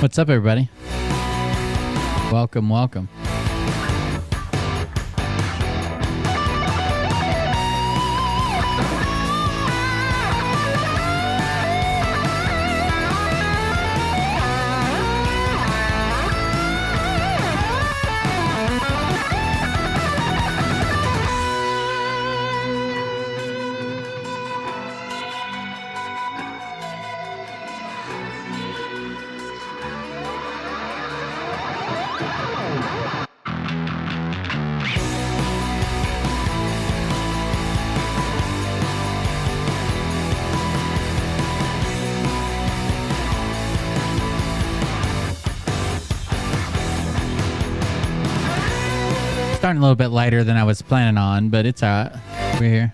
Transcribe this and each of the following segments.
What's up, everybody? Welcome, welcome. Starting a little bit lighter than I was planning on, but it's alright. We're here.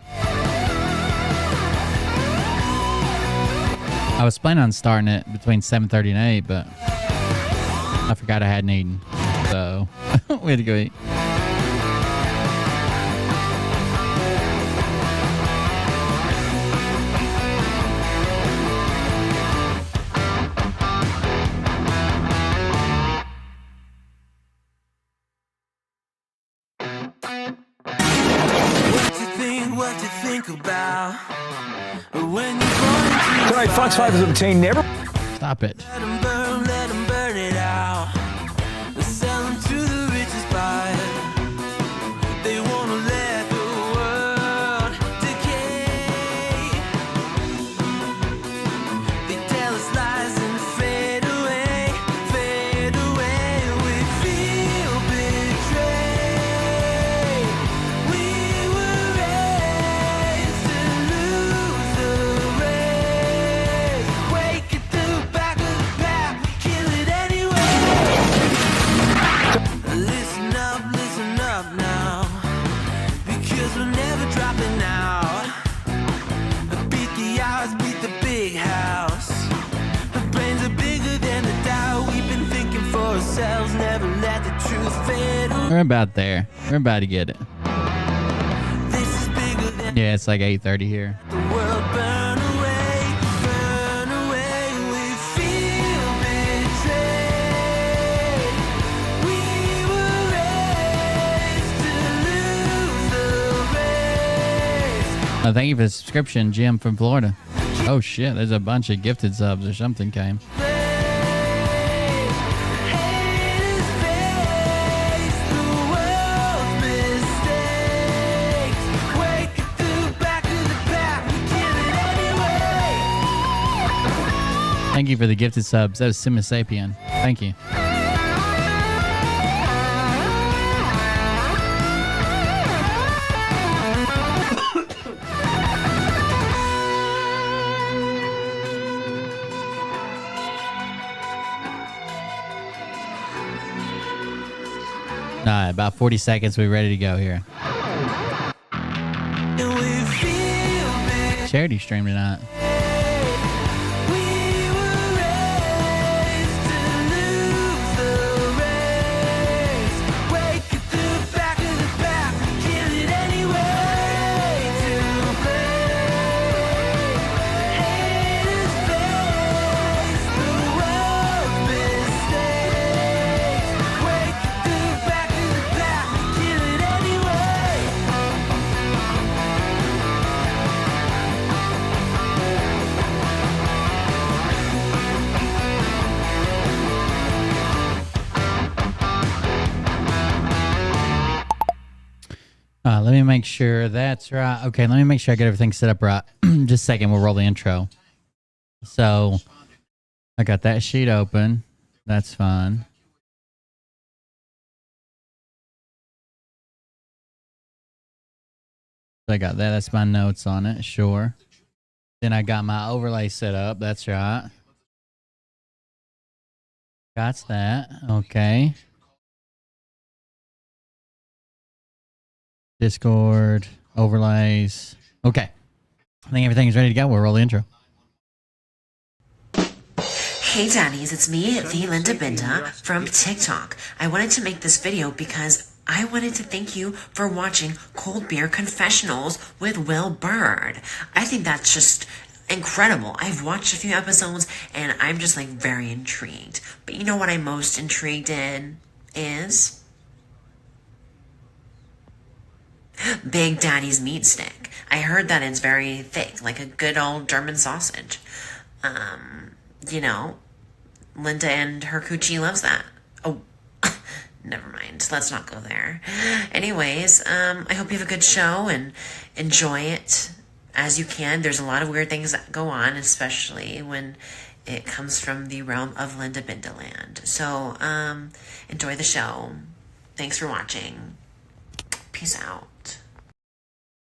I was planning on starting it between 7:30 and 8, but I forgot I hadn't eaten. So we had to go eat. Tonight, Fox 5 has obtained never. Stop it. Let them burn it out. Sell them to the richest buyer. They want to let the world decay. They tell us lies and fade away, fade away. We feel betrayed. We were raised to lose the race. Wake at the back of the pack, kill it anyway. Listen up now, because we're never dropping out. Beat the odds, beat the big house. The brains are bigger than the doubt. We've been thinking for ourselves, never let the truth fade away. We're about there. We're about to get it. This is bigger than Yeah, it's like 8:30 here. the world. Burn away, burn away. We feel betrayed. We were raised to lose the race. Thank you for the subscription, Jim from Florida. Oh shit, there's a bunch of gifted subs or something came. Haters face the world's mistakes. Wake at the back of the pack, we kill it anyway. Thank you for the gifted subs. That was Sima Sapien. Thank you. Alright, about 40 seconds. We're ready to go here. And we feel betrayed. Charity stream tonight. We were raised to lose the race. Let me make sure that's right. Okay, let me make sure I get everything set up right. Just a second, we'll roll the intro. So, I got that sheet open. That's fine. I got that. That's my notes on it. Sure. Then I got my overlay set up. That's right. Got that. Okay. Discord, overlays. Okay. I think everything is ready to go. We'll roll the intro. Hey Daddies, it's me, the Linda Binda from TikTok. I wanted to make this video because I wanted to thank you for watching Cold Beer Confessionals with Will Bird. I think that's just incredible. I've watched a few episodes and I'm just like very intrigued. But you know what I'm most intrigued in is Big Daddy's meat stick. I heard that it's very thick, like a good old German sausage. You know, Linda and her coochie loves that. Oh, never mind. Let's not go there. Anyways, I hope you have a good show and enjoy it as you can. There's a lot of weird things that go on, especially when it comes from the realm of Linda Bindaland. So, enjoy the show. Thanks for watching. Peace out.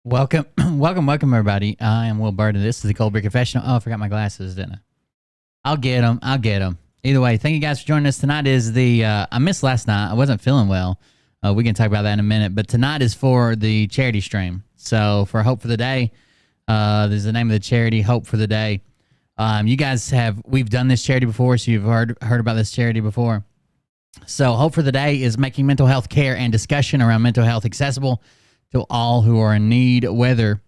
Welcome, welcome, everybody. I am Will Bird, and this is the Cold Beer Confessional. Oh, I forgot my glasses, didn't I? I'll get them. Either way, thank you guys for joining us. Tonight is the, I missed last night. I wasn't feeling well. We can talk about that in a minute. But tonight is for the charity stream. So for Hope for the Day, there's the name of the charity, Hope for the Day. You guys we've done this charity before, so you've heard about this charity before. So Hope for the Day is making mental health care and discussion around mental health accessible to all who are in need, whether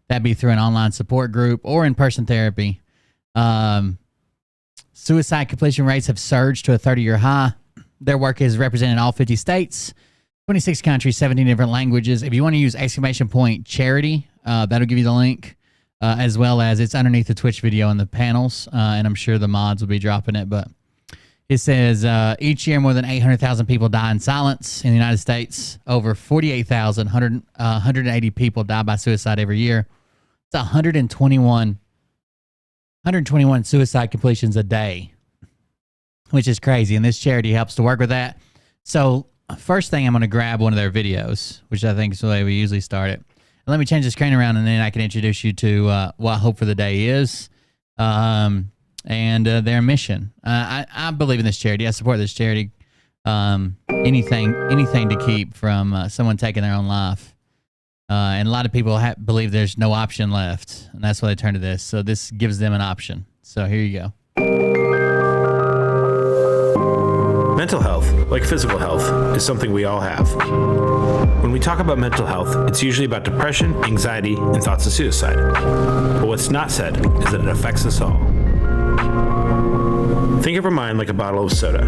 that be through an online support group or in-person therapy. Suicide completion rates have surged to a 30-year high. Their work is represented in all 50 states, 26 countries, 17 different languages. If you want to use !charity, that'll give you the link, as well as it's underneath the Twitch video and the panels, and I'm sure the mods will be dropping it. But it says each year more than 800,000 people die in silence in the United States. Over 180 people die by suicide every year. It's 121 suicide completions a day, which is crazy. And this charity helps to work with that. So first thing, I'm going to grab one of their videos, which I think is the way we usually start it. And let me change the screen around, and then I can introduce you to what Hope for the Day is and their mission. I believe in this charity. I support this charity. Anything to keep from someone taking their own life. And a lot of people believe there's no option left, and that's why they turn to this. So this gives them an option. So here you go. Mental health, like physical health, is something we all have. When we talk about mental health, it's usually about depression, anxiety, and thoughts of suicide. But what's not said is that it affects us all. Think of our mind like a bottle of soda.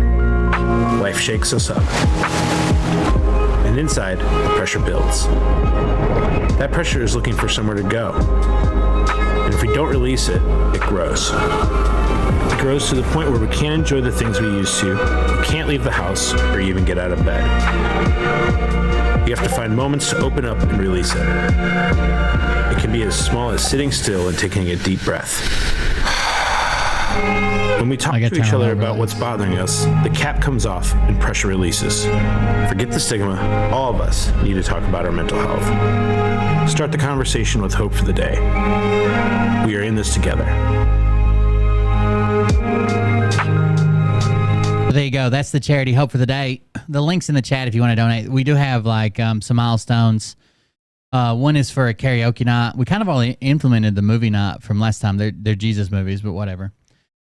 Life shakes us up. And inside, the pressure builds. That pressure is looking for somewhere to go. And if we don't release it, it grows. It grows to the point where we can't enjoy the things we used to, we can't leave the house, or even get out of bed. You have to find moments to open up and release it. It can be as small as sitting still and taking a deep breath. When we talk to each other about what's bothering us, the cap comes off and pressure releases. Forget the stigma. All of us need to talk about our mental health. Start the conversation with Hope for the Day. We are in this together. There you go. That's the charity, Hope for the Day. The link's in the chat if you want to donate. We do have like some milestones. One is for a karaoke night. We kind of already implemented the movie night from last time. They're Jesus movies, but whatever.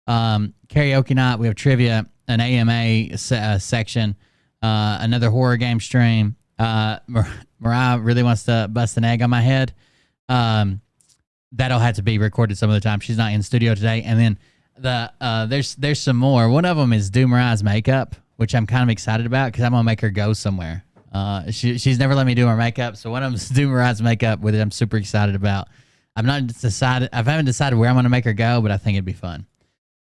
Karaoke night. We have trivia, an AMA section, another horror game stream. Mariah really wants to bust an egg on my head. That'll have to be recorded some other time. She's not in studio today. And then there's some more. One of them is do Mariah's makeup, which I'm kind of excited about because I'm gonna make her go somewhere. She's never let me do her makeup, so one of them is do Mariah's makeup, with it I'm super excited about. I haven't decided where I'm gonna make her go, but I think it'd be fun.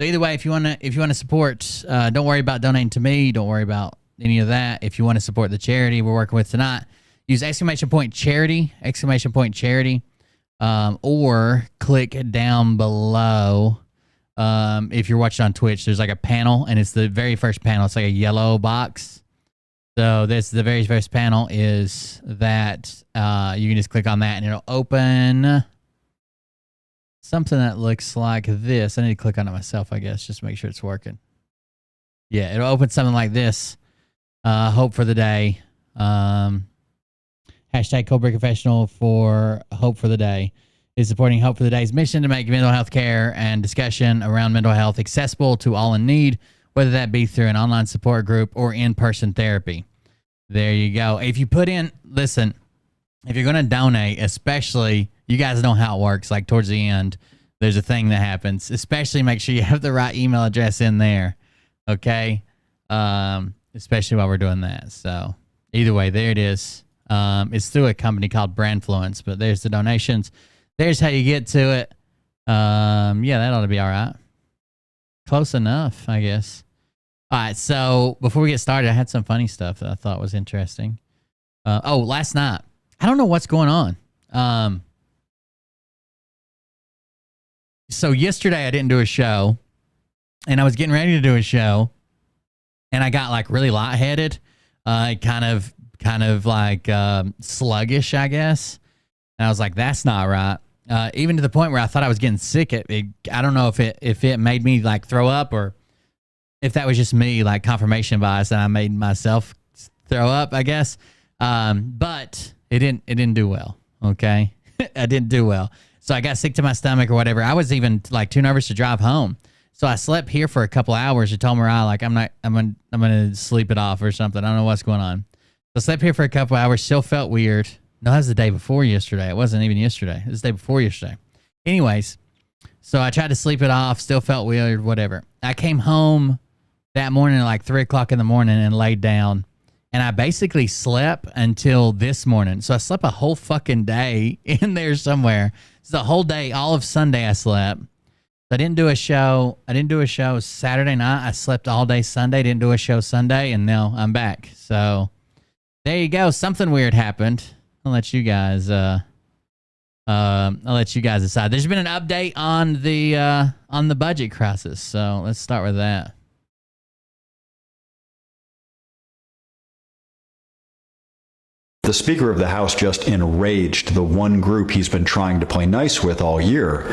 So either way, if you wanna support, don't worry about donating to me. Don't worry about any of that. If you want to support the charity we're working with tonight, use !charity, !charity, or click down below. If you're watching on Twitch, there's like a panel, and it's the very first panel. It's like a yellow box. So this, the very first panel is that you can just click on that, and it'll open something that looks like this. I need to click on it myself, I guess, just to make sure it's working. Yeah, it'll open something like this. Hope for the day. Hashtag Cold Break Confessional for Hope for the Day is supporting Hope for the Day's mission to make mental health care and discussion around mental health accessible to all in need, whether that be through an online support group or in-person therapy. There you go. If you put in, listen, if you're going to donate, especially, you guys know how it works, like towards the end, there's a thing that happens. Especially make sure you have the right email address in there, okay? Especially while we're doing that. So either way, there it is. It's through a company called Brandfluence, but there's the donations. There's how you get to it. Yeah, that ought to be all right. Close enough, I guess. All right, so before we get started, I had some funny stuff that I thought was interesting. Last night, I don't know what's going on. So yesterday I didn't do a show, and I was getting ready to do a show, and I got like really lightheaded, kind of like sluggish, I guess. And I was like, that's not right. Even to the point where I thought I was getting sick. I don't know if it made me like throw up, or if that was just me, like confirmation bias, and I made myself throw up, I guess. But it didn't do well. Okay, I didn't do well. So I got sick to my stomach or whatever. I was even like too nervous to drive home. So I slept here for a couple hours. I told Mariah, like, I'm gonna sleep it off or something. I don't know what's going on. So I slept here for a couple hours. Still felt weird. No, that was the day before yesterday. It wasn't even yesterday. It was the day before yesterday. Anyways, so I tried to sleep it off. Still felt weird. Whatever. I came home that morning at like 3 o'clock in the morning and laid down. And I basically slept until this morning. So I slept a whole fucking day in there somewhere. So the whole day, all of Sunday, I slept. I didn't do a show. Saturday night. I slept all day Sunday. Didn't do a show Sunday, and now I'm back. So there you go. Something weird happened. I'll let you guys. Decide. There's been an update on the budget crisis. So let's start with that. The Speaker of the House just enraged the one group he's been trying to play nice with all year,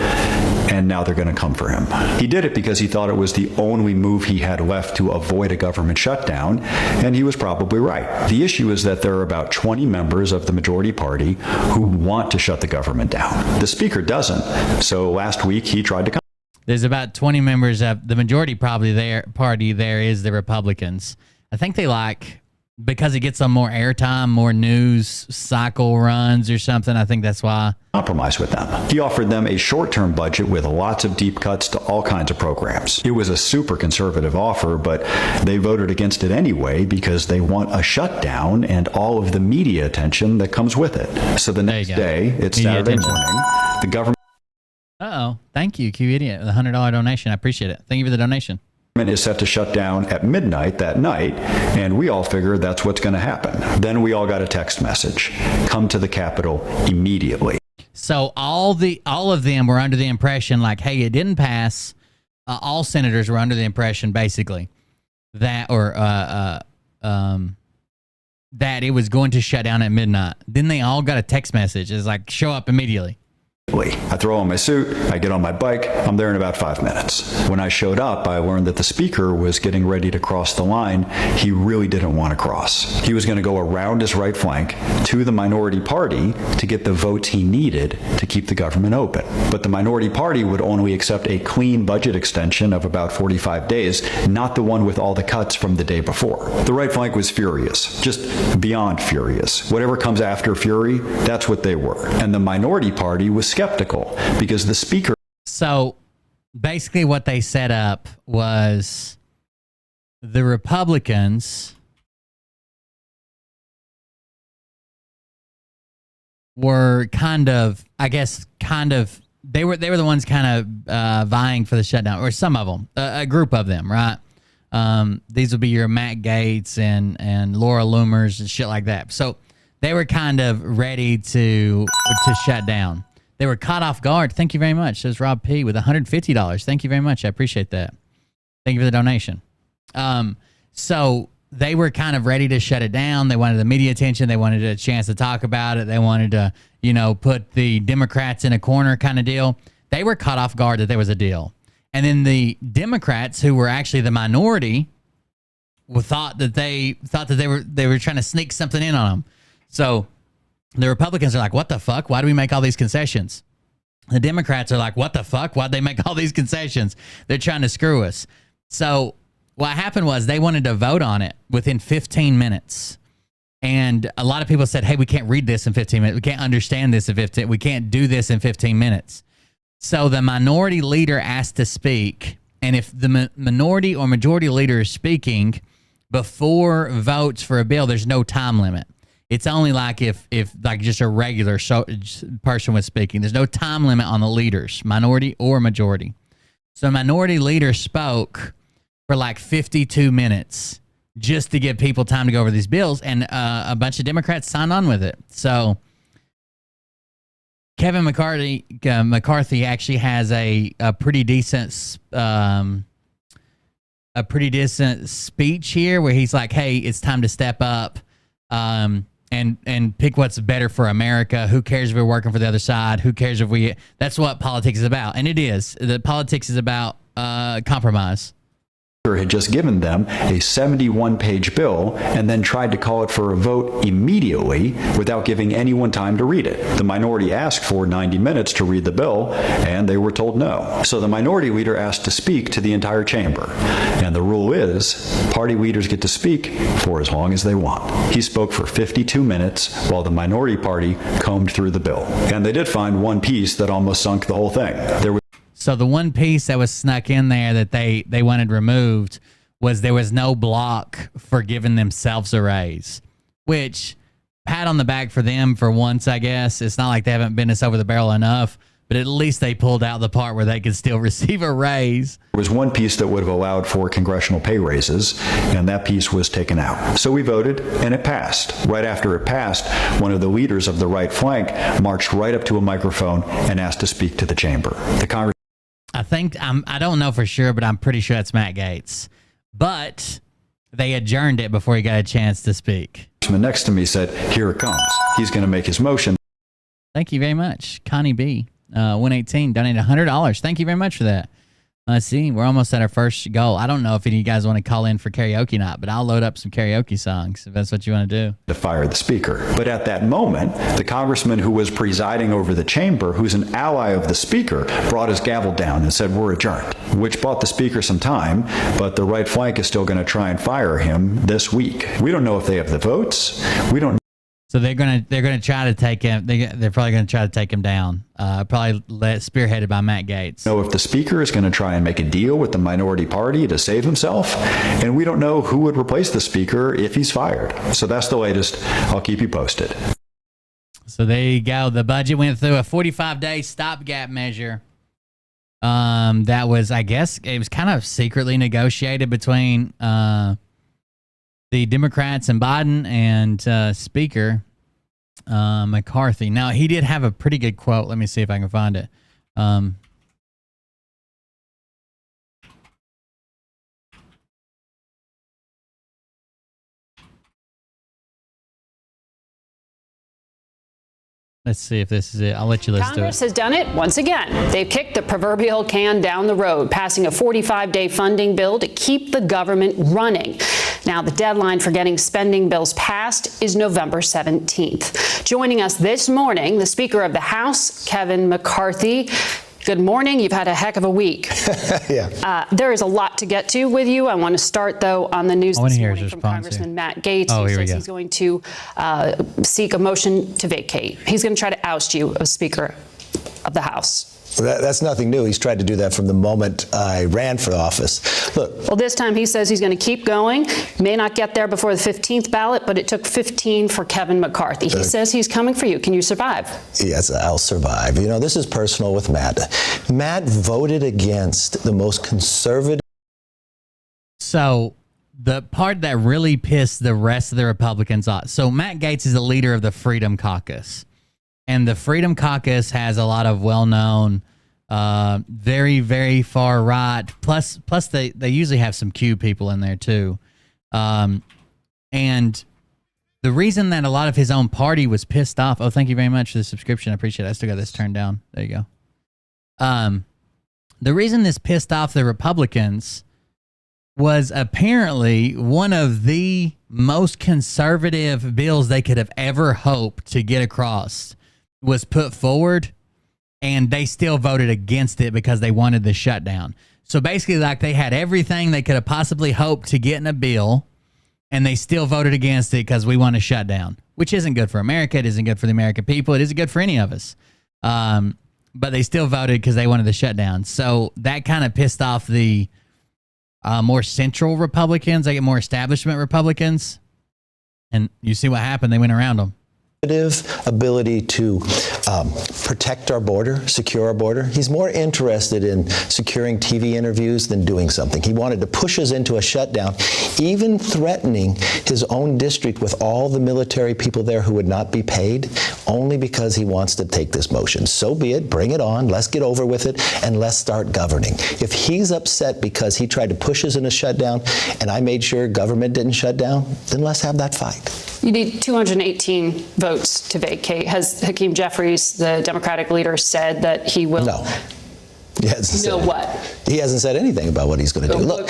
and now they're going to come for him. He did it because he thought it was the only move he had left to avoid a government shutdown, and he was probably right. The issue is that there are about 20 members of the majority party who want to shut the government down. The Speaker doesn't, so last week he tried to come. There's about 20 members of the majority party there is the Republicans. I think they like, because it gets them more airtime, more news cycle runs or something. I think that's why. Compromise with them. He offered them a short-term budget with lots of deep cuts to all kinds of programs. It was a super conservative offer, but they voted against it anyway because they want a shutdown and all of the media attention that comes with it. So the next day, it's media Saturday attention. morning, the government Thank you, Q Idiot, the $100 donation. I appreciate it. Thank you for the donation. Is set to shut down at midnight that night, and we all figured that's what's going to happen. Then we all got a text message: come to the Capitol immediately. So all of them were under the impression, like, hey, it didn't pass. All senators were under the impression, basically, that that it was going to shut down at midnight. Then they all got a text message. It's like, show up immediately. I throw on my suit, I get on my bike, I'm there in about 5 minutes. When I showed up, I learned that the Speaker was getting ready to cross the line he really didn't want to cross. He was going to go around his right flank to the minority party to get the votes he needed to keep the government open. But the minority party would only accept a clean budget extension of about 45 days, not the one with all the cuts from the day before. The right flank was furious, just beyond furious. Whatever comes after fury, that's what they were. And the minority party was skeptical because the Speaker. So basically what they set up was the Republicans were they were the ones kind of vying for the shutdown, or some of them, a group of them, right? These would be your Matt Gaetz and Laura Loomers and shit like that. So they were kind of ready to shut down. They were caught off guard. Thank you very much. Says Rob P with $150. Thank you very much. I appreciate that. Thank you for the donation. So they were kind of ready to shut it down. They wanted the media attention. They wanted a chance to talk about it. They wanted to, put the Democrats in a corner kind of deal. They were caught off guard that there was a deal. And then the Democrats, who were actually the minority, thought that they were trying to sneak something in on them. So the Republicans are like, what the fuck? Why do we make all these concessions? The Democrats are like, what the fuck? Why'd they make all these concessions? They're trying to screw us. So what happened was they wanted to vote on it within 15 minutes. And a lot of people said, hey, we can't read this in 15 minutes. We can't understand this in 15. We can't do this in 15 minutes. So the minority leader asked to speak. And if the minority or majority leader is speaking before votes for a bill, there's no time limit. It's only like if like just a regular person was speaking. There's no time limit on the leaders, minority or majority. So minority leader spoke for like 52 minutes just to give people time to go over these bills, and a bunch of Democrats signed on with it. So Kevin McCarthy actually has a pretty decent speech here where he's like, hey, it's time to step up and pick what's better for America. Who cares if we're working for the other side? Who cares if we... That's what politics is about. And it is. The politics is about compromise. Had just given them a 71-page bill and then tried to call it for a vote immediately without giving anyone time to read it. The minority asked for 90 minutes to read the bill, and they were told no. So the minority leader asked to speak to the entire chamber. And the rule is, party leaders get to speak for as long as they want. He spoke for 52 minutes while the minority party combed through the bill. And they did find one piece that almost sunk the whole thing. So the one piece that was snuck in there that they wanted removed was there was no block for giving themselves a raise, which pat on the back for them for once, I guess. It's not like they haven't been us over the barrel enough, but at least they pulled out the part where they could still receive a raise. There was one piece that would have allowed for congressional pay raises, and that piece was taken out. So we voted, and it passed. Right after it passed, one of the leaders of the right flank marched right up to a microphone and asked to speak to the chamber. The Congress. I don't know for sure, but I'm pretty sure it's Matt Gaetz. But they adjourned it before he got a chance to speak. Next to me said, here it comes. He's going to make his motion. Thank you very much. Connie B, 118, donated $100. Thank you very much for that. Let's see, we're almost at our first goal. I don't know if any of you guys want to call in for karaoke night, but I'll load up some karaoke songs if that's what you want to do. To fire the speaker. But at that moment, the congressman who was presiding over the chamber, who's an ally of the speaker, brought his gavel down and said, we're adjourned, which bought the speaker some time, but the right flank is still going to try and fire him this week. We don't know if they have the votes. We don't. So they're gonna try to take him. They're probably gonna try to take him down. Probably spearheaded by Matt Gaetz. Know if the speaker is going to try and make a deal with the minority party to save himself, and we don't know who would replace the speaker if he's fired. So that's the latest. I'll keep you posted. So there you go. The budget went through a 45-day stopgap measure. That was, I guess, it was kind of secretly negotiated between the Democrats and Biden and Speaker McCarthy. Now, he did have a pretty good quote. Let me see if I can find it. Let's see if this is it. I'll let you listen to it. Congress has done it once again. They've kicked the proverbial can down the road, passing a 45-day funding bill to keep the government running. Now, the deadline for getting spending bills passed is November 17th. Joining us this morning, the Speaker of the House, Kevin McCarthy. Good morning. You've had a heck of a week. Yeah. There is a lot to get to with you. I want to start, though, on the news this morning from Congressman Matt Gaetz. He says he's going to seek a motion to vacate. He's going to try to oust you as Speaker of the House. Well, that's nothing new. He's tried to do that from the moment I ran for office. Look. Well, this time he says he's going to keep going. May not get there before the 15th ballot, but it took 15 for Kevin McCarthy. He says he's coming for you. Can you survive? Yes, I'll survive. You know, this is personal with Matt. Matt voted against the most conservative. So the part that really pissed the rest of the Republicans off. So Matt Gaetz is the leader of the Freedom Caucus, and the Freedom Caucus has a lot of well-known, very, very far right. Plus they usually have some Q people in there too. And the reason that a lot of his own party was pissed off. Oh, thank you very much for the subscription. I appreciate it. I still got this turned down. There you go. The reason this pissed off the Republicans was apparently one of the most conservative bills they could have ever hoped to get across was put forward, and they still voted against it because they wanted the shutdown. So basically, like, they had everything they could have possibly hoped to get in a bill, and they still voted against it because we want to shut down, which isn't good for America. It isn't good for the American people. It isn't good for any of us. But they still voted because they wanted the shutdown. So that kind of pissed off the more central Republicans, like more establishment Republicans. And you see what happened. They went around them. Ability to protect our border, secure our border. He's more interested in securing TV interviews than doing something. He wanted to push us into a shutdown, even threatening his own district with all the military people there who would not be paid, only because he wants to take this motion. So be it, bring it on, let's get over with it, and let's start governing. If he's upset because he tried to push us in a shutdown, and I made sure government didn't shut down, then let's have that fight. You need 218 votes to vacate. Has Hakeem Jeffries, the Democratic leader, said that he will? No. He hasn't said what? He hasn't said anything about what he's going to do. Look,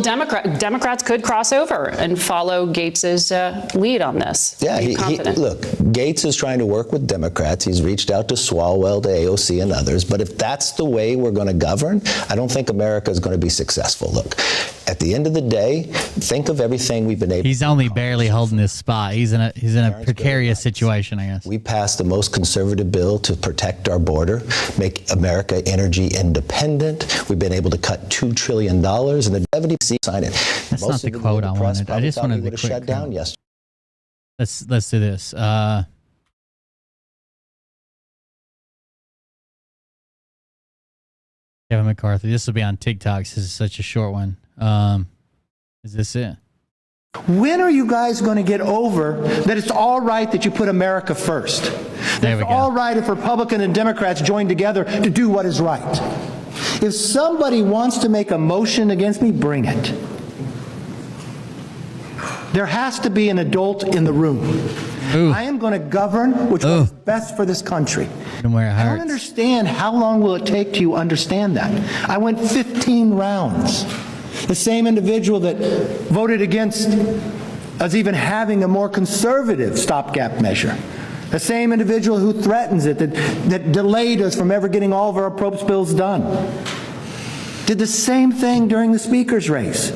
Democrats could cross over and follow Gates's lead on this. Yeah, look, Gaetz is trying to work with Democrats. He's reached out to Swalwell, to AOC, and others. But if that's the way we're going to govern, I don't think America is going to be successful. Look, at the end of the day, think of everything we've been able. He's only barely holding this spot. He's in a precarious situation, I guess. We passed the most conservative bill to protect our border, make America energy independent. We've been able to cut $2 trillion, and the 70% sign it. That's not the quote I wanted. I just wanted the quick shut down yesterday. Let's do this. Kevin McCarthy. This will be on TikTok. This is such a short one. Is this it? When are you guys going to get over that it's all right that you put America first? That it's all right if Republicans and Democrats join together to do what is right. If somebody wants to make a motion against me, bring it. There has to be an adult in the room. Ooh. I am going to govern which is best for this country. I don't understand how long will it take to understand that. I went 15 rounds. The same individual that voted against us even having a more conservative stopgap measure. The same individual who threatens it, that delayed us from ever getting all of our appropriate bills done. Did the same thing during the speaker's race.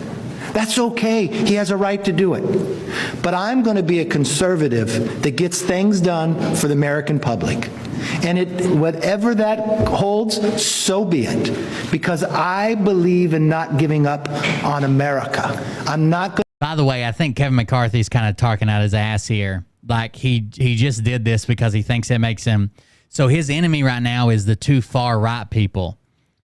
That's okay. He has a right to do it. But I'm going to be a conservative that gets things done for the American public. And whatever that holds, so be it. Because I believe in not giving up on America. I'm not going. By the way, I think Kevin McCarthy's kind of talking out his ass here. Like he just did this because he thinks it makes him. So his enemy right now is the two far right people.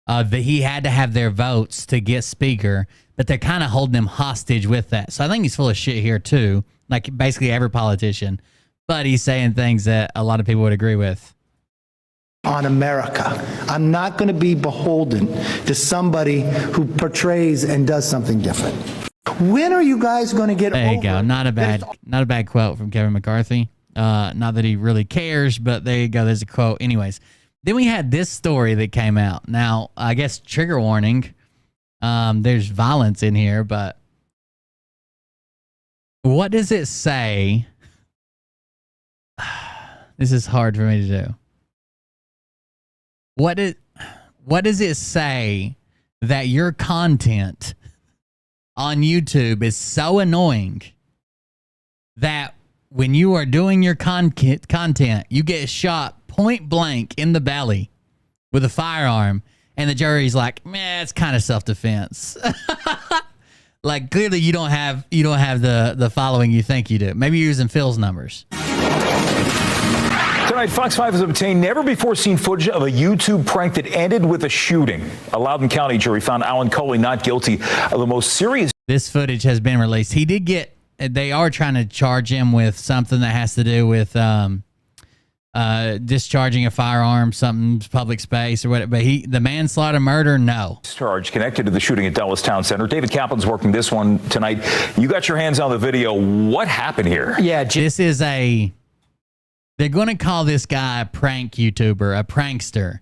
That he had to have their votes to get speaker, but they're kind of holding him hostage with that. So I think he's full of shit here too, like basically every politician. But he's saying things that a lot of people would agree with. On America. I'm not going to be beholden to somebody who portrays and does something different. When are you guys going to get over? There you go. Not a bad quote from Kevin McCarthy. Not that he really cares, but there you go. There's a quote. Anyways, then we had this story that came out. Now, I guess trigger warning. There's violence in here, but what does it say? This is hard for me to do. What does it say that your content on YouTube is so annoying that when you are doing your content, you get shot point blank in the belly with a firearm, and the jury's like, man, it's kind of self-defense. Like clearly you don't have the following you think you do. Maybe you're using Phil's numbers. Tonight, Fox 5 has obtained never-before-seen footage of a YouTube prank that ended with a shooting. A Loudoun County jury found Alan Coley not guilty of the most serious This footage has been released. He did get. They are trying to charge him with something that has to do with discharging a firearm, something public space or whatever. But the manslaughter murder, no. Charge connected to the shooting at Dulles Town Center. David Kaplan's working this one tonight. You got your hands on the video. What happened here? Yeah, this is they're going to call this guy a prank YouTuber, a prankster.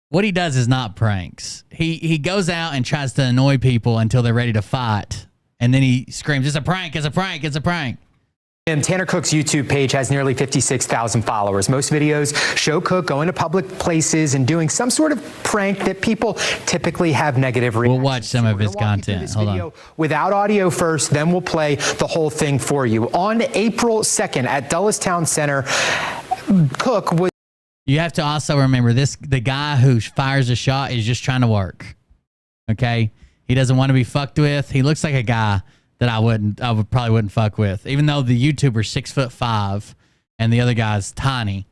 What he does is not pranks. He goes out and tries to annoy people until they're ready to fight. And then he screams, it's a prank, it's a prank, it's a prank. And Tanner Cook's YouTube page has nearly 56,000 followers. Most videos show Cook going to public places and doing some sort of prank that people typically have negative reactions. We'll watch some of his content. Hold on. Without audio first, then we'll play the whole thing for you. On April 2nd at Dulles Town Center, Cook was... You have to also remember the guy who fires a shot is just trying to work. Okay? He doesn't want to be fucked with. He looks like a guy that I probably wouldn't fuck with, even though the YouTuber's 6'5" and the other guy's tiny.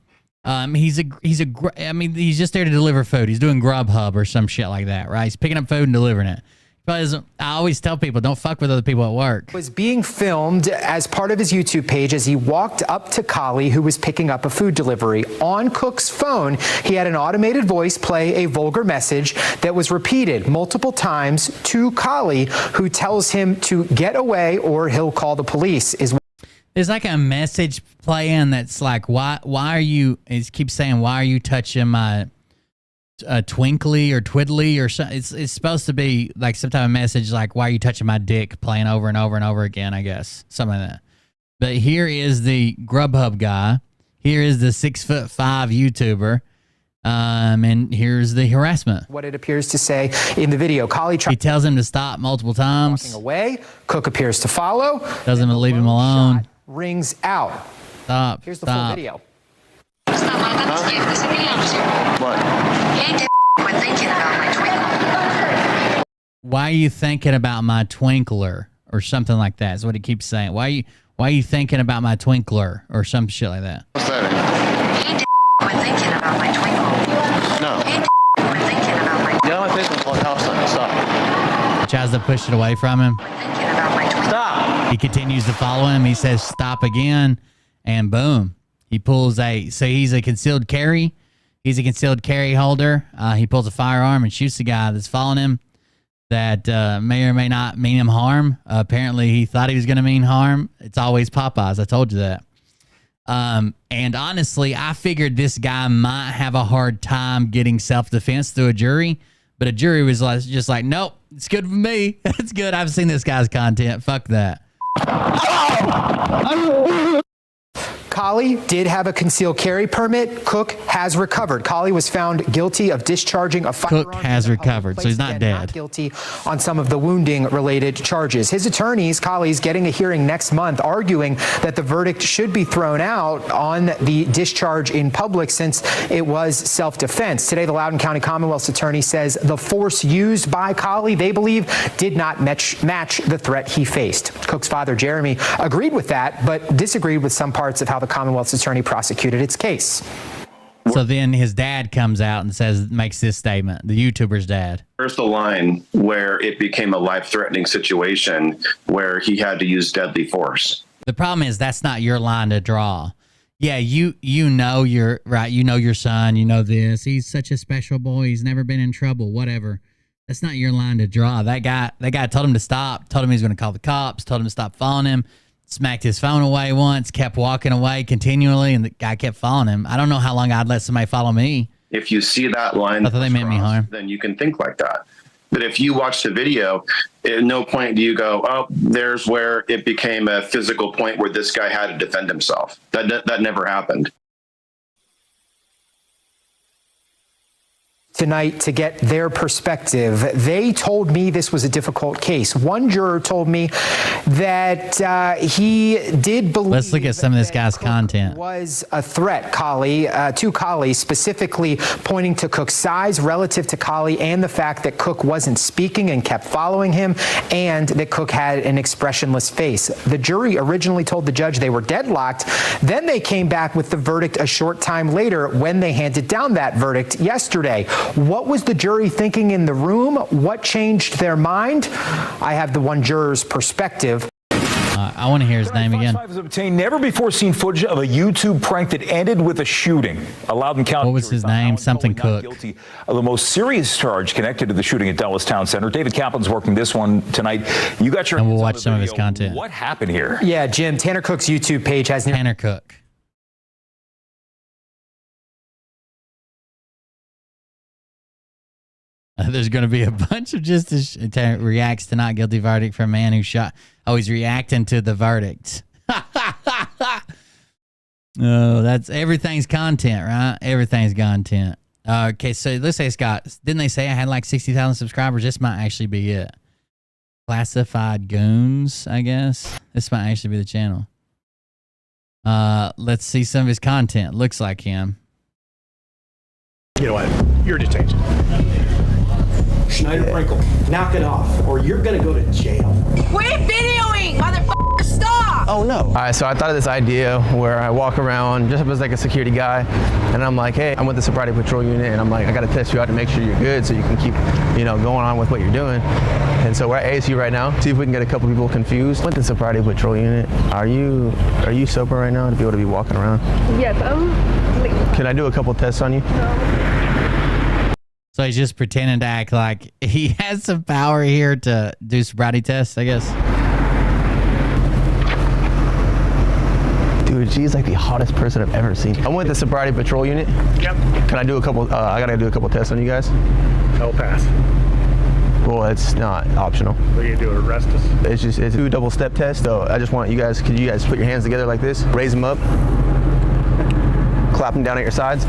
He's just there to deliver food. He's doing Grubhub or some shit like that, right? He's picking up food and delivering it. I always tell people, don't fuck with other people at work. Was being filmed as part of his YouTube page as he walked up to Kali, who was picking up a food delivery. On Cook's phone, he had an automated voice play a vulgar message that was repeated multiple times to Kali, who tells him to get away or he'll call the police. There's like a message playing that's like, why are you, it keeps saying, why are you touching my twinkly or twiddly or something? It's supposed to be like some type of message like, why are you touching my dick, playing over and over and over again, I guess, something like that. But here is the Grubhub guy, here is the 6'5" YouTuber, and here's the harassment. What it appears to say in the video. Kali he tells him to stop multiple times. Walking away. Cook appears to follow. Doesn't leave him alone. Rings out. Stop. Here's the full video. Why are you thinking about my twinkler or something like that? Is what he keeps saying. Why are you thinking about my twinkler or some shit like that? What's that? Hey, we're thinking about my twinkle. No. Hey, we're thinking about my. Yeah, I'm thinking about house on the side. He tries to push it away from him. Thinking about my twinkle. Stop. He continues to follow him. He says stop again, and boom, he pulls so he's a concealed carry. He's a concealed carry holder. He pulls a firearm and shoots the guy that's following him that may or may not mean him harm. Apparently, he thought he was going to mean harm. It's always Popeyes. I told you that. And honestly, I figured this guy might have a hard time getting self-defense through a jury, but a jury was just like, nope, it's good for me. It's good. I've seen this guy's content. Fuck that. Kali did have a concealed carry permit. Cook has recovered. Kali was found guilty of discharging a firearm. Cook has recovered, so he's not dead. Not guilty on some of the wounding-related charges. His attorneys, Kali's, getting a hearing next month, arguing that the verdict should be thrown out on the discharge in public since it was self-defense. Today, the Loudoun County Commonwealth's attorney says the force used by Kali, they believe, did not match the threat he faced. Cook's father, Jeremy, agreed with that, but disagreed with some parts of how the Commonwealth's attorney prosecuted its case. So then his dad comes out and makes this statement, the YouTuber's dad. There's the line where it became a life-threatening situation where he had to use deadly force. The problem is that's not your line to draw. Yeah, you know you're right. You know your son. You know this. He's such a special boy. He's never been in trouble. Whatever. That's not your line to draw. That guy told him to stop. Told him he was going to call the cops. Told him to stop following him. Smacked his phone away once, kept walking away continually, and the guy kept following him. I don't know how long I'd let somebody follow me. If you see that line, I thought they meant me harm. Then you can think like that. But if you watch the video, at no point do you go, oh, there's where it became a physical point where this guy had to defend himself. That never happened. Tonight to get their perspective. They told me this was a difficult case. One juror told me that he did believe. Let's look at some of this guy's content. Was a threat, to Kali, specifically pointing to Cook's size relative to Kali and the fact that Cook wasn't speaking and kept following him, and that Cook had an expressionless face. The jury originally told the judge they were deadlocked. Then they came back with the verdict a short time later when they handed down that verdict yesterday. What was the jury thinking in the room? What changed their mind? I have the one juror's perspective. I want to hear his name again. Fox 5 has obtained never-before-seen footage of a YouTube prank that ended with a shooting. A Loudoun County What was his name? Something Cook. Guilty of the most serious charge connected to the shooting at Dulles Town Center. David Kaplan's working this one tonight. You got your and we'll hands on watch the some of his video. content. What happened here? Yeah, Jim, Tanner Cook's YouTube page has... Tanner Cook. There's going to be a bunch of just reacts to not guilty verdict for a man who shot. Oh, he's reacting to the verdict. Oh, that's everything's content, right? Everything's content. Okay, so let's say it's got. Didn't they say I had like 60,000 subscribers? This might actually be it. Classified Goons, I guess. This might actually be the channel. Let's see some of his content. Looks like him. You know what? You're detained. Schneider Frankel, knock it off, or you're gonna go to jail. Quit videoing, motherfucker! Stop! Oh no. All right, so I thought of this idea where I walk around just as like a security guy, and I'm like, hey, I'm with the sobriety patrol unit, and I'm like, I gotta test you out to make sure you're good, so you can keep, you know, going on with what you're doing. And so we're at ASU right now. See if we can get a couple people confused. With the sobriety patrol unit, are you sober right now to be able to be walking around? Yes, Can I do a couple tests on you? So he's just pretending to act like he has some power here to do sobriety tests, I guess. Dude, she's like the hottest person I've ever seen. I'm with the sobriety patrol unit. Yep. Can I do a couple, I gotta do a couple tests on you guys? I'll pass. Well, it's not optional. What are you gonna do, arrest us? It's a 2 double-step test. So I just want you guys, could you guys put your hands together like this? Raise them up. Clap them down at your sides.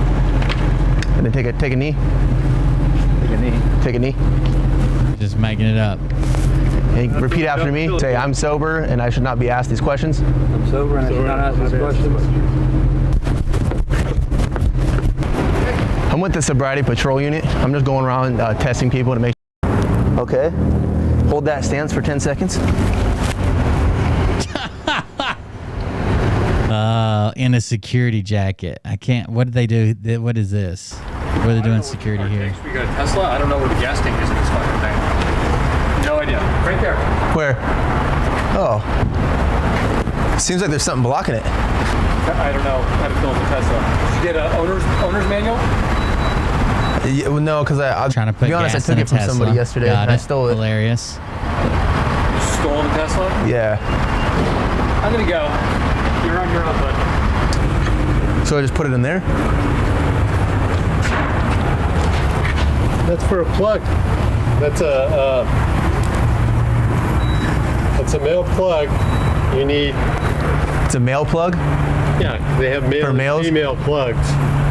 And then take a knee. Take a knee. Just making it up. And repeat after me. Say, I'm sober and I should not be asked these questions. I'm sober and I should not ask these questions. I'm with the sobriety patrol unit. I'm just going around testing people to make sure. Okay. Hold that stance for 10 seconds. In a security jacket. I can't. What did they do? What is this? What are they doing security here? We got a Tesla. I don't know where the gas tank is in this fucking thing. No idea. Right there. Where? Oh. Seems like there's something blocking it. I don't know how to fill the Tesla. Did you get a owner's manual? Yeah, well, no, because I'm trying to put be honest, I gas took in it from Tesla. somebody yesterday. Got I it. stole it. Hilarious. You stole the Tesla? Yeah. I'm gonna go. You're on your own, bud. So I just put it in there? That's for a plug. That's a male plug. You need. It's a male plug? Yeah, they have male and female plugs.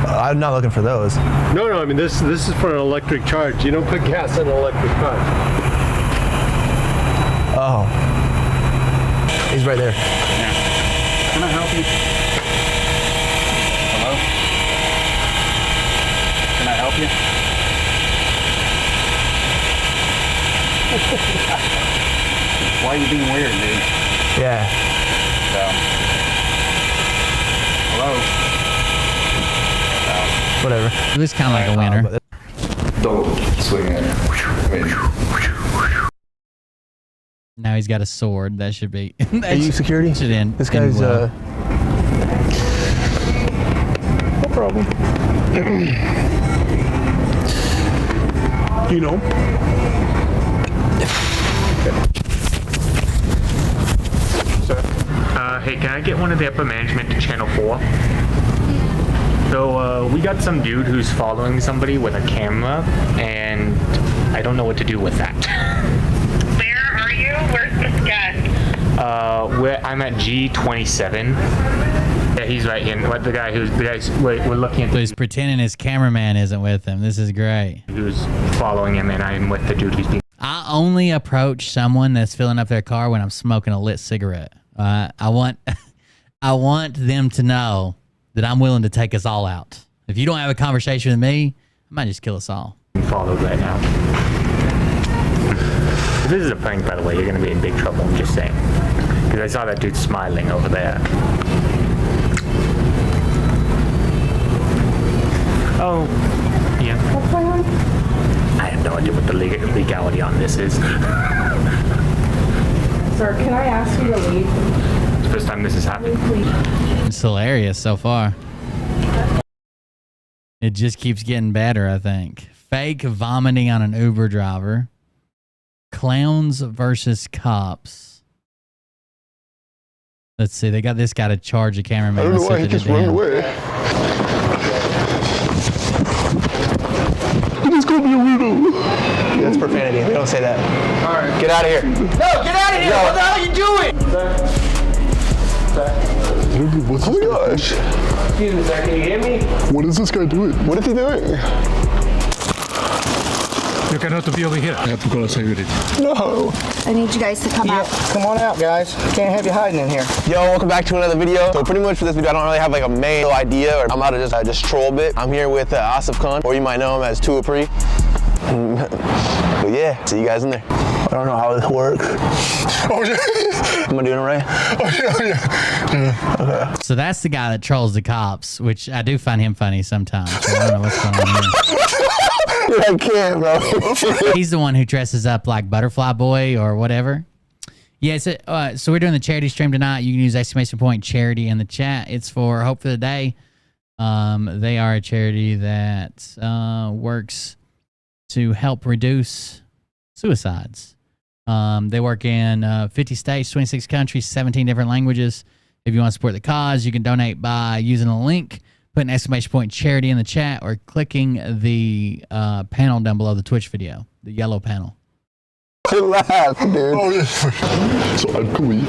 I'm not looking for those. No, I mean this is for an electric charge. You don't put gas in an electric car. Oh. He's right there. Yeah. Can I help you? Hello? Can I help you? Why are you being weird, dude? Yeah. Hello? Whatever. It was kind of like a winner. Don't swing in. Now he's got a sword. That should be. Are you security? Should end. This guy's well. No problem. You know. Hey, can I get one of the upper management to channel 4? So, we got some dude who's following somebody with a camera, and I don't know what to do with that. Where are you? Where's this guy? I'm at G27. Yeah, he's right here. What the guy's we're looking at. So he's pretending his cameraman isn't with him. This is great. Who's following him, and I'm with the dude who's being. I only approach someone that's filling up their car when I'm smoking a lit cigarette. I want them to know that I'm willing to take us all out. If you don't have a conversation with me, I might just kill us all. Followed right now. If this is a prank, by the way, you're going to be in big trouble. I'm just saying. Because I saw that dude smiling over there. Oh, yeah. What's going on? I have no idea what the legality on this is. Sir, can I ask you to leave? It's the first time this has happened. It's hilarious so far. It just keeps getting better, I think. Fake vomiting on an Uber driver. Clowns versus cops. Let's see. They got this guy to charge a cameraman. I don't know why he keeps running away. He's gonna be a weirdo. That's profanity. We don't say that. All right. Get out of here. No, get out of here! What the hell are you doing? Oh my gosh. Excuse me, sir. Can you hear me? What is this guy doing? What is he doing? You cannot be over here. I have to call a security. No. I need you guys to come out. Come on out, guys. Can't have you hiding in here. Yo, welcome back to another video. So pretty much for this video, I don't really have like a main idea, or I'm out of just troll bit. I'm here with Asif Khan, or you might know him as Tuapri. But yeah, see you guys in there. I don't know how this works. Oh yeah. Am I doing it right? Oh yeah. Okay. So that's the guy that trolls the cops, which I do find him funny sometimes. So I don't know what's going on here. Dude, I can't, bro. He's the one who dresses up like Butterfly Boy or whatever. Yeah, so we're doing the charity stream tonight. You can use !charity in the chat. It's for Hope for the Day. They are a charity that works to help reduce suicides. They work in 50 states, 26 countries, 17 different languages. If you want to support the cause, you can donate by using a link, putting !charity in the chat, or clicking the panel down below the Twitch video, the yellow panel. Laugh, dude. Oh yeah. So I'm Khalid.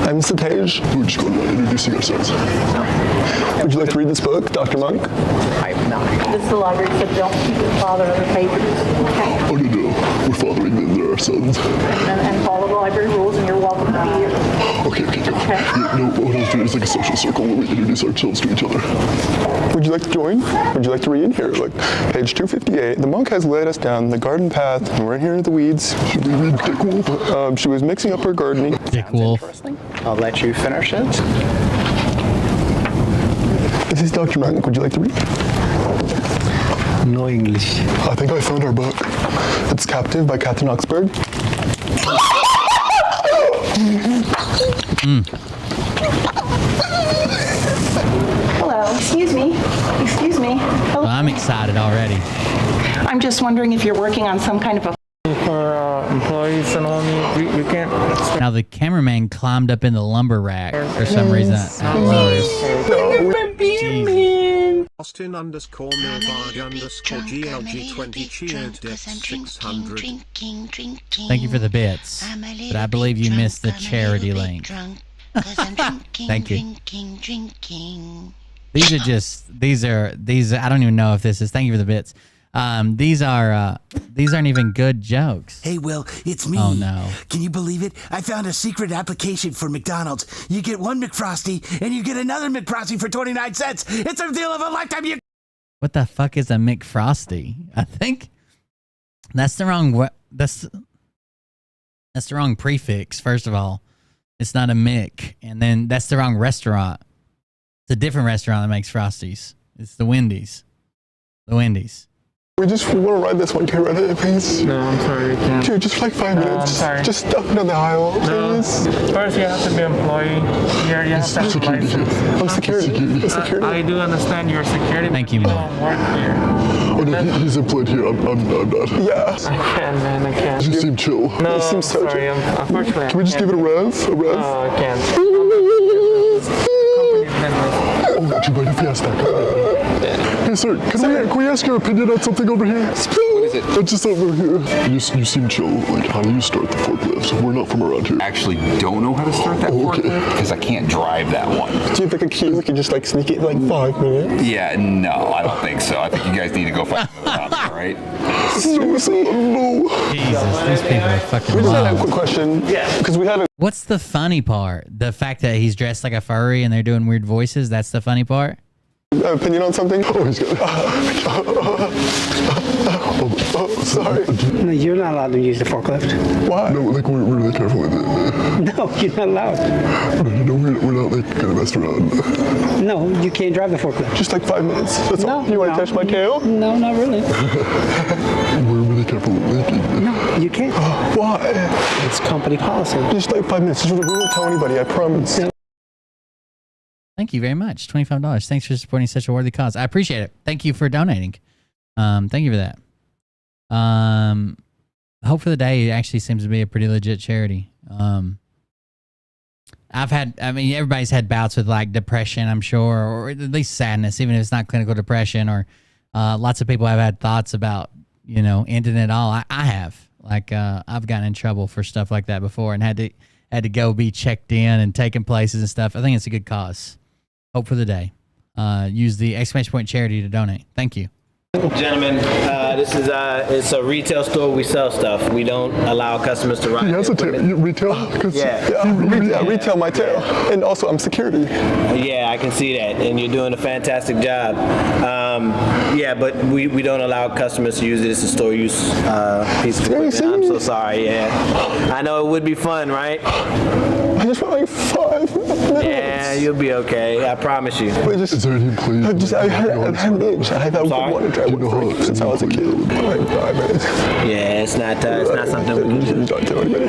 I'm Satej. We're just going to introducing ourselves. Would you like to read this book, Dr. Monk? I'm not. This is the library, so don't bother other papers. Okay. Oh no, we're fathering them. They're our sons. And follow the library rules, and you're welcome to be here. Okay. Yeah, no, what I'll do is like a social circle where we introduce ourselves to each other. Would you like to join? Would you like to read? Here, look, page 258. The monk has led us down the garden path, and we're here in the weeds. Should we read Dick Wolf? She was mixing up her gardening. Dick Wolf. I'll let you finish it. This is Dr. Monk. Would you like to read? No English. I think I found our book. It's Captive by Catherine Oxford. Hello. Excuse me. Hello. Well, I'm excited already. I'm just wondering if you're working on some kind of a For employees and all, we can't. Now the cameraman climbed up in the lumber rack for some reason. Austin _Milbard _GLG20 cheered death 600. Thank you for the bits, but I believe you missed the charity link. Thank you. These are I don't even know if this is. Thank you for the bits. These aren't even good jokes. Hey, Will, it's me. Oh no! Can you believe it? I found a secret application for McDonald's. You get one McFrosty, and you get another McFrosty for 29 cents. It's a deal of a lifetime. What the fuck is a McFrosty? I think that's the wrong. That's the wrong prefix. First of all, it's not a Mick, and then that's the wrong restaurant. It's a different restaurant that makes Frosties. It's the Wendy's. The Wendy's. We just want to ride this one. Can you ride it, please? No, I'm sorry, we can't. Dude, just for like 5 minutes. I'm sorry. Just up down the aisle, please. No. First, you have to be employee. Here, you have to have a license. I'm security. I do understand you're security. Thank you, man. man. Don't work here. Oh no, he's employed here. I'm not. I Yeah. can't, man. I can't. You seem chill. No, you seem so sorry. chill. Unfortunately, Can we just give it a rev? I can't. Oh, do you mind if we ask that guy? Hey, sir, can we ask your opinion on something over here? What is it? Just over here. You seem chill. Like, how do you start the forklift? We're not from around here. Actually don't know how to start that forklift because I can't drive that one. Do you have like a key? We can just like sneak it in like 5 minutes? Yeah, no, I don't think so. I think you guys need to go find another option, all right? No. Jesus, these people are fucking We just had a wild. quick question. Yeah. Because we had a... What's the funny part? The fact that he's dressed like a furry and they're doing weird voices? That's the funny part? Opinion on something? Oh, he's good. Sorry. No, you're not allowed to use the forklift. Why? No, like we're really careful with it. No, you're not allowed. No, you know, we're not like gonna mess around. No, you can't drive the forklift. Just like 5 minutes. That's all. You want to touch my tail? No, not really. We're really careful with making. No, you can't. Why? It's company policy. Just like 5 minutes. We won't tell anybody. I promise. Thank you very much. $25. Thanks for supporting such a worthy cause. I appreciate it. Thank you for donating. Thank you for that. Hope for the Day actually seems to be a pretty legit charity. Everybody's had bouts with like depression, I'm sure, or at least sadness, even if it's not clinical depression, or lots of people have had thoughts about, ending it all. I have. Like, I've gotten in trouble for stuff like that before and had to go be checked in and taken places and stuff. I think it's a good cause. Hope for the Day. Use the ! charity to donate. Thank you. Gentlemen, this is it's a retail store. We sell stuff. We don't allow customers to ride. He has a tail. Retail? Retail my tail. And also I'm security. Yeah, I can see that. And you're doing a fantastic job. But we don't allow customers to use it. It's a store use piece of equipment. I'm so sorry, I know it would be fun, right? I just want like 5 minutes. Yeah, you'll be okay. I promise you. Wait, is there any place? I had an itch. I wanted to try one since I was a kid. Like 5 minutes. Yeah, it's not something we can do.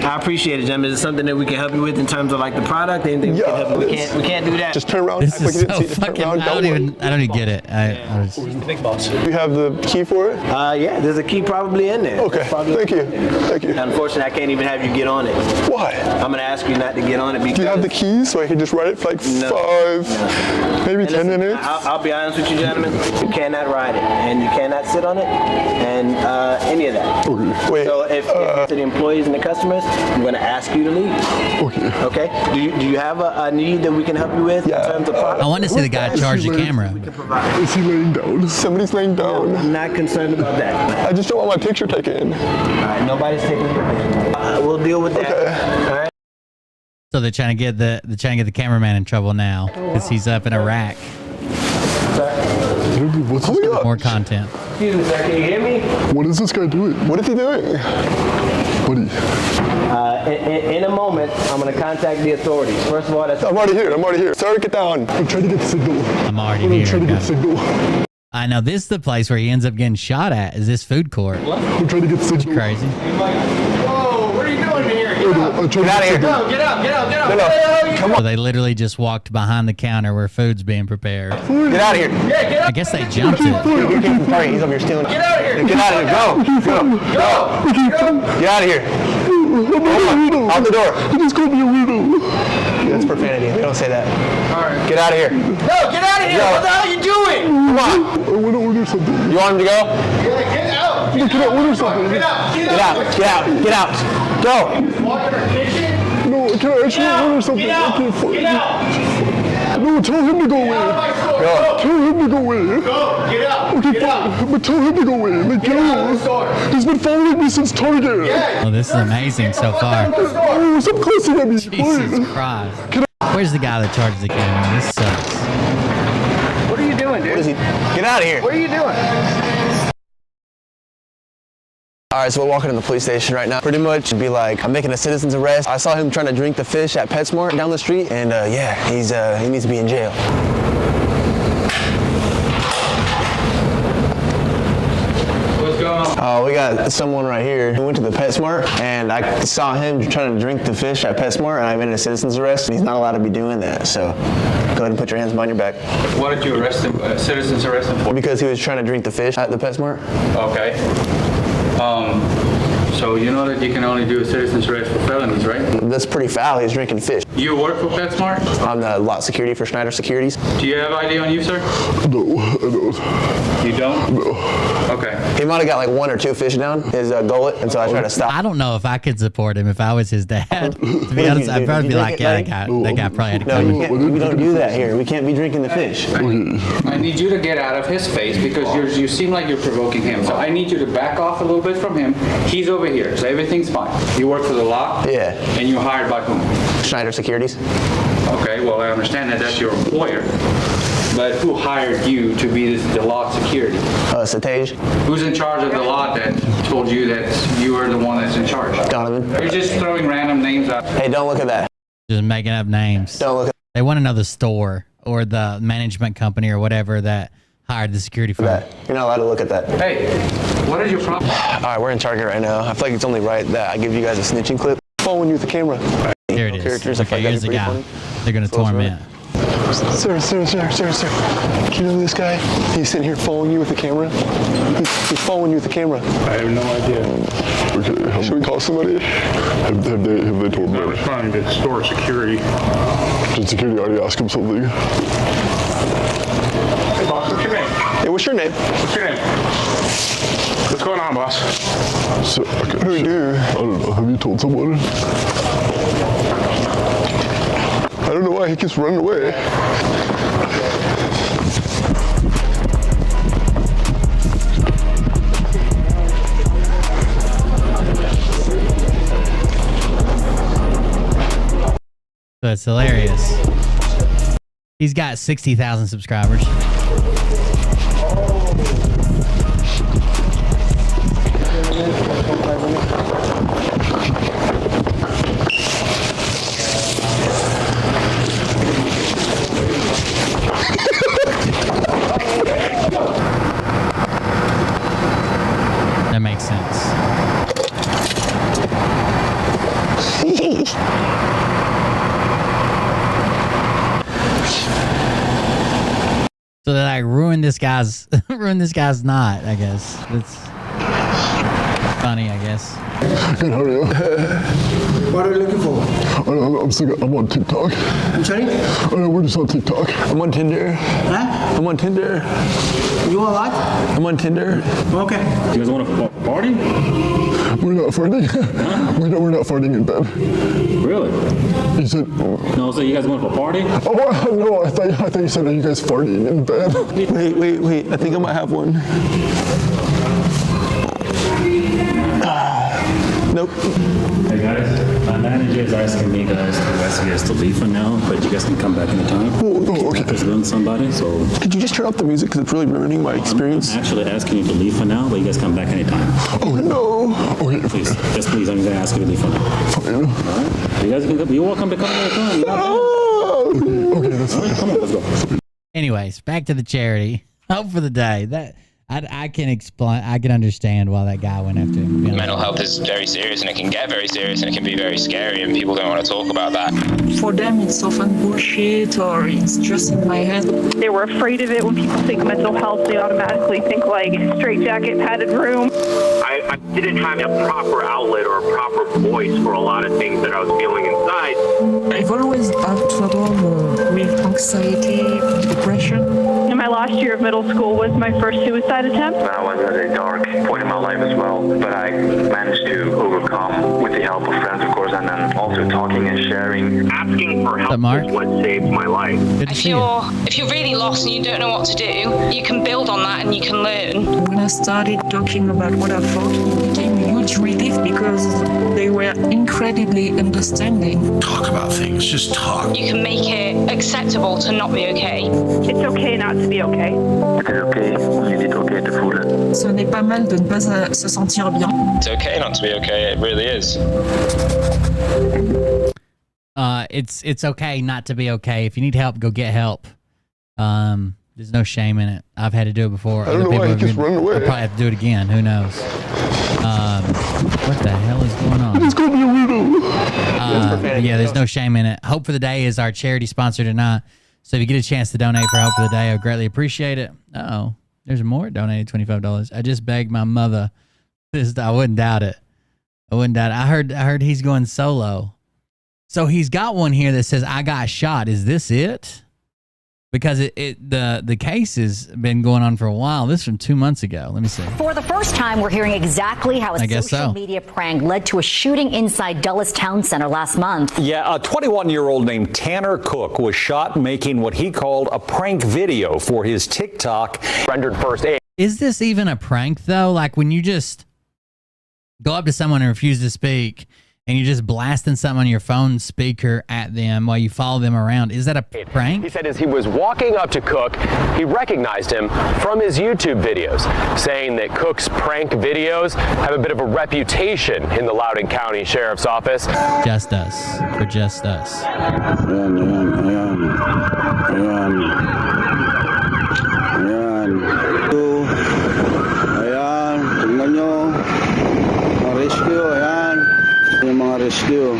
I appreciate it, gentlemen. Is it something that we can help you with in terms of like the product? Anything we can help you? We can't do that. Just turn around. This is so fucking. I don't even get it. The big boss. You have the key for it? Yeah, there's a key probably in there. Okay. Thank you. Unfortunately, I can't even have you get on it. Why? I'm gonna ask you not to get on it because. Do you have the keys so I can just ride it for like 5, maybe 10 minutes? I'll be honest with you, gentlemen. You cannot ride it, and you cannot sit on it, and any of that. Okay. Wait. So if to the employees and the customers, I'm going to ask you to leave. Okay. Okay. Do you have a need that we can help you with in terms of product? I want to see the guy charge the camera. Is he laying down? Somebody's laying down. No, I'm not concerned about that. I just don't want my picture taken. All right. Nobody's taking your picture. We'll deal with that. Okay. All right. So they're trying to get the cameraman in trouble now because he's up in Iraq. More content. Excuse me, sir. Can you hear me? What is this guy doing? What is he doing? Buddy. In a moment, I'm going to contact the authorities. First of all, I'm already here. Sir, get down. I'm trying to get signal. I'm already here. I'm trying to get signal. I know this is the place where he ends up getting shot at. Is this food court? What? I'm trying to get signal. Crazy. Whoa, what are you doing here? Get out of here. No, get out. Come on. So they literally just walked behind the counter where food's being prepared. Get out of here. Yeah, get out. I guess they jumped it. Sorry, he's over here stealing. Get out of here. Get out of here. Go. Get out of here. Out the door. He just called me a weirdo. That's profanity. We don't say that. All right. Get out of here. No, get out of here. What the hell are you doing? Come on. I want to order something. You want him to go? Yeah, get out. Can I order something? Get out. Go. Walk in our kitchen. No, can I actually order something? Get out. Get out. No, tell him to go away. Tell him to go away. Go. Get out. Okay, Get out. but tell him to go away. Like, Get out of the store. He's been following me since Target. Yeah. Oh, this is amazing so far. Oh, stop cussing at me. Jesus Christ. Where's the guy that charges the camera? This sucks. What are you doing, dude? Get out of here. What are you doing? All right, so we're walking to the police station right now. Pretty much it'd be like, I'm making a citizen's arrest. I saw him trying to drink the fish at PetSmart down the street, and he needs to be in jail. What's going on? Oh, we got someone right here who went to the PetSmart, and I saw him trying to drink the fish at PetSmart, and I made a citizen's arrest. He's not allowed to be doing that, so go ahead and put your hands behind your back. Why did you arrest him? Citizens arrest him for? Because he was trying to drink the fish at the PetSmart. Okay. So you know that you can only do a citizen's arrest for felonies, right? That's pretty foul. He's drinking fish. You work for PetSmart? I'm the lot security for Schneider Securities. Do you have ID on you, sir? No, I don't. You don't? No. Okay. He might have got like 1 or 2 fish down his gullet, and so I tried to stop. I don't know if I could support him if I was his dad. To be honest, I'd probably be like, that guy probably had to come. No, we don't do that here. We can't be drinking the fish. I need you to get out of his face because you seem like you're provoking him. So I need you to back off a little bit from him. He's over here, so everything's fine. You work for the law? Yeah. And you're hired by whom? Schneider Securities. Okay, well, I understand that that's your employer. but who hired you to be the lot security? Satej. Who's in charge of the lot that told you that you were the one that's in charge? Donovan. You're just throwing random names out. Hey, don't look at that. Just making up names. Don't look at They want to know the store or the management company or whatever that hired the security firm. that. You're not allowed to look at that. Hey, what is your problem? All right, we're in Target right now. I feel like it's only right that I give you guys a snitching clip. Following you with the camera. Here it is. Characters, Okay, here's the guy. They're going to torment. Sir. You know this guy? He's sitting here following you with the camera. He's following you with the camera. I have no idea. Okay, should we call somebody? Have they told me? I was trying to store security. Did security already ask him something? Hey, boss, what's your name? Hey, what's your name? What's your name? What's going on, boss? So, okay, what do we do? I don't know. Have you told someone? I don't know why he keeps running away. That's hilarious. He's got 60,000 subscribers. That makes sense. So that I ruined this guy's night, I guess. It's funny, I guess. Good, how are you? What are you looking for? I'm on TikTok. I'm sorry? Oh, no, we're just on TikTok. I'm on Tinder. Huh? I'm on Tinder. You want what? I'm on Tinder. Okay. You guys want to party? We're not farting. We're not farting in bed. Really? He said. No, so you guys going for a party? Oh no! I thought you said, are you guys farting in bed? Wait! I think I might have one. Nope. Hey guys, my manager is asking me guys to ask you guys to leave for now, but you guys can come back anytime. Oh, okay. Just doing somebody, so. Could you just turn off the music because it's really ruining my experience? I'm actually asking you to leave for now, but you guys come back anytime. Oh no! Okay. Please, just please, I'm gonna ask you to leave for now. Fine. All right? You guys can. You're welcome to come anytime. Okay, that's fine. Come on, let's go. Anyways, back to the charity. Hope for the day. That I can explain. I can understand why that guy went after him. Mental health is very serious, and it can get very serious, and it can be very scary, and people don't want to talk about that. For them, it's often bullshit, or it's just in my head. They were afraid of it. When people think mental health, they automatically think like straitjacket, padded room. I didn't have a proper outlet or a proper voice for a lot of things that I was feeling inside. I've always had trouble with anxiety, depression. In my last year of middle school was my first suicide attempt. I was at a dark point in my life as well, but I managed to overcome with the help of friends, of course, and then also talking and sharing. Asking for help is what saved my life. If you're really lost and you don't know what to do, you can build on that and you can learn. When I started talking about what I felt, it became a huge relief because they were incredibbly understanding. Talk about things, just talk. You can make it acceptable to not be okay. It's okay not to be okay. It is okay, it is okay to feel it. Ce n'est pas mal de ne pas se sentir bien. It's okay not to be okay. It really is. It's okay not to be okay. If you need help, go get help. There's no shame in it. I've had to do it before. I don't know why he keeps running away. I'll probably have to do it again. Who knows? What the hell is going on? It's gonna be a weirdo. Yeah, there's no shame in it. Hope for the Day is our charity sponsor tonight. So if you get a chance to donate for Hope for the Day, I would greatly appreciate it. Uh-oh. There's more. Donated $25. I just begged my mother. I wouldn't doubt it. I heard he's going solo. So he's got one here that says, I got shot. Is this it? Because the case has been going on for a while. This is from 2 months ago. Let me see. For the first time, we're hearing exactly how a social media prank led to a shooting inside Dulles Town Center last month. Yeah, a 21-year-old named Tanner Cook was shot making what he called a prank video for his TikTok. Rendered first aid. Is this even a prank, though? Like when you just go up to someone and refuse to speak and you're just blasting something on your phone speaker at them while you follow them around. Is that a prank? He said as he was walking up to Cook, he recognized him from his YouTube videos, saying that Cook's prank videos have a bit of a reputation in the Loudoun County Sheriff's Office. Just us. For just us. Tingnan nyo, mga rescue, ayan, yung mga rescue,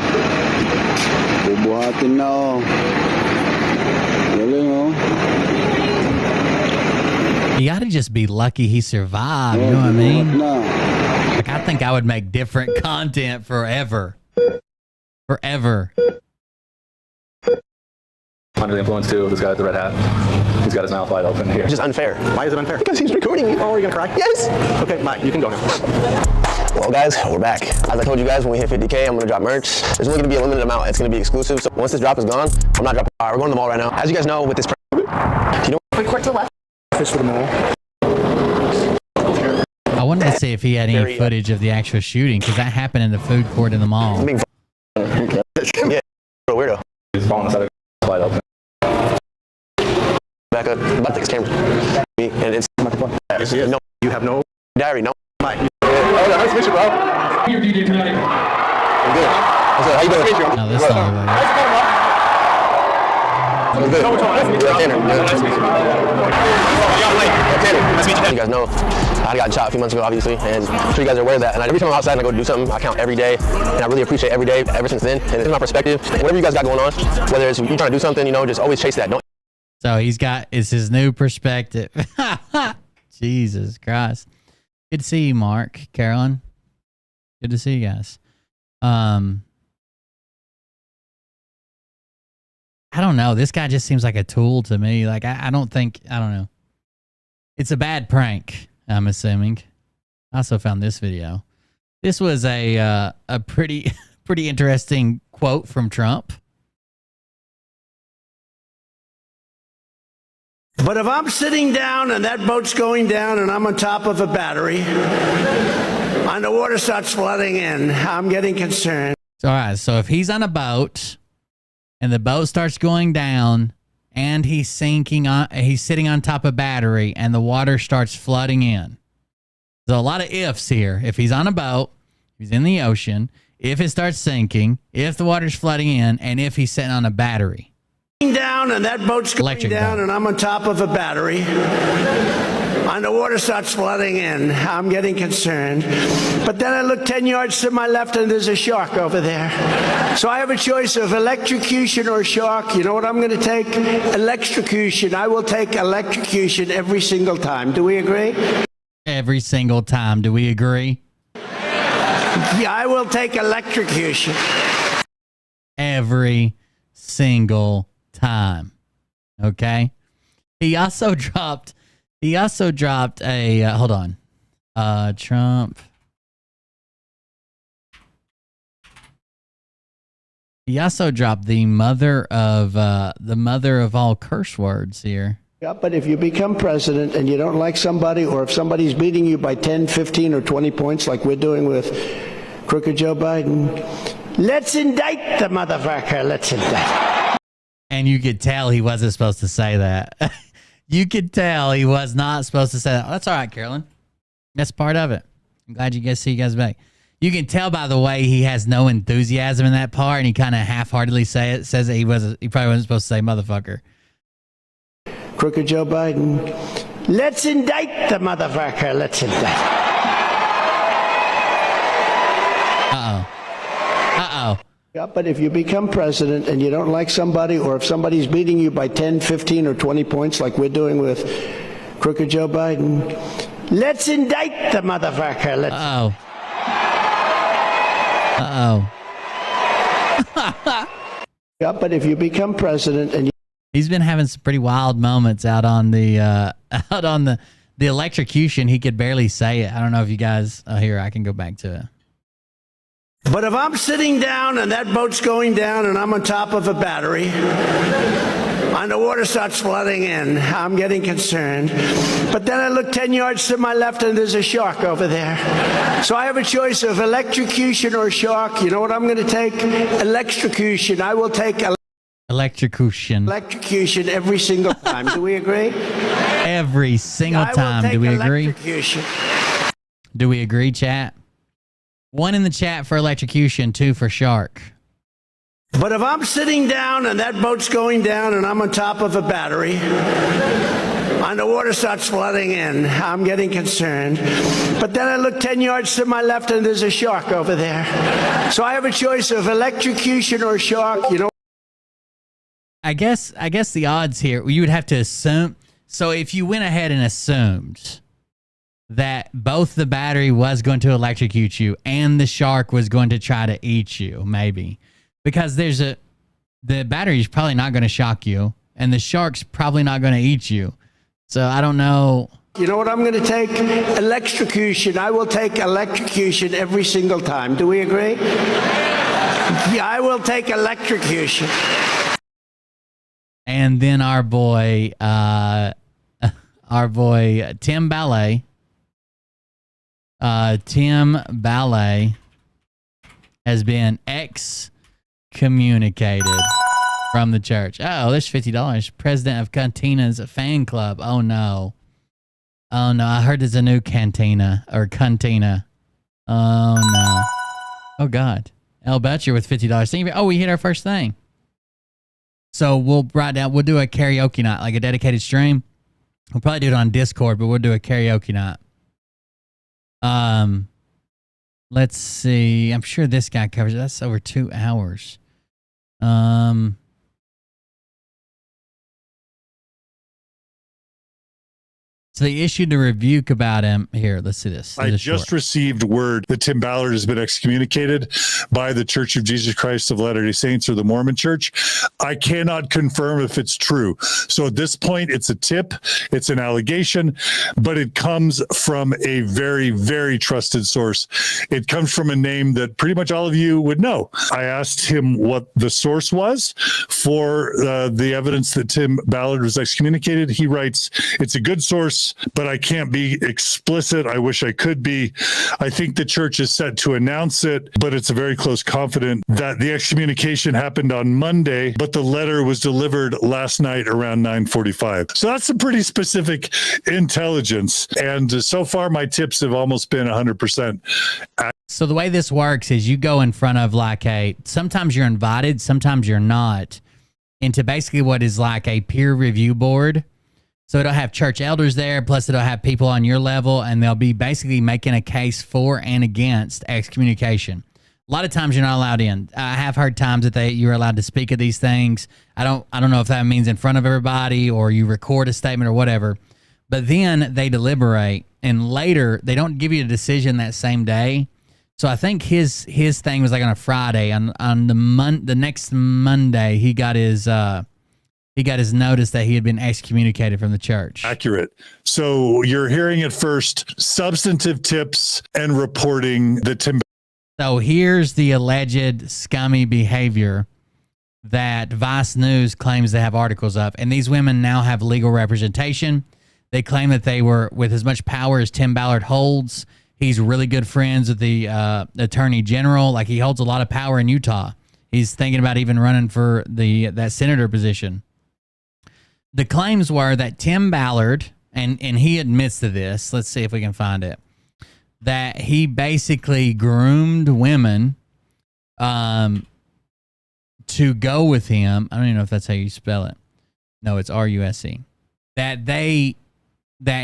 bubuhatin na galing You gotta just be lucky he survived, you know what I mean? Like, I think I would make different content forever. Forever. Under the influence too, this guy with the red hat. He's got his mouth wide open here. It's just unfair. Why is it unfair? Because he's recording me. Oh, are you gonna cry? Yes. Okay, bye. You can go now. Well, guys, we're back. As I told you guys, when we hit 50K, I'm gonna drop merch. There's only gonna be a limited amount. It's gonna be exclusive. So once this drop is gone, I'm not dropping. All right, we're going to the mall right now. As you guys know, with this, you know, quick to the left. Fish for the mall. I wanted to see if he had any footage of the actual shooting, because that happened in the food court in the mall. Yeah, weirdo. He's falling inside of wide open. Back up, about to camera. And it's no, you have no diary, no. Oh, nice to meet you, bro. I'm good. How you doing? No, this is all the way. I'm good. You guys know I got shot a few months ago, obviously, and I'm sure you guys are aware of that. And every time I'm outside and I go to do something, I count every day, and I really appreciate every day ever since then. And it's my perspective. Whatever you guys got going on, whether it's you trying to do something, you know, just always chase that. Don't. So it's his new perspective. Jesus Christ. Good to see you, Mark, Carolyn. Good to see you guys. I don't know. This guy just seems like a tool to me. Like, I don't know. It's a bad prank, I'm assuming. I also found this video. This was a pretty interesting quote from Trump. But if I'm sitting down and that boat's going down and I'm on top of a battery and the water starts flooding in, I'm getting concerned. All right, so if he's on a boat and the boat starts going down and he's sitting on top of a battery and the water starts flooding in. There's a lot of ifs here. If he's on a boat, he's in the ocean, if it starts sinking, if the water's flooding in, and if he's sitting on a battery. Down and that boat's going down and I'm on top of a battery and the water starts flooding in, I'm getting concerned. But then I look 10 yards to my left and there's a shark over there. So I have a choice of electrocution or shark. You know what I'm going to take? Electrocution. I will take electrocution every single time. Do we agree? Every single time. Do we agree? Yeah, I will take electrocution. Every single time. Okay. He also dropped a hold on. Trump. He also dropped the mother of all curse words here. Yeah, but if you become president and you don't like somebody, or if somebody's beating you by 10, 15, or 20 points like we're doing with crooked Joe Biden, let's indict the motherfucker. Let's indict. And you could tell he wasn't supposed to say that. You could tell he was not supposed to say that. Oh, that's all right, Carolyn. That's part of it. I'm glad you guys see you guys back. You can tell by the way he has no enthusiasm in that part, and he kind of half-heartedly says that he probably wasn't supposed to say motherfucker. Crooked Joe Biden, let's indict the motherfucker. Let's indict. Uh-oh. Yeah, but if you become president and you don't like somebody, or if somebody's beating you by 10, 15, or 20 points like we're doing with crooked Joe Biden, let's indict the motherfucker. Let's. Yeah, but if you become president and he's been having some pretty wild moments out on the electrocution. He could barely say it. I don't know if you guys here. I can go back to it. But if I'm sitting down and that boat's going down and I'm on top of a battery and the water starts flooding in. I'm getting concerned. But then I look 10 yards to my left and there's a shark over there. So I have a choice of electrocution or shark. You know what I'm going to take? Electrocution. I will take electrocution. Electrocution every single time. Do we agree? Every single time. Do we agree? Do we agree, chat? 1 in the chat for electrocution, 2 for shark. But if I'm sitting down and that boat's going down and I'm on top of a battery and the water starts flooding in, I'm getting concerned. But then I look 10 yards to my left and there's a shark over there. So I have a choice of electrocution or shark. You know, I guess the odds here, you would have to assume. So if you went ahead and assumed that both the battery was going to electrocute you and the shark was going to try to eat you, maybe. Because the battery's probably not going to shock you, and the shark's probably not going to eat you. So I don't know. You know what I'm going to take? Electrocution. I will take electrocution every single time. Do we agree? Yeah, I will take electrocution. And then our boy Tim Ballard. Tim Ballard has been excommunicated from the church. Oh, there's $50. President of Cantina's fan club. Oh no. Oh no. I heard there's a new cantina or cantina. Oh no. Oh God. El Butcher with $50. Oh, we hit our first thing. So we'll write down. We'll do a karaoke night, like a dedicated stream. We'll probably do it on Discord, but we'll do a karaoke night. Let's see. I'm sure this guy covers it. That's over 2 hours. So they issued a rebuke about him. Here, let's see this. I just received word that Tim Ballard has been excommunicated by the Church of Jesus Christ of Latter-day Saints or the Mormon Church. I cannot confirm if it's true. So at this point, it's a tip, it's an allegation, but it comes from a very, very trusted source. It comes from a name that pretty much all of you would know. I asked him what the source was for the evidence that Tim Ballard was excommunicated. He writes, it's a good source, but I can't be explicit. I wish I could be. I think the church is set to announce it, but it's a very close confident that the excommunication happened on Monday, but the letter was delivered last night around 9:45. So that's some pretty specific intelligence. And so far, my tips have almost been 100%. So the way this works is you go in front of sometimes you're invited, sometimes you're not, into basically what is like a peer review board. So it'll have church elders there, plus it'll have people on your level, and they'll be basically making a case for and against excommunication. A lot of times you're not allowed in. I have heard times that you're allowed to speak of these things. I don't know if that means in front of everybody or you record a statement or whatever. But then they deliberate, and later they don't give you a decision that same day. So I think his thing was like on a Friday. On the next Monday, he got his notice that he had been excommunicated from the church. Accurate. So you're hearing it first, substantive tips and reporting the Tim. So here's the alleged scummy behavior that Vice News claims they have articles of. And these women now have legal representation. They claim that they were, with as much power as Tim Ballard holds, he's really good friends with the attorney general. Like, he holds a lot of power in Utah. He's thinking about even running for that senator position. The claims were that Tim Ballard, and he admits to this, let's see if we can find it, that he basically groomed women to go with him. I don't even know if that's how you spell it. No, it's R-U-S-E. That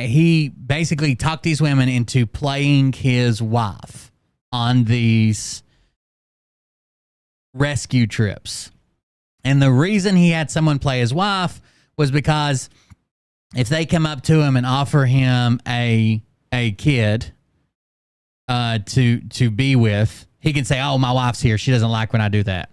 he basically talked these women into playing his wife on these rescue trips. And the reason he had someone play his wife was because if they come up to him and offer him a kid to be with, he can say, oh, my wife's here. She doesn't like when I do that.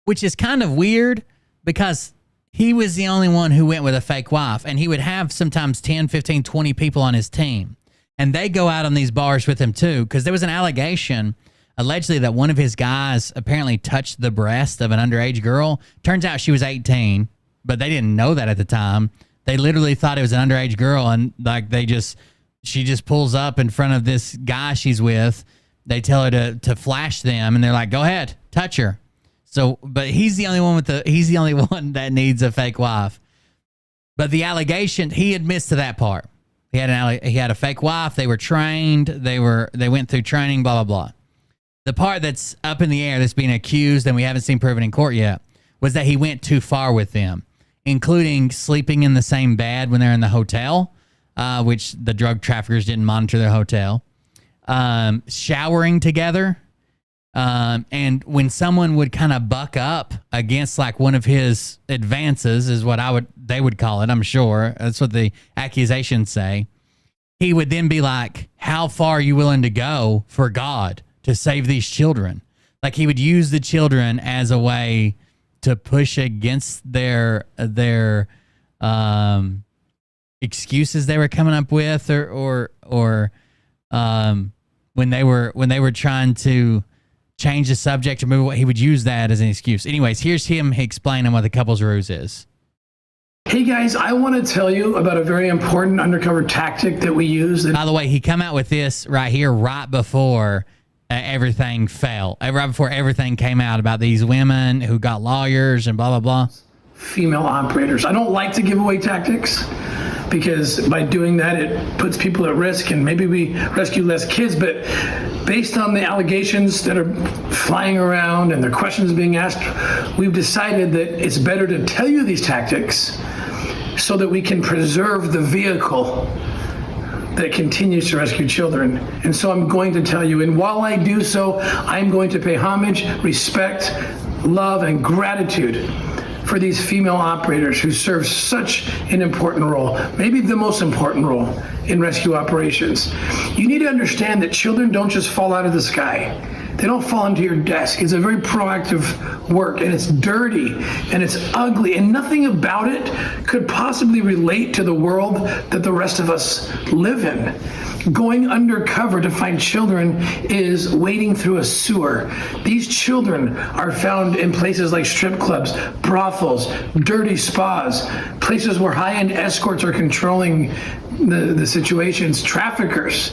Which is kind of weird because he was the only one who went with a fake wife, and he would have sometimes 10, 15, 20 people on his team. And they go out on these bars with him too, because there was an allegation allegedly that one of his guys apparently touched the breast of an underage girl. Turns out she was 18. but they didn't know that at the time. They literally thought it was an underage girl, and like she just pulls up in front of this guy she's with. They tell her to flash them, and they're like, "Go ahead, touch her." So, but he's the only one that needs a fake wife. But the allegation, he admits to that part. He had a fake wife. They were trained. They went through training. Blah blah blah. The part that's up in the air, that's being accused, and we haven't seen proven in court yet, was that he went too far with them, including sleeping in the same bed when they're in the hotel, which the drug traffickers didn't monitor their hotel. Showering together. And when someone would kind of buck up against like one of his advances is what they would call it. I'm sure that's what the accusations say. He would then be like, how far are you willing to go for God to save these children? Like he would use the children as a way to push against their excuses they were coming up with, or when they were trying to change the subject or move away, he would use that as an excuse. Anyways, here's him explaining what the couple's ruse is. Hey guys, I want to tell you about a very important undercover tactic that we use. By the way, he come out with this right here right before everything fell. Right before everything came out about these women who got lawyers and blah, blah, blah. Female operators. I don't like to give away tactics because by doing that, it puts people at risk and maybe we rescue less kids. But based on the allegations that are flying around and the questions being asked, we've decided that it's better to tell you these tactics so that we can preserve the vehicle that continues to rescue children. And so I'm going to tell you, and while I do so, I'm going to pay homage, respect, love, and gratitude for these female operators who serve such an important role, maybe the most important role in rescue operations. You need to understand that children don't just fall out of the sky. They don't fall into your desk. It's a very proactive work, and it's dirty, and it's ugly, and nothing about it could possibly relate to the world that the rest of us live in. Going undercover to find children is wading through a sewer. These children are found in places like strip clubs, brothels, dirty spas, places where high-end escorts are controlling the situations, traffickers.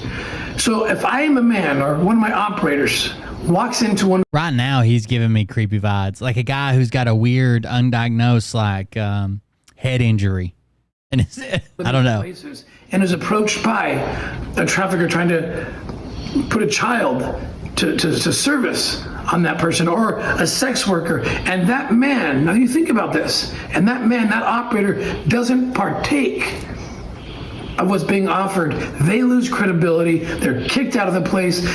So if I am a man or one of my operators walks into one... Right now, he's giving me creepy vibes. Like a guy who's got a weird, undiagnosed, like, head injury. And it's, I don't know. And is approached by a trafficker trying to put a child to service on that person, or a sex worker. And that man, now you think about this, and that man, that operator doesn't partake of what's being offered. They lose credibility. They're kicked out of the place.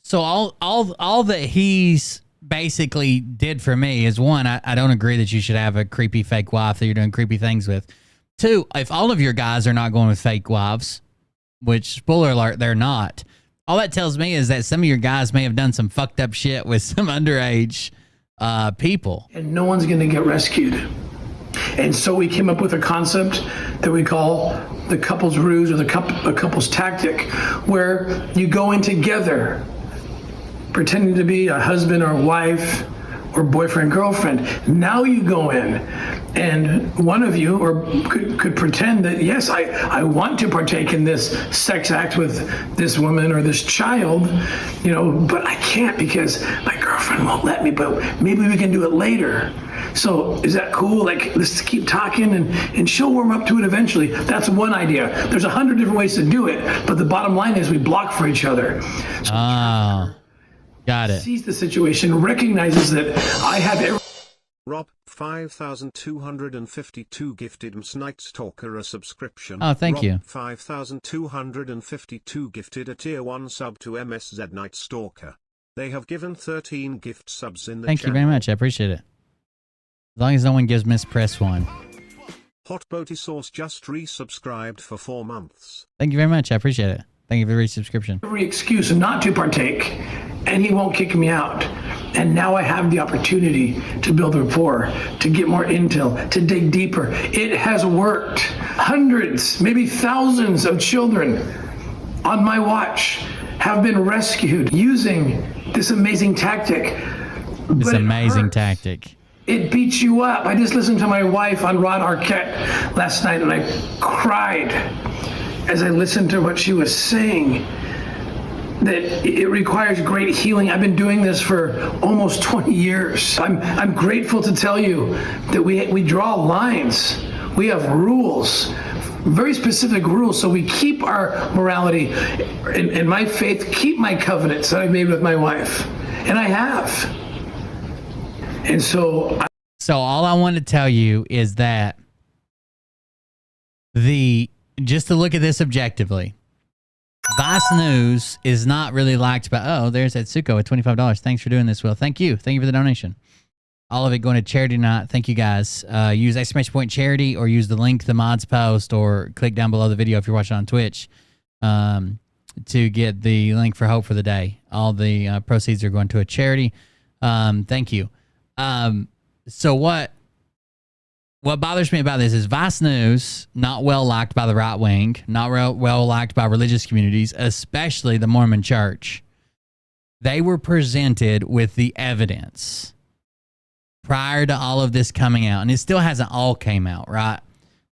So all that he's basically did for me is, one, I don't agree that you should have a creepy fake wife that you're doing creepy things with. Two, if all of your guys are not going with fake wives, which, spoiler alert, they're not, all that tells me is that some of your guys may have done some fucked up shit with some underage people. And no one's going to get rescued. And so we came up with a concept that we call the couple's ruse, or the couple's tactic, where you go in together, pretending to be a husband or wife or boyfriend, girlfriend. Now you go in and one of you could pretend that, yes, I want to partake in this sex act with this woman or this child, but I can't because my girlfriend won't let me, but maybe we can do it later. So is that cool? Like, let's keep talking and she'll warm up to it eventually. That's one idea. There's 100 different ways to do it, but the bottom line is we block for each other. So got it. Sees the situation, recognizes that I have Rob, 5,252 gifted Night Stalker a subscription. Oh, thank you. 5,252 gifted a tier 1 sub to MSZ Night Stalker. They have given 13 gift subs in the Thank you very much. I appreciate it. As long as no one gives Miss Press one. Hot Boaty Sauce just resubscribed for 4 months. Thank you very much. I appreciate it. Thank you for the resubscription. Every excuse not to partake, and he won't kick me out. And now I have the opportunity to build rapport, to get more intel, to dig deeper. It has worked. Hundreds, maybe thousands of children on my watch have been rescued using this amazing tactic. This amazing tactic. It beats you up. I just listened to my wife on Rod Arquette last night, and I cried as I listened to what she was saying, that it requires great healing. I've been doing this for almost 20 years. I'm grateful to tell you that we draw lines. We have rules, very specific rules, so we keep our morality and my faith, keep my covenants that I made with my wife, and I have. And so all I want to tell you is that just to look at this objectively, Vice News is not really liked by, oh, there's Atsuko at $25. Thanks for doing this, Will. Thank you. Thank you for the donation. All of it going to charity tonight. Thank you, guys. Use ! charity or use the link the mods post or click down below the video if you're watching on Twitch to get the link for Hope for the Day. All the proceeds are going to a charity. Thank you. So what bothers me about this is Vice News, not well liked by the right wing, not well liked by religious communities, especially the Mormon Church. They were presented with the evidence prior to all of this coming out, and it still hasn't all came out, right?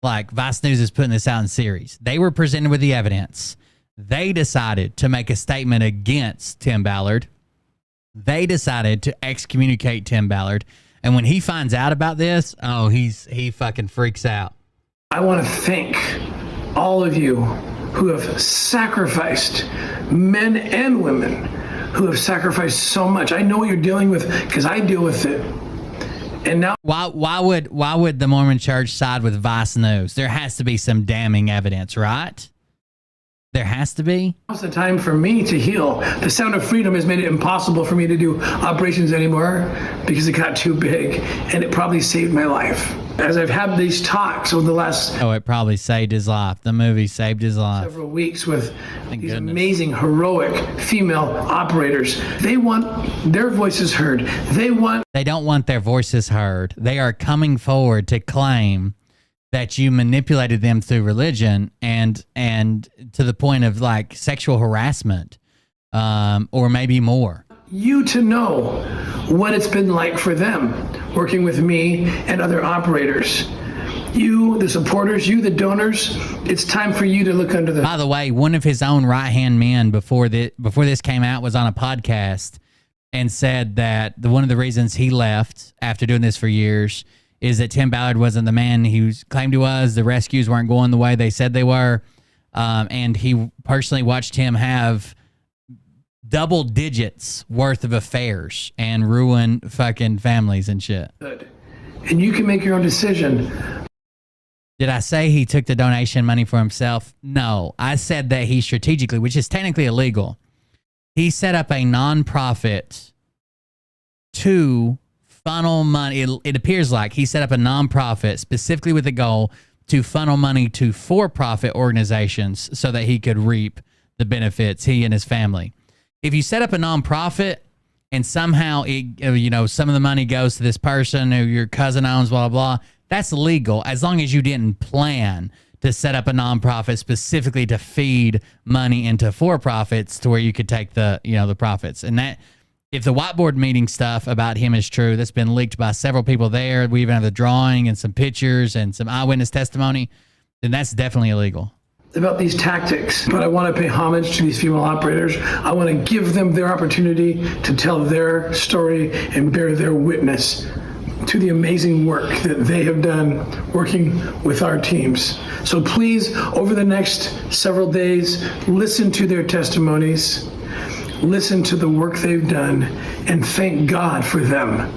Like Vice News is putting this out in series. They were presented with the evidence. They decided to make a statement against Tim Ballard. They decided to excommunicate Tim Ballard. And when he finds out about this, he fucking freaks out. I want to thank all of you who have sacrificed, men and women who have sacrificed so much. I know what you're dealing with because I deal with it. And now, why would the Mormon Church side with Vice News? There has to be some damning evidence, right? There has to be. Now's the time for me to heal. The Sound of Freedom has made it impossible for me to do operations anymore because it got too big, and it probably saved my life. As I've had these talks over the last... Oh, it probably saved his life. The movie saved his life. ...several weeks with these amazing, heroic female operators. They want their voices heard. They don't want their voices heard. They are coming forward to claim that you manipulated them through religion and to the point of like sexual harassment, or maybe more. You to know what it's been like for them working with me and other operators. You, the supporters, you, the donors, it's time for you to look under the... By the way, one of his own right-hand men before this came out was on a podcast and said that one of the reasons he left after doing this for years is that Tim Ballard wasn't the man he claimed he was. The rescues weren't going the way they said they were. And he personally watched him have double digits worth of affairs and ruin fucking families and shit. And you can make your own decision. Did I say he took the donation money for himself? No. I said that he strategically, which is technically illegal, he set up a nonprofit to funnel money. It appears like he set up a nonprofit specifically with the goal to funnel money to for-profit organizations so that he could reap the benefits, he and his family. If you set up a nonprofit and somehow some of the money goes to this person who your cousin owns, blah, blah, blah, that's legal as long as you didn't plan to set up a nonprofit specifically to feed money into for-profits to where you could take the profits. And that, if the whiteboard meeting stuff about him is true, that's been leaked by several people there. We even have the drawing and some pictures and some eyewitness testimony, then that's definitely illegal. About these tactics, but I want to pay homage to these female operators. I want to give them their opportunity to tell their story and bear their witness to the amazing work that they have done working with our teams. So please, over the next several days, listen to their testimonies. Listen to the work they've done and thank God for them,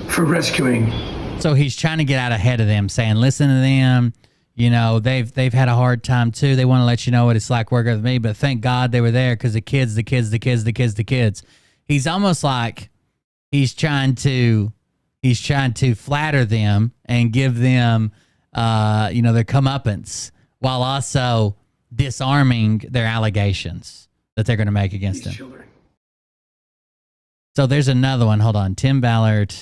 for rescuing. So he's trying to get out ahead of them, saying, listen to them. They've had a hard time too. They want to let you know what it's like working with me, but thank God they were there because the kids. He's almost like he's trying to flatter them and give them, their comeuppance while also disarming their allegations that they're going to make against him. Children. So there's another one. Hold on. Tim Ballard.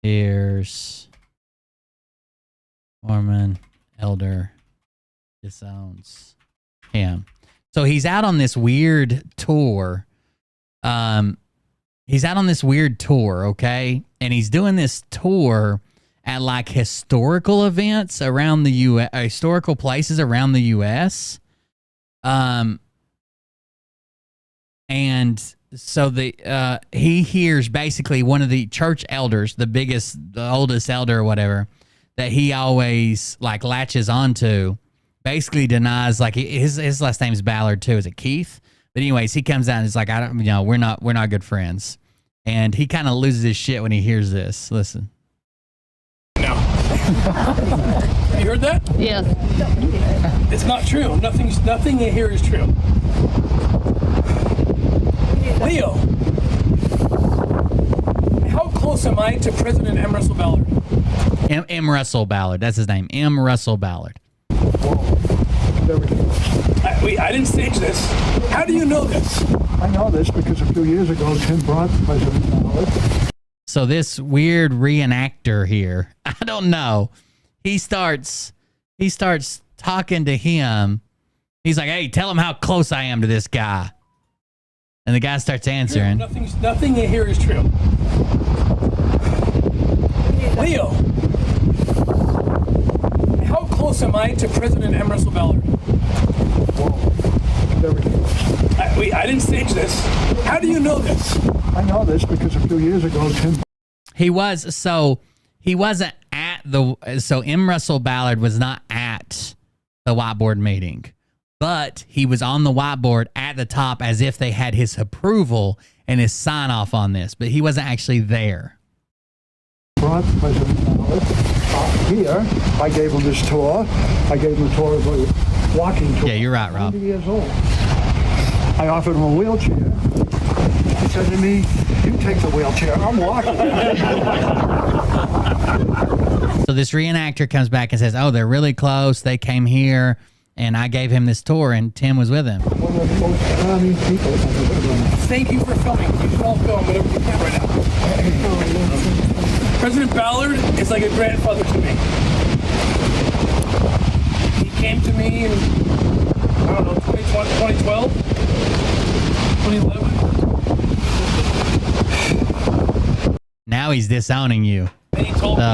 Here's Mormon elder disowns him. So he's out on this weird tour He's out on this weird tour, okay? And he's doing this tour at like historical events around the U.S., historical places around the U.S. And so he hears basically one of the church elders, the oldest elder or whatever, that he always like latches onto, basically denies, like his last name is Ballard too. Is it Keith? But anyways, he comes out and is like, we're not good friends. And he kind of loses his shit when he hears this. Listen. No. You heard that? Yes. It's not true. Nothing in here is true. Leo, how close am I to President M. Russell Ballard? M. Russell Ballard. That's his name. M. Russell Ballard. I didn't stage this. How do you know this? I know this because a few years ago, Tim brought President Ballard. So this weird reenactor here, I don't know. He starts talking to him. He's like, hey, tell him how close I am to this guy. And the guy starts answering. Nothing in here is true. Leo, how close am I to President M. Russell Ballard? I didn't stage this. How do you know this? I know this because a few years ago, Tim. He wasn't at so M. Russell Ballard was not at the whiteboard meeting, but he was on the whiteboard at the top as if they had his approval and his sign off on this, but he wasn't actually there. Brought President Ballard here. I gave him this tour. I gave him a tour of a walking tour. Yeah, you're right, Rob. 90 years old. I offered him a wheelchair. He said to me, you take the wheelchair, I'm walking. So this reenactor comes back and says, oh, they're really close. They came here, and I gave him this tour, and Tim was with him. One of the most charming people I've ever met. Thank you for filming. You should all film whatever you can right now. President Ballard is like a grandfather to me. He came to me in, I don't know, 2012, 2011. Now he's disowning you. And he told me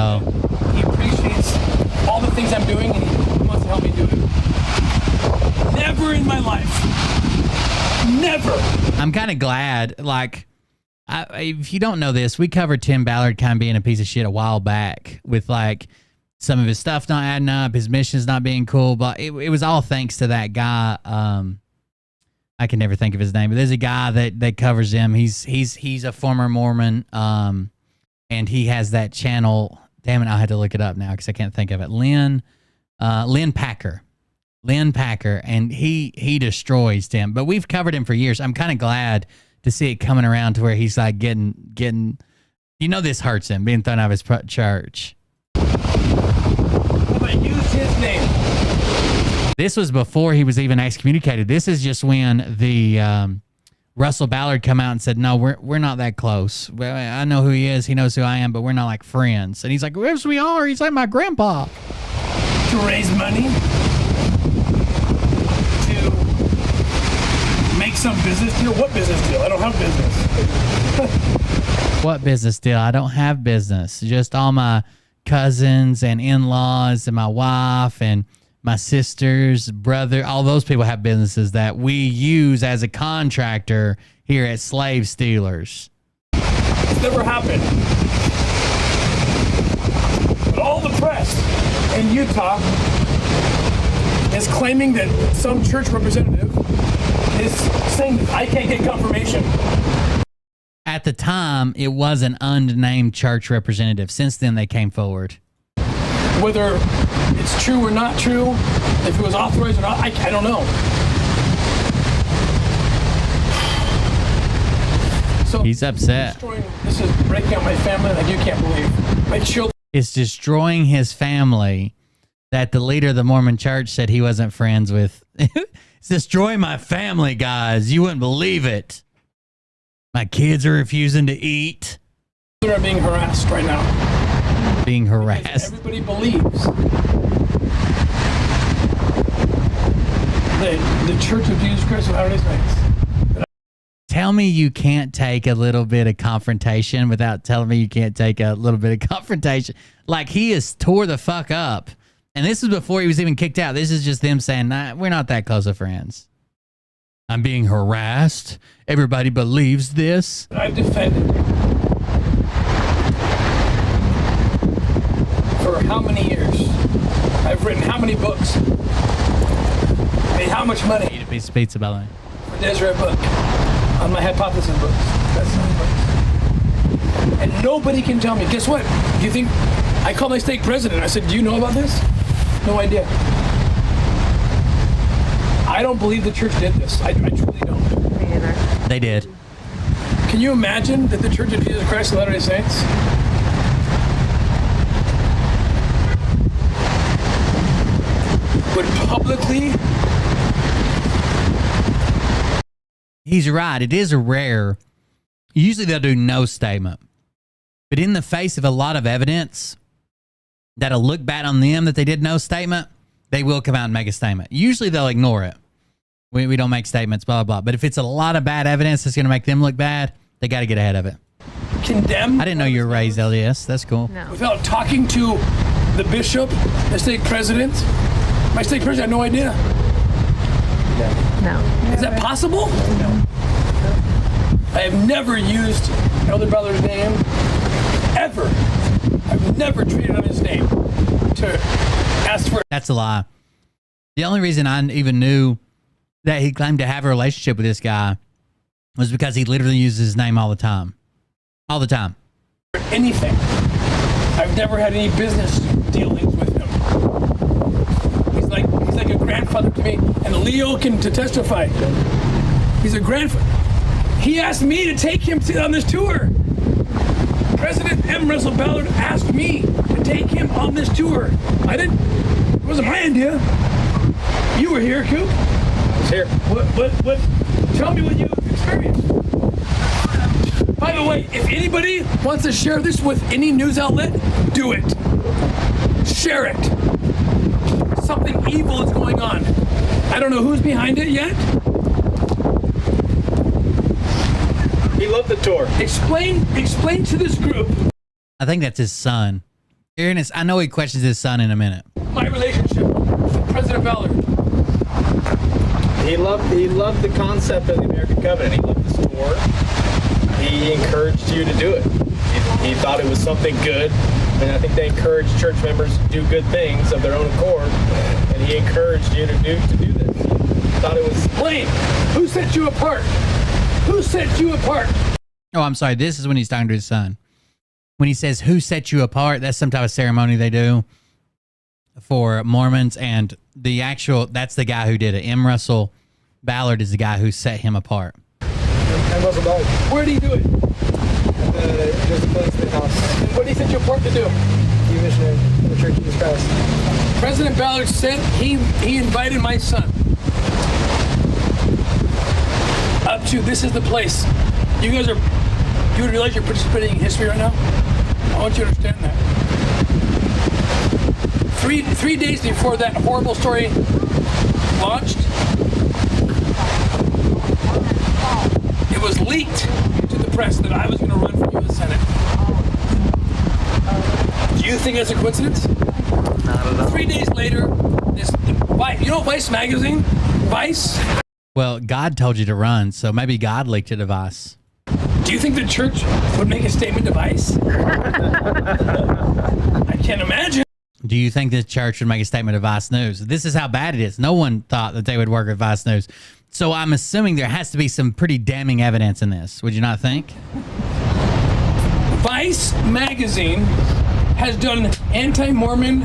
he appreciates all the things I'm doing and he wants to help me do it. Never in my life. Never. I'm kind of glad, like, if you don't know this, we covered Tim Ballard kind of being a piece of shit a while back with, like, some of his stuff not adding up, his missions not being cool, but it was all thanks to that guy. I can never think of his name, but there's a guy that covers him. He's a former Mormon, and he has that channel. Damn it, I had to look it up now because I can't think of it. Lynn Packer, and he destroys Tim. But we've covered him for years. I'm kind of glad to see it coming around to where he's like getting. You know, this hurts him being thrown out of his church. I used his name. This was before he was even excommunicated. This is just when the Russell Ballard come out and said, no, we're not that close. Well, I know who he is. He knows who I am, but we're not like friends. And he's like, yes, we are. He's like my grandpa. To raise money? To make some business deal? What business deal? I don't have business. What business deal? I don't have business. Just all my cousins and in-laws and my wife and my sister's brother, all those people have businesses that we use as a contractor here at Slave Stealers. It's never happened. But all the press in Utah is claiming that some church representative is saying that I can't get confirmation. At the time, it was an unnamed church representative. Since then, they came forward. Whether it's true or not true, if it was authorized or not, I don't know. So he's upset. This is breaking up my family like you can't believe. My children. It's destroying his family that the leader of the Mormon church said he wasn't friends with. It's destroying my family, guys. You wouldn't believe it. My kids are refusing to eat. They're being harassed right now. Being harassed. Because everybody believes that the Church of Jesus Christ of Latter-day Saints. tell me you can't take a little bit of confrontation without telling me you can't take a little bit of confrontation. Like, he is tore the fuck up. And this is before he was even kicked out. This is just them saying, nah, we're not that close of friends. I'm being harassed. Everybody believes this. I've defended for how many years? I've written how many books? Made how much money? Eat a piece of pizza, by the way. For Deseret book. On my hypothesis books. That's not books. And nobody can tell me. Guess what? Do you think I called my stake president? I said, do you know about this? No idea. I don't believe the church did this. I truly don't. Me either. They did. Can you imagine that the Church of Jesus Christ of Latter-day Saints would publicly... He's right. It is rare. Usually they'll do no statement. But in the face of a lot of evidence that'll look bad on them that they did no statement, they will come out and make a statement. Usually they'll ignore it. We don't make statements, blah, blah, blah. But if it's a lot of bad evidence that's going to make them look bad, they got to get ahead of it. Condemn? I didn't know you were raised LDS. That's cool. No. Without talking to the bishop, the stake president. My stake president had no idea. No. Is that possible? No. I have never used Elder Ballard's name, ever. I've never treated on his name to ask for... That's a lie. The only reason I even knew that he claimed to have a relationship with this guy was because he literally uses his name all the time. All the time. Anything. I've never had any business dealings with him. He's like a grandfather to me, and Leo can to testify. He's a grandfather. He asked me to take him on this tour. President M. Russell Ballard asked me to take him on this tour. I didn't. It wasn't my idea. You were here, Coop. I was here. What? Tell me what you experienced. By the way, if anybody wants to share this with any news outlet, do it. Share it. Something evil is going on. I don't know who's behind it yet. He loved the tour. Explain to this group. I think that's his son. Ernest, I know he questions his son in a minute. My relationship with President Ballard. He loved the concept of the American Covenant. He loved the tour. He encouraged you to do it. He thought it was something good. And I think they encourage church members to do good things of their own accord. And he encouraged you to do this. He thought it was... Blaine, who set you apart? Who set you apart? Oh, I'm sorry. This is when he's talking to his son. When he says, who set you apart? That's some type of ceremony they do for Mormons. And that's the guy who did it. M. Russell Ballard is the guy who set him apart. M. Russell Ballard. Where did he do it? Just a place in the house. And what did he set you apart to do? Be a missionary for the Church of Jesus Christ. President Ballard sent, he invited my son up to, this is the place. You would realize you're participating in history right now? I want you to understand that. Three days before that horrible story launched, it was leaked to the press that I was going to run for U.S. Senate. Do you think that's a coincidence? Not at all. 3 days later, you know Vice magazine? Vice? Well, God told you to run, so maybe God leaked it to Vice. Do you think the church would make a statement to Vice? I can't imagine. Do you think the church would make a statement to Vice News? This is how bad it is. No one thought that they would work with Vice News. So I'm assuming there has to be some pretty damning evidence in this. Would you not think? Vice magazine has done anti-Mormon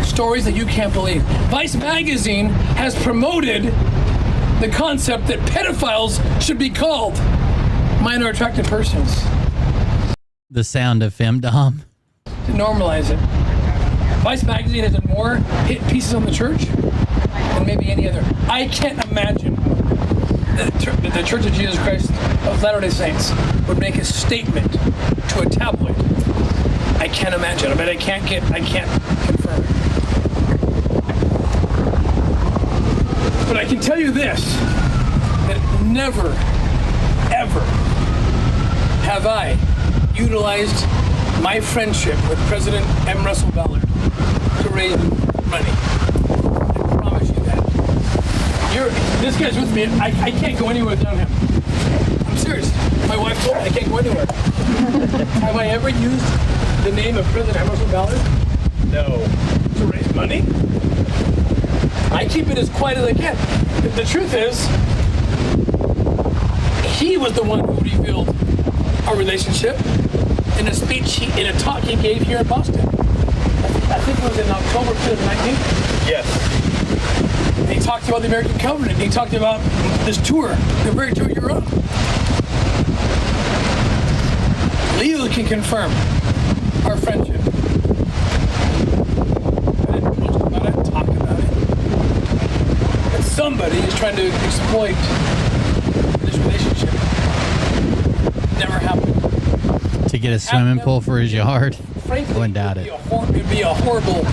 stories that you can't believe. Vice magazine has promoted the concept that pedophiles should be called minor attracted persons. The sound of femdom. To normalize it. Vice magazine has done more hit pieces on the church than maybe any other. I can't imagine that the Church of Jesus Christ of Latter-day Saints would make a statement to a tabloid. I can't imagine. I can't confirm it. But I can tell you this, that never, ever have I utilized my friendship with President M. Russell Ballard to raise money. I promise you that. This guy's with me. I can't go anywhere without him. I'm serious. My wife told me I can't go anywhere. Have I ever used the name of President M. Russell Ballard? No. To raise money? I keep it as quiet as I can. The truth is, he was the one who revealed our relationship in a speech, in a talk he gave here in Boston. I think it was in October 2019. Yes. And he talked about the American Covenant. He talked about this tour, the very tour you're on. Leo can confirm our friendship. I didn't post about it, talk about it. But somebody is trying to exploit this relationship. Never happened. To get a swimming pool for his yard? Frankly, I wouldn't doubt it. It'd be a horrible.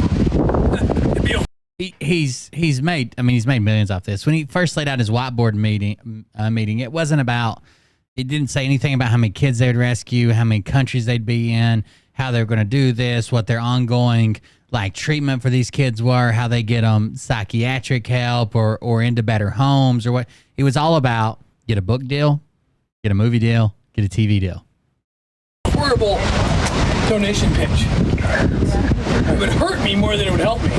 He's made millions off this. When he first laid out his whiteboard meeting, it wasn't about. It didn't say anything about how many kids they would rescue, how many countries they'd be in, how they were going to do this, what their ongoing like treatment for these kids were, how they get them psychiatric help or into better homes or what. It was all about get a book deal, get a movie deal, get a TV deal. Horrible donation pitch. It would hurt me more than it would help me.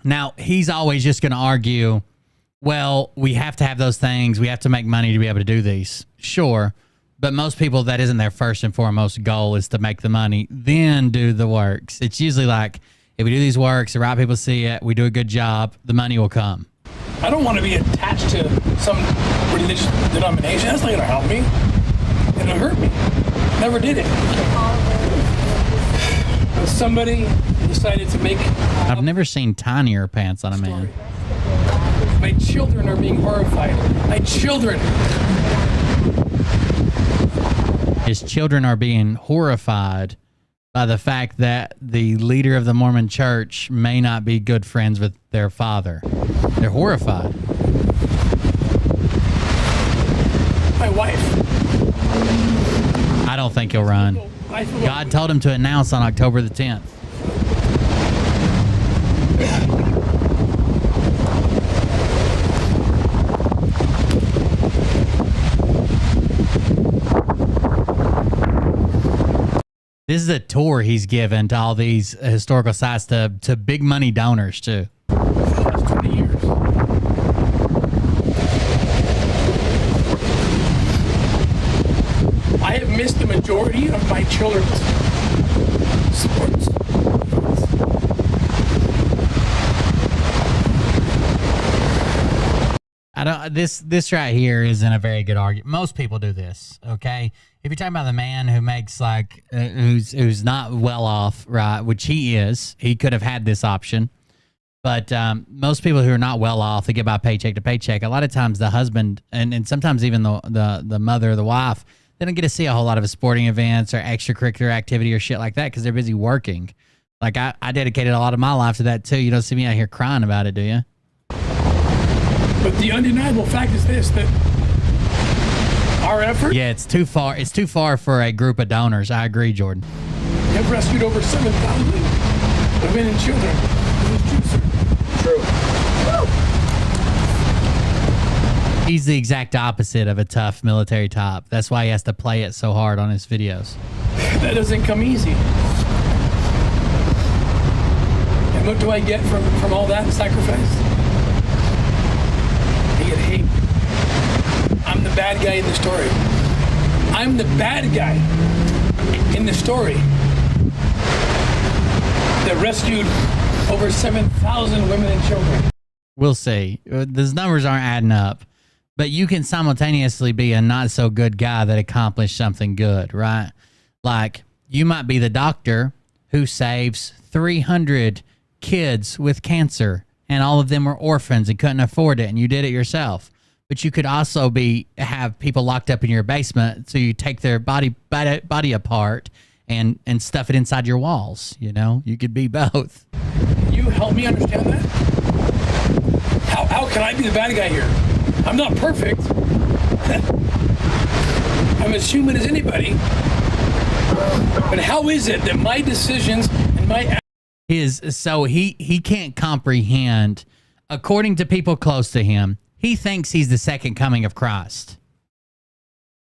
Now, he's always just going to argue, well, we have to have those things. We have to make money to be able to do these. Sure. But most people, that isn't their first and foremost goal, is to make the money, then do the works. It's usually like, if we do these works, the right people see it, we do a good job, the money will come. I don't want to be attached to some religious denomination. That's not going to help me. It'll hurt me. Never did it. But somebody decided to make... I've never seen tinier pants on a man. My children are being horrified. My children. His children are being horrified by the fact that the leader of the Mormon church may not be good friends with their father. They're horrified. My wife. I don't think he'll run. God told him to announce on October the 10th. This is a tour he's given to all these historical sites to big money donors too. For the last 20 years. I have missed the majority of my children's sports. This right here isn't a very good argument. Most people do this, okay? If you're talking about the man who makes like who's not well off, right, which he is, he could have had this option. But most people who are not well off, they get by paycheck to paycheck. A lot of times the husband and sometimes even the mother or the wife, they don't get to see a whole lot of sporting events or extracurricular activity or shit like that because they're busy working. Like I dedicated a lot of my life to that too. You don't see me out here crying about it, do you? But the undeniable fact is this, that our effort... Yeah, it's too far. It's too far for a group of donors. I agree, Jordan. Have rescued over 7,000 women and children. True. He's the exact opposite of a tough military top. That's why he has to play it so hard on his videos. That doesn't come easy. And what do I get from all that sacrifice? I get hate. I'm the bad guy in the story. I'm the bad guy in the story that rescued over 7,000 women and children. We'll see. Those numbers aren't adding up. But you can simultaneously be a not so good guy that accomplished something good, right? Like you might be the doctor who saves 300 kids with cancer and all of them were orphans and couldn't afford it and you did it yourself. But you could also have people locked up in your basement, so you take their body apart and stuff it inside your walls. You know, you could be both. Can you help me understand that? How can I be the bad guy here? I'm not perfect. I'm as human as anybody. But how is it that my decisions and my he can't comprehend, according to people close to him, he thinks he's the second coming of Christ.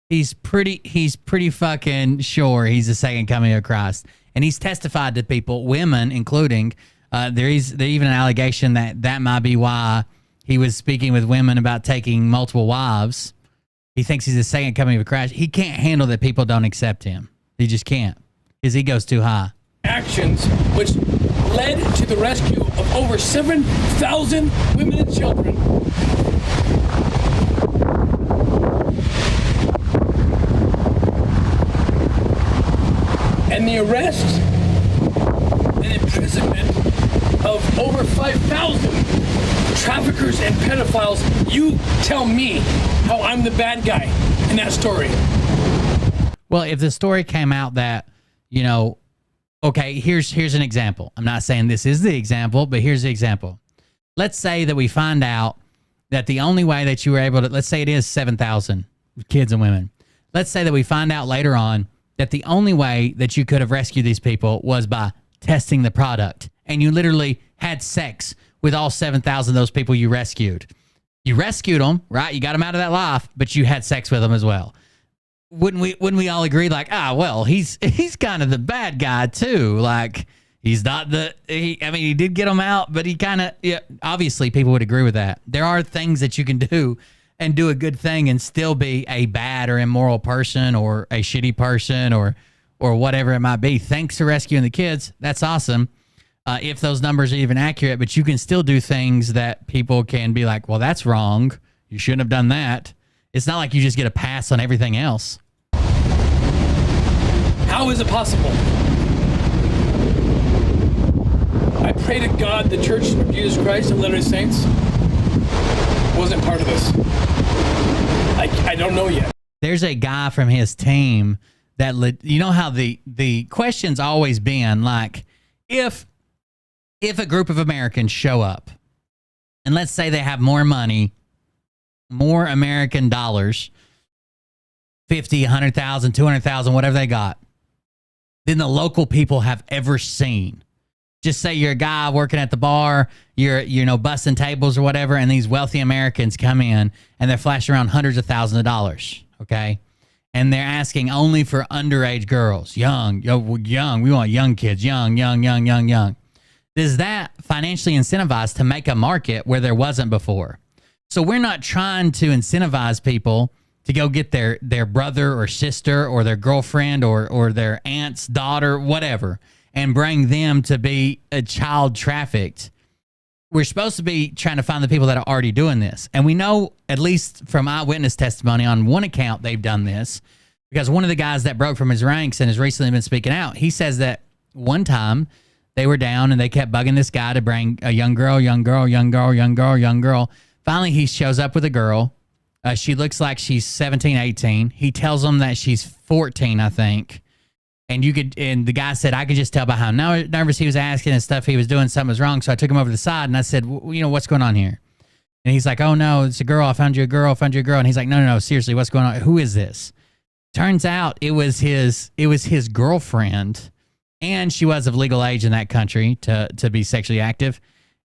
He's pretty fucking sure he's the second coming of Christ. And he's testified to people, women including, there's even an allegation that might be why he was speaking with women about taking multiple wives. He thinks he's the second coming of Christ. He can't handle that people don't accept him. He just can't. His ego's too high. Actions which led to the rescue of over 7,000 women and children. And the arrest and imprisonment of over 5,000 traffickers and pedophiles. You tell me how I'm the bad guy in that story. Well, if the story came out that, you know, okay, here's an example. I'm not saying this is the example, but here's the example. Let's say that we find out that the only way that you were able to, let's say it is 7,000 kids and women. Let's say that we find out later on that the only way that you could have rescued these people was by testing the product. And you literally had sex with all 7,000 of those people you rescued. You rescued them, right? You got them out of that life, but you had sex with them as well. Wouldn't we all agree, like, well, he's kind of the bad guy too. Like, he's not he did get them out, but he kind of, yeah, obviously people would agree with that. There are things that you can do and do a good thing and still be a bad or immoral person or a shitty person or whatever it might be. Thanks for rescuing the kids. That's awesome. If those numbers are even accurate, but you can still do things that people can be like, well, that's wrong. You shouldn't have done that. It's not like you just get a pass on everything else. How is it possible? I pray to God the Church of Jesus Christ of Latter-day Saints wasn't part of this. I don't know yet. There's a guy from his team that, you know how the question's always been like, if a group of Americans show up and let's say they have more money, more American dollars, 50, 100,000, 200,000, whatever they got, than the local people have ever seen. Just say you're a guy working at the bar, you're busting tables or whatever, and these wealthy Americans come in and they're flashing around hundreds of thousands of dollars, okay? And they're asking only for underage girls, young. We want young kids, young. Does that financially incentivize to make a market where there wasn't before? So we're not trying to incentivize people to go get their brother or sister or their girlfriend or their aunt's daughter, whatever, and bring them to be a child trafficked. We're supposed to be trying to find the people that are already doing this. And we know, at least from eyewitness testimony, on one account they've done this, because one of the guys that broke from his ranks and has recently been speaking out, he says that one time they were down and they kept bugging this guy to bring a young girl. Finally, he shows up with a girl. She looks like she's 17, 18. He tells them that she's 14, I think. And the guy said, I could just tell by how nervous he was asking and stuff. He was doing something was wrong. So I took him over to the side and I said, what's going on here? And he's like, oh no, it's a girl. I found you a girl. And he's like, no, seriously, what's going on? Who is this? Turns out it was his girlfriend, and she was of legal age in that country to be sexually active.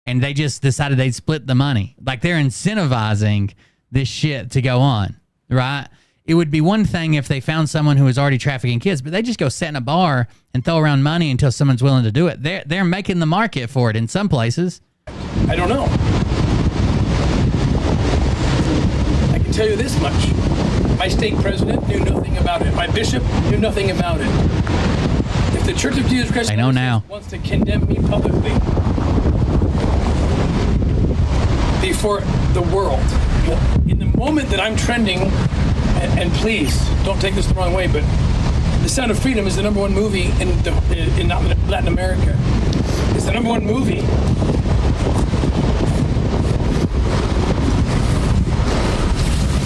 And they just decided they'd split the money. Like, they're incentivizing this shit to go on, right? It would be one thing if they found someone who was already trafficking kids, but they just go sit in a bar and throw around money until someone's willing to do it. They're making the market for it in some places. I don't know. I can tell you this much. My state president knew nothing about it. My bishop knew nothing about it. If the Church of Jesus Christ wants to condemn me publicly before the world, in the moment that I'm trending, and please don't take this the wrong way, but The Sound of Freedom is the #1 movie in Latin America. It's the #1 movie.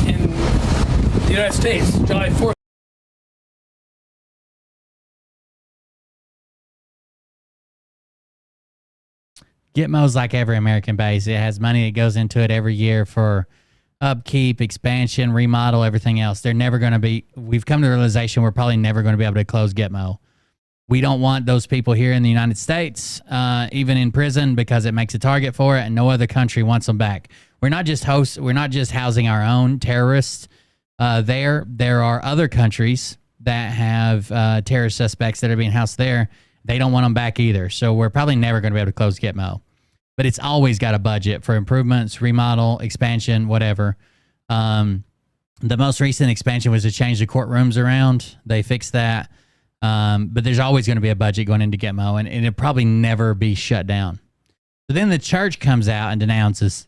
In the United States, July 4th. Gitmo's like every American base. It has money that goes into it every year for upkeep, expansion, remodel, everything else. They're never going to be. We've come to the realization we're probably never going to be able to close Gitmo. We don't want those people here in the United States, even in prison, because it makes a target for it, and no other country wants them back. We're not just housing our own terrorists there. There are other countries that have terrorist suspects that are being housed there. They don't want them back either. So we're probably never going to be able to close Gitmo. But it's always got a budget for improvements, remodel, expansion, whatever. The most recent expansion was to change the courtrooms around. They fixed that. But there's always going to be a budget going into Gitmo, and it'll probably never be shut down. So then the church comes out and denounces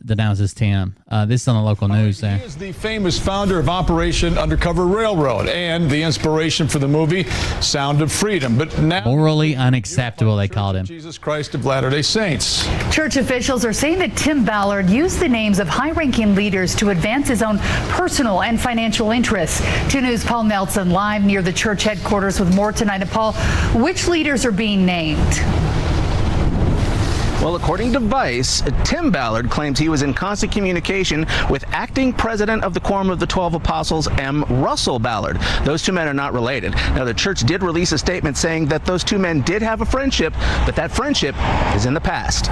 Tim. This is on the local news there. He is the famous founder of Operation Undercover Railroad and the inspiration for the movie Sound of Freedom. But now, morally unacceptable, they called him. Jesus Christ of Latter-day Saints. Church officials are saying that Tim Ballard used the names of high-ranking leaders to advance his own personal and financial interests. 2 News' Paul Nelson live near the church headquarters with more tonight. And Paul, which leaders are being named? Well, according to Vice, Tim Ballard claims he was in constant communication with acting president of the Quorum of the 12 Apostles, M. Russell Ballard. Those two men are not related. Now, the church did release a statement saying that those two men did have a friendship, but that friendship is in the past.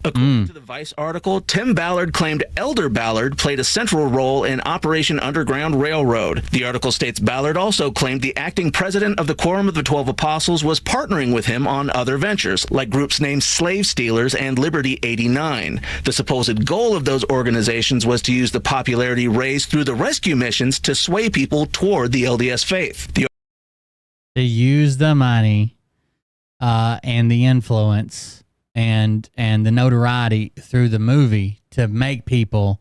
According to the Vice article, Tim Ballard claimed Elder Ballard played a central role in Operation Underground Railroad. The article states Ballard also claimed the acting president of the Quorum of the 12 Apostles was partnering with him on other ventures, like groups named Slave Stealers and Liberty 89. The supposed goal of those organizations was to use the popularity raised through the rescue missions to sway people toward the LDS faith. To use the money and the influence and the notoriety through the movie to make people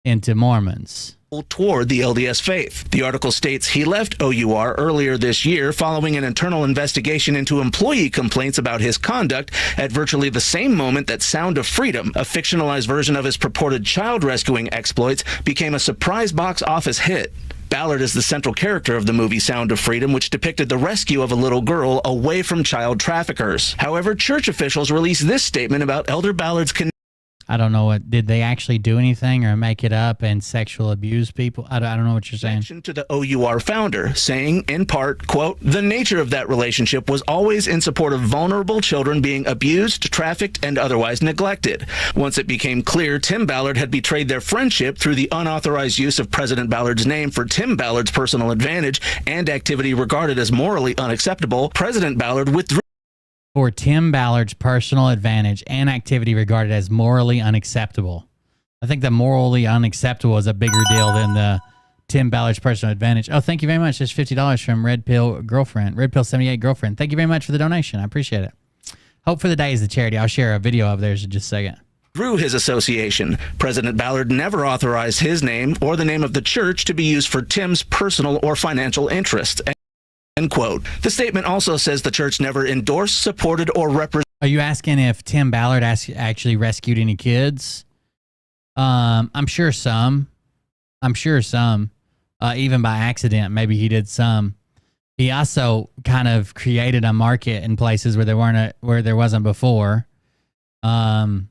into Mormons. Toward the LDS faith. The article states he left OUR earlier this year following an internal investigation into employee complaints about his conduct at virtually the same moment that Sound of Freedom, a fictionalized version of his purported child rescuing exploits, became a surprise box office hit. Ballard is the central character of the movie Sound of Freedom, which depicted the rescue of a little girl away from child traffickers. However, church officials released this statement about Elder Ballard's I don't know what, did they actually do anything or make it up and sexual abuse people? I don't know what you're saying. To the OUR founder, saying in part, quote, the nature of that relationship was always in support of vulnerable children being abused, trafficked, and otherwise neglected. Once it became clear Tim Ballard had betrayed their friendship through the unauthorized use of President Ballard's name for Tim Ballard's personal advantage and activity regarded as morally unacceptable, President Ballard withdrew. For Tim Ballard's personal advantage and activity regarded as morally unacceptable. I think the morally unacceptable is a bigger deal than the Tim Ballard's personal advantage. Oh, thank you very much. There's $50 from Red Pill Girlfriend. Red Pill 78 Girlfriend. Thank you very much for the donation. I appreciate it. Hope for the Day is the charity. I'll share a video of theirs in just a second. Through his association, President Ballard never authorized his name or the name of the church to be used for Tim's personal or financial interests. End quote. The statement also says the church never endorsed, supported, or represented. Are you asking if Tim Ballard actually rescued any kids? I'm sure some. Even by accident, maybe he did some. He also kind of created a market in places where there wasn't before, and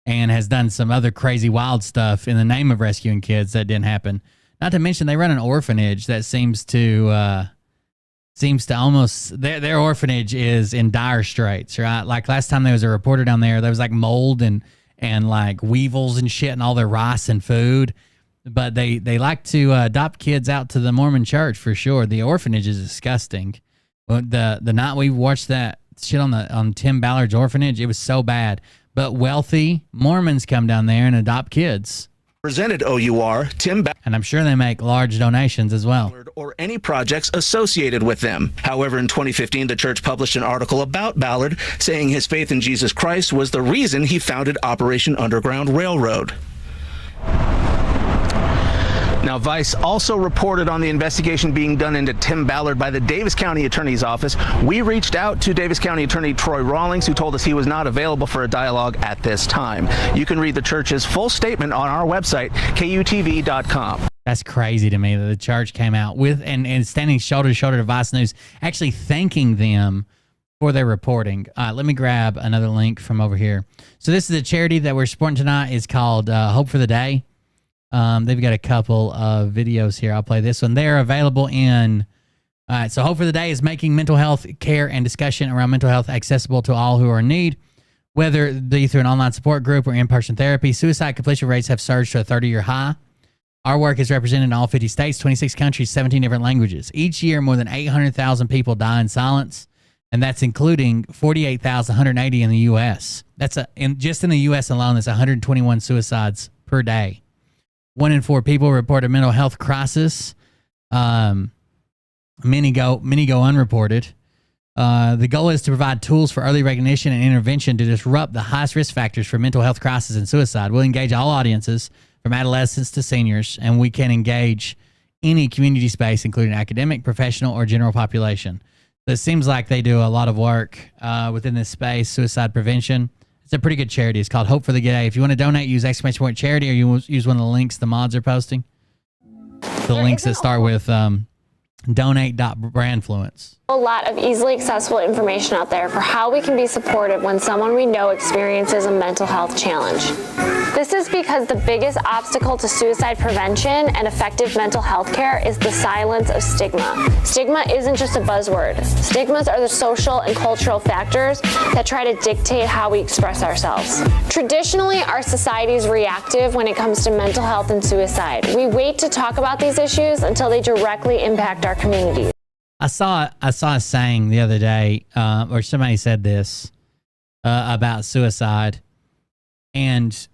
has done some other crazy, wild stuff in the name of rescuing kids that didn't happen. Not to mention, they run an orphanage that seems to almost their orphanage is in dire straits, right? Like last time there was a reporter down there was like mold and like weevils and shit and all their rice and food. But they like to adopt kids out to the Mormon church for sure. The orphanage is disgusting. The night we watched that shit on Tim Ballard's orphanage, it was so bad. But wealthy Mormons come down there and adopt kids. Presented OUR, Tim Ballard, and I'm sure they make large donations as well, or any projects associated with them. However, in 2015, the church published an article about Ballard saying his faith in Jesus Christ was the reason he founded Operation Underground Railroad. Now, Vice also reported on the investigation being done into Tim Ballard by the Davis County Attorney's Office. We reached out to Davis County Attorney Troy Rawlings, who told us he was not available for a dialogue at this time. You can read the church's full statement on our website, KUTV.com. That's crazy to me that the church came out with and standing shoulder to shoulder to Vice News, actually thanking them for their reporting. Let me grab another link from over here. So this is a charity that we're supporting tonight. It's called Hope for the Day. They've got a couple of videos here. I'll play this one. They're available in. All right, so hope for the day is making mental health care and discussion around mental health accessible to all who are in need, whether it be through an online support group or in-person therapy. Suicide completion rates have surged to a 30-year high. Our work is represented in all 50 states, 26 countries, 17 different languages. Each year, more than 800,000 people die in silence, and that's including 48,180 in the U.S. That's just in the U.S. alone, that's 121 suicides per day. 1 in 4 people report a mental health crisis. Many go unreported. The goal is to provide tools for early recognition and intervention to disrupt the highest risk factors for mental health crisis and suicide. We'll engage all audiences from adolescents to seniors, and we can engage any community space, including academic, professional, or general population. So it seems like they do a lot of work within this space, suicide prevention. It's a pretty good charity. It's called Hope for the Gay. If you want to donate, use ! charity, or you use one of the links the mods are posting. The links that start with donate.brandfluence. A lot of easily accessible information out there for how we can be supportive when someone we know experiences a mental health challenge. This is because the biggest obstacle to suicide prevention and effective mental health care is the silence of stigma. Stigma isn't just a buzzword. Stigmas are the social and cultural factors that try to dictate how we express ourselves. Traditionally, our society is reactive when it comes to mental health and suicide. We wait to talk about these issues until they directly impact our communities. I saw a saying the other day, or somebody said this about suicide, and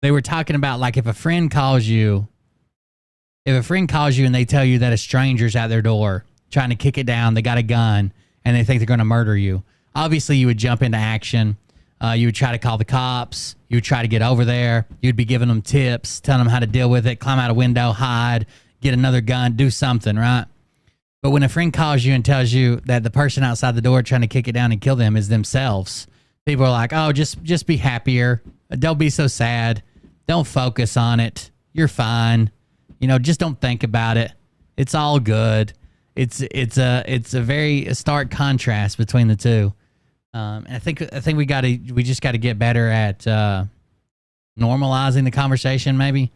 they were talking about, like, if a friend calls you and they tell you that a stranger's at their door trying to kick it down, they got a gun, and they think they're going to murder you. Obviously, you would jump into action. You would try to call the cops. You would try to get over there. You'd be giving them tips, telling them how to deal with it, climb out a window, hide, get another gun, do something, right? But when a friend calls you and tells you that the person outside the door trying to kick it down and kill them is themselves, people are like, oh, just be happier. Don't be so sad. Don't focus on it. You're fine. You know, just don't think about it. It's all good. It's a very stark contrast between the two. And I think we just got to get better at normalizing the conversation. Maybe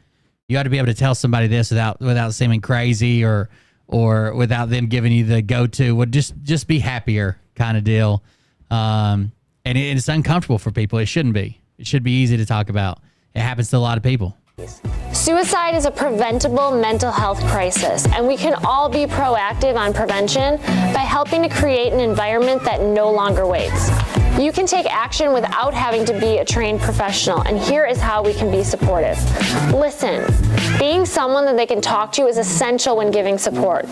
you ought to be able to tell somebody this without seeming crazy or without them giving you the go-to. Well, just be happier kind of deal. And it's uncomfortable for people. It shouldn't be. It should be easy to talk about. It happens to a lot of people. Suicide is a preventable mental health crisis, and we can all be proactive on prevention by helping to create an environment that no longer waits. You can take action without having to be a trained professional, and here is how we can be supportive. Listen. Being someone that they can talk to is essential when giving support.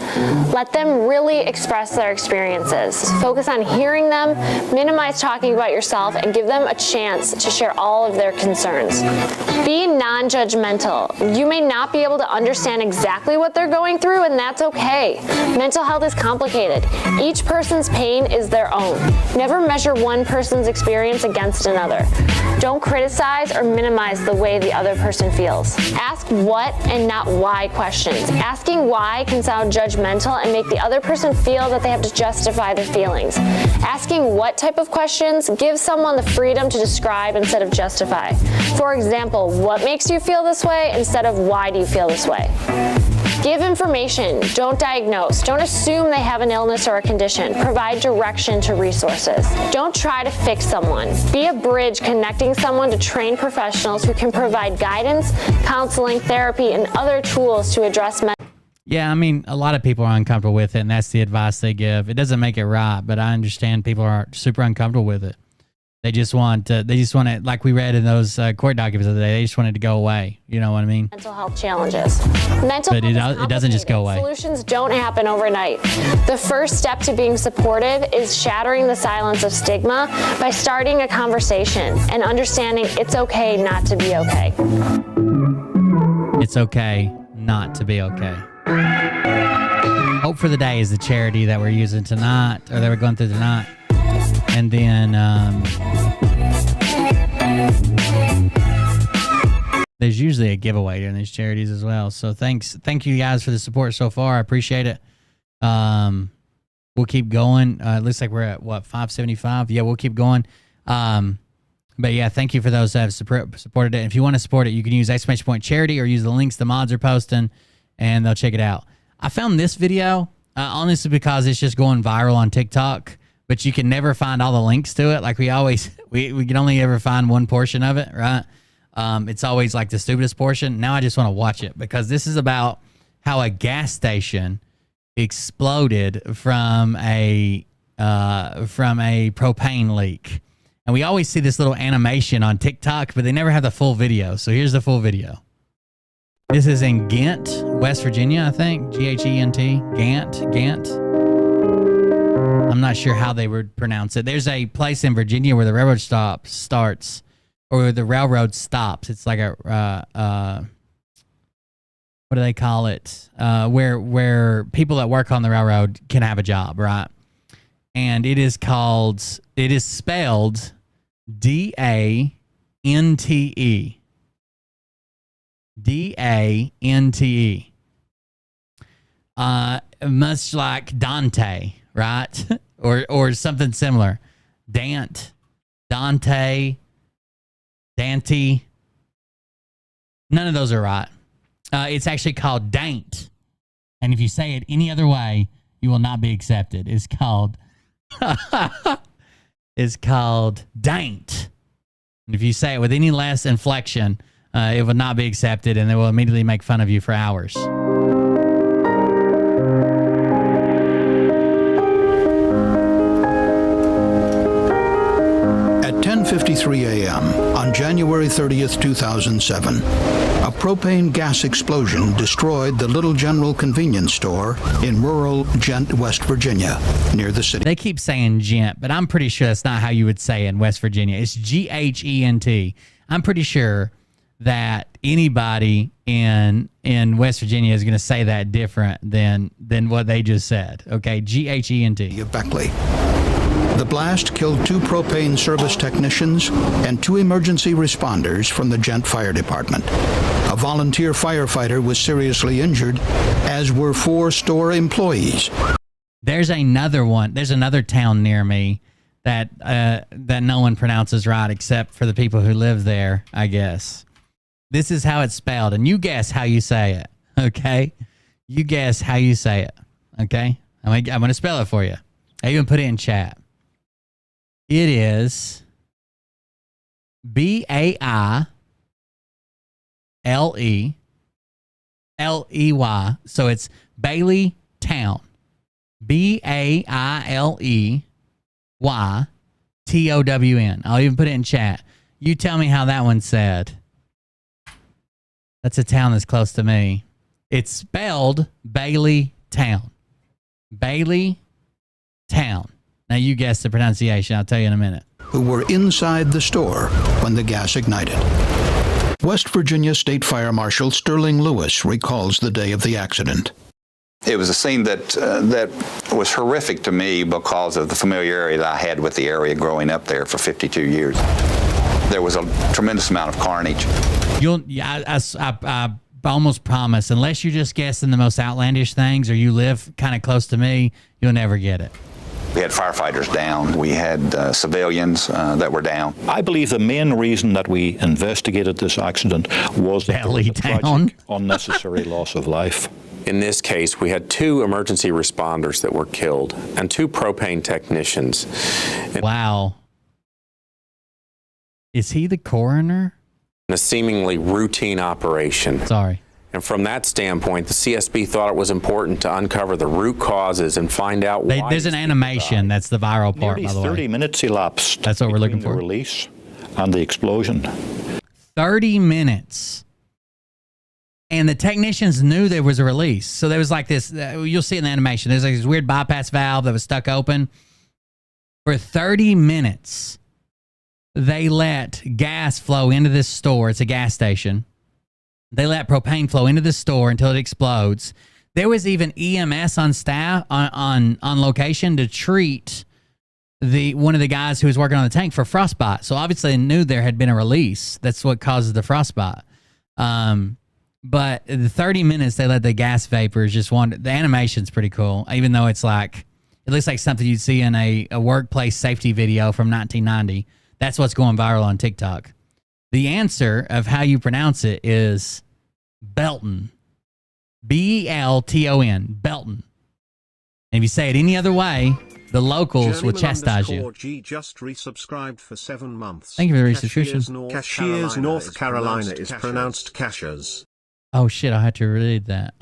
Let them really express their experiences. Focus on hearing them, minimize talking about yourself, and give them a chance to share all of their concerns. Be non-judgmental. You may not be able to understand exactly what they're going through, and that's okay. Mental health is complicated. Each person's pain is their own. Never measure one person's experience against another. Don't criticize or minimize the way the other person feels. Ask what and not why questions. Asking why can sound judgmental and make the other person feel that they have to justify their feelings. Asking what type of questions gives someone the freedom to describe instead of justify. For example, what makes you feel this way instead of why do you feel this way? Give information, don't diagnose. Don't assume they have an illness or a condition. Provide direction to resources. Don't try to fix someone. Be a bridge connecting someone to trained professionals who can provide guidance, counseling, therapy, and other tools to address mental. Yeah, I mean, a lot of people are uncomfortable with it, and that's the advice they give. It doesn't make it right, but I understand people are super uncomfortable with it. They just want it, like we read in those court documents the other day, they just want it to go away. You know what I mean? Mental health challenges. But it doesn't just go away. Solutions don't happen overnight. The first step to being supportive is shattering the silence of stigma by starting a conversation and understanding it's okay not to be okay. It's okay not to be okay. Hope for the Day is the charity that we're using tonight, or that we're going through tonight. And then there's usually a giveaway during these charities as well. So thank you guys for the support so far. I appreciate it. We'll keep going. It looks like we're at what, 575? Yeah, we'll keep going. But yeah, thank you for those that have supported it. If you want to support it, you can use ! charity or use the links the mods are posting, and they'll check it out. I found this video, honestly, because it's just going viral on TikTok, but you can never find all the links to it. Like we can only ever find one portion of it, right? It's always like the stupidest portion. Now I just want to watch it because this is about how a gas station exploded from a propane leak. And we always see this little animation on TikTok, but they never have the full video. So here's the full video. This is in Ghent, West Virginia, I think. G-H-E-N-T. Ghent. I'm not sure how they would pronounce it. There's a place in Virginia where the railroad starts, or the railroad stops. It's like a, what do they call it? Where people that work on the railroad can have a job, right? And it is spelled D-A-N-T-E. D-A-N-T-E. Much like Dante, right? or something similar. Dante, Dante. None of those are right. It's actually called Daint. And if you say it any other way, you will not be accepted. It's called Daint. And if you say it with any less inflection, it will not be accepted, and they will immediately make fun of you for hours. At 10:53 a.m. on January 30th, 2007, a propane gas explosion destroyed the Little General convenience store in rural Ghent, West Virginia, near the city. They keep saying Gent, but I'm pretty sure that's not how you would say it in West Virginia. It's G-H-E-N-T. I'm pretty sure that anybody in West Virginia is going to say that different than what they just said. Okay, G-H-E-N-T. Beckley. The blast killed 2 propane service technicians and 2 emergency responders from the Ghent Fire Department. A volunteer firefighter was seriously injured, as were 4 store employees. There's another one. There's another town near me that no one pronounces right except for the people who live there, I guess. This is how it's spelled, and you guess how you say it, okay? You guess how you say it, okay? I'm going to spell it for you. I even put it in chat. It is B-A-I-L-E-L-E-Y. So it's Bailey Town. B-A-I-L-E-Y-T-O-W-N. I'll even put it in chat. You tell me how that one's said. That's a town that's close to me. It's spelled Bailey Town. Bailey Town. Now you guess the pronunciation. I'll tell you in a minute. Who were inside the store when the gas ignited. West Virginia State Fire Marshal Sterling Lewis recalls the day of the accident. It was a scene that was horrific to me because of the familiarity that I had with the area growing up there for 52 years. There was a tremendous amount of carnage. I almost promise, unless you're just guessing the most outlandish things or you live kind of close to me, you'll never get it. We had firefighters down. We had civilians that were down. I believe the main reason that we investigated this accident was that there was a tragic, unnecessary loss of life. In this case, we had 2 emergency responders that were killed and 2 propane technicians. Wow. Is he the coroner? In a seemingly routine operation. Sorry. And from that standpoint, the CSB thought it was important to uncover the root causes and find out why. There's an animation that's the viral part, Nearly by the way. 30 minutes elapsed. That's what we're looking for. The release and the explosion. 30 minutes. And the technicians knew there was a release. So there was like this, you'll see in the animation, there's like this weird bypass valve that was stuck open. For 30 minutes, they let gas flow into this store. It's a gas station. They let propane flow into the store until it explodes. There was even EMS on staff on location to treat one of the guys who was working on the tank for frostbite. So obviously they knew there had been a release. That's what causes the frostbite. But the 30 minutes they let the gas vapors just wander. The animation's pretty cool, even though it's like, it looks like something you'd see in a workplace safety video from 1990. That's what's going viral on TikTok. The answer of how you pronounce it is Belton. Belton. Belton. And if you say it any other way, the locals will chastise you. G just resubscribed for 7 months. Thank you for the resubscription. Cashiers, North Carolina is pronounced Cashiers. Oh shit, I had to read that.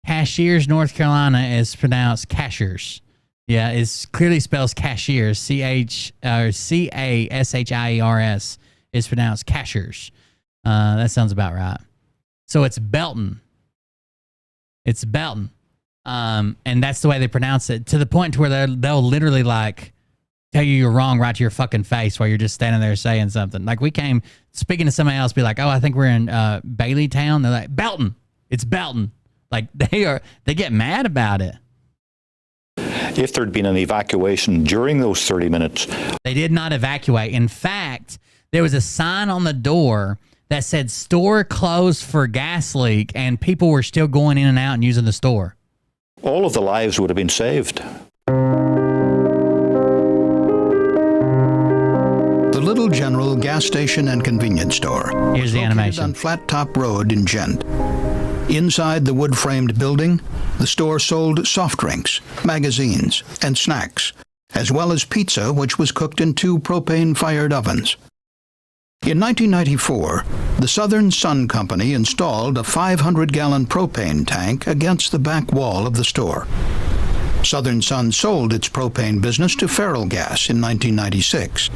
Cashiers, North Carolina is pronounced Cashiers. Yeah, it clearly spells cashiers. C-A-S-H-I-E-R-S is pronounced Cashiers. That sounds about right. So it's Belton. It's Belton. And that's the way they pronounce it, to the point where they'll literally like tell you you're wrong right to your fucking face while you're just standing there saying something. Like we came speaking to somebody else, be like, oh, I think we're in Baileytown. They're like, Belton. It's Belton. Like they get mad about it. If there'd been an evacuation during those 30 minutes. They did not evacuate. In fact, there was a sign on the door that said store closed for gas leak, and people were still going in and out and using the store. All of the lives would have been saved. The Little General gas station and convenience store. Here's the animation. On Flat Top Road in Gent. Inside the wood-framed building, the store sold soft drinks, magazines, and snacks, as well as pizza, which was cooked in 2 propane-fired ovens. In 1994, the Southern Sun Company installed a 500-gallon propane tank against the back wall of the store. Southern Sun sold its propane business to Feral Gas in 1996.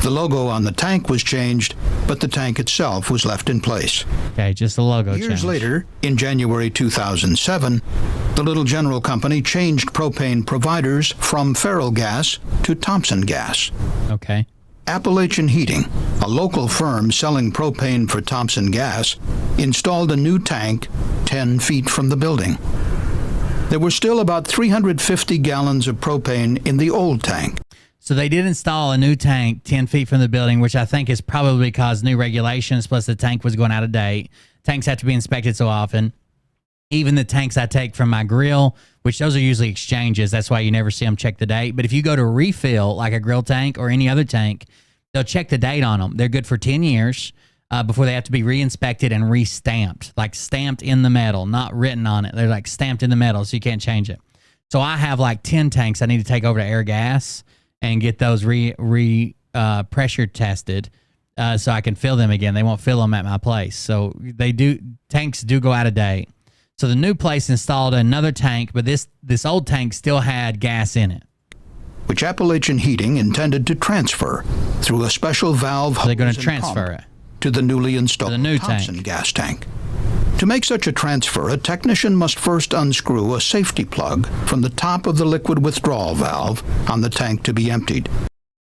The logo on the tank was changed, but the tank itself was left in place. Okay, just the logo Years changed. later, in January 2007, the Little General Company changed propane providers from Feral Gas to Thompson Gas. Okay. Appalachian Heating, a local firm selling propane for Thompson Gas, installed a new tank 10 feet from the building. There were still about 350 gallons of propane in the old tank. So they did install a new tank 10 feet from the building, which I think is probably because new regulations, plus the tank was going out of date. Tanks have to be inspected so often. Even the tanks I take from my grill, which those are usually exchanges. That's why you never see them check the date. But if you go to refill, like a grill tank or any other tank, they'll check the date on them. They're good for 10 years before they have to be re-inspected and re-stamped, like stamped in the metal, not written on it. They're like stamped in the metal, so you can't change it. So I have like 10 tanks I need to take over to Air Gas and get those pressure tested so I can fill them again. They won't fill them at my place. So tanks do go out of date. So the new place installed another tank, but this old tank still had gas in it, which Appalachian Heating intended to transfer through a special valve. They're going to transfer it to the newly installed new Thompson gas tank. To make such a transfer, a technician must first unscrew a safety plug from the top of the liquid withdrawal valve on the tank to be emptied.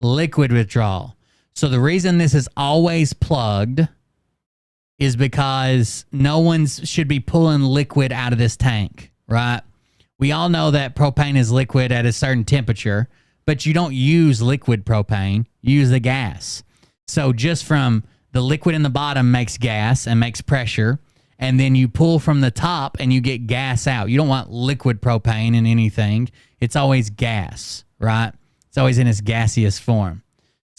Liquid withdrawal. So the reason this is always plugged is because no one should be pulling liquid out of this tank, right? We all know that propane is liquid at a certain temperature, but you don't use liquid propane, you use the gas. So just from the liquid in the bottom makes gas and makes pressure, and then you pull from the top and you get gas out. You don't want liquid propane in anything. It's always gas, right? It's always in its gaseous form.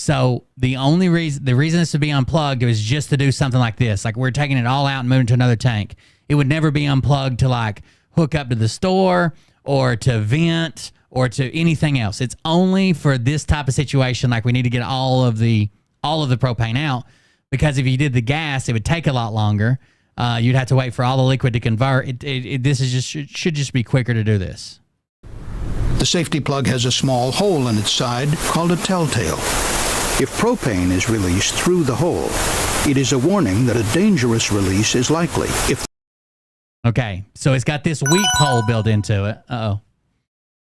So the reason this would be unplugged was just to do something like this. Like we're taking it all out and moving to another tank. It would never be unplugged to like hook up to the store or to vent or to anything else. It's only for this type of situation. Like we need to get all of the propane out, because if you did the gas, it would take a lot longer. You'd have to wait for all the liquid to convert. This is should just be quicker to do this. The safety plug has a small hole in its side called a telltale. If propane is released through the hole, it is a warning that a dangerous release is likely. Okay, so it's got this weep hole built into it. Uh-oh.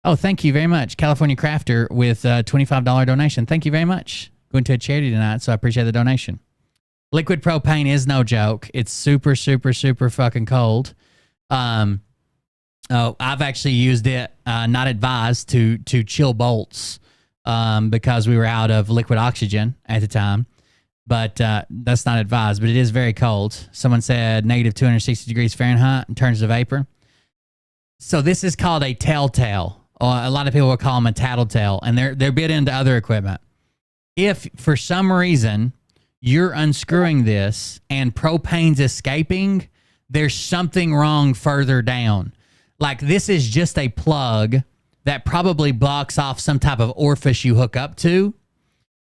Oh, thank you very much, California Crafter, with a $25 donation. Thank you very much. Going to a charity tonight, so I appreciate the donation. Liquid propane is no joke. It's super, super, super fucking cold. I've actually used it, not advised, to chill bolts because we were out of liquid oxygen at the time. But that's not advised, but it is very cold. Someone said negative 260 degrees Fahrenheit and turns to vapor. So this is called a telltale a lot of people will call them a tattletale, and they're bit into other equipment. If for some reason you're unscrewing this and propane's escaping, there's something wrong further down. Like this is just a plug that probably blocks off some type of orifice you hook up to.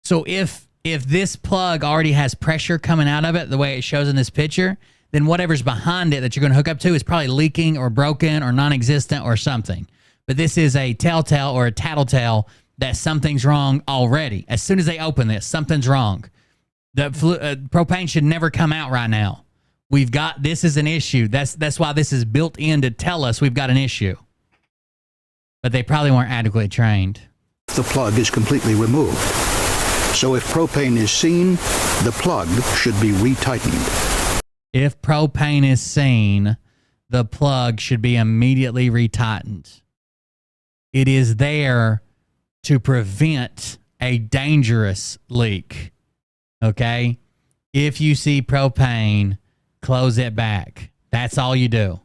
So if this plug already has pressure coming out of it, the way it shows in this picture, then whatever's behind it that you're going to hook up to is probably leaking or broken or non-existent or something. But this is a telltale or a tattletale that something's wrong already. As soon as they open this, something's wrong. The propane should never come out right now. This is an issue. That's why this is built in to tell us we've got an issue. But they probably weren't adequately trained. The plug is completely removed. So if propane is seen, the plug should be retightened. If propane is seen, the plug should be immediately retightened. It is there to prevent a dangerous leak. Okay? If you see propane, close it back. That's all you do.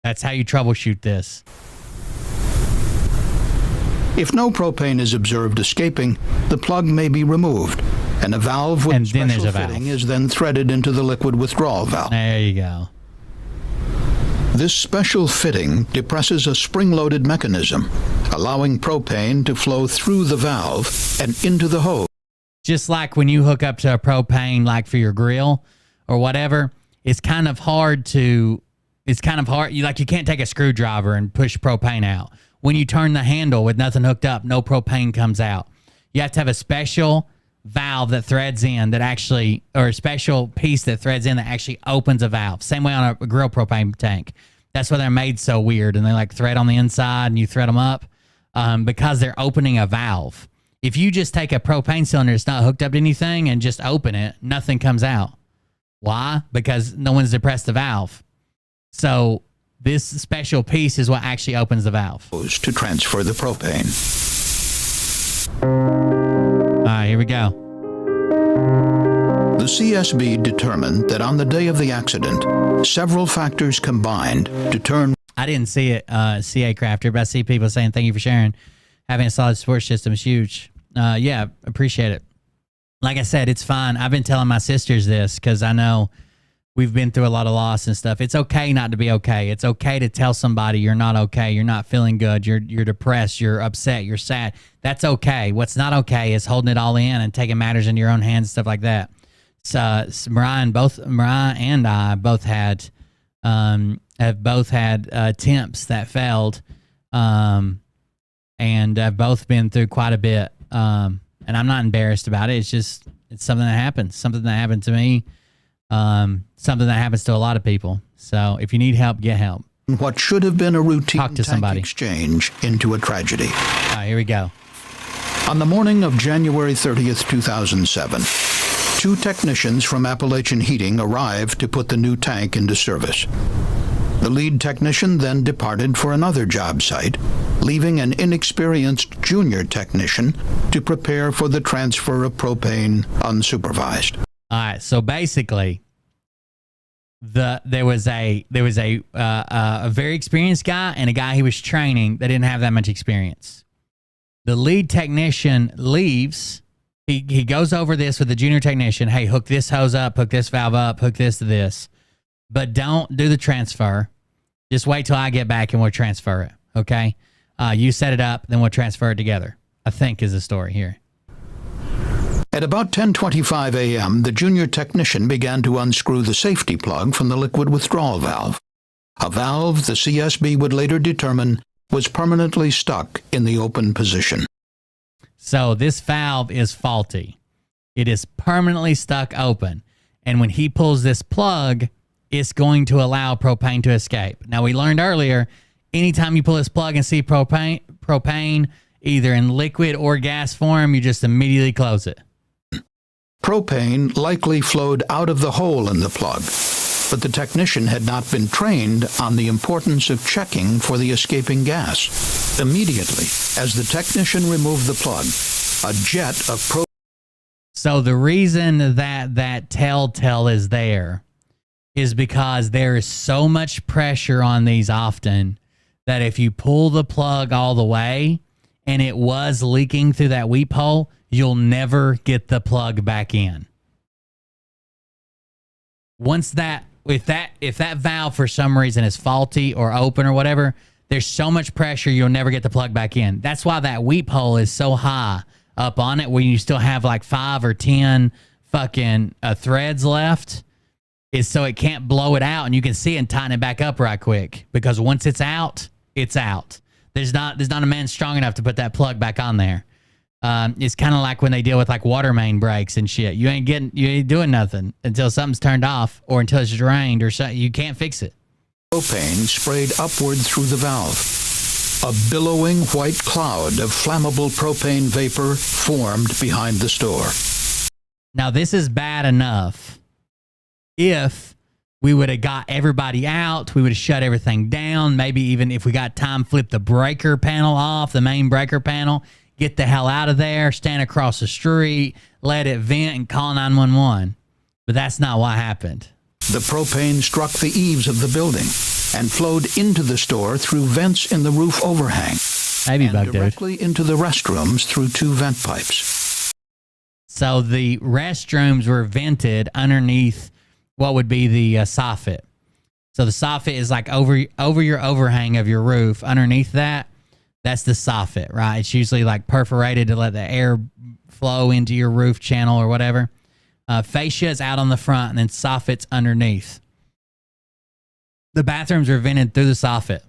That's how you troubleshoot this. If no propane is observed escaping, the plug may be removed, and a valve with special fitting is then threaded into the liquid withdrawal valve. There you go. This special fitting depresses a spring-loaded mechanism, allowing propane to flow through the valve and into the hose. Just like when you hook up to a propane, like for your grill or whatever, it's kind of hard. You can't take a screwdriver and push propane out. When you turn the handle with nothing hooked up, no propane comes out. You have to have a special valve that threads in that actually, or a special piece that threads in that actually opens a valve. Same way on a grill propane tank. That's why they're made so weird, and they like thread on the inside and you thread them up because they're opening a valve. If you just take a propane cylinder that's not hooked up to anything and just open it, nothing comes out. Why? Because no one's depressed the valve. So this special piece is what actually opens the valve. To transfer the propane. All right, here we go. The CSB determined that on the day of the accident, several factors combined to turn... I didn't see it, CA Crafter, but I see people saying thank you for sharing. Having a solid support system is huge. Yeah, appreciate it. Like I said, it's fine. I've been telling my sisters this because I know we've been through a lot of loss and stuff. It's okay not to be okay. It's okay to tell somebody you're not okay. You're not feeling good. You're depressed. You're upset. You're sad. That's okay. What's not okay is holding it all in and taking matters into your own hands and stuff like that. So Mariah and I both had have both had attempts that failed, and have both been through quite a bit. And I'm not embarrassed about it. It's something that happens. Something that happened to me. Something that happens to a lot of people. So if you need help, get help. What should have been a routine Talk to somebody. Exchange into a tragedy. All right, here we go. On the morning of January 30th, 2007, 2 technicians from Appalachian Heating arrived to put the new tank into service. The lead technician then departed for another job site, leaving an inexperienced junior technician to prepare for the transfer of propane unsupervised. All right, so basically, there was a very experienced guy and a guy he was training that didn't have that much experience. The lead technician leaves. He goes over this with the junior technician. Hey, hook this hose up, hook this valve up, hook this to this, but don't do the transfer. Just wait till I get back and we'll transfer it. Okay, you set it up, then we'll transfer it together. I think is the story here. At about 10:25 a.m., the junior technician began to unscrew the safety plug from the liquid withdrawal valve, a valve the CSB would later determine was permanently stuck in the open position. So this valve is faulty. It is permanently stuck open. And when he pulls this plug, it's going to allow propane to escape. Now, we learned earlier, anytime you pull this plug and see propane either in liquid or gas form, you just immediately close it. Propane likely flowed out of the hole in the plug, but the technician had not been trained on the importance of checking for the escaping gas. Immediately, as the technician removed the plug, a jet of propane... So the reason that telltale is there is because there is so much pressure on these often that if you pull the plug all the way and it was leaking through that weep hole, you'll never get the plug back in. Once that, if that valve for some reason is faulty or open or whatever, there's so much pressure you'll never get the plug back in. That's why that weep hole is so high up on it, where you still have like 5 or 10 fucking threads left, is so it can't blow it out and you can see it and tighten it back up right quick. Because once it's out, it's out. There's not a man strong enough to put that plug back on there. It's kind of like when they deal with like water main breaks and shit. You ain't doing nothing until something's turned off or until it's drained or something. You can't fix it. Propane sprayed upward through the valve. A billowing white cloud of flammable propane vapor formed behind the store. Now, this is bad enough. If we would have got everybody out, we would have shut everything down. Maybe even if we got time, flip the breaker panel off, the main breaker panel, get the hell out of there, stand across the street, let it vent, and call 911. But that's not what happened. The propane struck the eaves of the building and flowed into the store through vents in the roof overhang. Maybe bug directly into the restrooms through 2 vent pipes. So the restrooms were vented underneath what would be the soffit. So the soffit is like over your overhang of your roof. Underneath that, that's the soffit, right? It's usually like perforated to let the air flow into your roof channel or whatever. Fascia is out on the front, and then soffit's underneath. The bathrooms are vented through the soffit.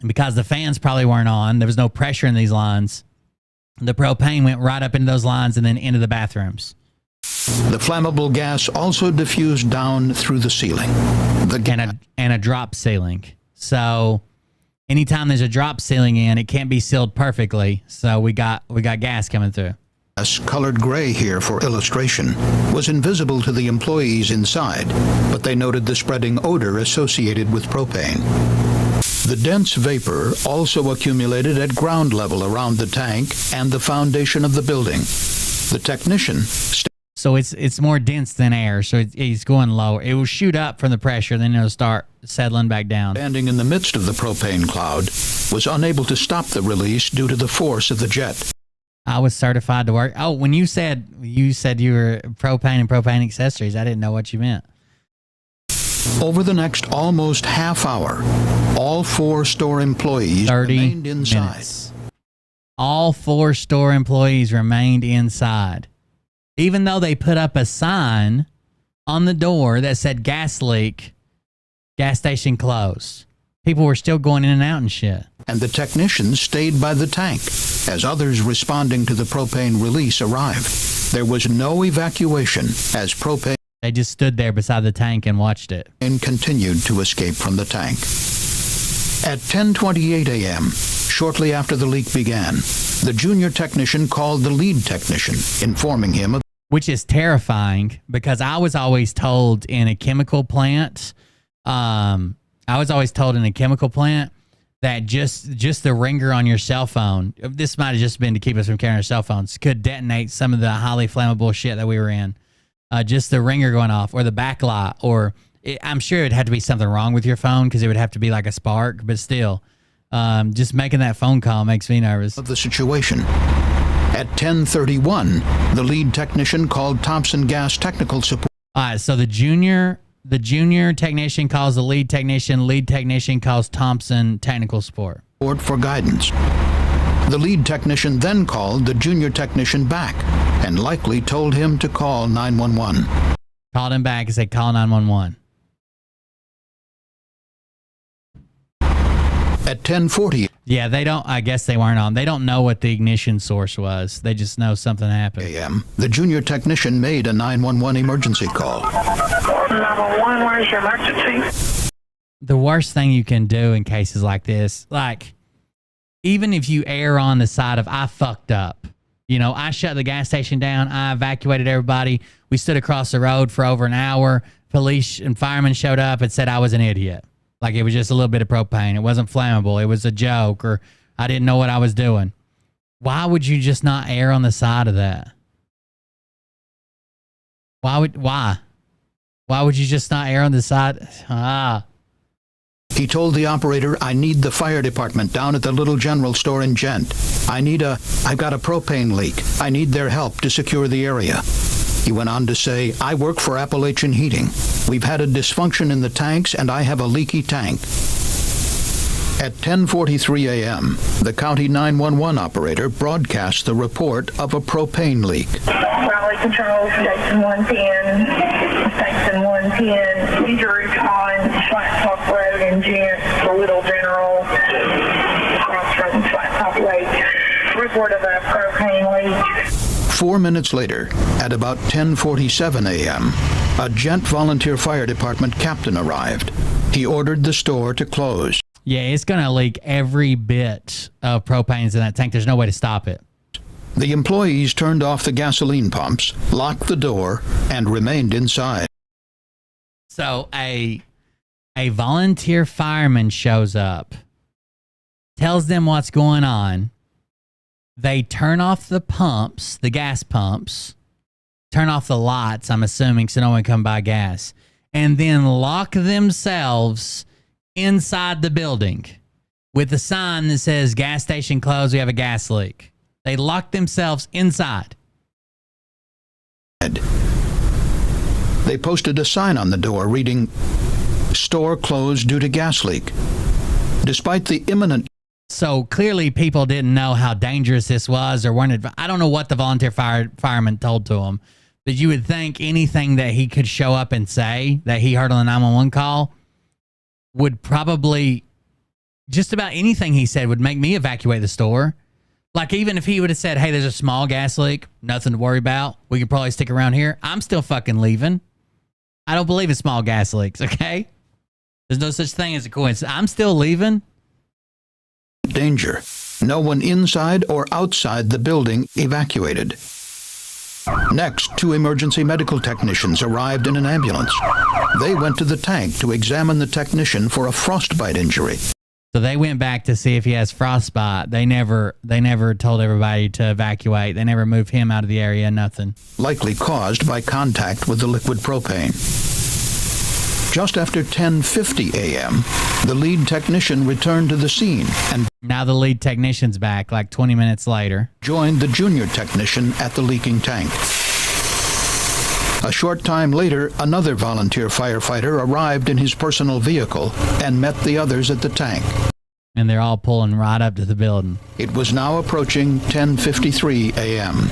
And because the fans probably weren't on, there was no pressure in these lines. The propane went right up into those lines and then into the bathrooms. The flammable gas also diffused down through the ceiling. And a drop ceiling. So anytime there's a drop ceiling in, it can't be sealed perfectly. So we got gas coming through. Gas, colored gray here for illustration, was invisible to the employees inside, but they noted the spreading odor associated with propane. The dense vapor also accumulated at ground level around the tank and the foundation of the building. The technician... So it's more dense than air, so it's going lower. It will shoot up from the pressure, then it'll start settling back down. Standing in the midst of the propane cloud, was unable to stop the release due to the force of the jet. I was certified to work. Oh, when you said you were propane and propane accessories, I didn't know what you meant. Over the next almost half hour, all 4 store employees remained inside. Minutes. All 4 store employees remained inside. Even though they put up a sign on the door that said gas leak, gas station closed. People were still going in and out and shit. And the technicians stayed by the tank as others responding to the propane release arrived. There was no evacuation as propane... They just stood there beside the tank and watched it. And continued to escape from the tank. At 10:28 a.m., shortly after the leak began, the junior technician called the lead technician, informing him of... Which is terrifying, because I was always told in a chemical plant... that just the ringer on your cell phone, this might have just been to keep us from carrying our cell phones, could detonate some of the highly flammable shit that we were in. Just the ringer going off, or the backlight, or I'm sure it'd have to be something wrong with your phone because it would have to be like a spark, but still, just making that phone call makes me nervous. Of the situation. At 10:31, the lead technician called Thompson Gas Technical Support. All right, so the junior technician calls the lead technician calls Thompson Technical Support. For guidance. The lead technician then called the junior technician back and likely told him to call 911. Called him back and said, call 911. At 10:40. Yeah, I guess they weren't on. They don't know what the ignition source was. They just know something happened. A.m. The junior technician made a 911 emergency call. 911, where's your emergency? The worst thing you can do in cases like this, like, even if you err on the side of, I fucked up. You know, I shut the gas station down. I evacuated everybody. We stood across the road for over an hour. Police and firemen showed up and said I was an idiot. Like, it was just a little bit of propane. It wasn't flammable. It was a joke, or I didn't know what I was doing. Why would you just not err on the side of that? Why would you just not err on the side? He told the operator, I need the fire department down at the Little General store in Gent. I've got a propane leak. I need their help to secure the area. He went on to say, I work for Appalachian Heating. We've had a dysfunction in the tanks and I have a leaky tank. At 10:43 a.m., the county 911 operator broadcast the report of a propane leak. Raleigh Control, Station 110, Station 110, injury on Flattop Road in Gent, the Little General, across from Flattop Lake. Report of a propane leak. 4 minutes later, at about 10:47 a.m., a Gent Volunteer Fire Department captain arrived. He ordered the store to close. Yeah, it's going to leak every bit of propane's in that tank. There's no way to stop it. The employees turned off the gasoline pumps, locked the door, and remained inside. So a volunteer fireman shows up, tells them what's going on. They turn off the pumps, the gas pumps, turn off the lights, I'm assuming, so no one can come buy gas, and then lock themselves inside the building with a sign that says gas station closed, we have a gas leak. They lock themselves inside. They posted a sign on the door reading, store closed due to gas leak. Despite the imminent... So clearly people didn't know how dangerous this was or weren't. I don't know what the volunteer fireman told to him, but you would think anything that he could show up and say that he heard on the 911 call would probably, just about anything he said would make me evacuate the store. Like even if he would have said, hey, there's a small gas leak, nothing to worry about, we could probably stick around here, I'm still fucking leaving. I don't believe in small gas leaks, okay? There's no such thing as a coincidence. I'm still leaving. Danger. No one inside or outside the building evacuated. Next, 2 emergency medical technicians arrived in an ambulance. They went to the tank to examine the technician for a frostbite injury. So they went back to see if he has frostbite. They never told everybody to evacuate. They never moved him out of the area, nothing. Likely caused by contact with the liquid propane. Just after 10:50 a.m., the lead technician returned to the scene and now the lead technician's back like 20 minutes later. Joined the junior technician at the leaking tank. A short time later, another volunteer firefighter arrived in his personal vehicle and met the others at the tank. And they're all pulling right up to the building. It was now approaching 10:53 a.m.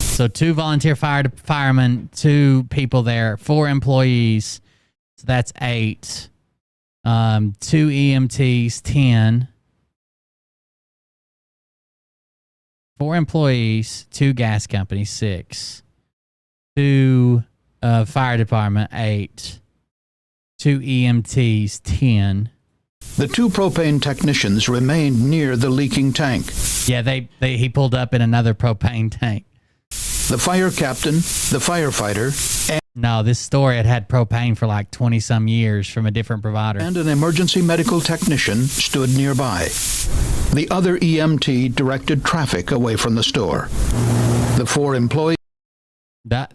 So 2 volunteer firemen, 2 people there, 4 employees. So that's 8. 2 EMTs, 10. 4 employees, 2 gas companies, 6. 2 fire department, 8. 2 EMTs, 10. The 2 propane technicians remained near the leaking tank. Yeah, he pulled up in another propane tank. The fire captain, the firefighter, and... No, this store had propane for like 20-some years from a different provider. And an emergency medical technician stood nearby. The other EMT directed traffic away from the store. The 4 employees...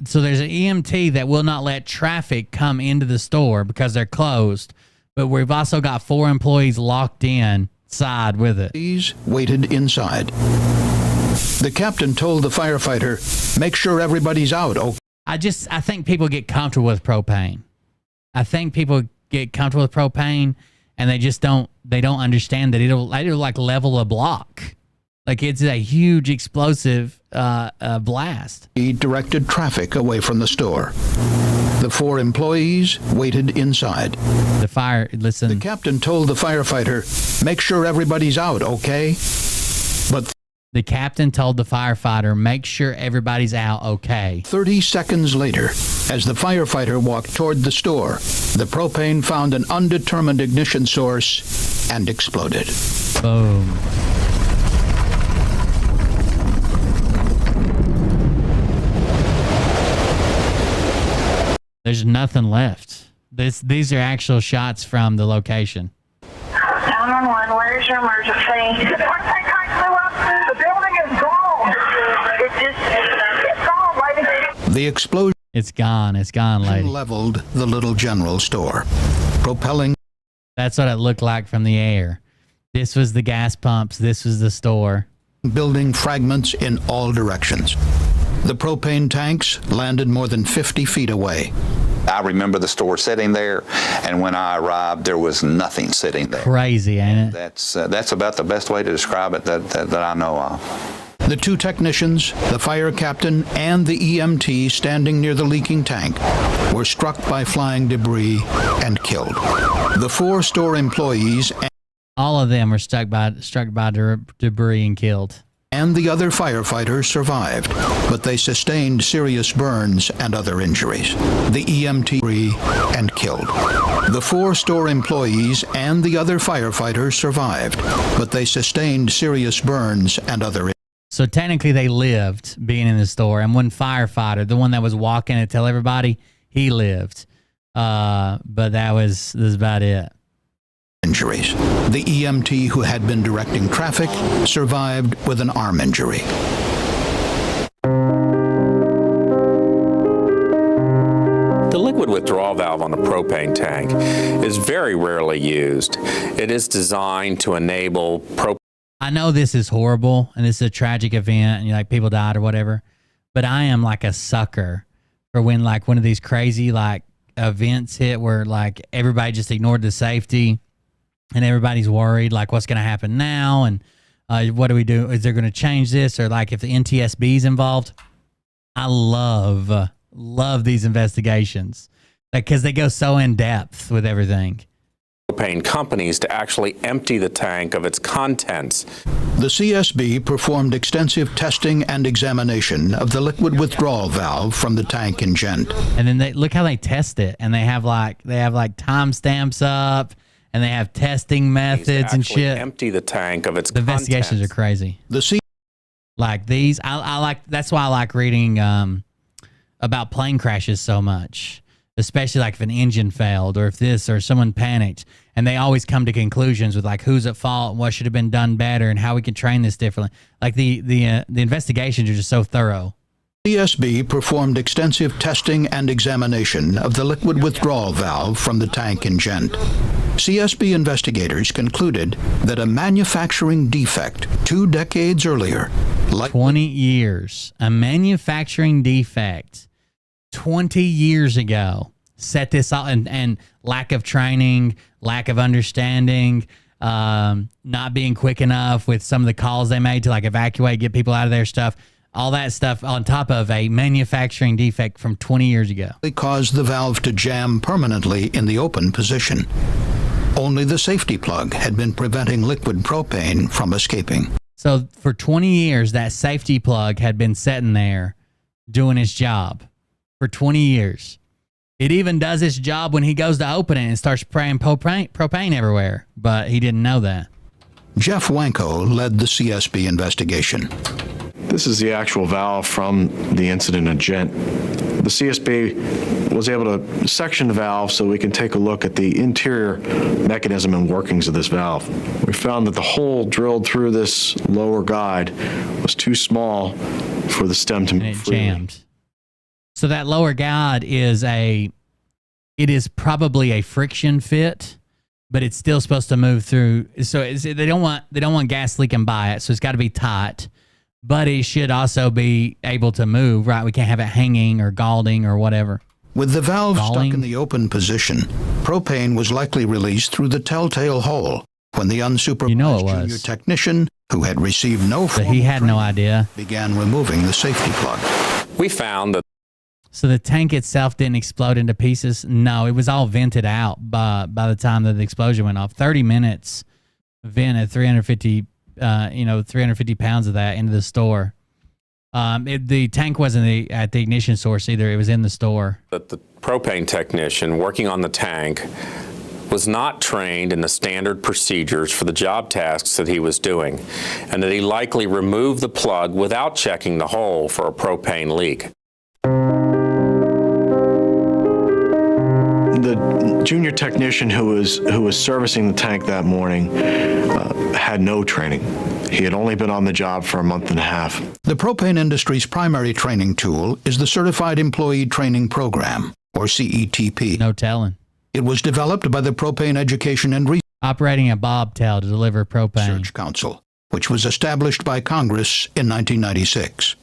So there's an EMT that will not let traffic come into the store because they're closed. But we've also got 4 employees locked inside with it. These waited inside. The captain told the firefighter, make sure everybody's out. Okay. I think people get comfortable with propane. I think people get comfortable with propane and they don't understand that it'll like level a block. Like it's a huge explosive blast. He directed traffic away from the store. The 4 employees waited inside. The captain told the firefighter, make sure everybody's out, okay? But the captain told the firefighter, make sure everybody's out, okay? 30 seconds later, as the firefighter walked toward the store, the propane found an undetermined ignition source and exploded. Boom. There's nothing left. These are actual shots from the location. 911, where's your emergency? The building is gone. It's gone, lady. The explosion... It's gone, lady. ...leveled the Little General store, propelling... That's what it looked like from the air. This was the gas pumps. This was the store. Building fragments in all directions. The propane tanks landed more than 50 feet away. I remember the store sitting there, and when I arrived, there was nothing sitting there. Crazy, ain't it? That's about the best way to describe it that I know of. The two technicians, the fire captain, and the EMT standing near the leaking tank were struck by flying debris and killed. The 4 store employees, all of them were struck by debris and killed. And the other firefighters survived, but they sustained serious burns and other injuries. The EMT and killed. The 4 store employees and the other firefighters survived, but they sustained serious burns and other injuries. So technically they lived being in the store, and one firefighter, the one that was walking to tell everybody, he lived. But that was about it. Injuries. The EMT who had been directing traffic survived with an arm injury. The liquid withdrawal valve on a propane tank is very rarely used. It is designed to enable I know this is horrible and this is a tragic event and like people died or whatever, but I am like a sucker for when like one of these crazy like events hit where like everybody just ignored the safety and everybody's worried like what's going to happen now and what do we do? Is there going to change this? Or like if the NTSB is involved? I love these investigations because they go so in depth with everything. Propane companies to actually empty the tank of its contents. The CSB performed extensive testing and examination of the liquid withdrawal valve from the tank in Gent. And then they look how they test it, and they have like timestamps up, and they have testing methods and shit. Empty the tank of its The investigations are crazy. Like these, I like. That's why I like reading about plane crashes so much. Especially like if an engine failed or if this or someone panicked, and they always come to conclusions with like who's at fault and what should have been done better and how we can train this differently. Like the investigations are just so thorough. CSB performed extensive testing and examination of the liquid withdrawal valve from the tank in Gent. CSB investigators concluded that a manufacturing defect 2 decades earlier, 20 years, a manufacturing defect 20 years ago set this up, and lack of training, lack of understanding, not being quick enough with some of the calls they made to like evacuate, get people out of their stuff, all that stuff on top of a manufacturing defect from 20 years ago. It caused the valve to jam permanently in the open position. Only the safety plug had been preventing liquid propane from escaping. So for 20 years, that safety plug had been sitting there doing its job. For 20 years. It even does its job when he goes to open it and starts spraying propane everywhere, but he didn't know that. Jeff Wanko led the CSB investigation. This is the actual valve from the incident at Gent. The CSB was able to section the valve so we can take a look at the interior mechanism and workings of this valve. We found that the hole drilled through this lower guide was too small for the stem to move freely. Jammed. So that lower guide is probably a friction fit, but it's still supposed to move through. So they don't want gas leaking by it, so it's got to be tight. But it should also be able to move, right? We can't have it hanging or galding or whatever. With the valve stuck in the open position, propane was likely released through the telltale hole when the unsupervised junior technician, who had received no formal he had no idea, began removing the safety plug. We found that. So the tank itself didn't explode into pieces? No, it was all vented out by the time that the explosion went off. 30 minutes vent at 350 pounds of that into the store. The tank wasn't at the ignition source either. It was in the store. That the propane technician working on the tank was not trained in the standard procedures for the job tasks that he was doing, and that he likely removed the plug without checking the hole for a propane leak. The junior technician who was servicing the tank that morning had no training. He had only been on the job for a month and a half. The propane industry's primary training tool is the Certified Employee Training Program, or CETP. No telling. It was developed by the Propane Education and Research Operating a bobtail to deliver propane. Council, which was established by Congress in 1996.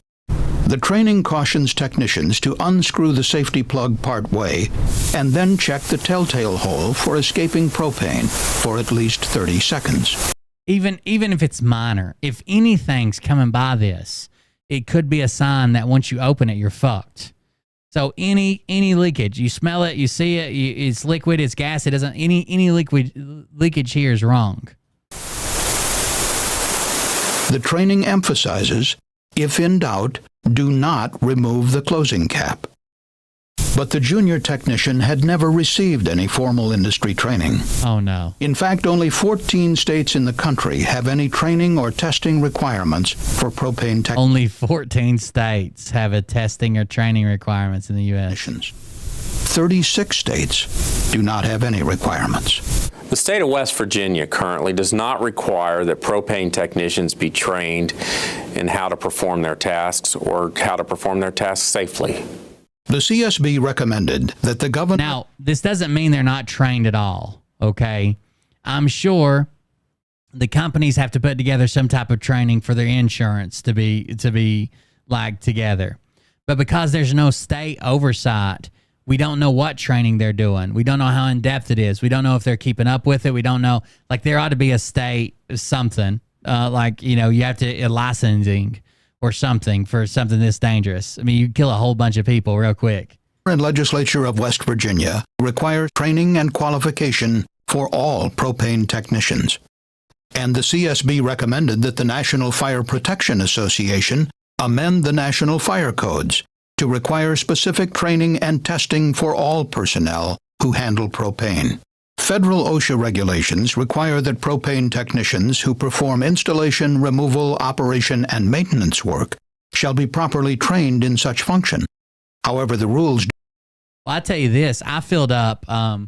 The training cautions technicians to unscrew the safety plug part way and then check the telltale hole for escaping propane for at least 30 seconds. Even if it's minor, if anything's coming by this, it could be a sign that once you open it, you're fucked. So any leakage, you smell it, you see it, it's liquid, it's gas, it doesn't, any leakage here is wrong. The training emphasizes, if in doubt, do not remove the closing cap. But the junior technician had never received any formal industry training. Oh, no. In fact, only 14 states in the country have any training or testing requirements for propane technicians. Only 14 states have a testing or training requirements in the U.S. 36 states do not have any requirements. The state of West Virginia currently does not require that propane technicians be trained in how to perform their tasks or how to perform their tasks safely. The CSB recommended that the government... Now, this doesn't mean they're not trained at all, okay? I'm sure the companies have to put together some type of training for their insurance to be like together. But because there's no state oversight, we don't know what training they're doing. We don't know how in-depth it is. We don't know if they're keeping up with it. We don't know. Like, there ought to be a state something. You have to licensing or something for something this dangerous. I mean, you kill a whole bunch of people real quick. The legislature of West Virginia requires training and qualification for all propane technicians. And the CSB recommended that the National Fire Protection Association amend the National Fire Codes to require specific training and testing for all personnel who handle propane. Federal OSHA regulations require that propane technicians who perform installation, removal, operation, and maintenance work shall be properly trained in such function. However, the rules... Well, I tell you this, I filled up... I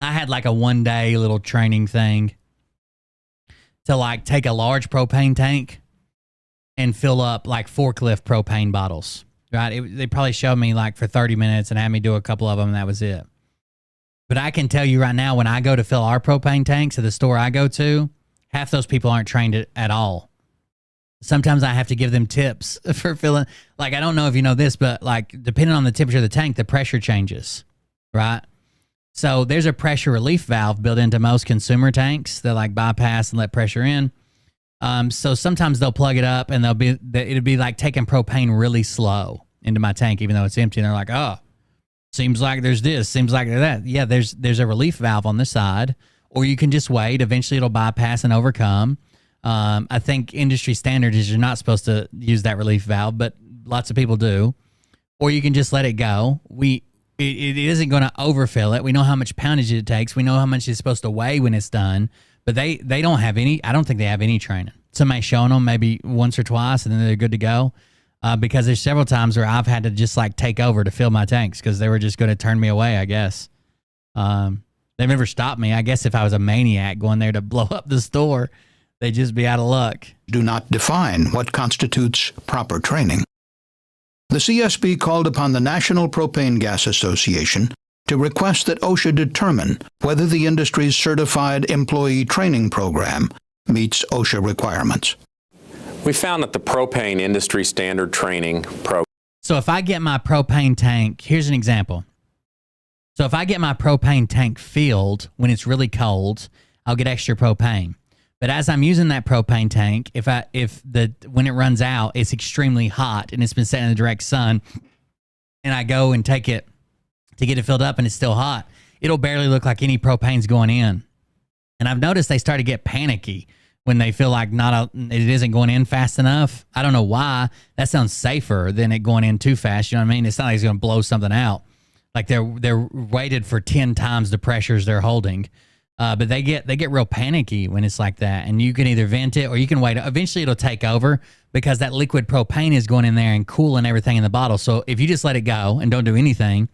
had like a one-day little training thing to like take a large propane tank and fill up like forklift propane bottles, right? They probably showed me like for 30 minutes and had me do a couple of them, and that was it. But I can tell you right now, when I go to fill our propane tanks at the store I go to, half those people aren't trained at all. Sometimes I have to give them tips for filling. Like, I don't know if you know this, but like depending on the temperature of the tank, the pressure changes, right? So there's a pressure relief valve built into most consumer tanks that like bypass and let pressure in. So sometimes they'll plug it up and it'll be like taking propane really slow into my tank, even though it's empty. And they're like, oh, seems like there's this, seems like there's that. Yeah, there's a relief valve on the side, or you can just wait. Eventually it'll bypass and overcome. I think industry standard is you're not supposed to use that relief valve, but lots of people do. Or you can just let it go. It isn't going to overfill it. We know how much poundage it takes. We know how much it's supposed to weigh when it's done. But they don't have any, I don't think they have any training. Somebody showing them maybe once or twice and then they're good to go. Because there's several times where I've had to just like take over to fill my tanks because they were just going to turn me away, I guess. They've never stopped me. I guess if I was a maniac going there to blow up the store, they'd just be out of luck. Do not define what constitutes proper training. The CSB called upon the National Propane Gas Association to request that OSHA determine whether the industry's certified employee training program meets OSHA requirements. We found that the propane industry standard training program. So if I get my propane tank, here's an example. So if I get my propane tank filled when it's really cold, I'll get extra propane. But as I'm using that propane tank, when it runs out, it's extremely hot and it's been sitting in the direct sun, and I go and take it to get it filled up and it's still hot, it'll barely look like any propane's going in. And I've noticed they start to get panicky when they feel like it isn't going in fast enough. I don't know why. That sounds safer than it going in too fast. You know what I mean? It's not like it's going to blow something out. Like they're rated for 10 times the pressures they're holding. But they get real panicky when it's like that. And you can either vent it or you can wait. Eventually it'll take over because that liquid propane is going in there and cooling everything in the bottle. So if you just let it go and don't do anything,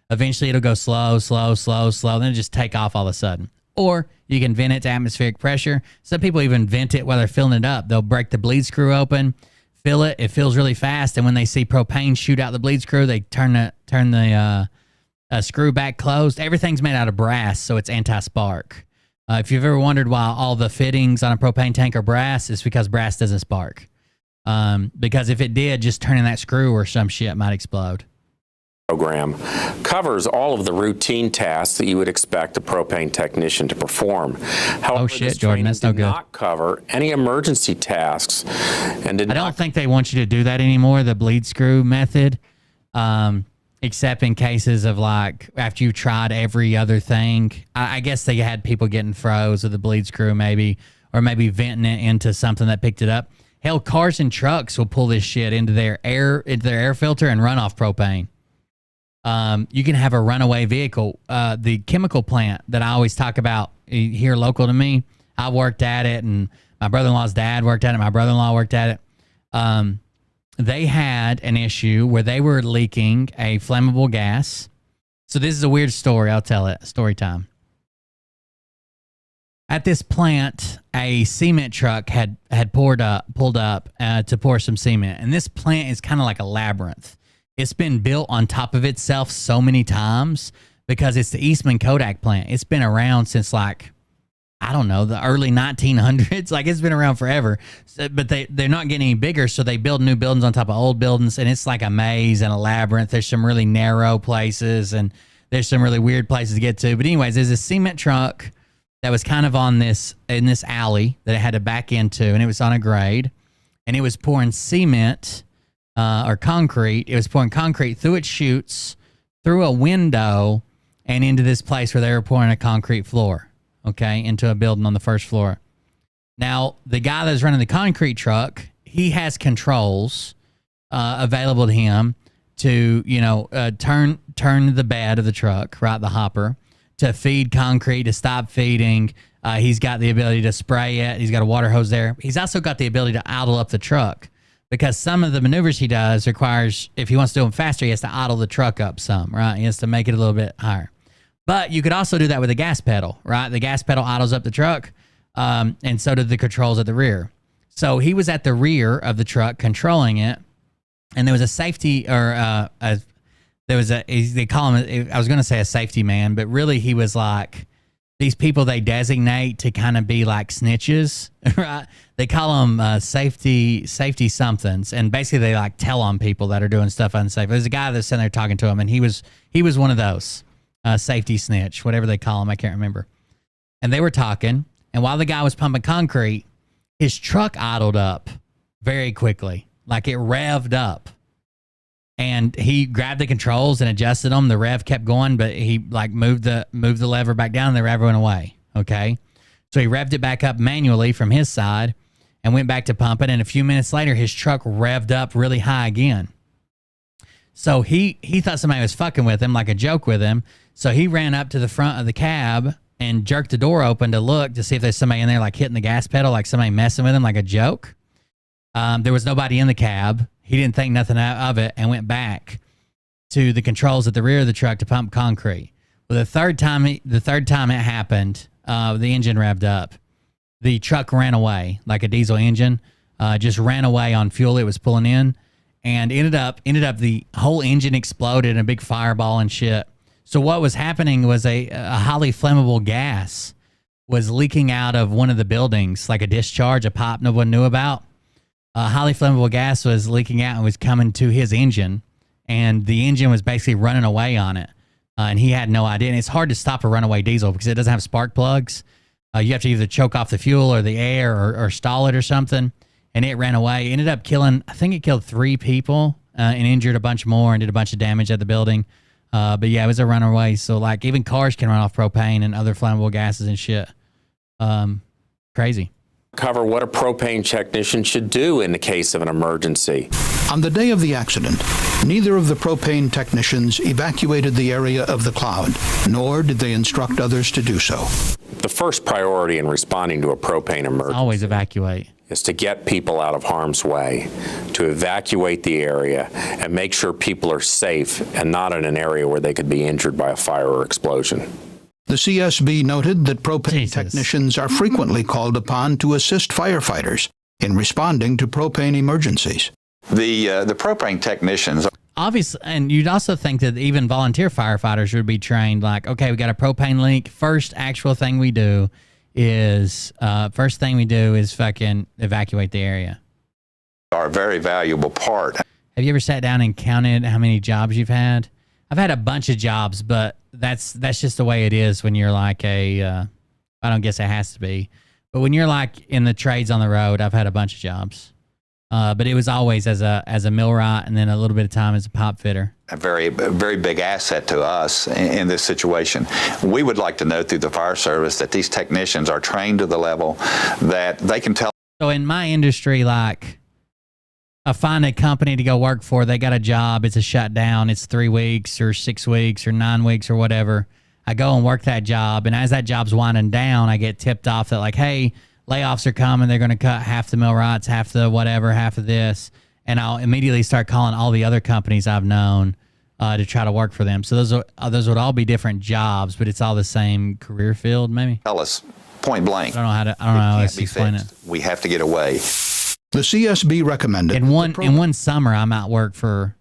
eventually it'll go slow, slow, slow, slow. Then it'll just take off all of a sudden. Or you can vent it to atmospheric pressure. Some people even vent it while they're filling it up. They'll break the bleed screw open, fill it. It fills really fast. And when they see propane shoot out the bleed screw, they turn the screw back closed. Everything's made out of brass, so it's anti-spark. If you've ever wondered why all the fittings on a propane tank are brass, it's because brass doesn't spark. Because if it did, just turning that screw or some shit might explode. Program covers all of the routine tasks that you would expect a propane technician to perform. However, oh shit, Jordan, that's no good. Not cover any emergency tasks, and did I don't think they want you to do that anymore. The bleed screw method, except in cases of like after you tried every other thing. I guess they had people getting froze with the bleed screw, maybe, or maybe venting it into something that picked it up. Hell, cars and trucks will pull this shit into their air filter and run off propane. You can have a runaway vehicle. The chemical plant that I always talk about here local to me, I worked at it, and my brother-in-law's dad worked at it. My brother-in-law worked at it. They had an issue where they were leaking a flammable gas. So this is a weird story. I'll tell it. Story time. At this plant, a cement truck had pulled up to pour some cement. And this plant is kind of like a labyrinth. It's been built on top of itself so many times because it's the Eastman Kodak plant. It's been around since like, I don't know, the early 1900s. Like it's been around forever. So, but they're not getting any bigger, so they build new buildings on top of old buildings, and it's like a maze and a labyrinth. There's some really narrow places, and there's some really weird places to get to. But anyways, there's a cement truck that was kind of in this alley that it had to back into, and it was on a grade, and it was pouring cement or concrete. It was pouring concrete through its chutes, through a window, and into this place where they were pouring a concrete floor, okay, into a building on the first floor. Now, the guy that's running the concrete truck, he has controls available to him to, turn the bed of the truck, right, the hopper, to feed concrete, to stop feeding. He's got the ability to spray it. He's got a water hose there. He's also got the ability to idle up the truck, because some of the maneuvers he does requires, if he wants to do them faster, he has to idle the truck up some, right? He has to make it a little bit higher. But you could also do that with a gas pedal, right? The gas pedal idles up the truck, and so do the controls at the rear. So he was at the rear of the truck controlling it, and there was a safety, or they call him, I was going to say a safety man, but really he was like these people they designate to kind of be like snitches, right? They call them safety somethings, and basically they like tell on people that are doing stuff unsafe. There's a guy that's sitting there talking to him, and he was one of those safety snitch, whatever they call him, I can't remember. And they were talking, and while the guy was pumping concrete, his truck idled up very quickly, like it revved up. And he grabbed the controls and adjusted them. The rev kept going, but he like moved the lever back down, and the rev went away. Okay, so he revved it back up manually from his side and went back to pumping. And a few minutes later, his truck revved up really high again. So he thought somebody was fucking with him, like a joke with him. So he ran up to the front of the cab and jerked the door open to look to see if there's somebody in there, like hitting the gas pedal, like somebody messing with him, like a joke. There was nobody in the cab. He didn't think nothing of it and went back to the controls at the rear of the truck to pump concrete. Well, the third time it happened, the engine revved up. The truck ran away like a diesel engine, just ran away on fuel it was pulling in, and ended up the whole engine exploded in a big fireball and shit. So what was happening was a highly flammable gas was leaking out of one of the buildings, like a discharge, a pipe no one knew about. Highly flammable gas was leaking out and was coming to his engine, and the engine was basically running away on it, and he had no idea. And it's hard to stop a runaway diesel because it doesn't have spark plugs. You have to either choke off the fuel or the air or stall it or something, and it ran away. It ended up killing, I think it killed 3 people and injured a bunch more and did a bunch of damage at the building. But yeah, it was a runaway. So like even cars can run off propane and other flammable gases and shit. Crazy. Cover what a propane technician should do in the case of an emergency. On the day of the accident, neither of the propane technicians evacuated the area of the cloud, nor did they instruct others to do so. The first priority in responding to a propane emergency always evacuate is to get people out of harm's way, to evacuate the area and make sure people are safe and not in an area where they could be injured by a fire or explosion. The CSB noted that propane technicians are frequently called upon to assist firefighters in responding to propane emergencies. The propane technicians obviously, and you'd also think that even volunteer firefighters would be trained like, okay, we got a propane leak. First thing we do is fucking evacuate the area. Are a very valuable part. Have you ever sat down and counted how many jobs you've had? I've had a bunch of jobs, but that's just the way it is when you're like I don't guess it has to be. But when you're like in the trades on the road, I've had a bunch of jobs. But it was always as a millwright and then a little bit of time as a pipe fitter. A very big asset to us in this situation. We would like to know through the fire service that these technicians are trained to the level that they can tell. So in my industry, like I find a company to go work for, they got a job, it's a shutdown, it's 3 weeks or 6 weeks or 9 weeks or whatever. I go and work that job, and as that job's winding down, I get tipped off that like, hey, layoffs are coming, they're going to cut half the millwrights, half the whatever, half of this. And I'll immediately start calling all the other companies I've known to try to work for them. So those would all be different jobs, but it's all the same career field, maybe. Tell us point blank. I don't know how to explain it. We have to get away. The CSB recommended. In one summer, I might work for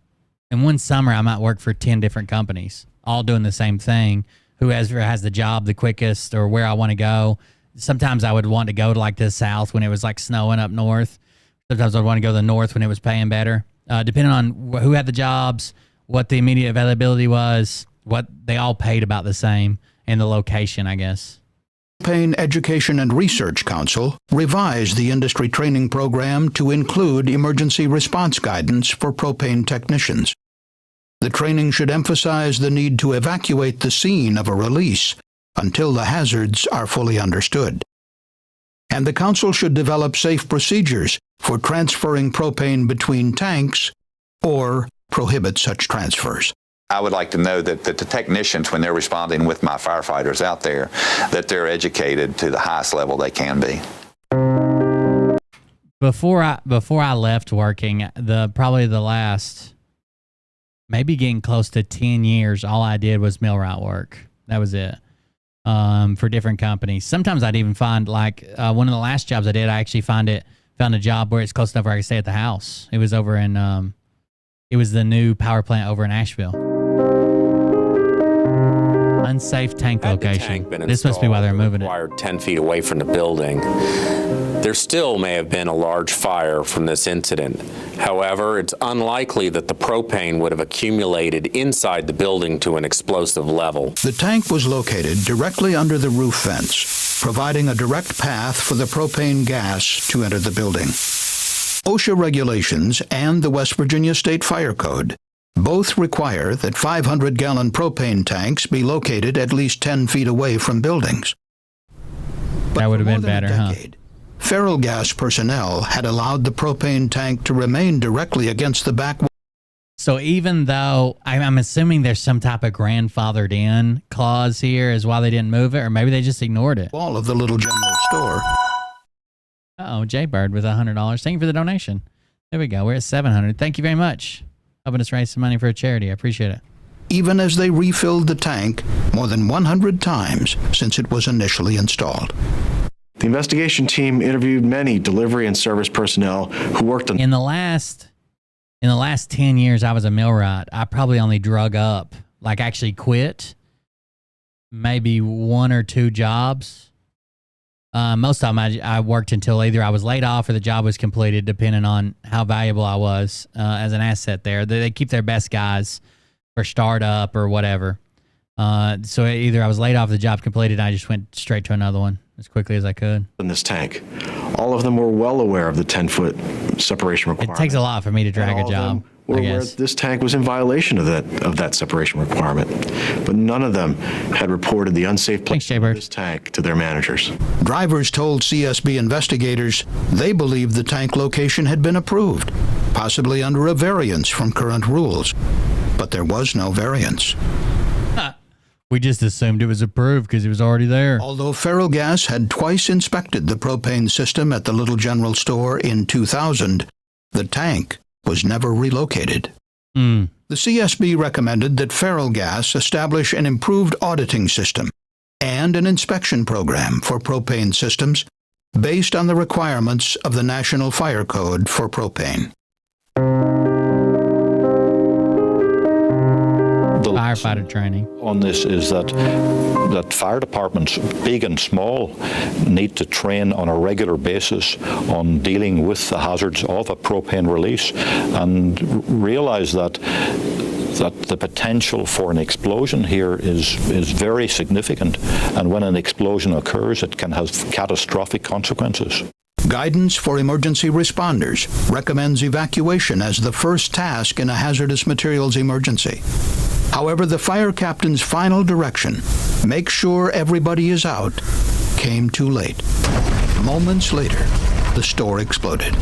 10 different companies, all doing the same thing. Whoever has the job the quickest or where I want to go. Sometimes I would want to go to like the south when it was like snowing up north. Sometimes I'd want to go to the north when it was paying better. Depending on who had the jobs, what the immediate availability was, what they all paid about the same, and the location, I guess. Propane Education and Research Council revised the industry training program to include emergency response guidance for propane technicians. The training should emphasize the need to evacuate the scene of a release until the hazards are fully understood. And the council should develop safe procedures for transferring propane between tanks or prohibit such transfers. I would like to know that the technicians, when they're responding with my firefighters out there, that they're educated to the highest level they can be. Before I left working, probably the last, maybe getting close to 10 years, all I did was millwright work. That was it. For different companies. Sometimes I'd even find like one of the last jobs I did, I actually found a job where it's close enough where I could stay at the house. It was over in, it was the new power plant over in Asheville. Unsafe tank location. This must be why they're moving it. Required 10 feet away from the building. There still may have been a large fire from this incident. However, it's unlikely that the propane would have accumulated inside the building to an explosive level. The tank was located directly under the roof vents, providing a direct path for the propane gas to enter the building. OSHA regulations and the West Virginia State Fire Code both require that 500-gallon propane tanks be located at least 10 feet away from buildings. But that would have been better, huh? Feral gas personnel had allowed the propane tank to remain directly against the back wall. So even though I'm assuming there's some type of grandfathered in clause here is why they didn't move it, or maybe they just ignored it. Wall of the little general store. Uh-oh, Jaybird with $100. Thank you for the donation. There we go. We're at $700. Thank you very much. Helping us raise some money for a charity. I appreciate it. Even as they refilled the tank more than 100 times since it was initially installed. The investigation team interviewed many delivery and service personnel who worked on... In the last 10 years I was a millwright, I probably only drug up, like actually quit, maybe 1 or 2 jobs. Most of them I worked until either I was laid off or the job was completed, depending on how valuable I was as an asset there. They keep their best guys for startup or whatever. So either I was laid off, the job completed, and I just went straight to another one as quickly as I could. In this tank, all of them were well aware of the 10-foot separation requirement. It takes a lot for me to drag a job. Were aware this tank was in violation of that separation requirement, but none of them had reported the unsafe placement of this tank to their managers. Drivers told CSB investigators they believed the tank location had been approved, possibly under a variance from current rules, but there was no variance. We just assumed it was approved because it was already there. Although Feral Gas had twice inspected the propane system at the Little General Store in 2000, the tank was never relocated. The CSB recommended that Feral Gas establish an improved auditing system and an inspection program for propane systems based on the requirements of the National Fire Code for propane. firefighter training. On this is that fire departments, big and small, need to train on a regular basis on dealing with the hazards of a propane release and realize that the potential for an explosion here is very significant, and when an explosion occurs, it can have catastrophic consequences. Guidance for emergency responders recommends evacuation as the first task in a hazardous materials emergency. However, the fire captain's final direction, make sure everybody is out, came too late. Moments later, the store exploded.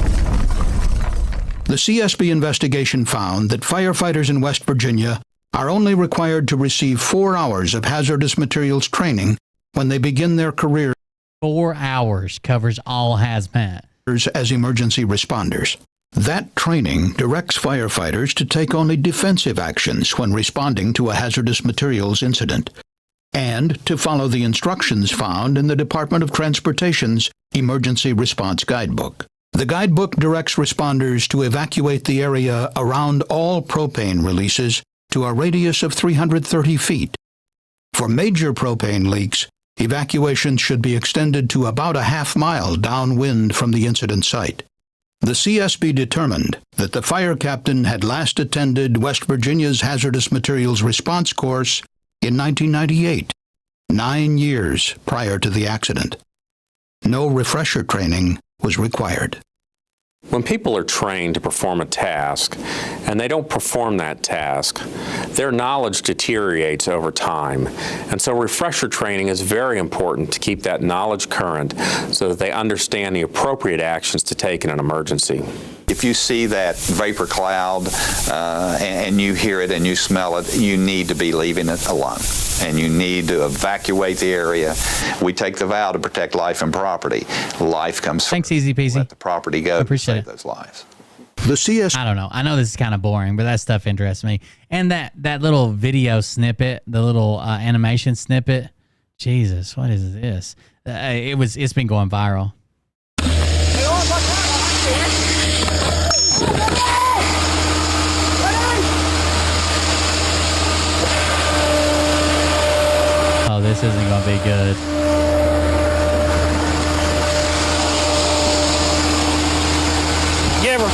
The CSB investigation found that firefighters in West Virginia are only required to receive 4 hours of hazardous materials training when they begin their career. 4 hours covers all hazmat. As emergency responders. That training directs firefighters to take only defensive actions when responding to a hazardous materials incident, and to follow the instructions found in the Department of Transportation's Emergency Response Guidebook. The guidebook directs responders to evacuate the area around all propane releases to a radius of 330 feet. For major propane leaks, evacuation should be extended to about a half-mile downwind from the incident site. The CSB determined that the fire captain had last attended West Virginia's Hazardous Materials Response Course in 1998, 9 years prior to the accident. No refresher training was required. When people are trained to perform a task and they don't perform that task, their knowledge deteriorates over time. And so refresher training is very important to keep that knowledge current so that they understand the appropriate actions to take in an emergency. If you see that vapor cloud and you hear it and you smell it, you need to be leaving it alone. And you need to evacuate the area. We take the vow to protect life and property. Life comes first. Thanks, Easy Peasy. Let the property go. I appreciate to save those lives. The CS. I don't know. I know this is kind of boring, but that stuff interests me. And that little video snippet, the little animation snippet. Jesus, what is this? It's been going viral. Oh, this isn't going to be good. Give her.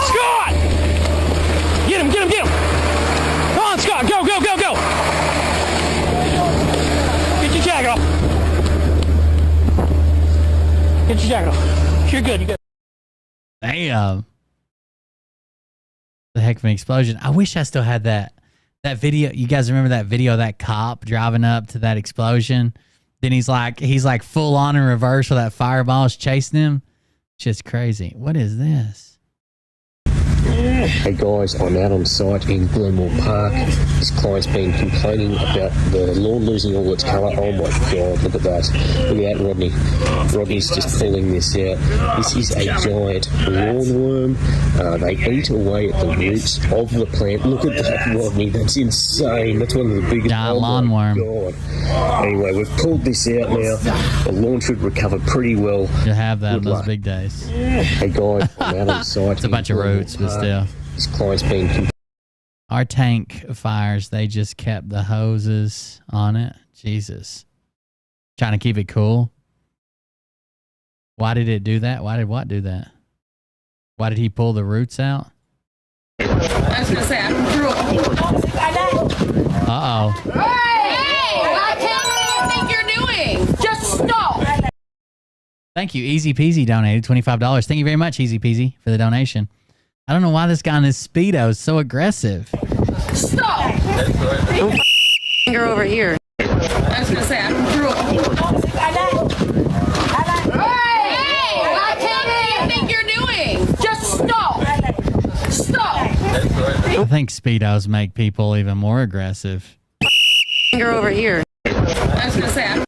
Scott! Get him, get him, get him! Come on, Scott, go, go, go, go! Get your jacket off. Get your jacket off. You're good, you're good. Damn. The heck of an explosion. I wish I still had that video. You guys remember that video of that cop driving up to that explosion? Then he's like full on in reverse with that fireball is chasing him. Just crazy. What is this? Hey guys, I'm out on site in Glenmore Park. This client's been complaining about the lawn losing all its colour. Oh my god, look at that. Look at that, Rodney. Rodney's just pulling this out. This is a giant lawnworm. They eat away at the roots of the plant. Look at that, Rodney. That's insane. That's one of the biggest. Giant lawnworm. God. Anyway, we've pulled this out now. The lawn should recover pretty well. You have that on those big days. Hey guys, I'm out on site. It's a bunch of roots, but still. This client's been. Our tank fires, they just kept the hoses on it. Jesus. Trying to keep it cool. Why did it do that? Why did what do that? Why did he pull the roots out? I was going to say, Uh-oh. Hey! I can't think you're doing. Just stop. Thank you. Easy Peasy donated $25. Thank you very much, Easy Peasy, for the donation. I don't know why this guy in his Speedo is so aggressive. Stop. Finger over here. I was going to say, Hey! I can't think you're doing. Just stop. Stop. I think Speedos make people even more aggressive. Finger over here. I was going to say,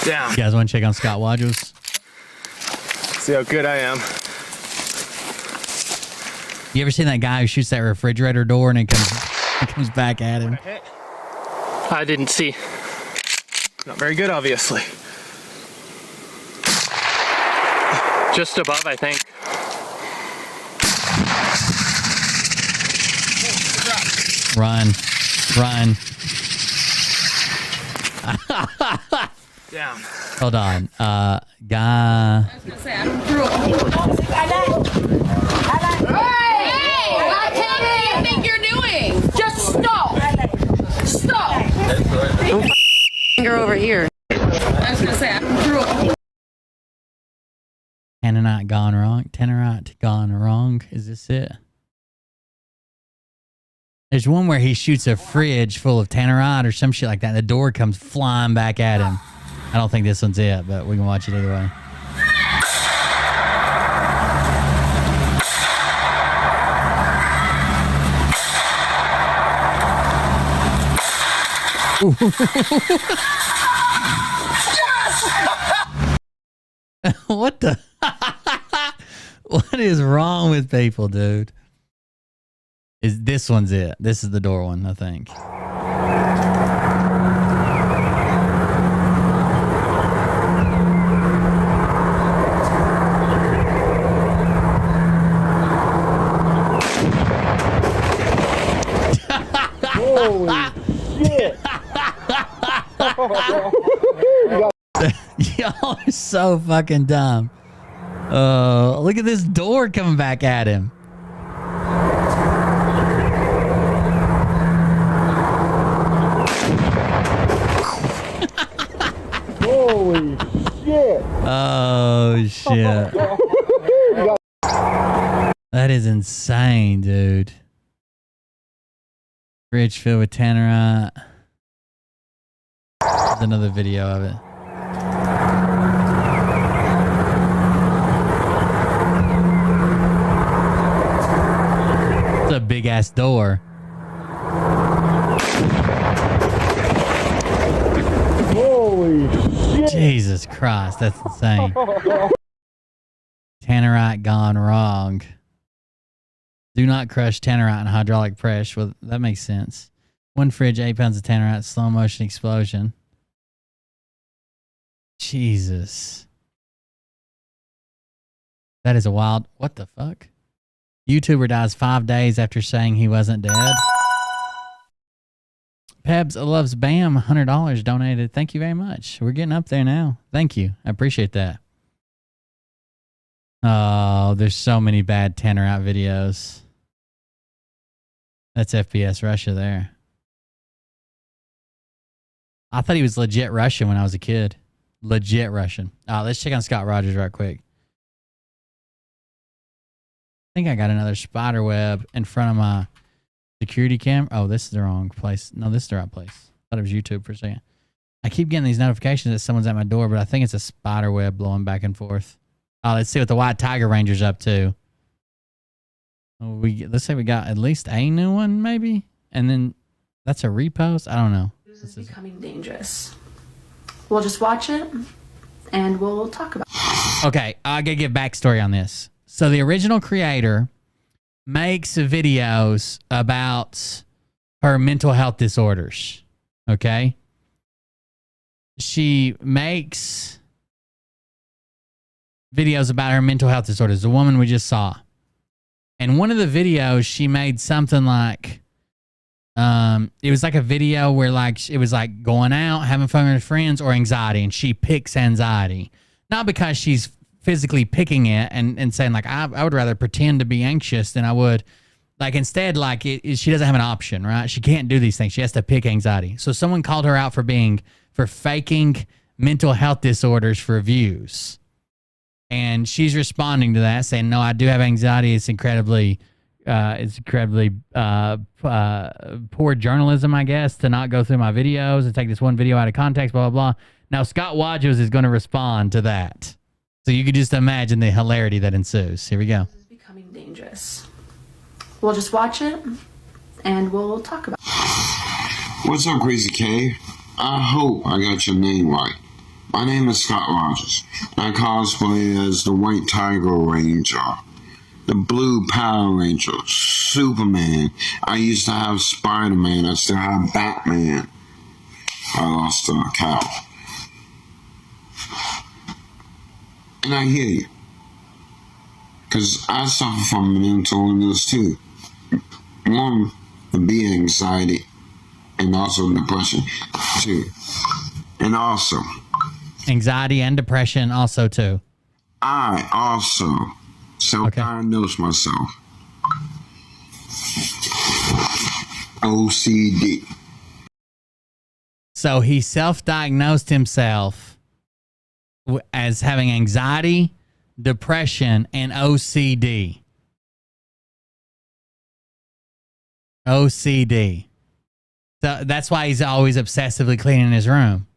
Down. You guys want to check on Scott Wadgels? See how good I am. You ever seen that guy who shoots that refrigerator door and it comes back at him? I didn't see. Not very good, obviously. Just above, I think. Run. Run. Down. Hold on. Guy. I was gonna say, I don't throw Hey! What do you think you're doing? Just stop! Stop! Don't finger over here. I was gonna say, I don't throw Tannerite gone wrong. Tannerite gone wrong. Is this it? There's one where he shoots a fridge full of tannerite or some shit like that. And the door comes flying back at him. I don't think this one's it, but we can watch it either way. What the? What is wrong with people, dude? This one's it. This is the door one, I think. Holy shit! Y'all are so fucking dumb. Look at this door coming back at him. Holy shit! Oh shit! That is insane, dude. Fridge filled with tannerite. There's another video of it. It's a big ass door. Holy shit! Jesus Christ, that's insane. Tannerite gone wrong. Do not crush tannerite in hydraulic press. Well, that makes sense. One fridge, 8 pounds of tannerite, slow motion explosion. Jesus. That is a wild... What the fuck? YouTuber dies 5 days after saying he wasn't dead. Pebs loves Bam, $100 donated. Thank you very much. We're getting up there now. Thank you. I appreciate that. Oh, there's so many bad tannerite videos. That's FPS Russia there. I thought he was legit Russian when I was a kid. Legit Russian. Let's check on Scott Rogers right quick. I think I got another spider web in front of my security camera. Oh, this is the wrong place. No, this is the right place. I thought it was YouTube for a second. I keep getting these notifications that someone's at my door, but I think it's a spider web blowing back and forth. Let's see what the White Tiger Ranger's up to. Let's say we got at least a new one, maybe? And then that's a repost? I don't know. This is becoming dangerous. We'll just watch it, and we'll talk about it. Okay, I gotta give backstory on this. So the original creator makes videos about her mental health disorders, okay? She makes videos about her mental health disorders, the woman we just saw. And one of the videos, she made something like, it was like a video where like it was like going out, having fun with her friends, or anxiety, and she picks anxiety. Not because she's physically picking it and saying like, I would rather pretend to be anxious than I would. Like instead, like she doesn't have an option, right? She can't do these things. She has to pick anxiety. So someone called her out for faking mental health disorders for views. And she's responding to that, saying, "No, I do have anxiety. It's incredibly poor journalism, I guess, to not go through my videos and take this one video out of context, blah, blah, blah." Now, Scott Rogers is going to respond to that. So you could just imagine the hilarity that ensues. Here we go. This is becoming dangerous. We'll just watch it, and we'll talk about it. What's up, Crazy K? I hope I got your name right. My name is Scott Rogers. I cosplay as the White Tiger Ranger, the Blue Power Ranger, Superman. I used to have Spider-Man. I still have Batman. I lost a cow. And I hear you. because I suffer from mental illness too. One would be anxiety and also depression too. And also, anxiety and depression also too. I also self-diagnose myself. OCD. So he self-diagnosed himself as having anxiety, depression, and OCD. OCD. So that's why he's always obsessively cleaning his room.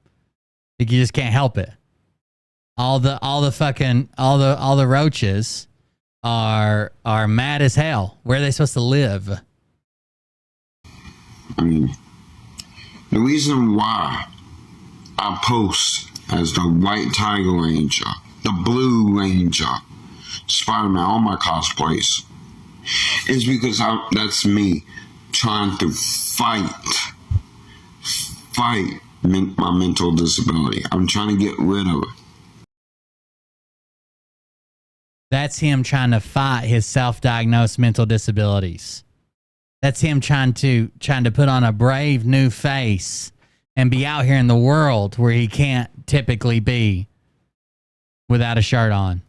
Like, you just can't help it. All the roaches are mad as hell. Where are they supposed to live? I mean, the reason why I post as the White Tiger Ranger, the Blue Ranger, Spider-Man, all my cosplays, is because that's me trying to fight my mental disability. I'm trying to get rid of it. That's him trying to fight his self-diagnosed mental disabilities. That's him trying to put on a brave new face and be out here in the world where he can't typically be without a shirt on.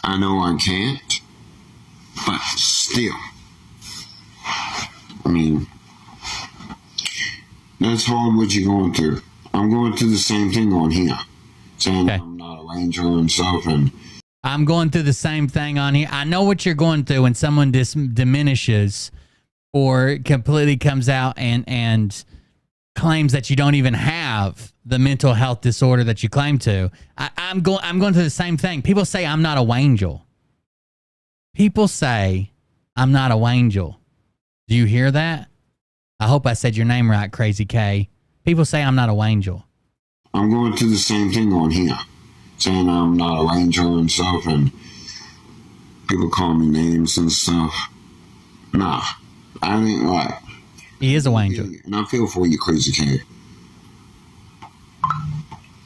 I know I can't, but still. I mean, that's hard what you're going through. I'm going through the same thing on here. Saying I'm not a ranger and stuff, and I'm going through the same thing on here. I know what you're going through when someone diminishes or completely comes out and claims that you don't even have the mental health disorder that you claim to. I'm going through the same thing. People say I'm not a angel. People say I'm not a angel. Do you hear that? I hope I said your name right, Crazy K. People say I'm not a angel. I'm going through the same thing on here. Saying I'm not a ranger and stuff, and people call me names and stuff. Nah, I ain't right. He is a angel. And I feel for you, Crazy K.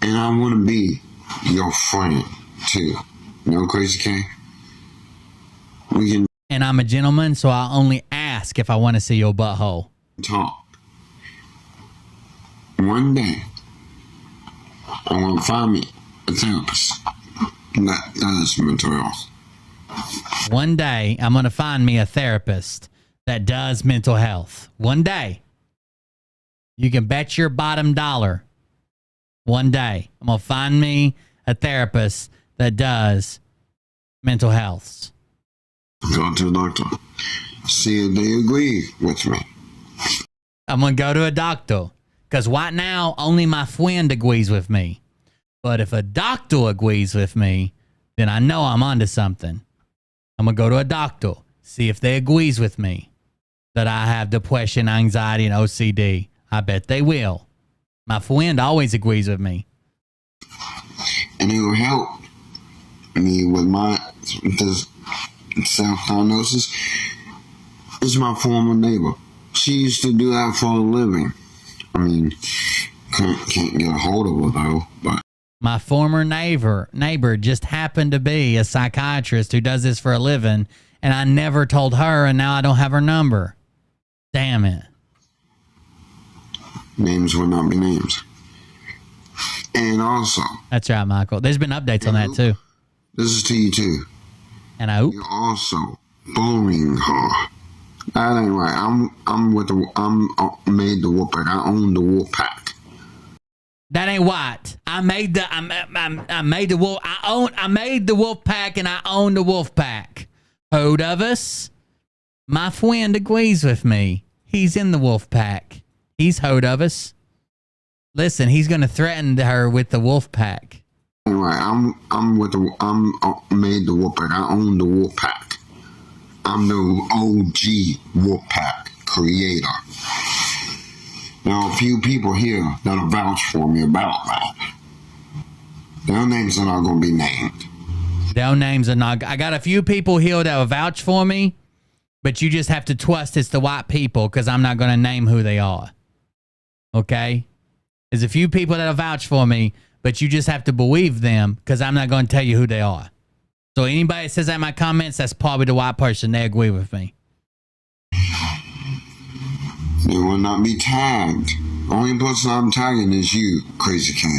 And I want to be your friend, too. You know, Crazy K? We can And I'm a gentleman, so I only ask if I want to see your butthole. talk. One day, I want to find me a therapist that does mental health. One day, I'm going to find me a therapist that does mental health. One day. You can bet your bottom dollar. One day, I'm going to find me a therapist that does mental health. Go to the doctor. See if they agree with me. I'm going to go to a doctor. Because right now, only my friend agrees with me. But if a doctor agrees with me, then I know I'm onto something. I'm going to go to a doctor, see if they agrees with me that I have depression, anxiety, and OCD. I bet they will. My friend always agrees with me. And it will help me with my self-diagnosis. It's my former neighbor. She used to do that for a living. I mean, can't get a hold of her though, but my former neighbor just happened to be a psychiatrist who does this for a living, and I never told her, and now I don't have her number. Damn it. Names will not be names. And also, that's right, Michael. There's been updates on that too. This is to you too. And I hope you're also bullying her. That ain't right. I'm made the wolf pack. I own the wolf pack. That ain't what. I made the wolf. I made the wolf pack, and I own the wolf pack. Hold of us. My friend agrees with me. He's in the wolf pack. He's hold of us. Listen, he's going to threaten her with the wolf pack. Anyway, I'm made the wolf pack. I own the wolf pack. I'm the OG wolf pack creator. Now, a few people here that'll vouch for me about that. Their names are not going to be named. Their names are not. I got a few people here that will vouch for me, but you just have to trust it's the white people because I'm not going to name who they are. Okay? There's a few people that'll vouch for me, but you just have to believe them because I'm not going to tell you who they are. So anybody that says that in my comments, that's probably the white person. They agree with me. They will not be tagged. Only person I'm tagging is you, Crazy K.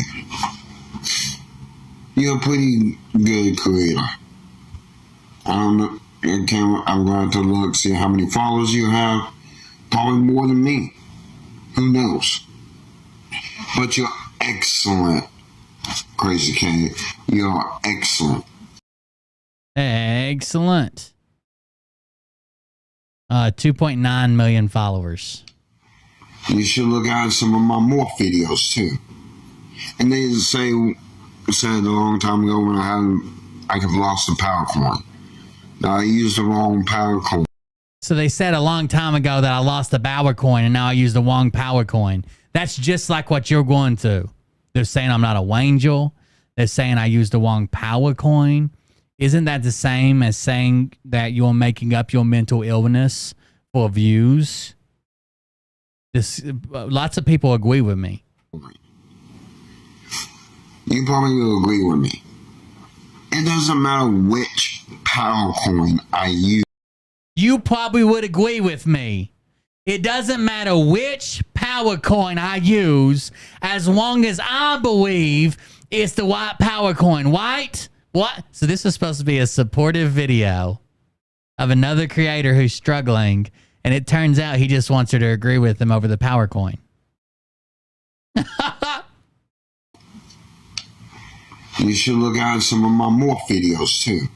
You're a pretty good creator. I don't know. I'm going to look, see how many followers you have. Probably more than me. Who knows? But you're excellent, Crazy K. You're excellent. Excellent. 2.9 million followers. You should look at some of my morph videos too. And they said a long time ago when I have lost the power coin. Now I used the wrong power coin. So they said a long time ago that I lost the power coin and now I use the wrong power coin. That's just like what you're going through. They're saying I'm not a Wangel. They're saying I used the wrong power coin. Isn't that the same as saying that you're making up your mental illness for views? Lots of people agree with me. You probably will agree with me. It doesn't matter which power coin I use. You probably would agree with me. It doesn't matter which power coin I use as long as I believe it's the white power coin. White? What? So this was supposed to be a supportive video of another creator who's struggling, and it turns out he just wants her to agree with him over the power coin. You should look at some of my morph videos too.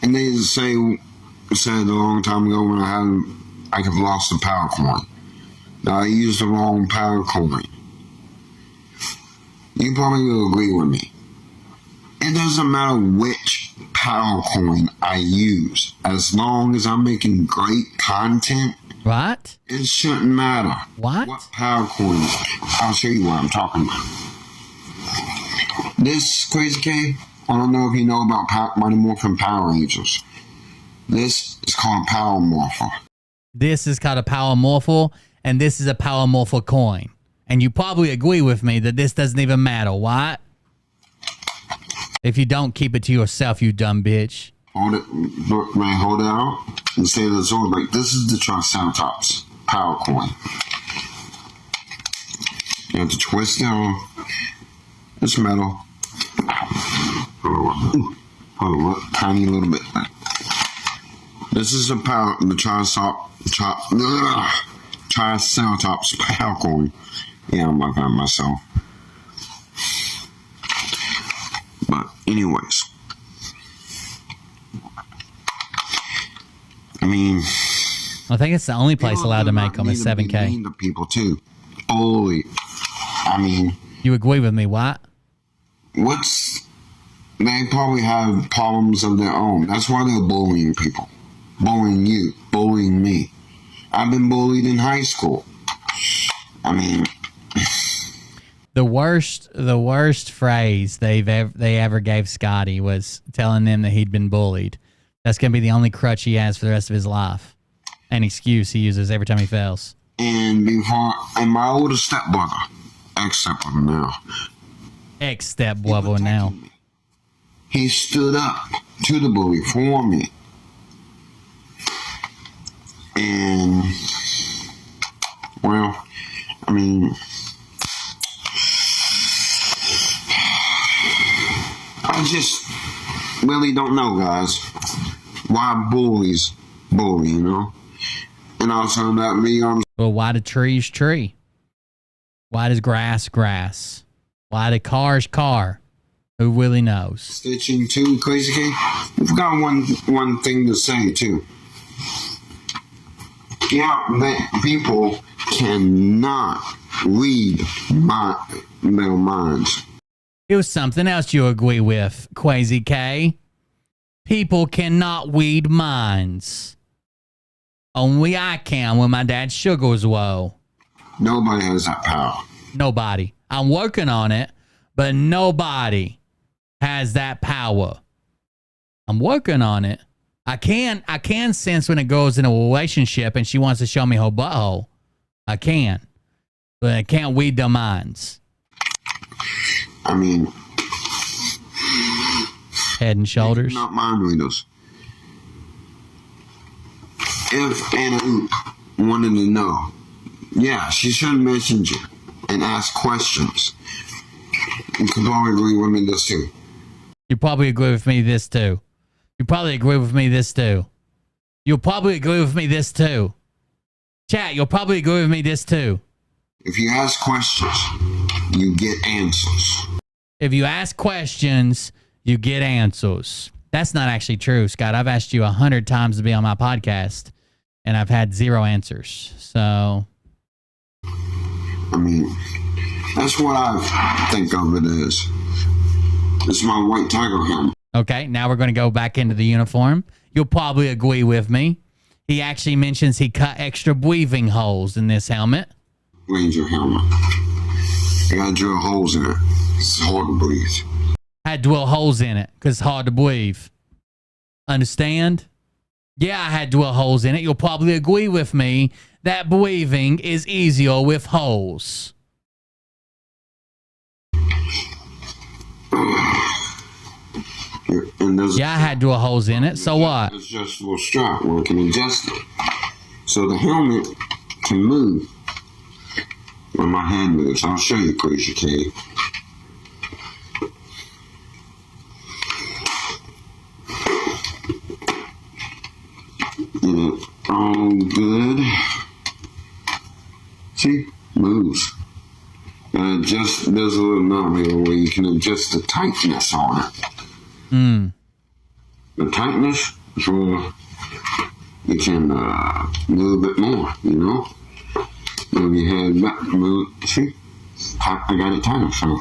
And they said a long time ago when I have lost the power coin. Now I used the wrong power coin. You probably will agree with me. It doesn't matter which power coin I use, as long as I'm making great content. What? It shouldn't matter. What power coin? I'll show you what I'm talking about. This, Crazy K, I don't know if you know about Mighty Morphin Power Rangers. This is called a Power Morpher. This is called a Power Morphle, and this is a Power Morphle coin. And you probably agree with me that this doesn't even matter. Why? If you don't, keep it to yourself, you dumb bitch. Hold it, man, hold it out and say this over. Like, this is the Triceratops power coin. You have to twist it on. It's metal. Hold on, tiny little bit. This is the Triceratops power coin. Yeah, I'm not got myself. But anyways, I mean, I think it's the only place allowed to make them is 7K. Mean to people too. Bully. I mean, you agree with me? What? They probably have problems of their own. That's why they're bullying people, bullying you, bullying me. I've been bullied in high school. I mean. The worst phrase they ever gave Scotty was telling them that he'd been bullied. That's going to be the only crutch he has for the rest of his life. An excuse he uses every time he fails. And my older stepbrother, ex-stepbrother now. Ex-stepbrother now. He stood up to the bully for me. And, well, I mean, I just really don't know, guys, why bullies bully, you know? And also that me, well, why do trees tree? Why does grass grass? Why do cars car? Who really knows? Stitching too, Crazy K. I forgot one thing to say too. Yeah, that people cannot read their minds. It was something else you agree with, Crazy K. People cannot read minds. Only I can when my dad's sugar's low. Nobody has that power. Nobody. I'm working on it, but nobody has that power. I'm working on it. I can sense when a girl's in a relationship and she wants to show me her butthole. I can. But I can't read their minds. I mean, Head and Shoulders. Not mind readers. If Anna Oop wanted to know, yeah, she should message you and ask questions. You could probably agree with me this too. You probably agree with me this too. You probably agree with me this too. You'll probably agree with me this too. Chat, you'll probably agree with me this too. If you ask questions, you get answers. If you ask questions, you get answers. That's not actually true, Scott. I've asked you 100 times to be on my podcast, and I've had 0 answers. So, I mean, that's what I think of it as. It's my white tiger helmet. okay, now we're going to go back into the uniform. You'll probably agree with me. He actually mentions he cut extra weaving holes in this helmet. Ranger helmet. I gotta drill holes in it. It's hard to breathe. Had to drill holes in it because it's hard to breathe. Understand? Yeah, I had to drill holes in it. You'll probably agree with me that breathing is easier with holes. Yeah, I had to drill holes in it. So what? It's just a little strap where we can adjust it. So the helmet can move when my hand moves. I'll show you, Crazy K. All good. See? Moves. And there's a little knob here where you can adjust the tightness on it. The tightness is where you can move it more, you know? Move your head back, move, see? I got it tighter, so.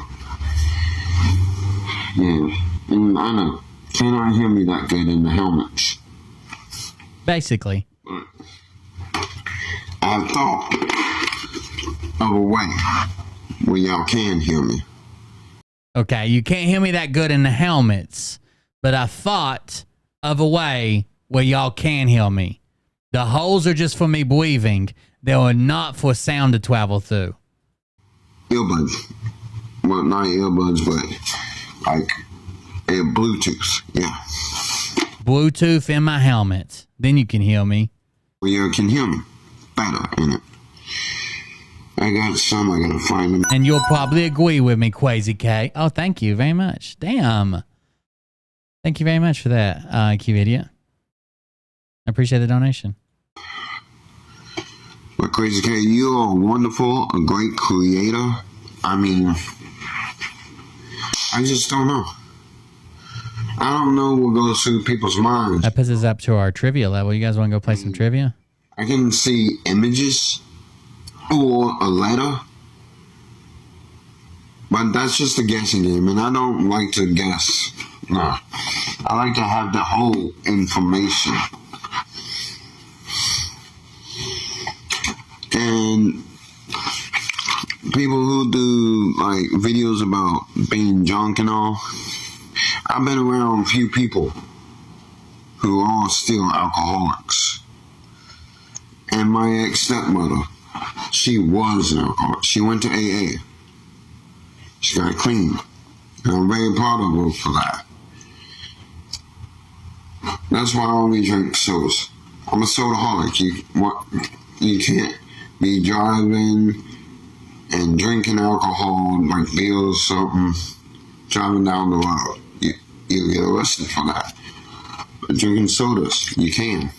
Yeah, and I know. Cannot hear me that good in the helmets. Basically. I've thought of a way where y'all can hear me. Okay, you can't hear me that good in the helmets, but I thought of a way where y'all can hear me. The holes are just for me breathing. They are not for sound to travel through. Earbuds. Well, not earbuds, but like Bluetooth. Yeah. Bluetooth in my helmet. Then you can hear me. Well, you can hear me better in it. I got some. I gotta find them. And you'll probably agree with me, Quasi K. Oh, thank you very much. Damn. Thank you very much for that, Q Idiot. I appreciate the donation. But Crazy K, you are wonderful, a great creator. I mean, I just don't know. I don't know what goes through people's minds. That puts us up to our trivia level. You guys want to go play some trivia? I can see images or a letter, but that's just a guessing game, and I don't like to guess. No, I like to have the whole information. And people who do like videos about being drunk and all, I've been around a few people who are still alcoholics. And my ex-stepmother, she was an alcoholic. She went to AA. She got clean. And I'm very proud of her for that. That's why I only drink sodas. I'm a sodaholic. You can't be driving and drinking alcohol like beer or something, driving down the road. You get arrested for that. But drinking sodas, you can.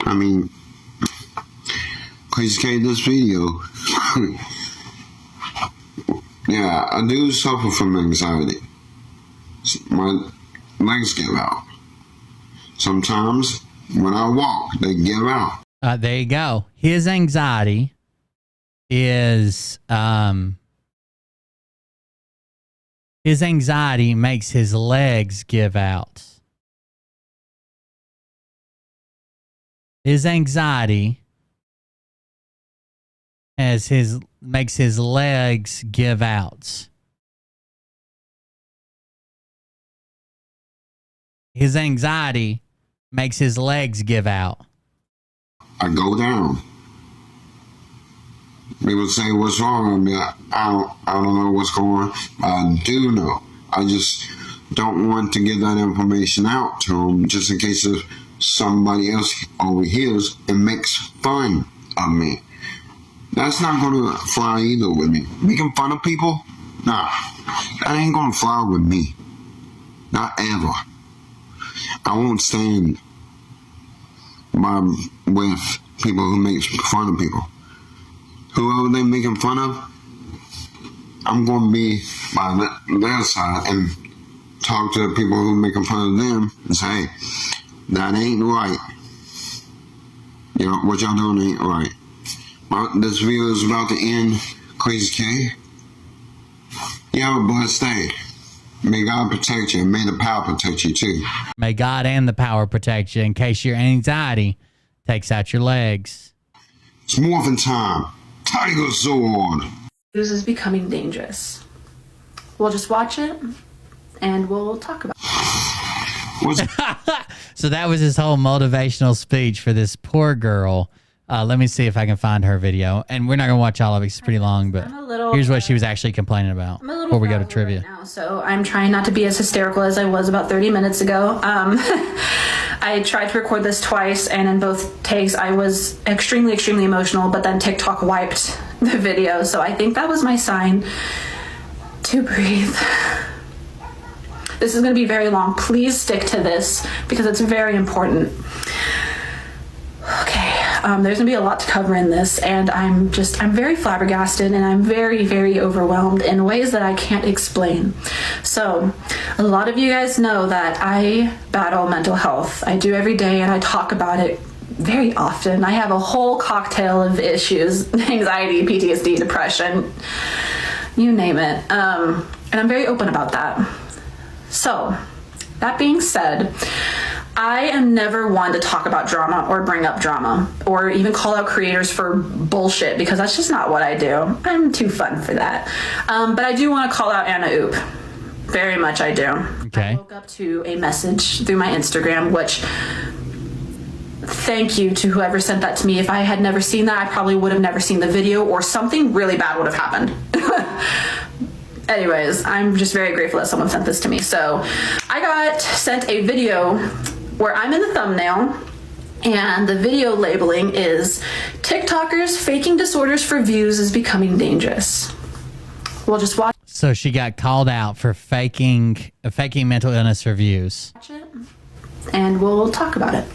I mean, Crazy K, this video, yeah, I do suffer from anxiety. My legs give out. Sometimes when I walk, they give out. There you go. His anxiety is his anxiety makes his legs give out. His anxiety makes his legs give out. His anxiety makes his legs give out. I go down. People say, what's wrong with me? I don't know what's going on, but I do know. I just don't want to get that information out to them just in case if somebody else overhears and makes fun of me. That's not going to fly either with me. Making fun of people? Nah, that ain't going to fly with me. Not ever. I won't stand with people who make fun of people. Whoever they making fun of, I'm going to be by their side and talk to the people who making fun of them and say, hey, that ain't right. You know, what y'all doing ain't right. This video is about to end. Crazy K. You have a blessed day. May God protect you, and may the power protect you too. May God and the power protect you in case your anxiety takes out your legs. It's morphin' time. Tiger sword. This is becoming dangerous. We'll just watch it and we'll talk about it. So that was his whole motivational speech for this poor girl. Let me see if I can find her video. And we're not going to watch all of it. It's pretty long, but here's what she was actually complaining about before we go to trivia. Right now, so I'm trying not to be as hysterical as I was about 30 minutes ago. I tried to record this twice, and in both takes, I was extremely, extremely emotional, but then TikTok wiped the video. So I think that was my sign to breathe. This is going to be very long. Please stick to this because it's very important. Okay, there's gonna be a lot to cover in this, and I'm very flabbergasted, and I'm very, very overwhelmed in ways that I can't explain. So, a lot of you guys know that I battle mental health. I do every day, and I talk about it very often. I have a whole cocktail of issues: anxiety, PTSD, depression, you name it. And I'm very open about that. So, that being said, I am never one to talk about drama or bring up drama or even call out creators for bullshit because that's just not what I do. I'm too fun for that. But I do want to call out Anna Oop. Very much I do. Okay. I woke up to a message through my Instagram, which thank you to whoever sent that to me. If I had never seen that, I probably would have never seen the video or something really bad would have happened. Anyways, I'm just very grateful that someone sent this to me. So I got sent a video where I'm in the thumbnail, and the video labeling is TikTokers faking disorders for views is becoming dangerous. We'll just watch. So she got called out for faking mental illness for views. It, and we'll talk about it.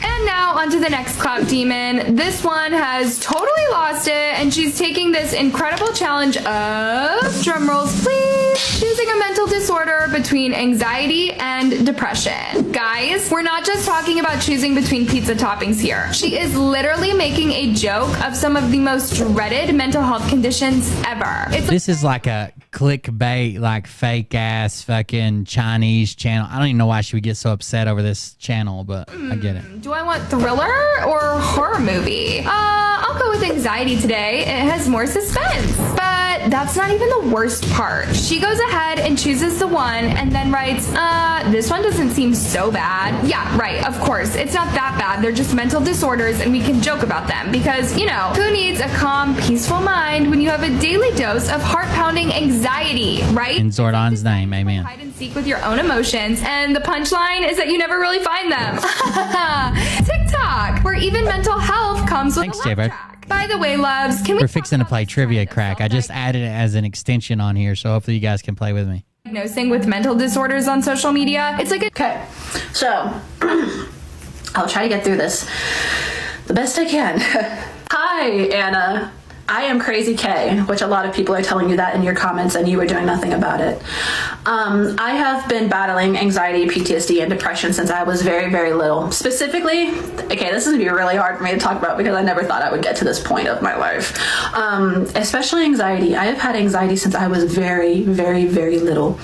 And now onto the next clout demon. This one has totally lost it, and she's taking this incredible challenge of, drumrolls please, choosing a mental disorder between anxiety and depression. Guys, we're not just talking about choosing between pizza toppings here. She is literally making a joke of some of the most dreaded mental health conditions ever. This is like a clickbait, like fake ass fucking Chinese channel. I don't even know why she would get so upset over this channel, but I get it. Do I want thriller or horror movie? I'll go with anxiety today. It has more suspense. But that's not even the worst part. She goes ahead and chooses the one and then writes, this one doesn't seem so bad. Yeah, right, of course. It's not that bad. They're just mental disorders and we can joke about them because, you know, who needs a calm, peaceful mind when you have a daily dose of heart-pounding anxiety, right? In Zordon's name, amen. Hide and seek with your own emotions, and the punchline is that you never really find them. TikTok, where even mental health comes with Thanks, a laugh J-Bird. track. By the way, loves, can we We're fixing to play Trivia Crack. I just added it as an extension on here, so hopefully you guys can play with me. diagnosing with mental disorders on social media? It's like a... Okay, so I'll try to get through this the best I can. Hi, Anna. I am Crazy K, which a lot of people are telling you that in your comments and you were doing nothing about it. I have been battling anxiety, PTSD, and depression since I was very, very little. Specifically, okay, this is gonna be really hard for me to talk about because I never thought I would get to this point of my life. Especially anxiety. I have had anxiety since I was very, very, very little.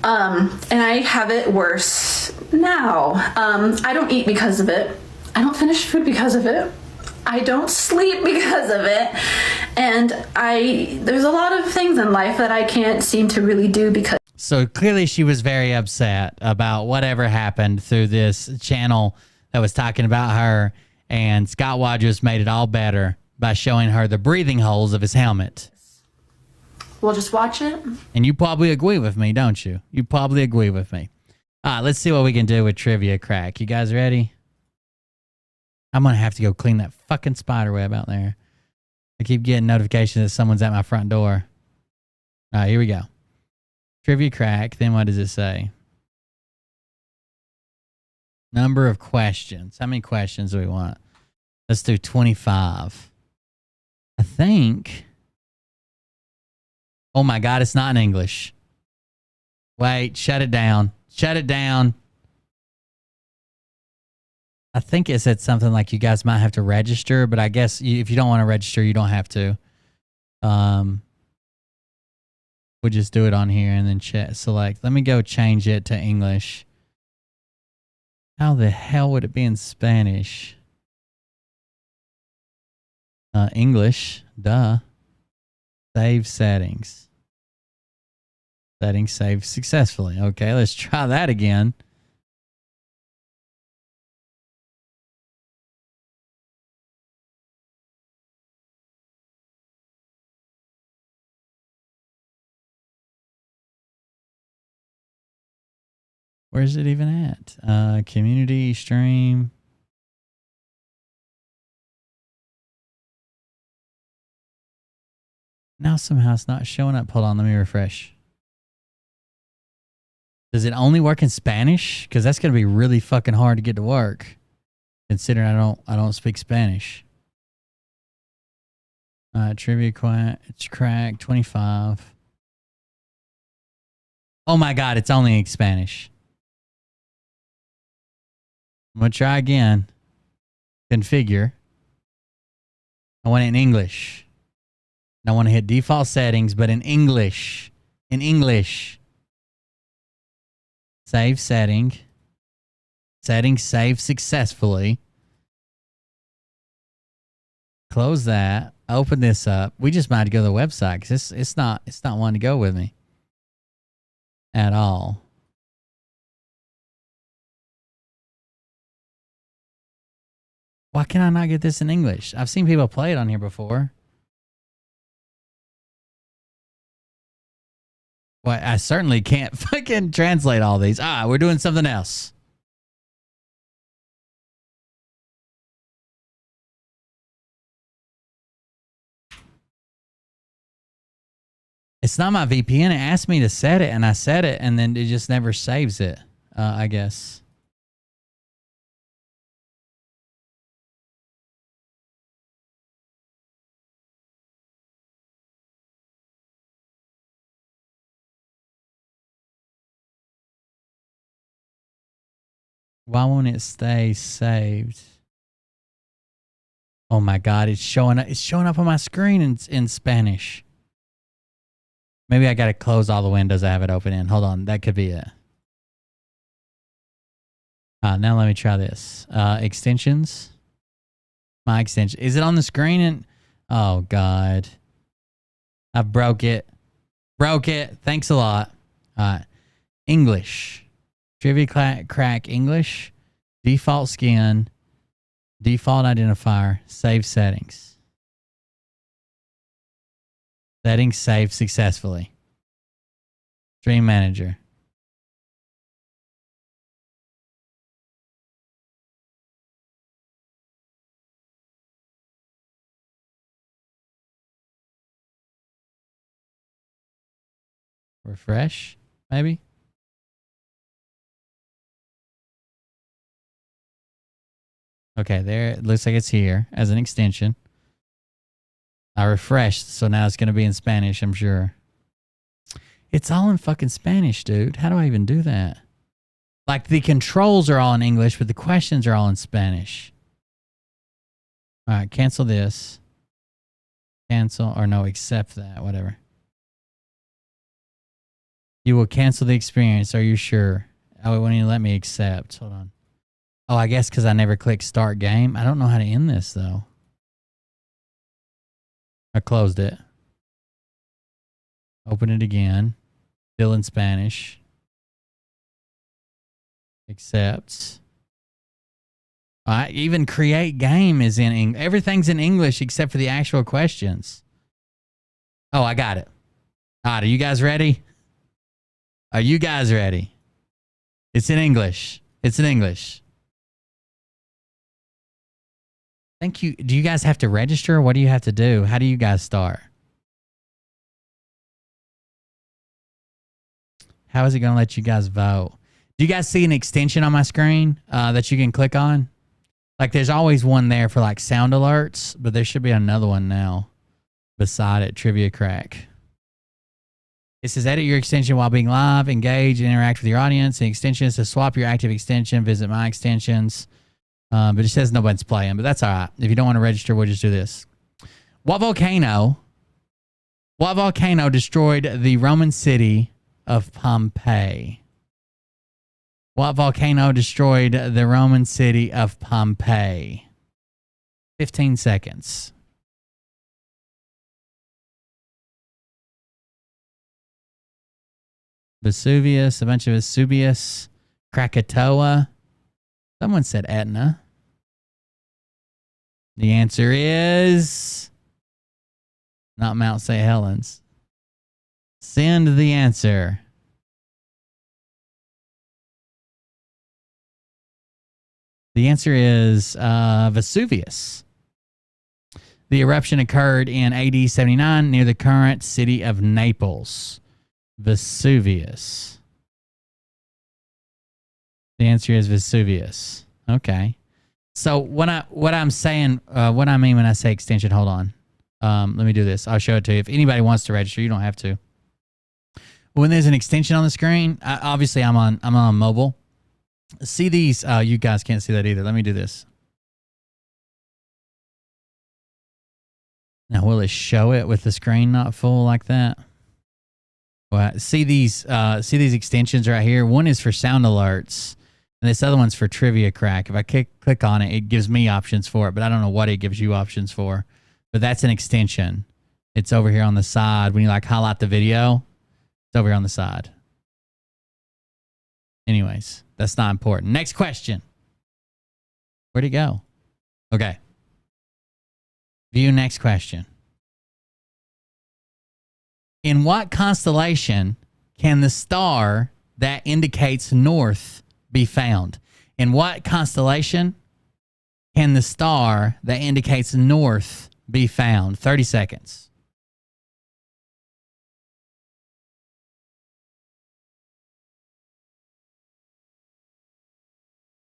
And I have it worse now. I don't eat because of it. I don't finish food because of it. I don't sleep because of it. And there's a lot of things in life that I can't seem to really do because... So clearly she was very upset about whatever happened through this channel that was talking about her, and Scott Rogers made it all better by showing her the breathing holes of his helmet. We'll just watch it. And you probably agree with me, don't you? You probably agree with me. All right, let's see what we can do with Trivia Crack. You guys ready? I'm going to have to go clean that fucking spider web out there. I keep getting notifications that someone's at my front door. All right, here we go. Trivia Crack. Then what does it say? Number of questions. How many questions do we want? Let's do 25. I think. Oh my God, it's not in English. Wait, shut it down. Shut it down. I think it said something like you guys might have to register, but I guess if you don't want to register, you don't have to. We'll just do it on here and then select. Let me go change it to English. How the hell would it be in Spanish? English, duh. Save settings. Settings saved successfully. Okay, let's try that again. Where's it even at? Community stream. Now somehow it's not showing up. Hold on, let me refresh. Does it only work in Spanish? Because that's gonna be really fucking hard to get to work, considering I don't speak Spanish. Trivia it's crack 25. Oh my God, it's only in Spanish. I'm gonna try again. Configure. I want it in English. And I want to hit default settings, but in English. In English. Save setting. Settings saved successfully. Close that. Open this up. We just might go to the website because it's not wanting to go with me at all. Why can I not get this in English? I've seen people play it on here before. Well, I certainly can't fucking translate all these. We're doing something else. It's not my VPN. It asked me to set it, and I set it, and then it just never saves it, I guess. Why won't it stay saved? Oh my God, it's showing up on my screen in Spanish. Maybe I got to close all the windows I have it open in. Hold on, that could be it. Now let me try this. Extensions. My extension. Is it on the screen? Oh God. I broke it. Broke it. Thanks a lot. All right. English. Trivia crack English, default skin, default identifier, save settings. Settings saved successfully. Stream manager. Refresh, maybe? Okay, there. It looks like it's here as an extension. I refreshed, so now it's going to be in Spanish, I'm sure. It's all in fucking Spanish, dude. How do I even do that? Like, the controls are all in English, but the questions are all in Spanish. All right, cancel this. Cancel, or no, accept that, whatever. You will cancel the experience. Are you sure? Oh, it won't even let me accept. Hold on. Oh, I guess because I never clicked start game. I don't know how to end this, though. I closed it. Open it again. Still in Spanish. Accepts. Even create game is in English. Everything's in English except for the actual questions. Oh, I got it. All right, are you guys ready? Are you guys ready? It's in English. It's in English. Thank you. Do you guys have to register? What do you have to do? How do you guys start? How is it going to let you guys vote? Do you guys see an extension on my screen that you can click on? Like there's always one there for like sound alerts, but there should be another one now beside it, Trivia Crack. It says edit your extension while being live, engage and interact with your audience. The extension is to swap your active extension, visit my extensions. But it says nobody's playing, but that's all right. If you don't want to register, we'll just do this. What volcano destroyed the Roman city of Pompeii? What volcano destroyed the Roman city of Pompeii? 15 seconds. Vesuvius, a bunch of Vesuvius, Krakatoa. Someone said Etna. The answer is not Mount St. Helens. Send the answer. The answer is Vesuvius. The eruption occurred in AD 79 near the current city of Naples. Vesuvius. The answer is Vesuvius. Okay. So what I'm saying, what I mean when I say extension, hold on. Let me do this. I'll show it to you. If anybody wants to register, you don't have to. When there's an extension on the screen, obviously I'm on mobile. See these? You guys can't see that either. Let me do this. Now, will it show it with the screen not full like that? Well, see these extensions right here? One is for sound alerts, and this other one's for Trivia Crack. If I click on it, it gives me options for it, but I don't know what it gives you options for. But that's an extension. It's over here on the side. When you like highlight the video, it's over here on the side. Anyways, that's not important. Next question. Where'd it go? Okay. View next question. In what constellation can the star that indicates north be found? In what constellation can the star that indicates north be found? 30 seconds.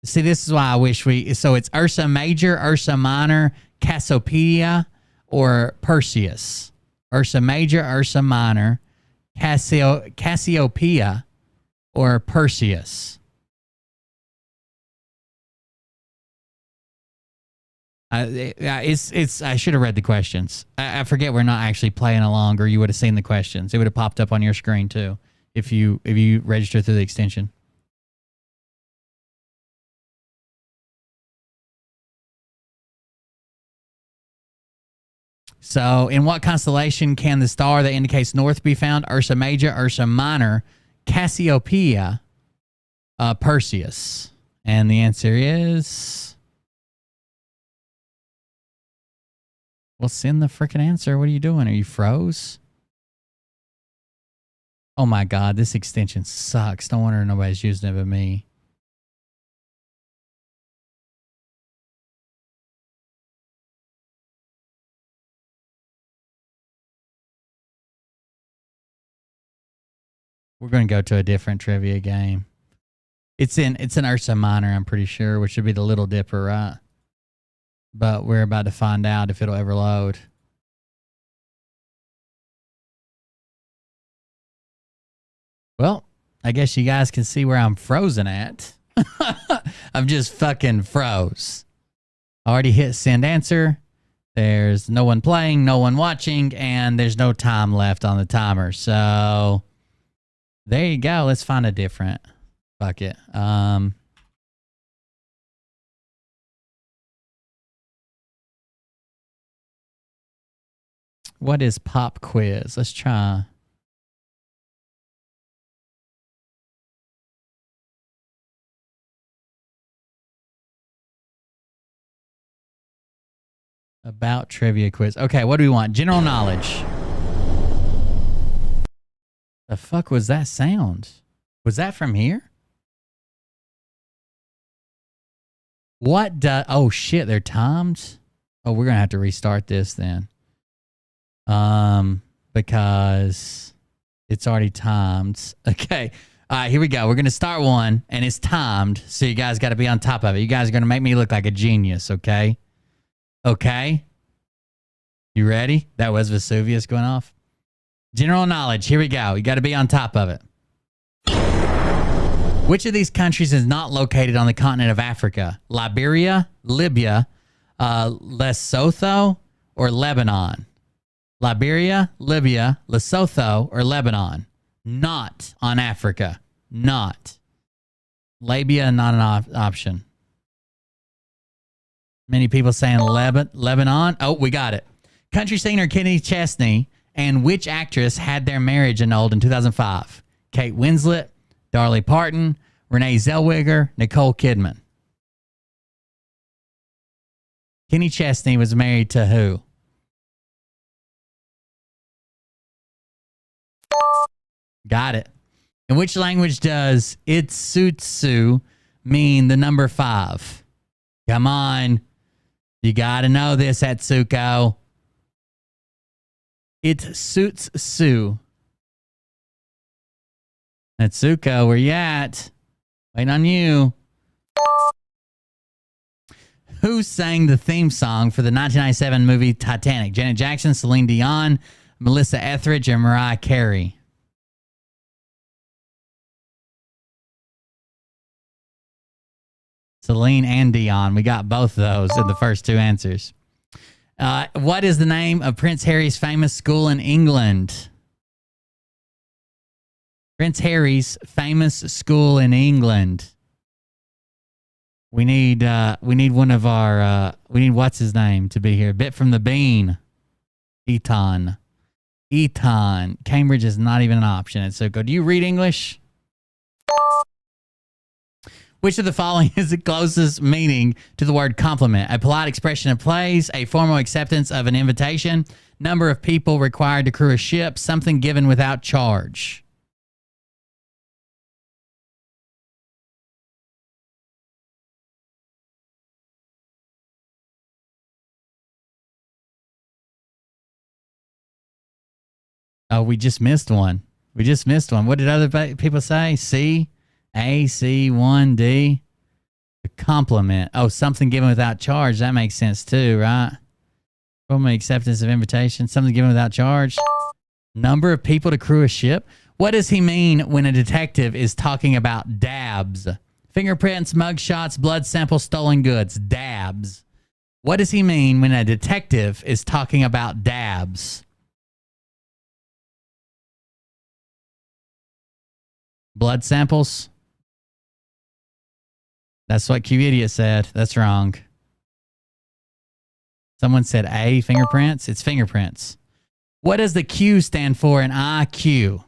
See, this is why I wish so it's Ursa Major, Ursa Minor, Cassiopeia, or Perseus. Ursa Major, Ursa Minor, Cassiopeia, or Perseus. I should have read the questions. I forget we're not actually playing along, or you would have seen the questions. It would have popped up on your screen too if you register through the extension. So, in what constellation can the star that indicates north be found? Ursa Major, Ursa Minor, Cassiopeia, Perseus. And the answer is... Well, send the freaking answer. What are you doing? Are you froze? Oh my God, this extension sucks. No wonder nobody's using it but me. We're going to go to a different trivia game. It's an Ursa Minor, I'm pretty sure, which would be the Little Dipper, right? But we're about to find out if it'll ever load. Well, I guess you guys can see where I'm frozen at. I'm just fucking froze. Already hit send answer. There's no one playing, no one watching, and there's no time left on the timer. So there you go. Let's find a different bucket. What is pop quiz? Let's try. About trivia quiz. Okay, what do we want? General knowledge. The fuck was that sound? Was that from here? What oh shit, they're timed? Oh, we're gonna have to restart this then. Because it's already timed. Okay. All right, here we go. We're gonna start one and it's timed, so you guys gotta be on top of it. You guys are gonna make me look like a genius, okay? Okay? You ready? That was Vesuvius going off. General knowledge. Here we go. You got to be on top of it. Which of these countries is not located on the continent of Africa? Liberia, Libya, Lesotho, or Lebanon? Liberia, Libya, Lesotho, or Lebanon? Not on Africa. Not. Libya, not an option. Many people saying Lebanon. Oh, we got it. Country singer Kenny Chesney and which actress had their marriage annulled in 2005? Kate Winslet, Dolly Parton, Renee Zellweger, Nicole Kidman. Kenny Chesney was married to who? Got it. In which language does Itsutsu mean the number 5? Come on. You got to know this, Atsuko. Itsutsu. Atsuko, where you at? Waiting on you. Who sang the theme song for the 1997 movie Titanic? Janet Jackson, Celine Dion, Melissa Etheridge, or Mariah Carey? Celine and Dion. We got both of those in the first two answers. What is the name of Prince Harry's famous school in England? Prince Harry's famous school in England. We need one of our we need what's his name to be here. Bit from the bean. Eton. Cambridge is not even an option. It's so good. Do you read English? Which of the following is the closest meaning to the word compliment? A polite expression of praise, a formal acceptance of an invitation, number of people required to crew a ship, something given without charge. Oh, we just missed one. What did other people say? C? A, C, 1, D. A compliment. Oh, something given without charge. That makes sense too, right? Formal acceptance of invitation. Something given without charge. Number of people to crew a ship. What does he mean when a detective is talking about dabs? Fingerprints, mugshots, blood samples, stolen goods. Dabs. What does he mean when a detective is talking about dabs? Blood samples? That's what Q-Idiot said. That's wrong. Someone said A, fingerprints. It's fingerprints. What does the Q stand for in IQ?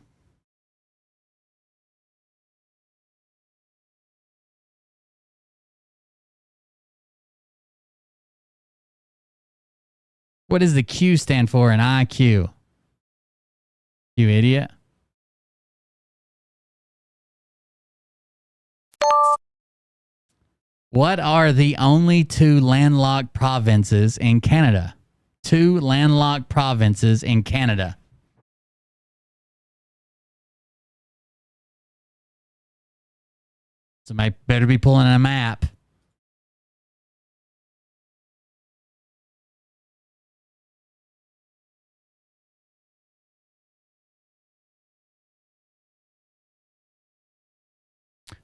What does the Q stand for in IQ? Q-Idiot. What are the only 2 landlocked provinces in Canada? 2 landlocked provinces in Canada. Somebody better be pulling a map.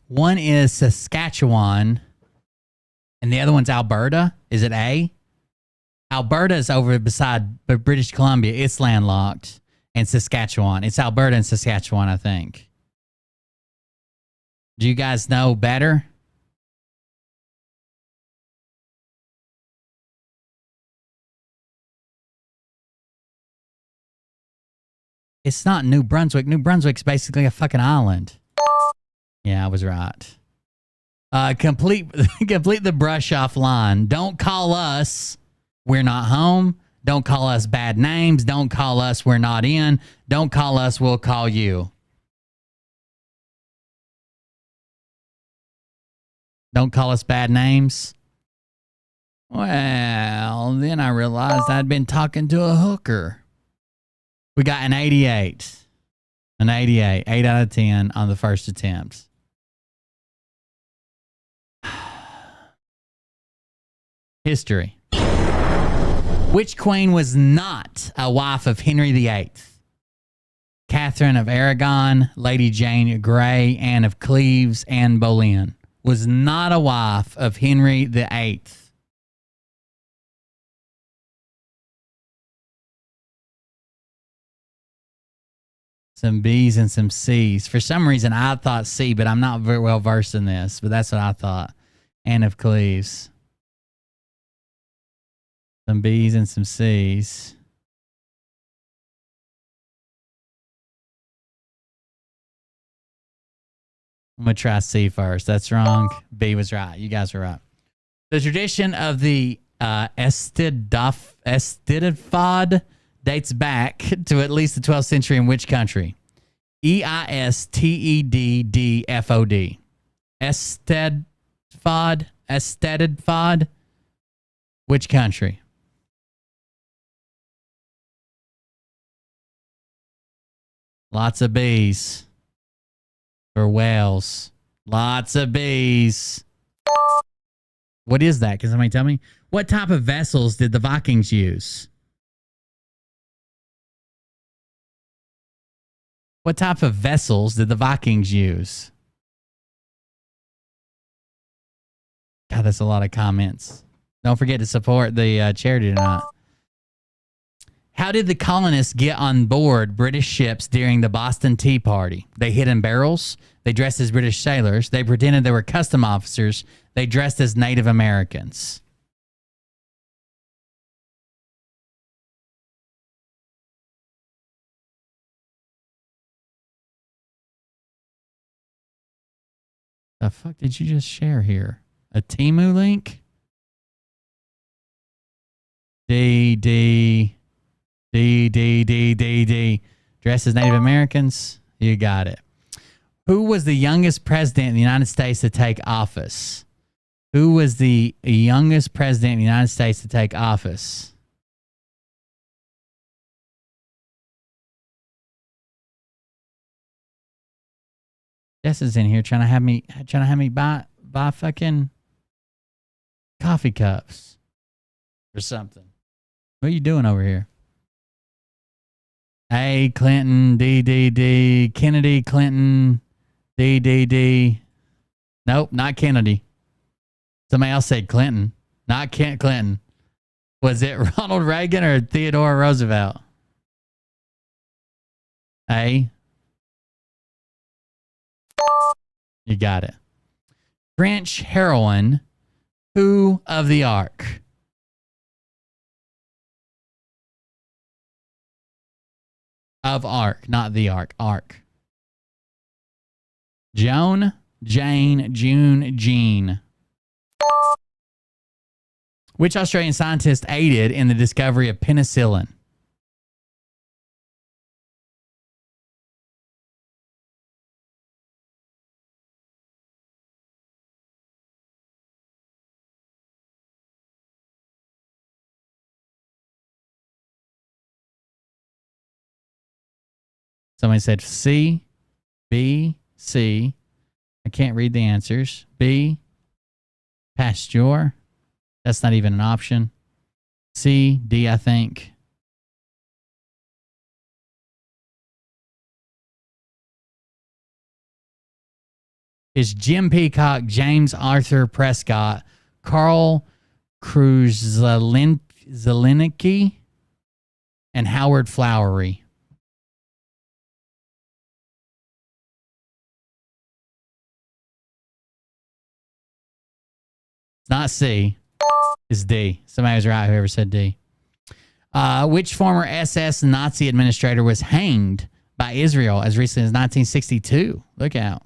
One is Saskatchewan. And the other one's Alberta. Is it A? Alberta is over beside British Columbia. It's landlocked. And Saskatchewan. It's Alberta and Saskatchewan, I think. Do you guys know better? It's not New Brunswick. New Brunswick's basically a fucking island. Yeah, I was right. Complete the brush off line. Don't call us we're not home. Don't call us bad names. Don't call us we're not in. Don't call us we'll call you. Don't call us bad names. Well, then I realized I'd been talking to a hooker. We got an 88. An 88. 8 out of 10 on the first attempt. History. Which queen was not a wife of Henry VIII? Catherine of Aragon, Lady Jane Grey, Anne of Cleves, Anne Boleyn. Was not a wife of Henry VIII. Some B's and some C's. For some reason, I thought C, but I'm not very well versed in this. But that's what I thought. Anne of Cleves. Some B's and some C's. I'm going to try C first. That's wrong. B was right. You guys were right. The tradition of the Eisteddfod dates back to at least the 12th century in which country? Eisteddfod. Eisteddfod. Which country? Lots of B's. For Wales. Lots of B's. What is that? Can somebody tell me? What type of vessels did the Vikings use? What type of vessels did the Vikings use? God, that's a lot of comments. Don't forget to support the charity tonight. How did the colonists get on board British ships during the Boston Tea Party? They hid in barrels. They dressed as British sailors. They pretended they were custom officers. They dressed as Native Americans. The fuck did you just share here? A Temu link? D. Dressed as Native Americans? You got it. Who was the youngest president in the United States to take office? Who was the youngest president in the United States to take office? Jess is in here trying to have me buy fucking coffee cups or something. What are you doing over here? A, Clinton, D, Kennedy, Clinton, D. Nope, not Kennedy. Somebody else said Clinton. Not Clinton. Was it Ronald Reagan or Theodore Roosevelt? A. You got it. French heroine, who of the Ark? Of Ark, not the Ark. Ark. Joan, Jane, June, Jean. Which Australian scientist aided in the discovery of penicillin? Somebody said C, B, C. I can't read the answers. B, Pasteur. That's not even an option. C, D, I think. Is Jim Peacock, James Arthur Prescott, Carl Kruszelnicki, and Howard Flowery? It's not C. It's D. Somebody was right, whoever said D. Which former SS Nazi administrator was hanged by Israel as recently as 1962? Look out.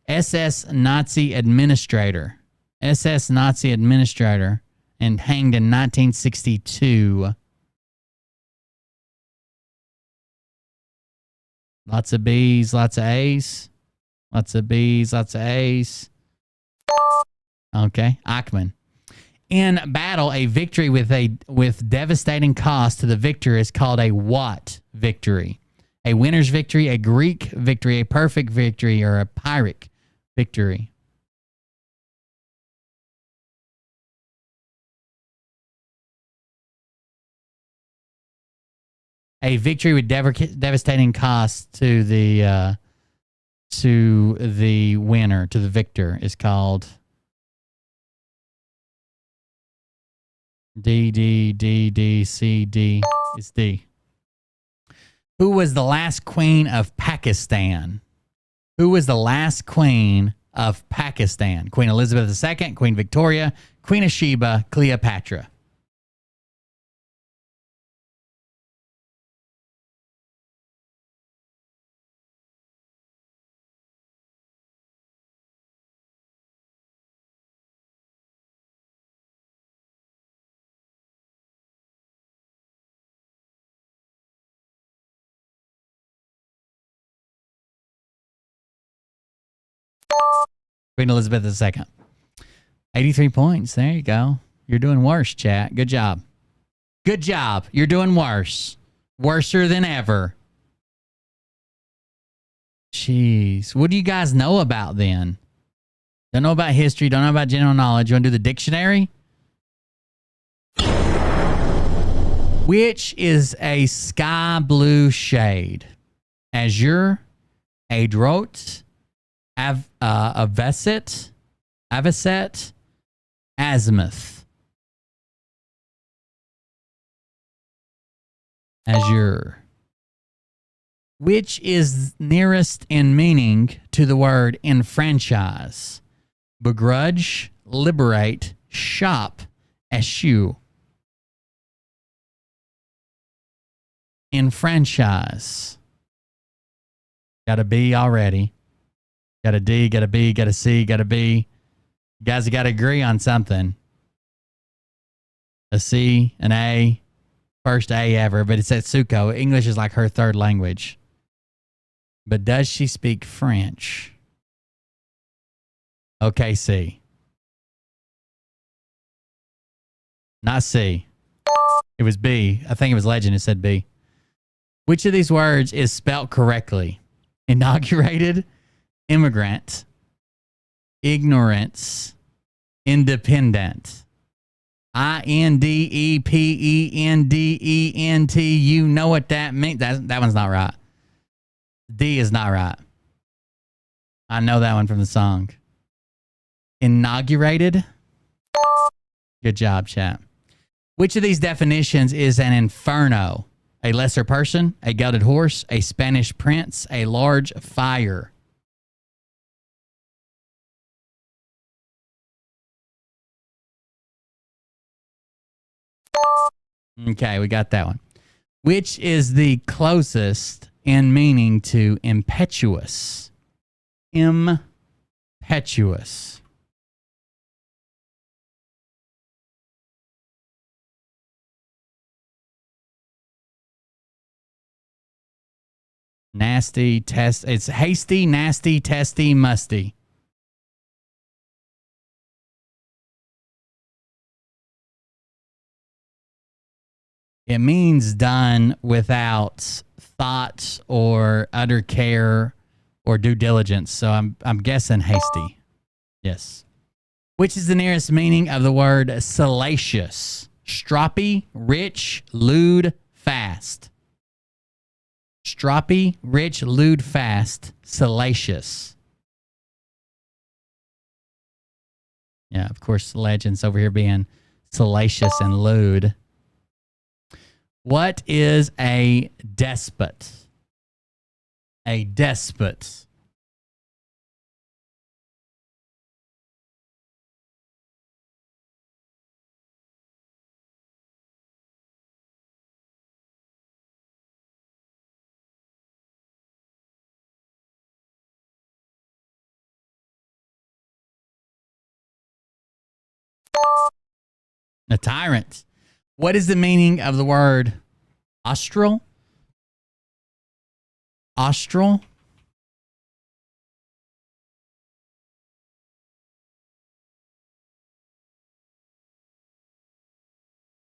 SS Nazi administrator. SS Nazi administrator. and hanged in 1962. Lots of B's, lots of A's. Lots of B's, lots of A's. Okay, Eichmann. In battle, a victory with devastating cost to the victor is called a what victory? A winner's victory, a Greek victory, a perfect victory, or a Pyrrhic victory? A victory with devastating cost to the winner, to the victor, is called D, D, D, D, C, D. It's D. Who was the last queen of Pakistan? Who was the last queen of Pakistan? Queen Elizabeth II, Queen Victoria, Queen of Sheba, Cleopatra. Queen Elizabeth II. 83 points. There you go. You're doing worse, chat. Good job. Good job. You're doing worse. Worser than ever. Jeez. What do you guys know about then? Don't know about history. Don't know about general knowledge. You want to do the dictionary? Which is a sky blue shade? Azure, Adroit, Avocet, Azimuth. Azure. Which is nearest in meaning to the word enfranchise? Begrudge, liberate, shop, eschew. Enfranchise. Got a B already. Got a D, got a B, got a C, got a B. You guys got to agree on something. A C, an A. First A ever, but it's at Suko. English is like her third language. But does she speak French? Okay, C. Not C. It was B. I think it was Legend who said B. Which of these words is spelt correctly? Inaugurated, immigrant, ignorance, independent. INDEPENDENT. You know what that means. That one's not right. D is not right. I know that one from the song. Inaugurated. Good job, chat. Which of these definitions is an inferno? A lesser person, a gelded horse, a Spanish prince, a large fire. Okay, we got that one. Which is the closest in meaning to impetuous? Impetuous. Nasty, it's hasty, nasty, testy, musty. It means done without thought or utter care or due diligence. So I'm guessing hasty. Yes. Which is the nearest meaning of the word salacious? Stroppy, rich, lewd, fast. Stroppy, rich, lewd, fast, salacious. Yeah, of course, Legends over here being salacious and lewd. What is a despot? A despot. A tyrant. What is the meaning of the word austral? Austral?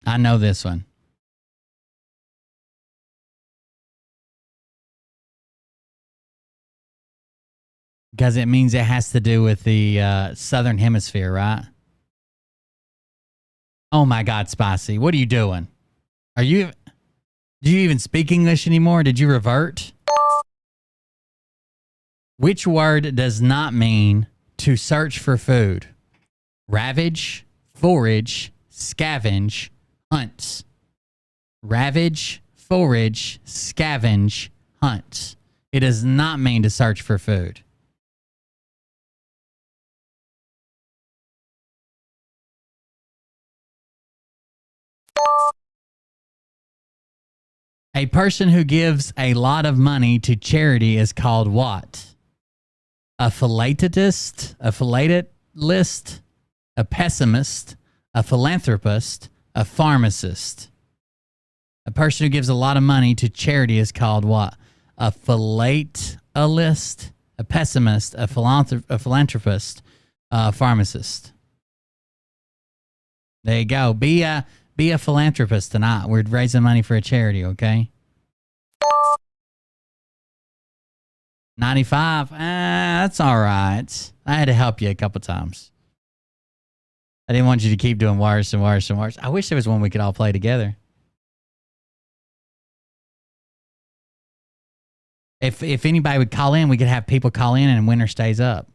I know this one. Because it means it has to do with the southern hemisphere, right? Oh my God, Spicy. What are you doing? Do you even speak English anymore? Did you revert? Which word does not mean to search for food? Ravage, forage, scavenge, hunt. Ravage, forage, scavenge, hunt. It does not mean to search for food. A person who gives a lot of money to charity is called what? A philatelist, a philatelist, a pessimist, a philanthropist, a pharmacist. A person who gives a lot of money to charity is called what? A philatelist, a pessimist, a philanthropist, a pharmacist. There you go. Be a philanthropist tonight. We're raising money for a charity, okay? 95. That's all right. I had to help you a couple times. I didn't want you to keep doing worse and worse and worse. I wish there was one we could all play together. If anybody would call in, we could have people call in and winner stays up.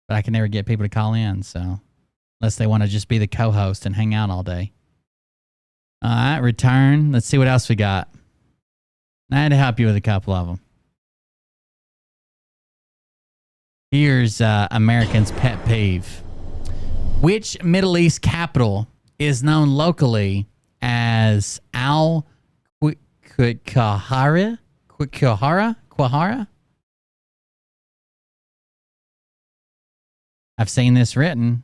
But I can never get people to call in, so unless they want to just be the co-host and hang out all day. All right, return. Let's see what else we got. I had to help you with a couple of them. Here's Americans' pet peeve. Which Middle East capital is known locally as Al-Qahira? Qahira? I've seen this written.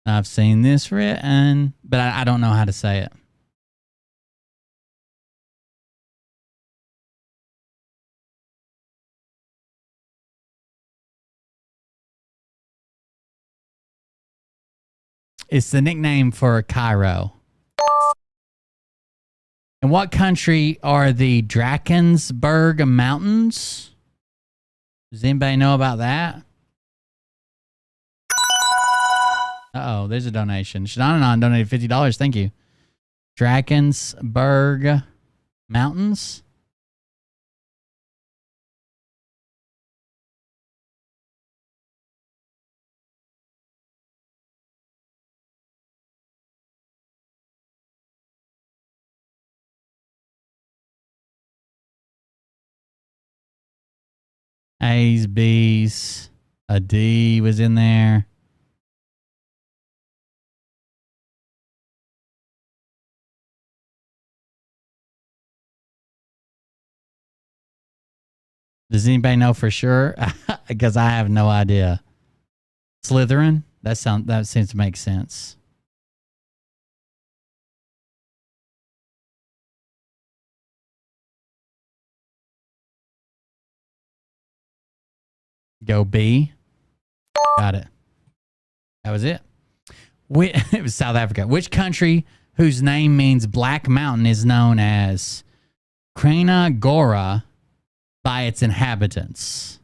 I've seen this written, but I don't know how to say it. It's the nickname for Cairo. In what country are the Drakensberg Mountains? Does anybody know about that? Uh-oh, there's a donation. Shadananon donated $50. Thank you. Drakensberg Mountains? A's, B's, a D was in there. Does anybody know for sure? Because I have no idea. Slytherin? That seems to make sense. Go B. Got it. That was it. It was South Africa. Which country whose name means Black Mountain is known as Krina Gora by its inhabitants?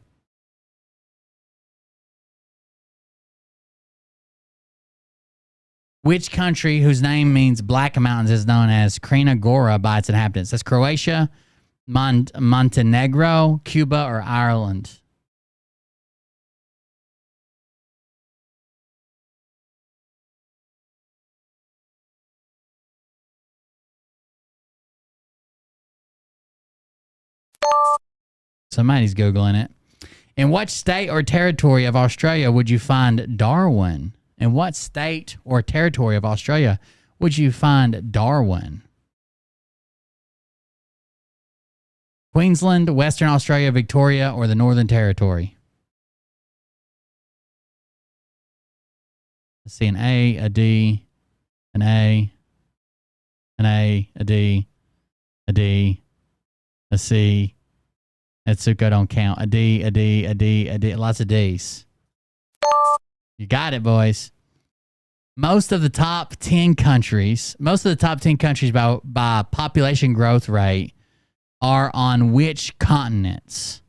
Which country whose name means Black Mountains is known as Krina Gora by its inhabitants? That's Croatia, Montenegro, Cuba, or Ireland? Somebody's Googling it. In what state or territory of Australia would you find Darwin? In what state or territory of Australia would you find Darwin? Queensland, Western Australia, Victoria, or the Northern Territory? Let's see, an A, a D, an A, an A, a D, a D, a C. Atsuko don't count. A D, a D, a D, a D. Lots of Ds. You got it, boys. Most of the top 10 countries by population growth rate are on which continents?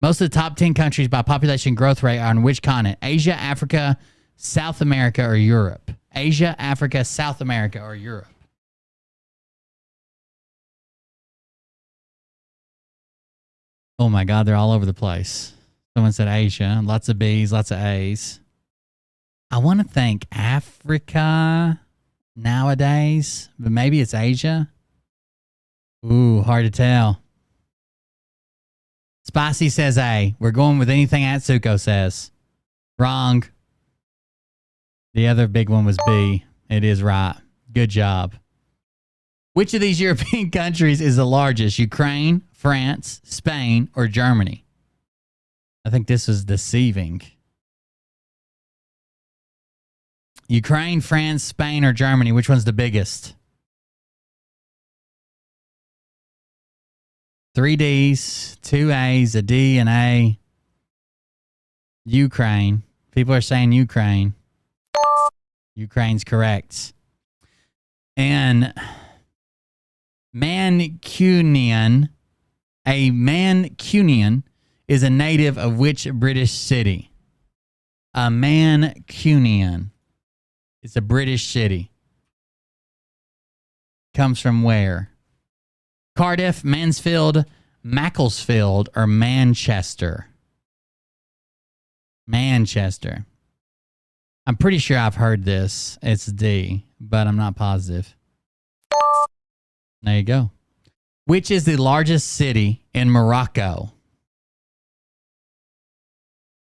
Most of the top 10 countries by population growth rate are on which continent? Asia, Africa, South America, or Europe? Asia, Africa, South America, or Europe? Oh my God, they're all over the place. Someone said Asia. Lots of B's, lots of A's. I want to think Africa nowadays, but maybe it's Asia. Ooh, hard to tell. Spicy says A. We're going with anything Atsuko says. Wrong. The other big one was B. It is right. Good job. Which of these European countries is the largest? Ukraine, France, Spain, or Germany? I think this was deceiving. Ukraine, France, Spain, or Germany? Which one's the biggest? 3 Ds, 2 A's, a D, and A. Ukraine. People are saying Ukraine. Ukraine's correct. And Mancunian, a Mancunian is a native of which British city? A Mancunian. It's a British city. Comes from where? Cardiff, Mansfield, Macclesfield, or Manchester? Manchester. I'm pretty sure I've heard this. It's D, but I'm not positive. There you go. Which is the largest city in Morocco?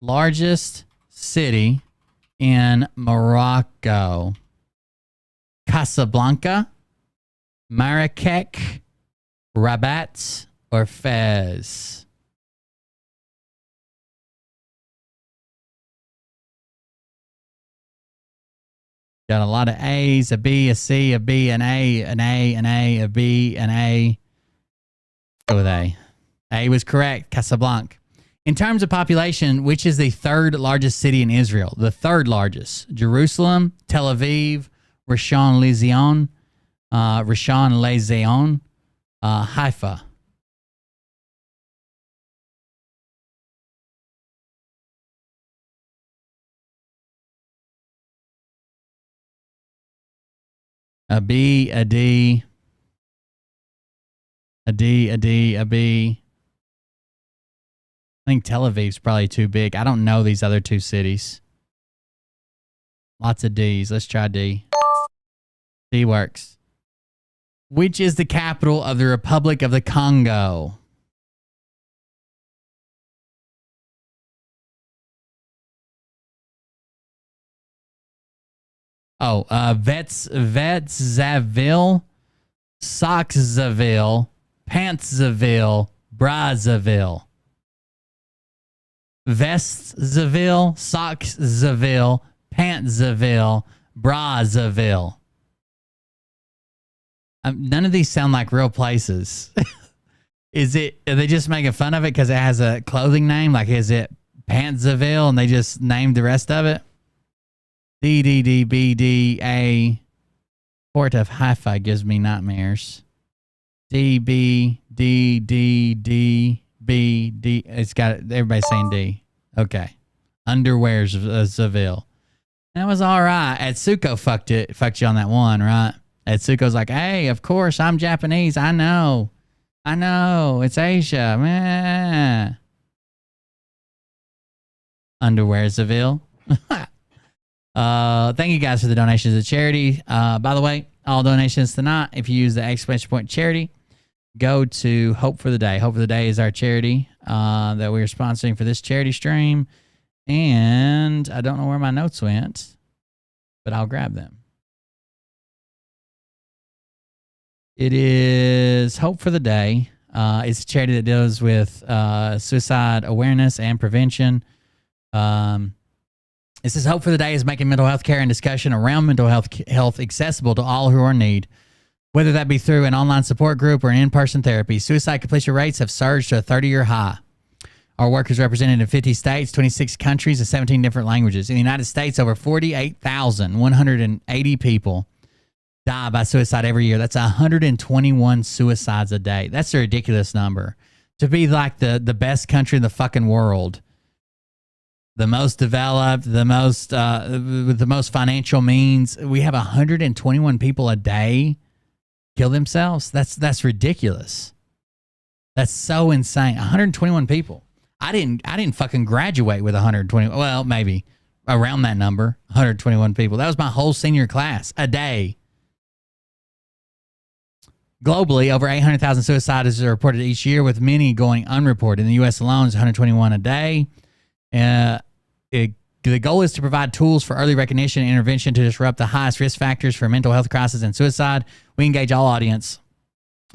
Largest city in Morocco. Casablanca, Marrakech, Rabat, or Fez? Got a lot of A's, a B, a C, a B, an A, an A, an A, a B, an A. Go with A. A was correct. Casablanca. In terms of population, which is the third largest city in Israel? The third largest. Jerusalem, Tel Aviv, Rishon LeZion, Haifa. A B, a D, a D, a D, a B. I think Tel Aviv's probably too big. I don't know these other two cities. Lots of D's. Let's try D. D works. Which is the capital of the Republic of the Congo? Oh, Vetzaville, Soxaville, Pantzaville, Brazzaville. Vestzaville, Soxaville, Pantzaville, Brazzaville. None of these sound like real places. Are they just making fun of it because it has a clothing name? Like, is it Pantzaville and they just named the rest of it? D, D, D, B, D, A. Port of Haifa gives me nightmares. D, B, D, D, D, B, D. It's got everybody's saying D. Okay. Underwear's Zaville. That was all right. Atsuko fucked you on that one, right? Atsuko's like, hey, of course, I'm Japanese. I know. It's Asia. Meh. Underwear's Zaville. Thank you guys for the donations to charity. By the way, all donations tonight, if you use the exclamation point charity, go to Hope for the Day. Hope for the Day is our charity that we are sponsoring for this charity stream. And I don't know where my notes went, but I'll grab them. It is Hope for the Day. It's a charity that deals with suicide awareness and prevention. This is Hope for the Day is making mental health care and discussion around mental health accessible to all who are in need, whether that be through an online support group or an in-person therapy. Suicide completion rates have surged to a 30-year high. Our work is represented in 50 states, 26 countries, and 17 different languages. In the United States, over 48,180 people die by suicide every year. That's 121 suicides a day. That's a ridiculous number. To be like the best country in the fucking world, the most developed, with the most financial means, we have 121 people a day kill themselves. That's ridiculous. That's so insane. 121 people. I didn't fucking graduate with 120. Well, maybe around that number, 121 people. That was my whole senior class a day. Globally, over 800,000 suicides are reported each year, with many going unreported. In the U.S. alone, it's 121 a day. The goal is to provide tools for early recognition and intervention to disrupt the highest risk factors for mental health crisis and suicide. We engage all audience,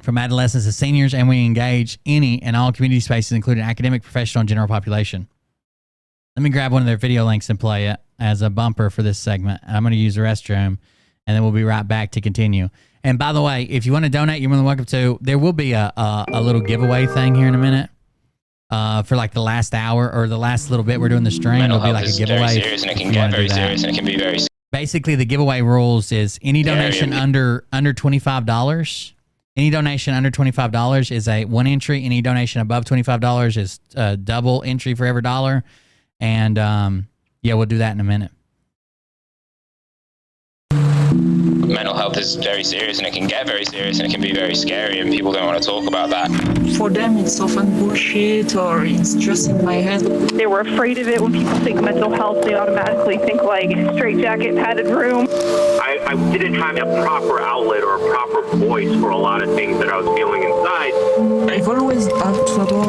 from adolescents to seniors, and we engage any and all community spaces, including academic, professional, and general population. Let me grab one of their video links and play it as a bumper for this segment. I'm going to use the restroom, and then we'll be right back to continue. And by the way, if you want to donate, you're more than welcome to. There will be a little giveaway thing here in a minute for like the last hour or the last little bit we're doing the stream. Mental It'll be health like a is giveaway. very serious, and it can get very serious, and it can be very. Basically, the giveaway rules is any donation under $25. Any donation under $25 is a one entry. Any donation above $25 is a double entry for every dollar. And yeah, we'll do that in a minute. Mental health is very serious, and it can get very serious, and it can be very scary, and people don't want to talk about that. For them, it's often bullshit, or it's just in my head. They were afraid of it. When people think mental health, they automatically think like straitjacket, padded room. I didn't have a proper outlet or a proper voice for a lot of things that I was feeling inside. I've always had trouble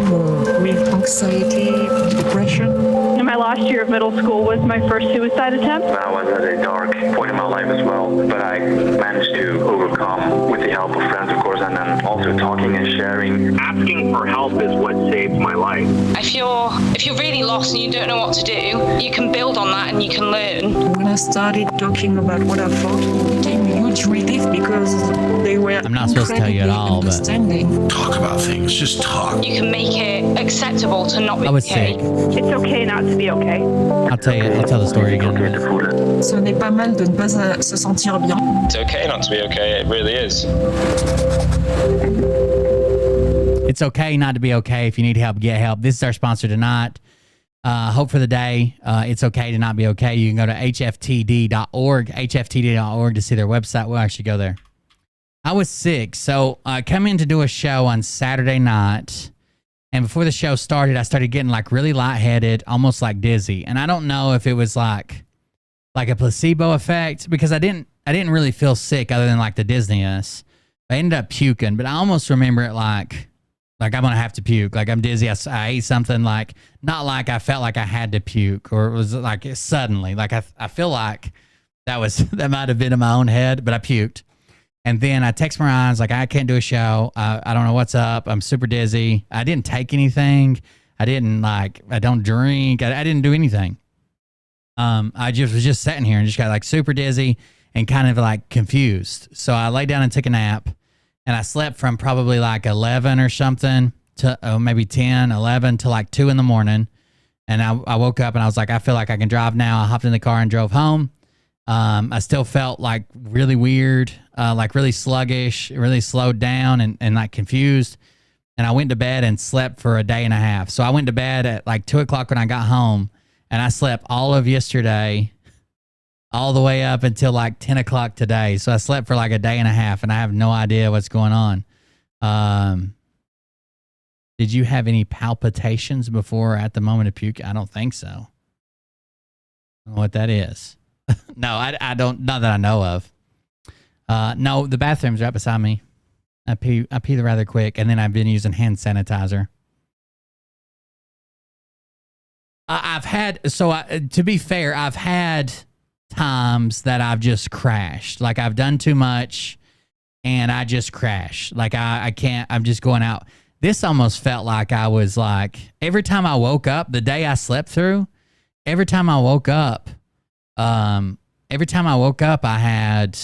with anxiety, depression. In my last year of middle school was my first suicide attempt. I was at a dark point in my life as well, but I managed to overcome with the help of friends, of course, and then also talking and sharing. Asking for help is what saved my life. If you're really lost and you don't know what to do, you can build on that and you can learn. When I started talking about what I felt, it became a huge relief because they were I'm not supposed to tell you at all, but talk about things, just talk. You can make it acceptable to not be I was okay. sick. It's okay not to be okay. I'll tell the story again. Ce n'est pas mal de ne pas se sentir bien. It's okay not to be okay. It really is. It's okay not to be okay. If you need help, get help. This is our sponsor tonight. Hope for the Day. It's okay to not be okay. You can go to hftd.org, hftd.org to see their website. We'll actually go there. I was sick, so I come in to do a show on Saturday night, and before the show started, I started getting like really lightheaded, almost like dizzy. And I don't know if it was like a placebo effect, because I didn't really feel sick other than like the dizziness. I ended up puking, but I almost remember it like I'm going to have to puke. Like I'm dizzy. I ate something like, not like I felt like I had to puke, or it was like suddenly, like I feel like that might have been in my own head, but I puked. And then I text Mariah, like, I can't do a show. I don't know what's up. I'm super dizzy. I didn't take anything. I don't drink. I didn't do anything. I was just sitting here and just got like super dizzy and kind of like confused. So I laid down and took a nap, and I slept from probably like 11 or something to maybe 10, 11 to like 2 in the morning. And I woke up and I was like, I feel like I can drive now. I hopped in the car and drove home. I still felt like really weird, like really sluggish, really slowed down and like confused. And I went to bed and slept for a day and a half. So I went to bed at like 2 o'clock when I got home, and I slept all of yesterday, all the way up until like 10 o'clock today. So I slept for like a day and a half, and I have no idea what's going on. Did you have any palpitations before or at the moment of puke? I don't think so. I don't know what that is. No, I don't, not that I know of. No, the bathrooms are right beside me. I pee rather quick, and then I've been using hand sanitizer. To be fair, I've had times that I've just crashed. Like I've done too much and I just crash. Like I can't, I'm just going out. This almost felt like I was like, every time I woke up, the day I slept through, every time I woke up, Every time I woke up, I had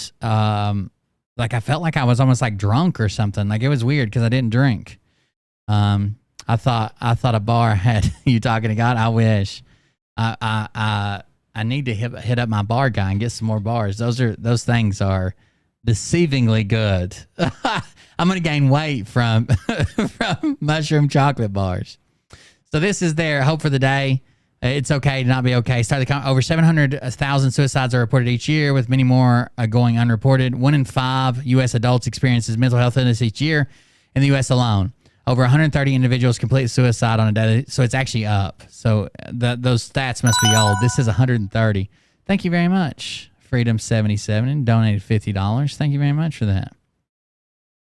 like I felt like I was almost like drunk or something. Like it was weird because I didn't drink. I thought a bar had you talking to God. I wish. I need to hit up my bar guy and get some more bars. Those things are deceivingly good. I'm gonna gain weight from from mushroom chocolate bars. So this is their hope for the day. It's okay to not be okay. Start the count. Over 700,000 suicides are reported each year, with many more going unreported. 1 in 5 U.S. adults experiences mental health illness each year in the U.S. alone. Over 130 individuals complete suicide on a day, so it's actually up. So those stats must be old. This is 130. Thank you very much, Freedom77, and donated $50. Thank you very much for that.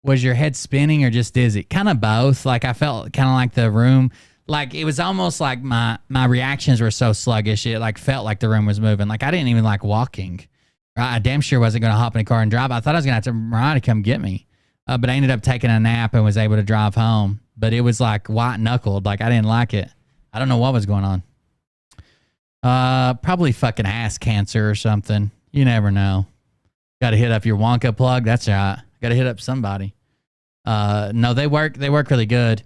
Was your head spinning or just dizzy? Kind of both. Like I felt kind of like the room. Like it was almost like my reactions were so sluggish. It like felt like the room was moving. Like I didn't even like walking. Right? I damn sure wasn't going to hop in a car and drive. I thought I was going to have to Mariah to come get me. But I ended up taking a nap and was able to drive home. But it was like white knuckled. Like I didn't like it. I don't know what was going on. Probably fucking ass cancer or something. You never know. Got to hit up your Wonka plug. That's right. Got to hit up somebody. No, they work really good.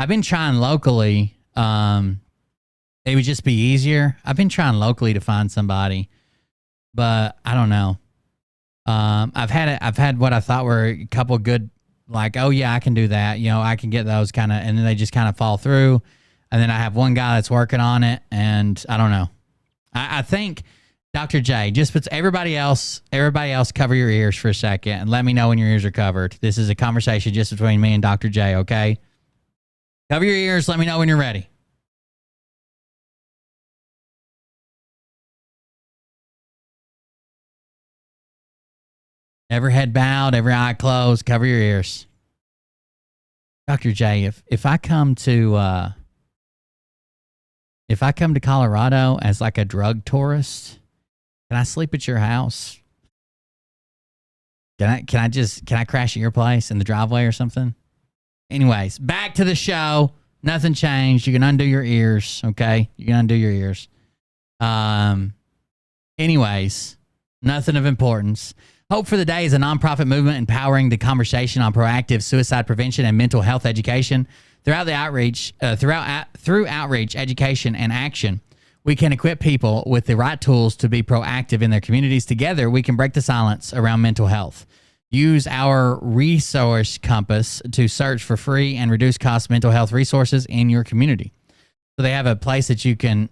I've been trying locally. It would just be easier. I've been trying locally to find somebody, but I don't know. I've had what I thought were a couple good, like, oh yeah, I can do that. You know, I can get those kind of, and then they just kind of fall through. And then I have one guy that's working on it, and I don't know. I think Dr. J, just puts everybody else cover your ears for a second and let me know when your ears are covered. This is a conversation just between me and Dr. J, okay? Cover your ears. Let me know when you're ready. Every head bowed, every eye closed. Cover your ears. Dr. J, if I come to Colorado as like a drug tourist, can I sleep at your house? Can I crash at your place in the driveway or something? Anyways, back to the show. Nothing changed. You can undo your ears, okay? You can undo your ears. Anyways, nothing of importance. Hope for the Day is a nonprofit movement empowering the conversation on proactive suicide prevention and mental health education. Through outreach, education, and action, we can equip people with the right tools to be proactive in their communities. Together, we can break the silence around mental health. Use our resource compass to search for free and reduced cost mental health resources in your community. So they have a place that you can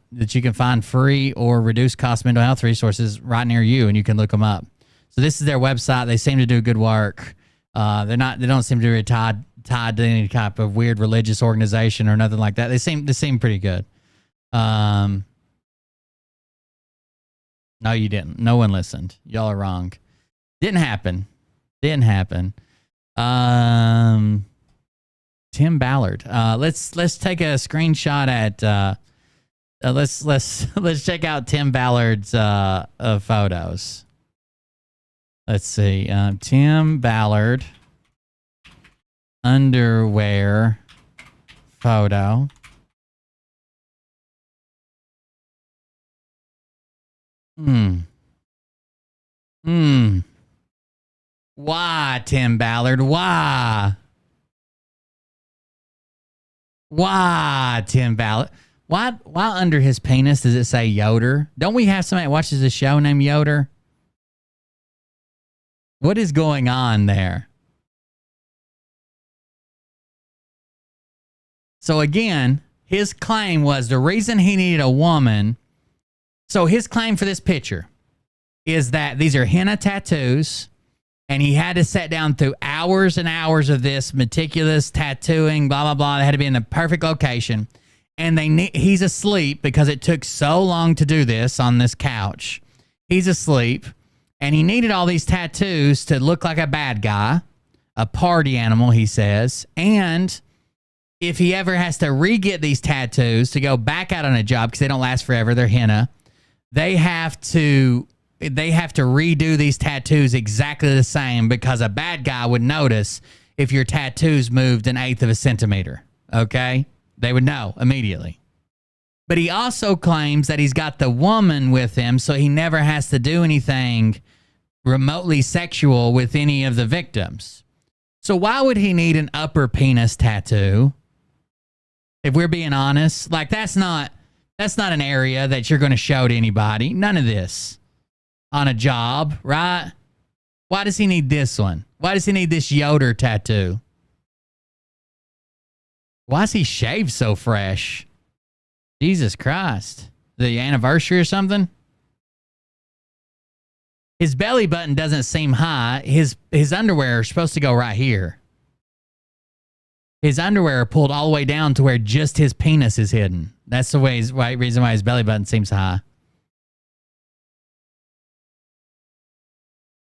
find free or reduced cost mental health resources right near you, and you can look them up. So this is their website. They seem to do good work. They don't seem to be tied to any type of weird religious organization or nothing like that. They seem pretty good. No, you didn't. No one listened. Y'all are wrong. Didn't happen. Tim Ballard. Let's take a screenshot at let's check out Tim Ballard's photos. Let's see. Tim Ballard underwear photo. Why, Tim Ballard? Why? Why, Tim Ballard? Why under his penis does it say Yoder? Don't we have somebody that watches the show named Yoder? What is going on there? So again, his claim was the reason he needed a woman. So his claim for this picture is that these are henna tattoos, and he had to sit down through hours and hours of this meticulous tattooing, blah, blah, blah. They had to be in the perfect location. And he's asleep because it took so long to do this on this couch. He's asleep, and he needed all these tattoos to look like a bad guy, a party animal, he says. And if he ever has to re-get these tattoos to go back out on a job, because they don't last forever, they're henna, they have to redo these tattoos exactly the same, because a bad guy would notice if your tattoos moved 1/8 of a centimeter. Okay? They would know immediately. But he also claims that he's got the woman with him, so he never has to do anything remotely sexual with any of the victims. So why would he need an upper penis tattoo? If we're being honest, like that's not an area that you're going to show to anybody. None of this on a job, right? Why does he need this one? Why does he need this Yoder tattoo? Why is he shaved so fresh? Jesus Christ. The anniversary or something? His belly button doesn't seem high. His underwear is supposed to go right here. His underwear are pulled all the way down to where just his penis is hidden. That's the reason why his belly button seems high.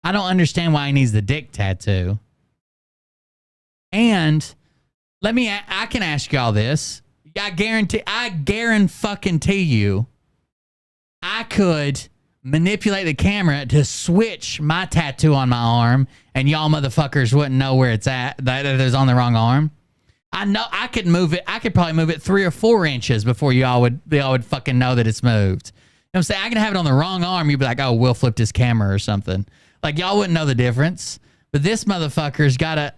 I don't understand why he needs the dick tattoo. And I can ask y'all this. I guarantee you, I could manipulate the camera to switch my tattoo on my arm, and y'all motherfuckers wouldn't know where it's at, that it is on the wrong arm. I know I could move it. I could probably move it 3 or 4 inches before y'all would fucking know that it's moved. You know what I'm saying? I can have it on the wrong arm. You'd be like, oh, Will flipped his camera or something. Like, y'all wouldn't know the difference. But this motherfucker's got to...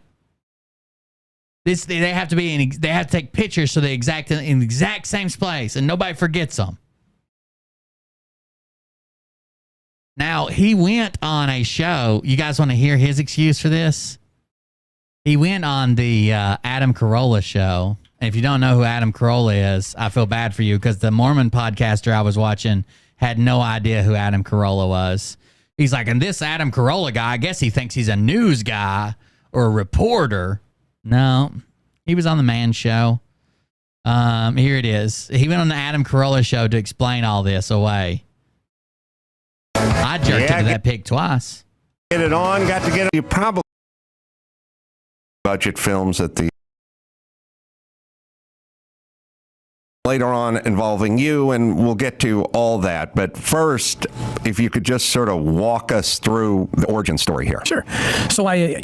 They have to take pictures so they in the exact same place, and nobody forgets them. Now, he went on a show. You guys want to hear his excuse for this? He went on the Adam Carolla show. And if you don't know who Adam Carolla is, I feel bad for you, because the Mormon podcaster I was watching had no idea who Adam Carolla was. He's like, and this Adam Carolla guy, I guess he thinks he's a news guy or a reporter. No, he was on the Man Show. Here it is. He went on the Adam Carolla show to explain all this away. I jerked into that pig twice. Get it on, got to get it. You probably budget films at the later on involving you, and we'll get to all that. But first, if you could just sort of walk us through the origin story here. Sure. So I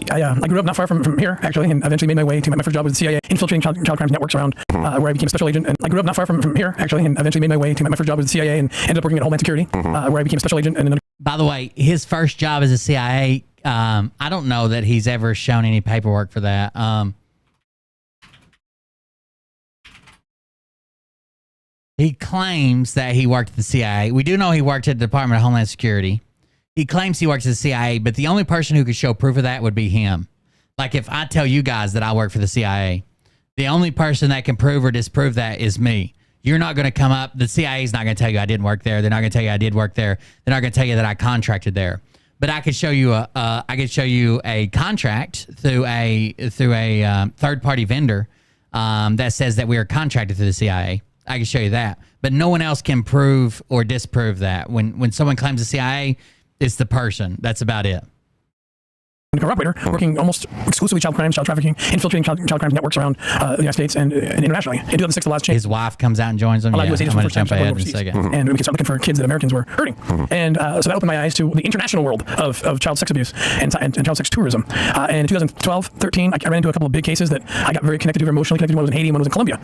grew up not far from here, actually, and eventually made my way to my first job with the CIA, infiltrating child crimes networks around, where I became a special agent. And I grew up not far from here, actually, and eventually made my way to my first job with the CIA, and ended up working at Homeland Security, where I became a special agent. And by the way, his first job as a CIA, I don't know that he's ever shown any paperwork for that. He claims that he worked at the CIA. We do know he worked at the Department of Homeland Security. He claims he works at the CIA, but the only person who could show proof of that would be him. Like, if I tell you guys that I work for the CIA, the only person that can prove or disprove that is me. You're not going to come up. The CIA is not going to tell you I didn't work there. They're not going to tell you I did work there. They're not going to tell you that I contracted there. But I could show you a contract through a third-party vendor that says that we are contracted through the CIA. I can show you that, but no one else can prove or disprove that. When someone claims the CIA, it's the person. That's about it. operator, working almost exclusively child crimes, child trafficking, infiltrating child crimes networks around the United States and internationally. In 2006, the laws changed. His wife comes out and joins him. I'm Yeah, going to jump ahead in a second. And we can start looking for kids that Americans were hurting. And so that opened my eyes to the international world of child sex abuse and child sex tourism. And in 2012, 13, I ran into a couple of big cases that I got very connected to, emotionally connected to. One was in Haiti and one was in Colombia.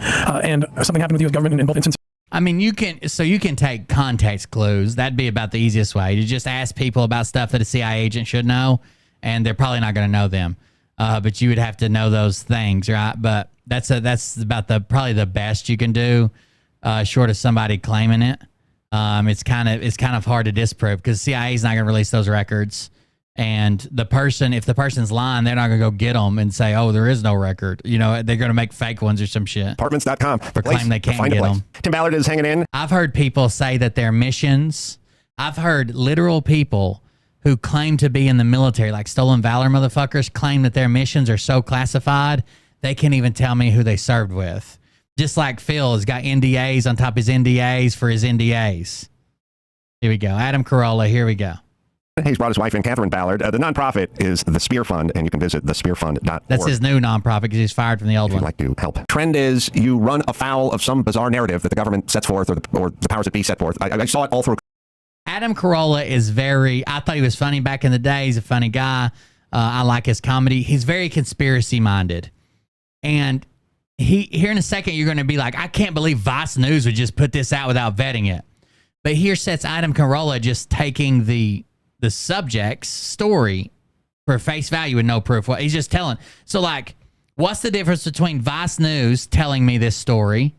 And something happened with the U.S. government in both instances. I mean, you can take context clues. That'd be about the easiest way. To just ask people about stuff that a CIA agent should know, and they're probably not going to know them. But you would have to know those things, right? But that's about probably the best you can do, short of somebody claiming it. It's kind of hard to disprove because CIA is not going to release those records. And if the person's lying, they're not going to go get them and say, oh, there is no record. You know, they're going to make fake ones or some shit. Apartments.com. Or claim they can't get them. Tim Ballard is hanging in. I've heard people say that their missions, I've heard literal people who claim to be in the military, like Stolen Valor motherfuckers, claim that their missions are so classified, they can't even tell me who they served with. Just like Phil has got NDAs on top of his NDAs for his NDAs. Here we go. Adam Carolla, here we go. He's brought his wife in, Catherine Ballard. The nonprofit is the Spear Fund, and you can visit thespearfund.org. That's his new nonprofit because he's fired from the old one. If you'd like to help. Trend is you run afoul of some bizarre narrative that the government sets forth or the powers that be set forth. I saw it all through. Adam Carolla is I thought he was funny back in the day. He's a funny guy. I like his comedy. He's very conspiracy minded. And here in a second, you're going to be like, I can't believe Vice News would just put this out without vetting it. But here sits Adam Carolla just taking the subject's story for face value with no proof. He's just telling. So, like, what's the difference between Vice News telling me this story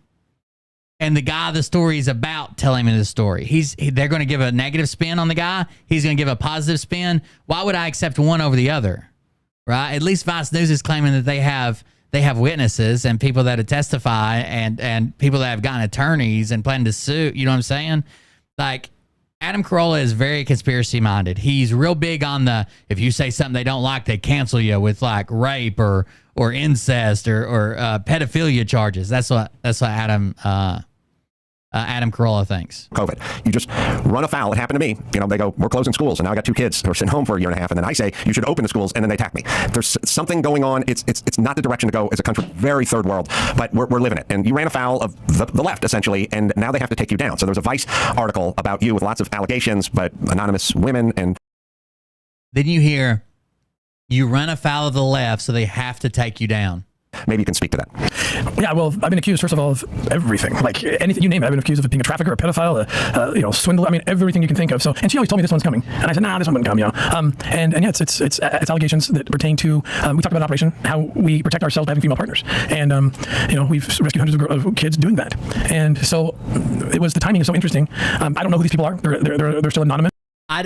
and the guy the story is about telling me this story? They're going to give a negative spin on the guy. He's going to give a positive spin. Why would I accept one over the other? Right? At least Vice News is claiming that they have witnesses and people that testify and people that have gotten attorneys and plan to sue. You know what I'm saying? Like, Adam Carolla is very conspiracy minded. He's real big on if you say something they don't like, they cancel you with like rape or incest or pedophilia charges. That's what Adam Carolla thinks. COVID. You just run afoul. It happened to me. You know, they go, we're closing schools, and now I got 2 kids who are sitting home for a year and a half, and then I say, you should open the schools, and then they attack me. There's something going on. It's not the direction to go as a country, very third world, but we're living it. And you ran afoul of the left, essentially, and now they have to take you down. So there's a Vice article about you with lots of allegations, but anonymous women. And then you hear, you run afoul of the left, so they have to take you down. Maybe you can speak to that. Yeah, well, I've been accused, first of all, of everything. Like, anything you name it. I've been accused of being a trafficker, a pedophile, swindler. I mean, everything you can think of. So, and she always told me this one's coming. And I said, nah, this one wouldn't come, And yeah, it's allegations that pertain to, we talked about Operation, how we protect ourselves by having female partners. And, we've rescued hundreds of kids doing that. And so the timing is so interesting. I don't know who these people are. They're still anonymous.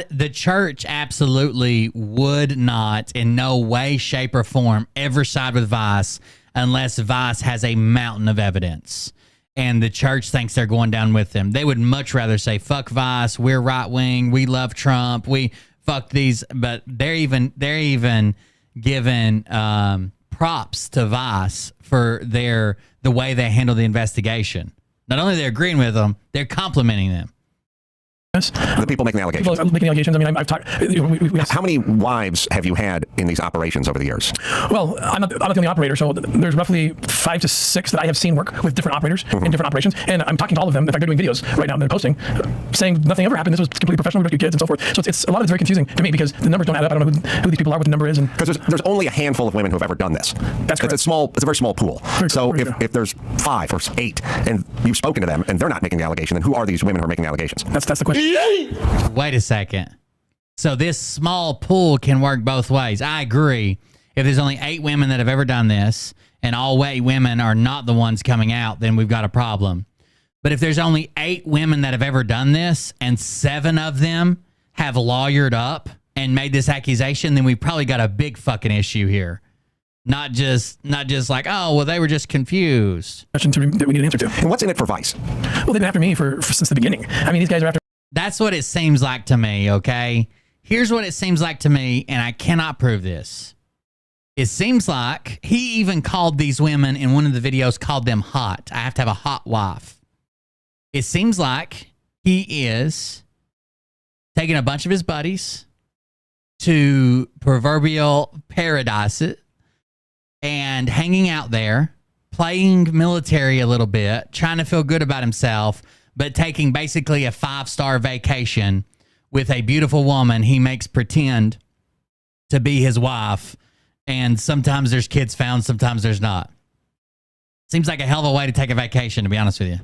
The church absolutely would not, in no way, shape, or form, ever side with Vice unless Vice has a mountain of evidence. And the church thinks they're going down with them. They would much rather say, fuck Vice, we're right-wing, we love Trump, we fuck these. But they're even giving props to Vice for the way they handle the investigation. Not only they're agreeing with them, they're complimenting them. The people making the allegations. People making allegations. I mean, I've talked. How many wives have you had in these operations over the years? Well, I'm not the only operator, so there's roughly 5 to 6 that I have seen work with different operators in different operations, and I'm talking to all of them. In fact, they're doing videos right now. They're posting, saying nothing ever happened. This was completely professional. We rescued kids and so forth. So it's a lot of it's very confusing to me because the numbers don't add up. I don't know who these people are, what the number is, and because there's only a handful of women who have ever done this. That's correct. It's a very small pool. So if there's 5 or 8 and you've spoken to them and they're not making the allegation, then who are these women who are making the allegations? That's the question. Wait a second. So this small pool can work both ways. I agree. If there's only 8 women that have ever done this and all 8 women are not the ones coming out, then we've got a problem. But if there's only 8 women that have ever done this and 7 of them have lawyered up and made this accusation, then we've probably got a big fucking issue here. Not just like, oh, well, they were just confused. Question that we need an answer to. And what's in it for Vice? Well, they've been after me for since the beginning. I mean, these guys are after. That's what it seems like to me, okay? Here's what it seems like to me, and I cannot prove this. It seems like he even called these women in one of the videos, called them hot. I have to have a hot wife. It seems like he is taking a bunch of his buddies to proverbial paradise and hanging out there, playing military a little bit, trying to feel good about himself, but taking basically a 5-star vacation with a beautiful woman he makes pretend to be his wife. And sometimes there's kids found, sometimes there's not. Seems like a hell of a way to take a vacation, to be honest with you.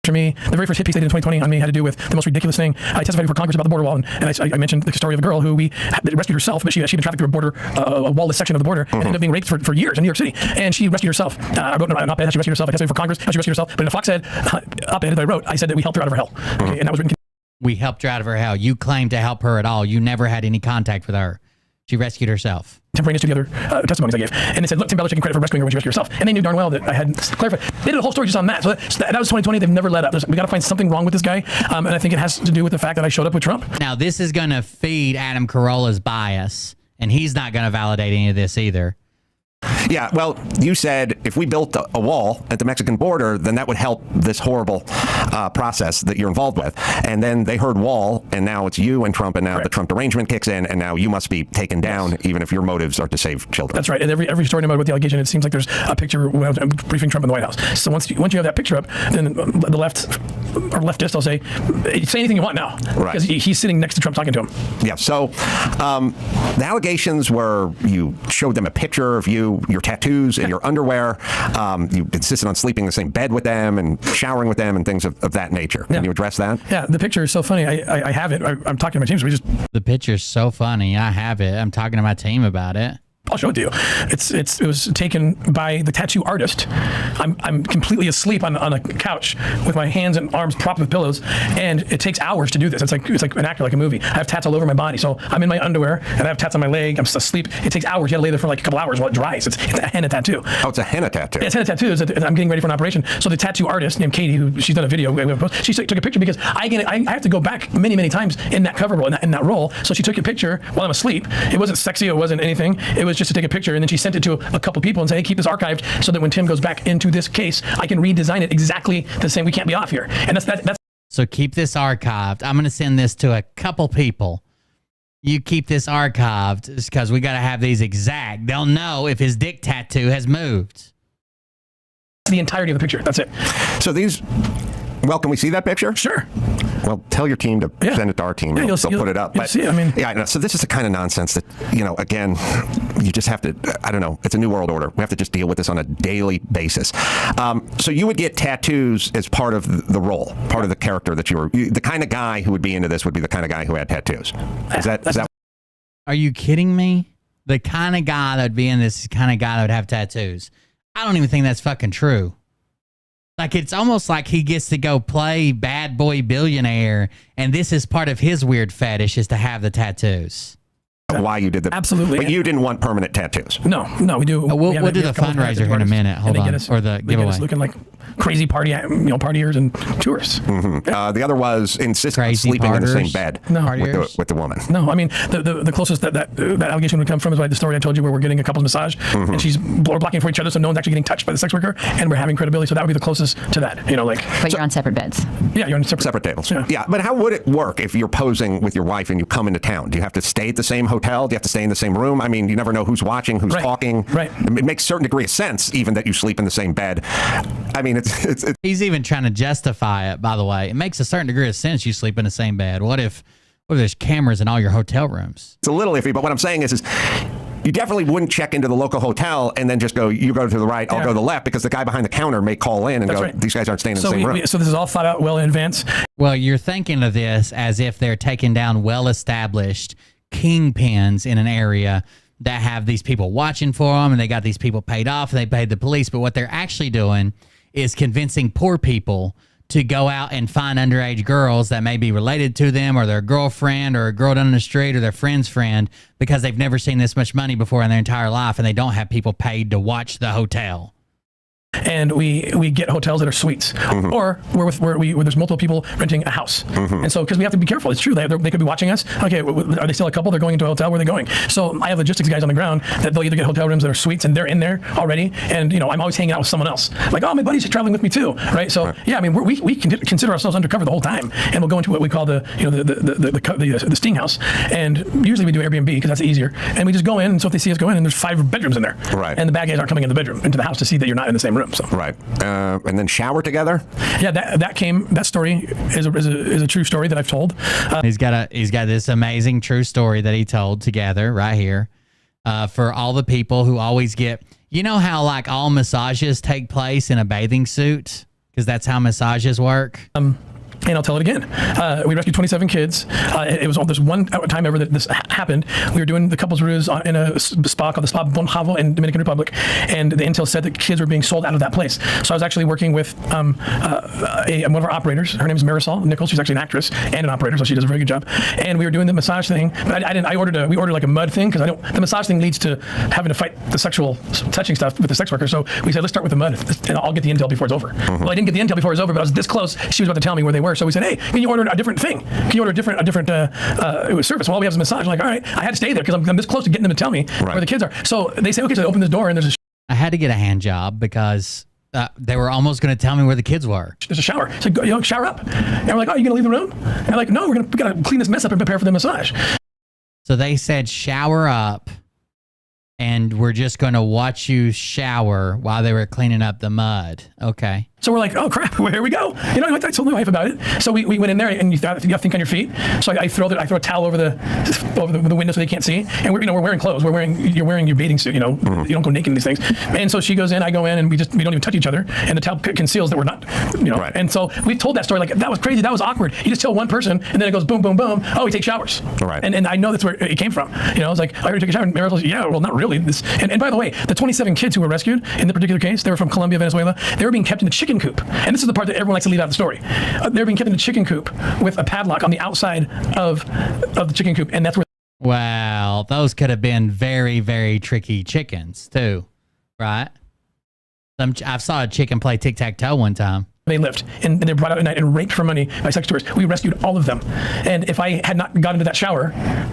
For me, the very first hit piece they did in 2020 on me had to do with the most ridiculous thing. I testified for Congress about the border wall, and I mentioned the story of a girl who we rescued herself, but she'd been trafficked through a wall-less section of the border and ended up being raped for years in New York City. And she rescued herself. I wrote an op-ed how she rescued herself. I testified for Congress how she rescued herself. But in a Fox Ed op-ed that I wrote, I said that we helped her out of her hell. Okay, and that was written. We helped her out of her hell. You claimed to help her at all. You never had any contact with her. She rescued herself. Contemporaneous to the other testimonies I gave. And they said, look, Tim Ballard taking credit for rescuing her when she rescued herself. And they knew darn well that I had clarified. They did a whole story just on that. So that was 2020. They've never let up. We got to find something wrong with this guy. And I think it has to do with the fact that I showed up with Trump. Now, this is going to feed Adam Carolla's bias, and he's not going to validate any of this either. Yeah, well, you said if we built a wall at the Mexican border, then that would help this horrible process that you're involved with. And then they heard wall, and now it's you and Trump, and now the Trump derangement kicks in, and now you must be taken down, even if your motives are to save children. That's right. And every story about the allegation, it seems like there's a picture when I'm briefing Trump in the White House. So once you have that picture up, then the left, or leftist, I'll say anything you want now. Right. Because he's sitting next to Trump talking to him. Yeah, so the allegations were you showed them a picture of you you your tattoos and your underwear. You insisted on sleeping in the same bed with them and showering with them and things of that nature. Can you address that? Yeah, the picture is so funny. I have it. I'm talking to my team. So the picture's so funny. I have it. I'm talking to my team about it. I'll show it to you. It was taken by the tattoo artist. I'm completely asleep on a couch with my hands and arms propped with pillows, and it takes hours to do this. It's like an actor, like a movie. I have tats all over my body, so I'm in my underwear and I have tats on my leg. I'm asleep. It takes hours. You got to lay there for like a couple hours while it dries. It's a henna tattoo. Oh, it's a henna tattoo. Yeah, it's a henna tattoo. I'm getting ready for an operation. So the tattoo artist named Katie, she's done a video. She took a picture because I have to go back many times in that cover role, in that role. So she took a picture while I'm asleep. It wasn't sexy. It wasn't anything. It was just to take a picture, and then she sent it to a couple people and said, hey, keep this archived so that when Tim goes back into this case, I can redesign it exactly the same. We can't be off here. And that's so keep this archived. I'm going to send this to a couple people. You keep this archived because we got to have these exact. They'll know if his dick tattoo has moved. The entirety of the picture. That's it. So these, well, can we see that picture? Sure. Well, tell your team to send it to our team. Yeah, they'll put it up. You'll see it. I mean, yeah, no, so this is the kind of nonsense that, again, you just have to, I don't know, it's a new world order. We have to just deal with this on a daily basis. So you would get tattoos as part of the role, part of the character that the kind of guy who would be into this would be the kind of guy who had tattoos. Is that? Are you kidding me? The kind of guy that would be in this is the kind of guy that would have tattoos. I don't even think that's fucking true. Like, it's almost like he gets to go play bad boy billionaire, and this is part of his weird fetish is to have the tattoos. Why you did that? Absolutely. But you didn't want permanent tattoos. No, we do. We'll do the fundraiser here in a minute. Hold on. Or the They get giveaway. us looking like crazy partiers and tourists. Mm-hmm. The other was insist on sleeping in the same bed with the woman. No, I mean, the closest that allegation would come from is like the story I told you where we're getting a couple's massage and we're blocking for each other so no one's actually getting touched by the sex worker and we're having credibility. So that would be the closest to that. But you're on separate beds. Yeah, you're on separate tables. Yeah, but how would it work if you're posing with your wife and you come into town? Do you have to stay at the same hotel? Do you have to stay in the same room? I mean, you never know who's watching, who's talking. Right. It makes a certain degree of sense even that you sleep in the same bed. I mean, it's He's even trying to justify it, by the way. It makes a certain degree of sense you sleep in the same bed. What if there's cameras in all your hotel rooms? It's a little iffy, but what I'm saying is you definitely wouldn't check into the local hotel and then just go, you go to the right, I'll go to the left, because the guy behind the counter may call in and go, these guys aren't staying in the same room. So this is all thought out well in advance. Well, you're thinking of this as if they're taking down well-established kingpins in an area that have these people watching for them, and they got these people paid off, and they paid the police. But what they're actually doing is convincing poor people to go out and find underage girls that may be related to them or their girlfriend or a girl down the street or their friend's friend because they've never seen this much money before in their entire life and they don't have people paid to watch the hotel. And we get hotels that are suites, or where there's multiple people renting a house. And so, because we have to be careful, it's true, they could be watching us. Okay, are they still a couple? They're going into a hotel. Where are they going? So I have logistics guys on the ground that they'll either get hotel rooms that are suites, and they're in there already. And I'm always hanging out with someone else. Like, oh, my buddy's traveling with me too, right? So yeah, I mean, we can consider ourselves undercover the whole time, and we'll go into what we call the sting house. And usually we do Airbnb because that's easier. And we just go in, and so if they see us go in, and there's 5 bedrooms in there, and the bad guys aren't coming in the bedroom into the house to see that you're not in the same room. So. Right. And then shower together? Yeah, that story is a true story that I've told. He's got this amazing true story that he told together right here for all the people who always get, how like all massages take place in a bathing suit? Because that's how massages work. And I'll tell it again. We rescued 27 kids. It was this one time ever that this happened. We were doing the couples ruse in a spa called the Spa Bon Javo in Dominican Republic, and the intel said that kids were being sold out of that place. So I was actually working with one of our operators. Her name is Marisol Nichols. She's actually an actress and an operator, so she does a very good job. And we were doing the massage thing, but we ordered like a mud thing because the massage thing leads to having to fight the sexual touching stuff with the sex worker. So we said, let's start with the mud, and I'll get the intel before it's over. Well, I didn't get the intel before it was over, but I was this close. She was about to tell me where they were. So we said, hey, can you order a different thing? Can you order a different service? Well, we have some massage. I'm like, all right, I had to stay there because I'm this close to getting them to tell me where the kids are. So they say, okay, so I open this door and there's I had to get a hand job because they were almost going to tell me where the kids were. There's a shower. So go, shower up. And we're like, oh, you going to leave the room? And they're like, no, we got to clean this mess up and prepare for the massage. So they said shower up, and we're just going to watch you shower while they were cleaning up the mud. Okay. So we're like, oh crap, well, here we go. You know, I told my wife about it. So we went in there, and you have to think on your feet. So I throw a towel over the window so they can't see. And we're wearing clothes. You're wearing your bathing suit. You know, you don't go naked in these things. And so she goes in, I go in, and we don't even touch each other. And the towel conceals that we're not. You know. Right. And so we told that story like that was crazy. That was awkward. You just tell one person, and then it goes boom, boom, boom. Oh, we take showers. Right. And I know that's where it came from. You know, I was like, oh, you're taking a shower. And Mary's like, yeah, well, not really. And by the way, the 27 kids who were rescued in the particular case, they were from Colombia, Venezuela. They were being kept in the chicken coop. And this is the part that everyone likes to leave out of the story. They're being kept in a chicken coop with a padlock on the outside of the chicken coop, and that's where. Wow, those could have been very, very tricky chickens too, right? I saw a chicken play tic-tac-toe one time. They lived, and they were brought out at night and raped for money by sex tourists. We rescued all of them, and if I had not got into that shower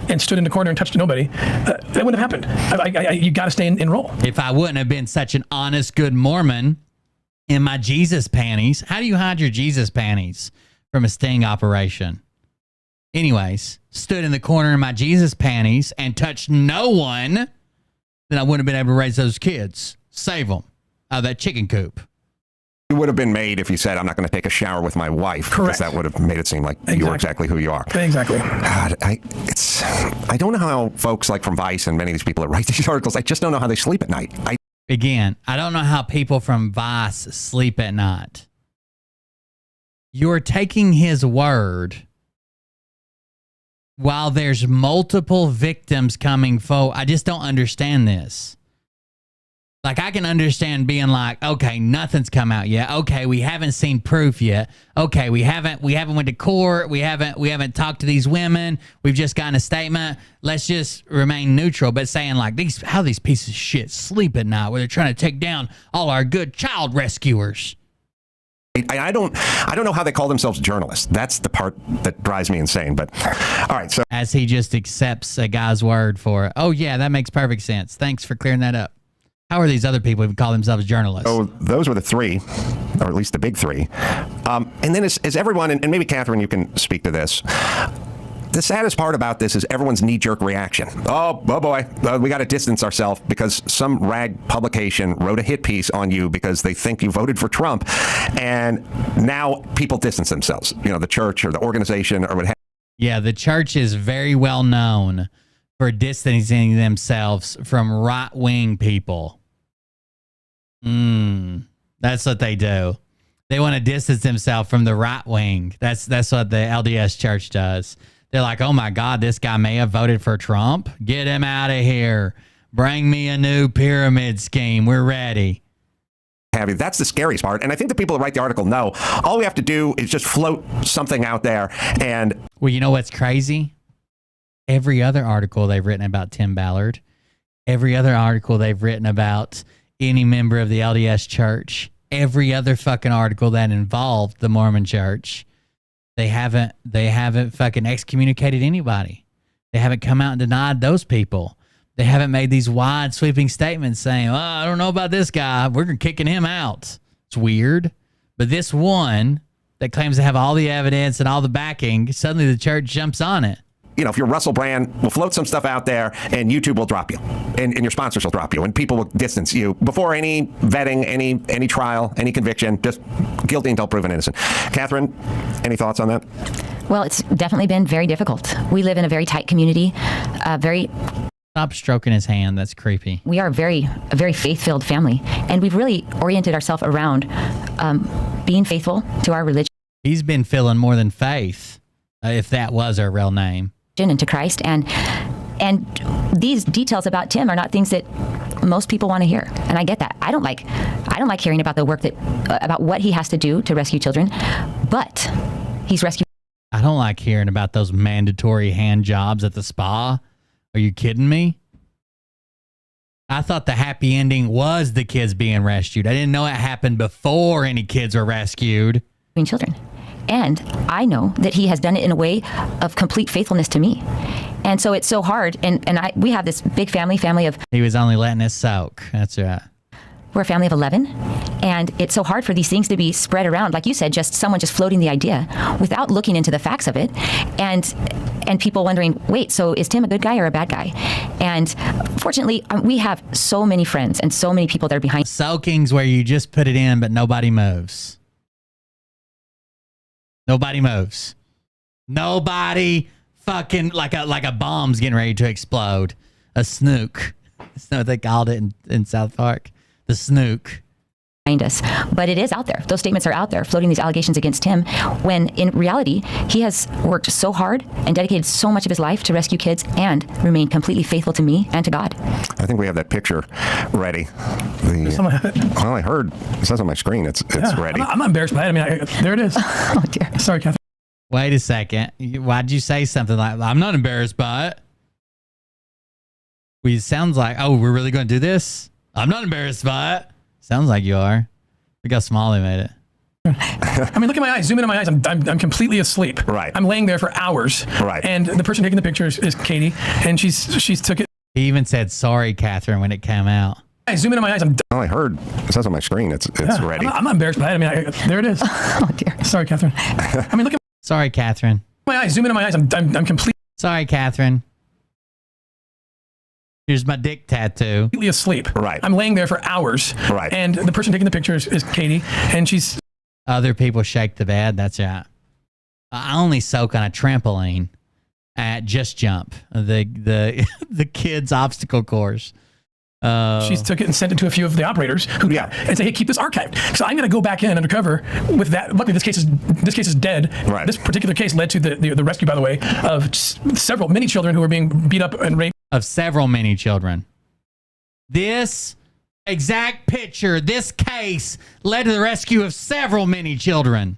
and stood in the corner and touched nobody, that wouldn't have happened. You got to stay in role. If I wouldn't have been such an honest, good Mormon in my Jesus panties. How do you hide your Jesus panties from a sting operation? Anyways, stood in the corner in my Jesus panties and touched no one, then I wouldn't have been able to raise those kids. Save them out of that chicken coop. You would have been made if you said, I'm not going to take a shower with my wife. Correct. Because that would have made it seem like you were exactly who you are. Exactly. God, I don't know how folks like from Vice and many of these people that write these articles, I just don't know how they sleep at night. Again, I don't know how people from Vice sleep at night. You're taking his word while there's multiple victims coming forward. I just don't understand this. Like, I can understand being like, okay, nothing's come out yet. Okay, we haven't seen proof yet. Okay, we haven't went to court. We haven't talked to these women. We've just gotten a statement. Let's just remain neutral. But saying like how these pieces of shit sleep at night where they're trying to take down all our good child rescuers. I don't know how they call themselves journalists. That's the part that drives me insane. But all right, so as he just accepts a guy's word for it. Oh yeah, that makes perfect sense. Thanks for clearing that up. How are these other people who call themselves journalists? Oh, those were the three, or at least the big three. And then as everyone, and maybe Catherine, you can speak to this. The saddest part about this is everyone's knee-jerk reaction. Oh boy, we got to distance ourselves because some rag publication wrote a hit piece on you because they think you voted for Trump. And now people distance themselves, you know, the church or the organization or what have you. Yeah, the church is very well known for distancing themselves from right-wing people. That's what they do. They want to distance themselves from the right wing. That's what the LDS church does. They're like, oh my God, this guy may have voted for Trump. Get him out of here. Bring me a new pyramid scheme. We're ready. That's the scariest part. And I think the people that write the article know all we have to do is just float something out there. And well, you know what's crazy? Every other article they've written about Tim Ballard, every other article they've written about any member of the LDS church, every other fucking article that involved the Mormon church, they haven't fucking excommunicated anybody. They haven't come out and denied those people. They haven't made these wide sweeping statements saying, oh, I don't know about this guy. We're kicking him out. It's weird. But this one that claims to have all the evidence and all the backing, suddenly the church jumps on it. You know, if you're Russell Brand, we'll float some stuff out there and YouTube will drop you and your sponsors will drop you and people will distance you before any vetting, any trial, any conviction, just guilty until proven innocent. Catherine, any thoughts on that? Well, it's definitely been very difficult. We live in a very tight community, Stop stroking his hand. That's creepy. We are a very faith-filled family, and we've really oriented ourselves around being faithful to our religion. He's been feeling more than faith, if that was her real name. And to Christ, and these details about Tim are not things that most people want to hear, and I get that. I don't like hearing about the work about what he has to do to rescue children, but he's rescued. I don't like hearing about those mandatory hand jobs at the spa. Are you kidding me? I thought the happy ending was the kids being rescued. I didn't know it happened before any kids were rescued. Children. And I know that he has done it in a way of complete faithfulness to me. And so it's so hard. And we have this big family of... He was only letting us soak. That's right. We're a family of 11, and it's so hard for these things to be spread around. Like you said, someone just floating the idea without looking into the facts of it, and people wondering, wait, so is Tim a good guy or a bad guy? And fortunately, we have so many friends and so many people that are behind. Soaking's where you just put it in, but nobody moves. Nobody moves. Nobody fucking like a bomb's getting ready to explode. A snook. That's what they called it in South Park. The snook. Behind us, but it is out there. Those statements are out there, floating these allegations against him, when in reality, he has worked so hard and dedicated so much of his life to rescue kids and remain completely faithful to me and to God. I think we have that picture ready. Well, I heard it says on my screen it's ready. I'm not embarrassed by it. I mean, there it is. Oh dear. Sorry, Catherine. Wait a second. Why'd you say something like, I'm not embarrassed by it? It sounds like, oh, we're really going to do this? I'm not embarrassed by it. Sounds like you are. Look how small they made it. I mean, look at my eyes. Zoom into my eyes. I'm completely asleep. Right. I'm laying there for hours. Right. And the person taking the picture is Katie, and she's took it. He even said, sorry, Catherine, when it came out. I zoom into my eyes. Well, I heard it says on my screen it's ready. I'm not embarrassed by it. I mean, there it is. Oh dear. Sorry, Catherine. I mean, look at Sorry, Catherine. my eyes. Zoom into my eyes. I'm completely. Sorry, Catherine. Here's my dick tattoo. Completely asleep. Right. I'm laying there for hours. Right. And the person taking the picture is Katie, and she's. Other people shake the bed. That's right. I only soak on a trampoline at Just Jump, the kids' obstacle course. She's took it and sent it to a few of the operators and say, hey, keep this archived. So I'm going to go back in undercover with that. Luckily, this case is dead. Right. This particular case led to the rescue, by the way, of many children who were being beat up and raped. Of several many children. This exact picture, this case, led to the rescue of several many children.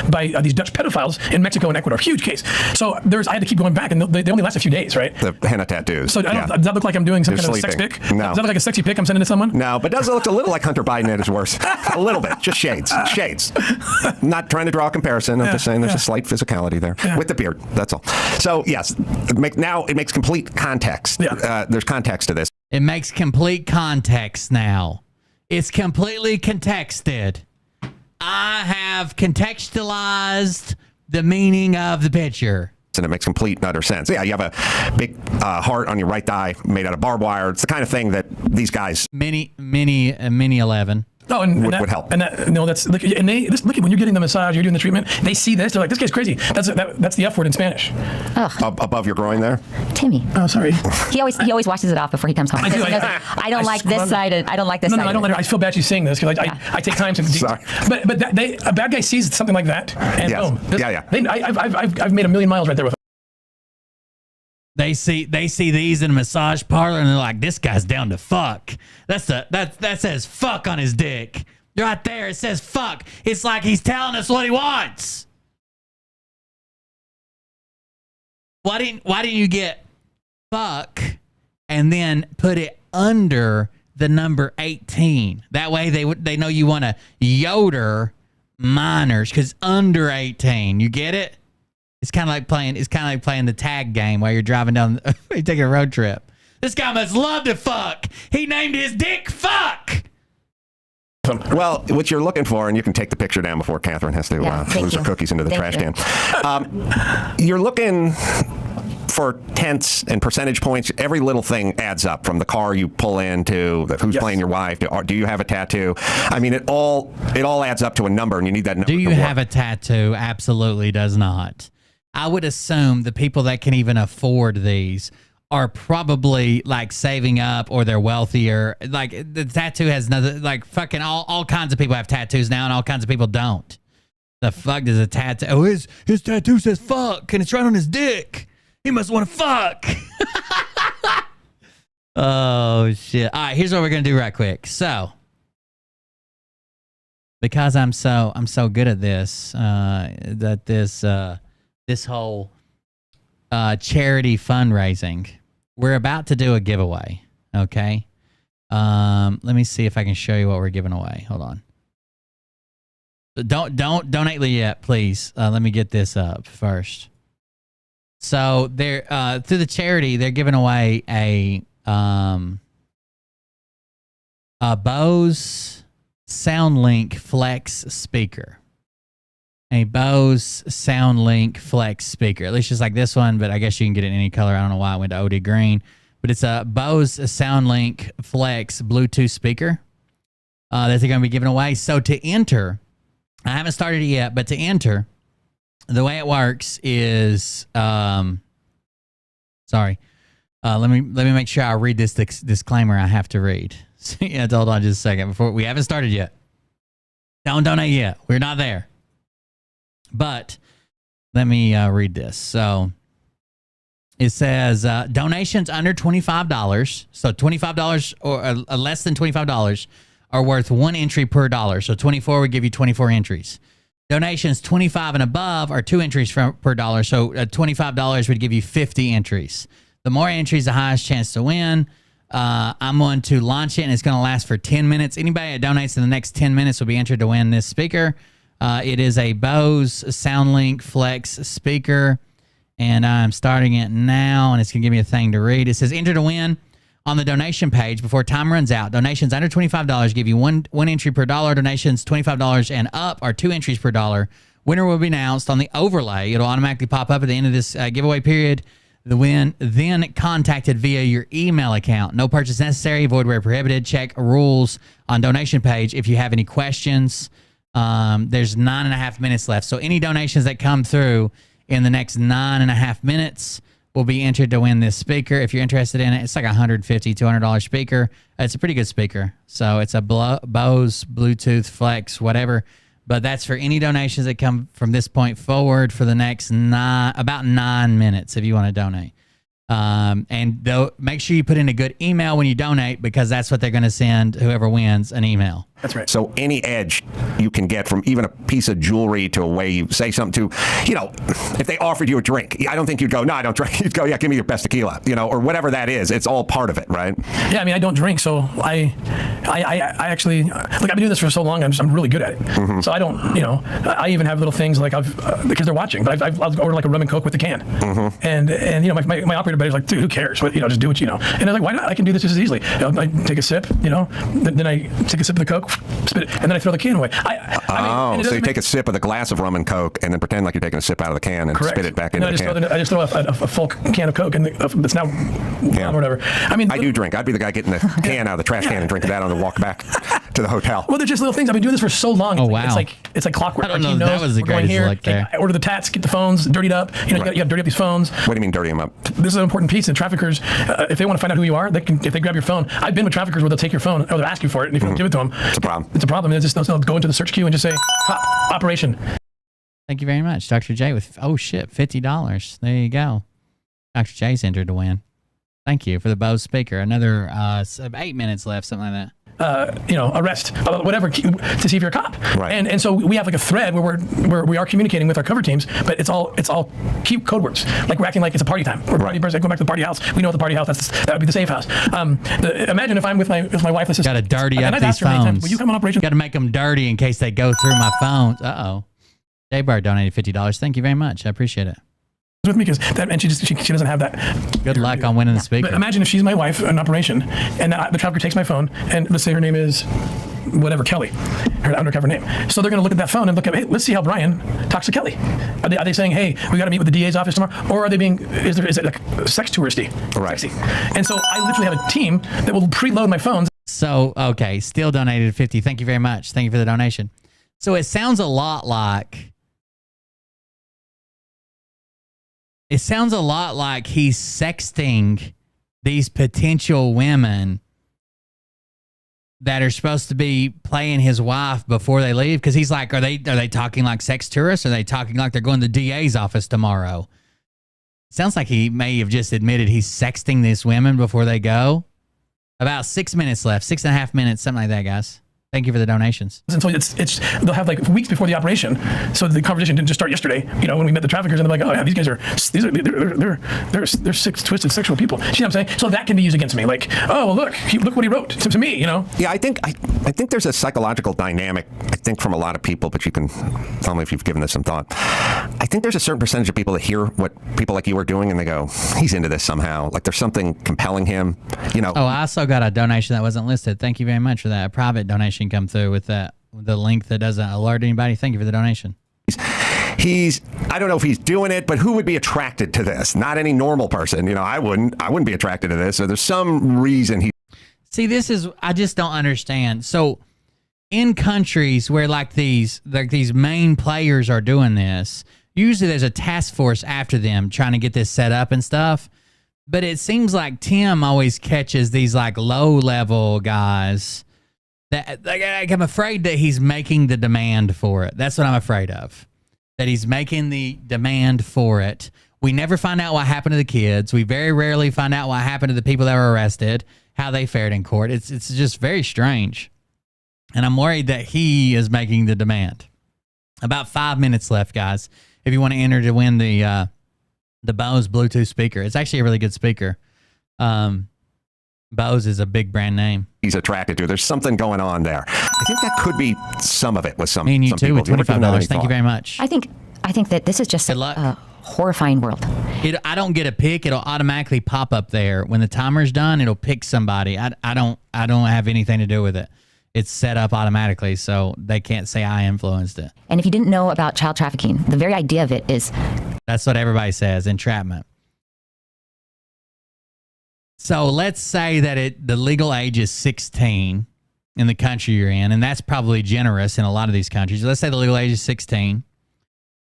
By these Dutch pedophiles in Mexico and Ecuador. Huge case. So I had to keep going back, and they only last a few days, right? The henna tattoos. So does that look like I'm doing some kind of sex pic? No. Does that look like a sexy pic I'm sending to someone? No, but does it look a little like Hunter Biden at his worst? A little bit. Just shades. Shades. Not trying to draw a comparison. I'm just saying there's a slight physicality there. With the beard. That's all. So, yes. Now it makes complete context. There's context to this. It makes complete context now. It's completely contexted. I have contextualized the meaning of the picture. And it makes complete and utter sense. Yeah, you have a big heart on your right thigh made out of barbed wire. It's the kind of thing that these guys... Mini 11. Oh, and would help. And that's look. And look at when you're getting the massage, you're doing the treatment. They see this, they're like, "This guy's crazy." That's the F word in Spanish. Above your groin there. Timmy. Oh, sorry. He always washes it off before he comes home. I don't like this side. I don't like this side. No, I don't let her. I feel bad she's saying this because I take time to. Sorry. But a bad guy sees something like that, and boom. I've made a million miles right there with him. They see these in a massage parlor and they're like, this guy's down to fuck. That says fuck on his dick. Right there, it says fuck. It's like he's telling us what he wants. Why didn't you get fuck and then put it under the number 18? That way they know you want to yoder minors, because under 18, you get it? It's kind of like playing the tag game while you're driving down, you're taking a road trip. This guy must love to fuck. He named his dick fuck. Well, what you're looking for, and you can take the picture down before Catherine has to lose her cookies into the trash can. You're looking for tenths and percentage points. Every little thing adds up, from the car you pull in to who's playing your wife to do you have a tattoo. I mean, it all adds up to a number, and you need that number. Do you have a tattoo? Absolutely does not. I would assume the people that can even afford these are probably like saving up, or they're wealthier. Like the tattoo has nothing, like fucking all kinds of people have tattoos now and all kinds of people don't. The fuck does a tattoo? Oh, his tattoo says fuck and it's right on his dick. He must want to fuck. Oh shit. All right, here's what we're going to do right quick. So, because I'm so good at this, this whole charity fundraising, we're about to do a giveaway. Okay. Let me see if I can show you what we're giving away. Hold on. Don't donate yet, please. Let me get this up first. So they're through the charity, they're giving away a a Bose SoundLink Flex speaker. A Bose SoundLink Flex speaker. At least just like this one, but I guess you can get it in any color. I don't know why I went to OD green. But it's a Bose SoundLink Flex Bluetooth speaker that they're going to be giving away. So to enter, I haven't started it yet, but to enter, the way it works is, let me make sure I read this disclaimer I have to read. So, yeah, hold on just a second. Before we haven't started yet. Don't donate yet. We're not there. But let me read this. So it says donations under $25, so $25 or less than $25 are worth 1 entry per dollar. So 24 would give you 24 entries. Donations 25 and above are 2 entries per dollar. So $25 would give you 50 entries. The more entries, the highest chance to win. I'm going to launch it, and it's going to last for 10 minutes. Anybody that donates in the next 10 minutes will be entered to win this speaker. It is a Bose SoundLink Flex speaker, and I'm starting it now, and it's going to give me a thing to read. It says, enter to win on the donation page before time runs out. Donations under $25 give you one entry per dollar. Donations $25 and up are 2 entries per dollar. Winner will be announced on the overlay. It'll automatically pop up at the end of this giveaway period. The win then contacted via your email account. No purchase necessary. Void where prohibited. Check rules on donation page if you have any questions. There's 9.5 minutes left. So any donations that come through in the next 9.5 minutes will be entered to win this speaker. If you're interested in it, it's like $150, $200 speaker. It's a pretty good speaker. So it's a Bose Bluetooth Flex, whatever. But that's for any donations that come from this point forward for the next about 9 minutes if you want to donate. And make sure you put in a good email when you donate, because that's what they're going to send whoever wins, an email. That's right. So any edge you can get from even a piece of jewelry to a way you say something to, if they offered you a drink, I don't think you'd go, no, I don't drink. You'd go, yeah, give me your best tequila, or whatever that is. It's all part of it, right? Yeah, I mean, I don't drink, so I actually, look, I've been doing this for so long, I'm really good at it. Mm-hmm. So I don't, I even have little things like because they're watching, but I'll order like a rum and Coke with the can. Mm-hmm. And my operator buddy's like, dude, who cares? Just do what you know. And I'm like, why not? I can do this just as easily. I take a sip, then I take a sip of the Coke, spit it, and then I throw the can away. So you take a sip of the glass of rum and Coke and then pretend like you're taking a sip out of the can and spit it back into the can. I just throw a full can of Coke that's now or whatever. I do drink. I'd be the guy getting the can out of the trash can and drinking that on the walk back to the hotel. Well, they're just little things. I've been doing this for so long. Oh, wow. It's like clockwork. I don't know. That was the greatest look there. I order the tats, get the phones dirtied up. You got to dirty up these phones. What do you mean dirty them up? This is an important piece. And traffickers, if they want to find out who you are, if they grab your phone. I've been with traffickers where they'll take your phone or they'll ask you for it, and if you don't give it to them, it's a problem. It's a problem. They'll go into the search queue and just say, operation. Thank you very much, Dr. J, with $50. There you go. Dr. J's entered to win. Thank you for the Bose speaker. Another 8 minutes left, something like that. Arrest, whatever, to see if you're a cop. Right. And so we have like a thread where we are communicating with our cover teams, but it's all cute code words. Like we're acting like it's a party time. We're party person, going back to the party house. We know the party house. That would be the safe house. Imagine if I'm with my wife. Let's just got to dirty up these phones. Will you come on operation? Got to make them dirty in case they go through my phones. J Bar donated $50. Thank you very much. I appreciate it. With me because she doesn't have that. Good luck on winning the speaker. But imagine if she's my wife in operation, and the trafficker takes my phone, and let's say her name is whatever, Kelly, her undercover name. So they're going to look at that phone and look at, hey, let's see how Brian talks to Kelly. Are they saying, hey, we got to meet with the DA's office tomorrow, or are they is it like sex touristy? Right. Sexy. And so I literally have a team that will preload my phones. So okay, still donated $50. Thank you very much. Thank you for the donation. So it sounds a lot like. It sounds a lot like he's sexting these potential women that are supposed to be playing his wife before they leave. Because he's like, are they talking like sex tourists? Or are they talking like they're going to the DA's office tomorrow? Sounds like he may have just admitted he's sexting these women before they go. About 6 minutes left, 6.5 minutes, something like that, guys. Thank you for the donations. And so they'll have like weeks before the operation. So the conversation didn't just start yesterday. When we met the traffickers, and they're like, oh yeah, these guys they're sick, twisted sexual people. You know what I'm saying? So that can be used against me. Like, oh well, look what he wrote to me. Yeah, I think there's a psychological dynamic. I think from a lot of people, but you can tell me if you've given this some thought. I think there's a certain percentage of people that hear what people like you are doing and they go, he's into this somehow. Like there's something compelling him, you know. Oh, I also got a donation that wasn't listed. Thank you very much for that. A private donation come through with the link that doesn't alert anybody. Thank you for the donation. I don't know if he's doing it, but who would be attracted to this? Not any normal person. You know, I wouldn't be attracted to this. So there's some reason he. See, I just don't understand. So in countries where like these main players are doing this, usually there's a task force after them trying to get this set up and stuff. But it seems like Tim always catches these like low level guys that like I'm afraid that he's making the demand for it. That's what I'm afraid of. That he's making the demand for it. We never find out what happened to the kids. We very rarely find out what happened to the people that were arrested, how they fared in court. It's just very strange. And I'm worried that he is making the demand. About 5 minutes left, guys. If you want to enter to win the Bose Bluetooth speaker. It's actually a really good speaker. Bose is a big brand name. He's attracted to. There's something going on there. I think that could be some of it with some. Me and you some too people. with $25. Thank you very much. I think that this is just a horrifying world. I don't get a pick. It'll automatically pop up there when the timer's done. It'll pick somebody. I don't have anything to do with it. It's set up automatically, so they can't say I influenced it. And if you didn't know about child trafficking, the very idea of it is. That's what everybody says, entrapment. So let's say that the legal age is 16 in the country you're in, and that's probably generous in a lot of these countries. Let's say the legal age is 16,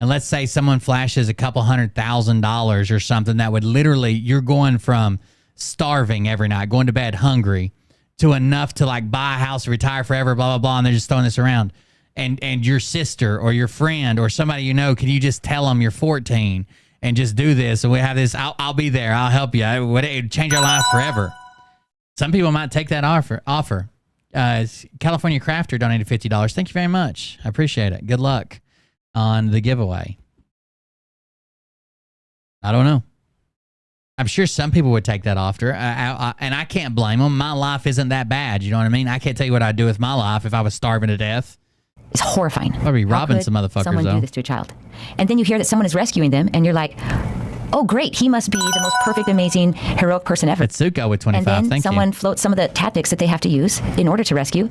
and let's say someone flashes a couple $100,000 or something that would literally, you're going from starving every night, going to bed hungry, to enough to like buy a house, retire forever, blah, blah, blah, and they're just throwing this around. And your sister or your friend or somebody you know, can you just tell them you're 14 and just do this? And we have this, I'll be there. I'll help you. It would change our life forever. Some people might take that offer. California Crafter donated $50. Thank you very much. I appreciate it. Good luck on the giveaway. I don't know. I'm sure some people would take that offer, and I can't blame them. My life isn't that bad. You know what I mean? I can't tell you what I'd do with my life if I was starving to death. It's horrifying. I'd be robbing some motherfuckers, someone though. Do this to a child, and then you hear that someone is rescuing them, and you're like, "Oh, great! He must be the most perfect, amazing, heroic person ever." It's Zuko with 25. And then Thank someone you. floats some of the tactics that they have to use in order to rescue,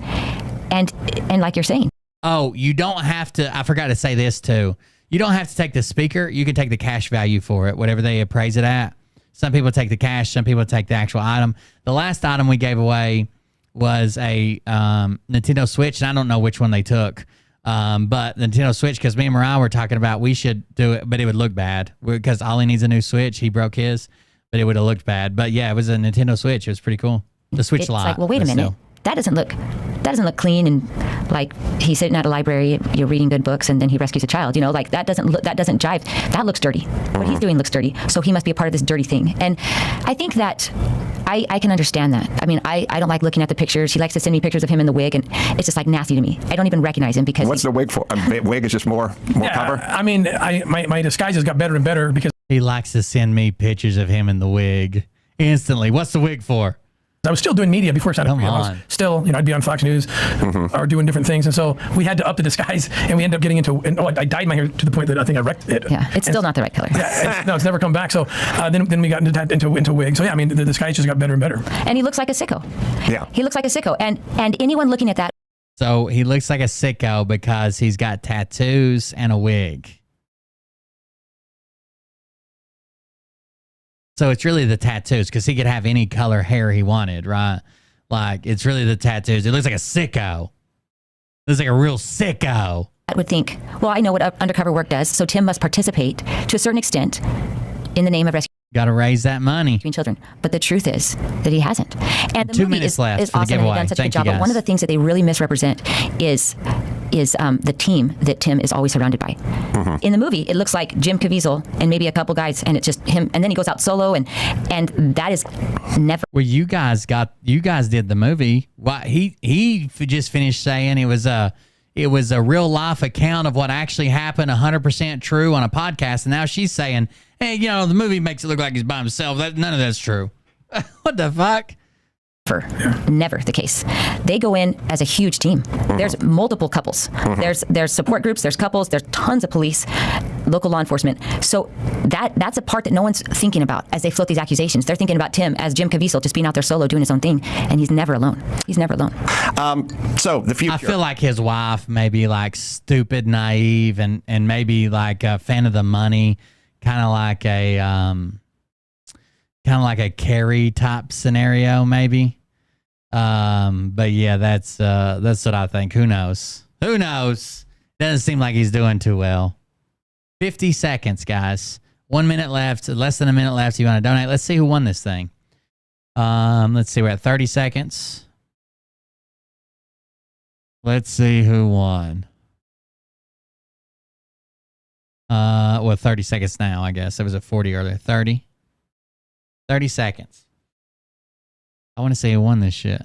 and like you're saying. Oh, you don't have to. I forgot to say this too. You don't have to take the speaker. You can take the cash value for it, whatever they appraise it at. Some people take the cash. Some people take the actual item. The last item we gave away was a Nintendo Switch, and I don't know which one they took. But Nintendo Switch, because me and Mariah were talking about we should do it, but it would look bad because Ollie needs a new Switch. He broke his, but it would have looked bad. But yeah, it was a Nintendo Switch. It was pretty cool. The Switch It's Lite. like, well, wait a minute. That doesn't look clean, and like he's sitting at a library, you're reading good books, and then he rescues a child. You know, like that doesn't jive. That looks dirty. What he's doing looks dirty. So he must be a part of this dirty thing. And I think that I can understand that. I mean, I don't like looking at the pictures. He likes to send me pictures of him in the wig, and it's just like nasty to me. I don't even recognize him because. What's the wig for? Wig is just more cover. I mean, my disguises got better and better because he likes to send me pictures of him in the wig instantly. What's the wig for? I was still doing media before I Come was on. still, I'd be on Fox News or doing different things. And so we had to up the disguise, and we ended up getting into, I dyed my hair to the point that I think I wrecked it. Yeah, it's still not the right color. Yeah, it's never come back. So then we got into wigs. So yeah, I mean, the disguise just got better and better. And he looks like a sicko. Yeah. He looks like a sicko. And anyone looking at that. So he looks like a sicko because he's got tattoos and a wig. So it's really the tattoos, because he could have any color hair he wanted, right? Like, it's really the tattoos. It looks like a sicko. It looks like a real sicko. I would think, well, I know what undercover work does, so Tim must participate to a certain extent in the name of rescue. Got to raise that money. Between children. But the truth is that he hasn't. And the 2 movie minutes left is for the awesome, and giveaway. they've done such a Thank good job. you, But one guys. of the things that they really misrepresent is the team that Tim is always surrounded by. In the movie, it looks like Jim Caviezel and maybe a couple guys, and it's just him. And then he goes out solo, and that is never. Well, you guys did the movie. Why he just finished saying it was a real life account of what actually happened, 100% true on a podcast, and now she's saying, hey, the movie makes it look like he's by himself. None of that's true. What the fuck? Never the case. They go in as a huge team. There's multiple couples. There's support groups. There's couples. There's tons of police. local law enforcement. So that's a part that no one's thinking about as they float these accusations. They're thinking about Tim as Jim Caviezel just being out there solo doing his own thing, and he's never alone. He's never alone. So the future. I feel like his wife may be like stupid, naive, and maybe like a fan of the money, kind of like a Carrie type scenario, maybe. But yeah, that's what I think. Who knows? Who knows? Doesn't seem like he's doing too well. 50 seconds, guys. 1 minute left. Less than a minute left. You want to donate? Let's see who won this thing. Let's see. We're at 30 seconds. Let's see who won. 30 seconds now, I guess. It was at 40 earlier. 30 seconds. I want to say who won this shit.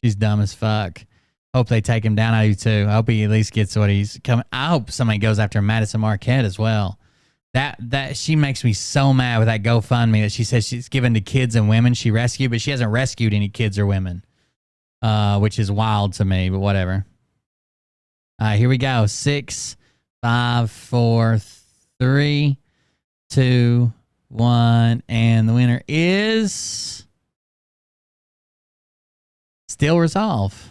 She's dumb as fuck. Hope they take him down. I do too. I hope he at least gets what he's coming. I hope somebody goes after Madison Marquette as well. That she makes me so mad with that GoFundMe that she says she's given to kids and women she rescued, but she hasn't rescued any kids or women, which is wild to me. But whatever. All right, here we go. 6, 5, 4, 3, 2, 1, and the winner is Still Resolve.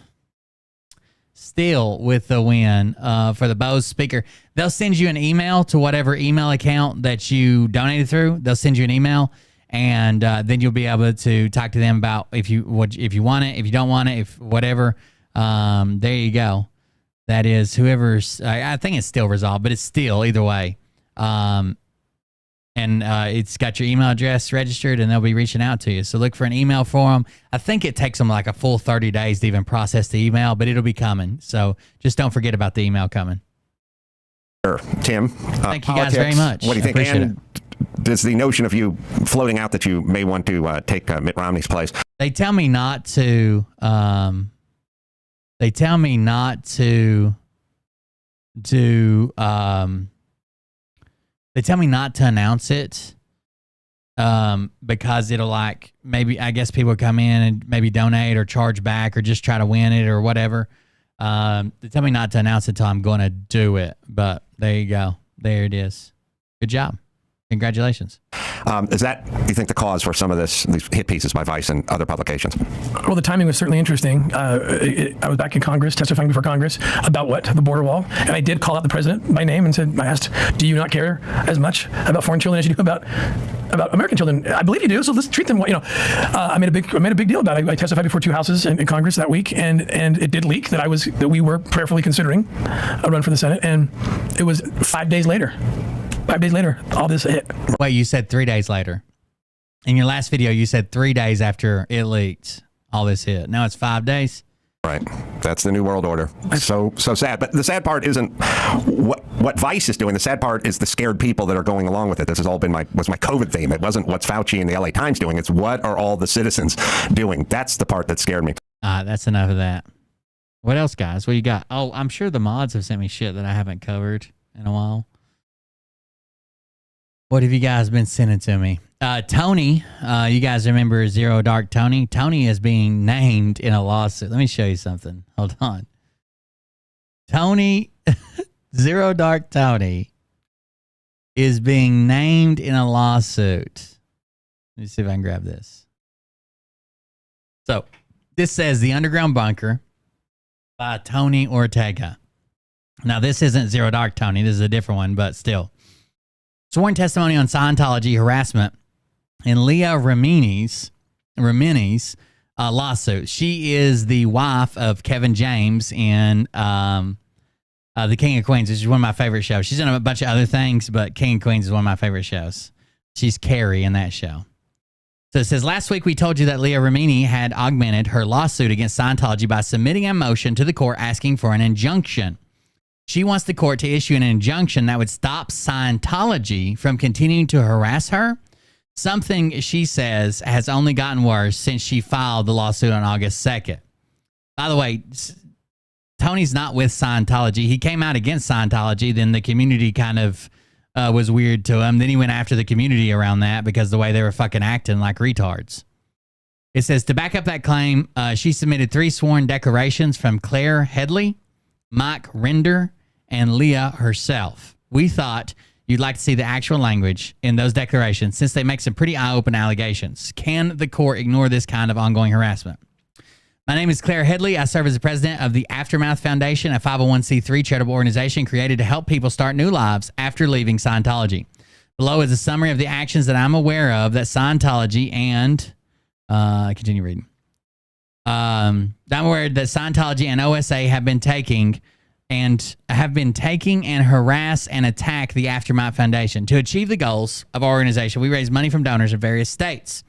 Still with the win for the Bose speaker. They'll send you an email to whatever email account that you donated through. They'll send you an email, and then you'll be able to talk to them about if you want it, if you don't want it, if whatever. There you go. That is whoever's. I think it's Still Resolved, but it's Still either way. And it's got your email address registered, and they'll be reaching out to you. So look for an email for them. I think it takes them like a full 30 days to even process the email, but it'll be coming. So just don't forget about the email coming. Sure. Tim, thank you guys very much. What do you think? And does the notion of you floating out that you may want to take Mitt Romney's place? They tell me not to. They tell me not to do. They tell me not to announce it because it'll like maybe I guess people come in and maybe donate or charge back or just try to win it or whatever. They tell me not to announce it until I'm going to do it. But there you go. There it is. Good job. Congratulations. Is that, you think, the cause for some of these hit pieces by Vice and other publications? Well, the timing was certainly interesting. I was back in Congress, testifying before Congress about what? The border wall. And I did call out the president by name and said, I asked, do you not care as much about foreign children as you do about American children? I believe you do, so let's treat them, I made a big deal about it. I testified before 2 houses in Congress that week, and it did leak that we were prayerfully considering a run for the Senate, and it was 5 days later. 5 days later, all this hit. Wait, you said 3 days later. In your last video, you said 3 days after it leaked, all this hit. Now it's 5 days. Right. That's the new world order. So sad. But the sad part isn't what Vice is doing. The sad part is the scared people that are going along with it. This has all been was my COVID theme. It wasn't what's Fauci and the LA Times doing. It's what are all the citizens doing. That's the part that scared me. That's enough of that. What else, guys? What you got? Oh, I'm sure the mods have sent me shit that I haven't covered in a while. What have you guys been sending to me? Tony, you guys remember Zero Dark Tony? Tony is being named in a lawsuit. Let me show you something. Hold on. Tony, Zero Dark Tony is being named in a lawsuit. Let me see if I can grab this. So this says The Underground Bunker by Tony Ortega. Now, this isn't Zero Dark Tony. This is a different one, but still. Sworn testimony on Scientology harassment in Leah Remini's lawsuit. She is the wife of Kevin James in The King of Queens, which is one of my favorite shows. She's in a bunch of other things, but King of Queens is one of my favorite shows. She's Carrie in that show. So it says, last week we told you that Leah Remini had augmented her lawsuit against Scientology by submitting a motion to the court asking for an injunction. She wants the court to issue an injunction that would stop Scientology from continuing to harass her, something she says has only gotten worse since she filed the lawsuit on August 2nd. By the way, Tony's not with Scientology. He came out against Scientology, then the community kind of was weird to him. Then he went after the community around that because the way they were fucking acting like retards. It says, to back up that claim, she submitted 3 sworn declarations from Claire Headley, Mike Render, and Leah herself. We thought you'd like to see the actual language in those declarations since they make some pretty eye-opening allegations. Can the court ignore this kind of ongoing harassment? My name is Claire Headley. I serve as the president of the Aftermath Foundation, a 501c3 charitable organization created to help people start new lives after leaving Scientology. Below is a summary of the actions that I'm aware of that Scientology and continue reading. I'm aware that Scientology and OSA have been taking and harass and attack the Aftermath Foundation. To achieve the goals of our organization, we raise money from donors in various states.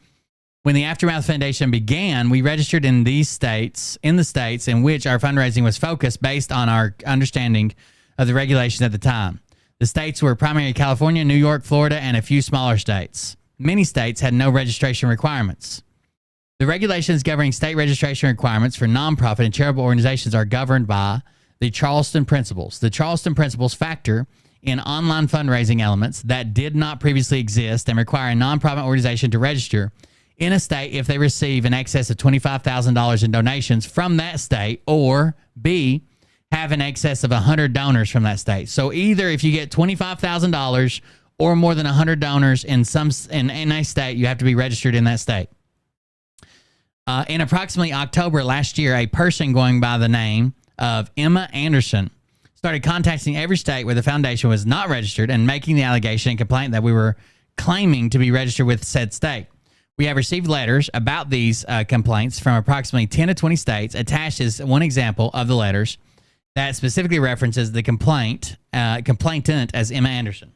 When the Aftermath Foundation began, we registered in the states in which our fundraising was focused based on our understanding of the regulations at the time. The states were primarily California, New York, Florida, and a few smaller states. Many states had no registration requirements. The regulations governing state registration requirements for nonprofit and charitable organizations are governed by the Charleston Principles. The Charleston Principles factor in online fundraising elements that did not previously exist and require a nonprofit organization to register in a state if they receive in excess of $25,000 in donations from that state, or B, have in excess of 100 donors from that state. So either if you get $25,000 or more than 100 donors in a state, you have to be registered in that state. In approximately October last year, a person going by the name of Emma Anderson started contacting every state where the foundation was not registered and making the allegation and complaint that we were claiming to be registered with said state. We have received letters about these complaints from approximately 10 to 20 states. Attached is one example of the letters that specifically references the complainant as Emma Anderson.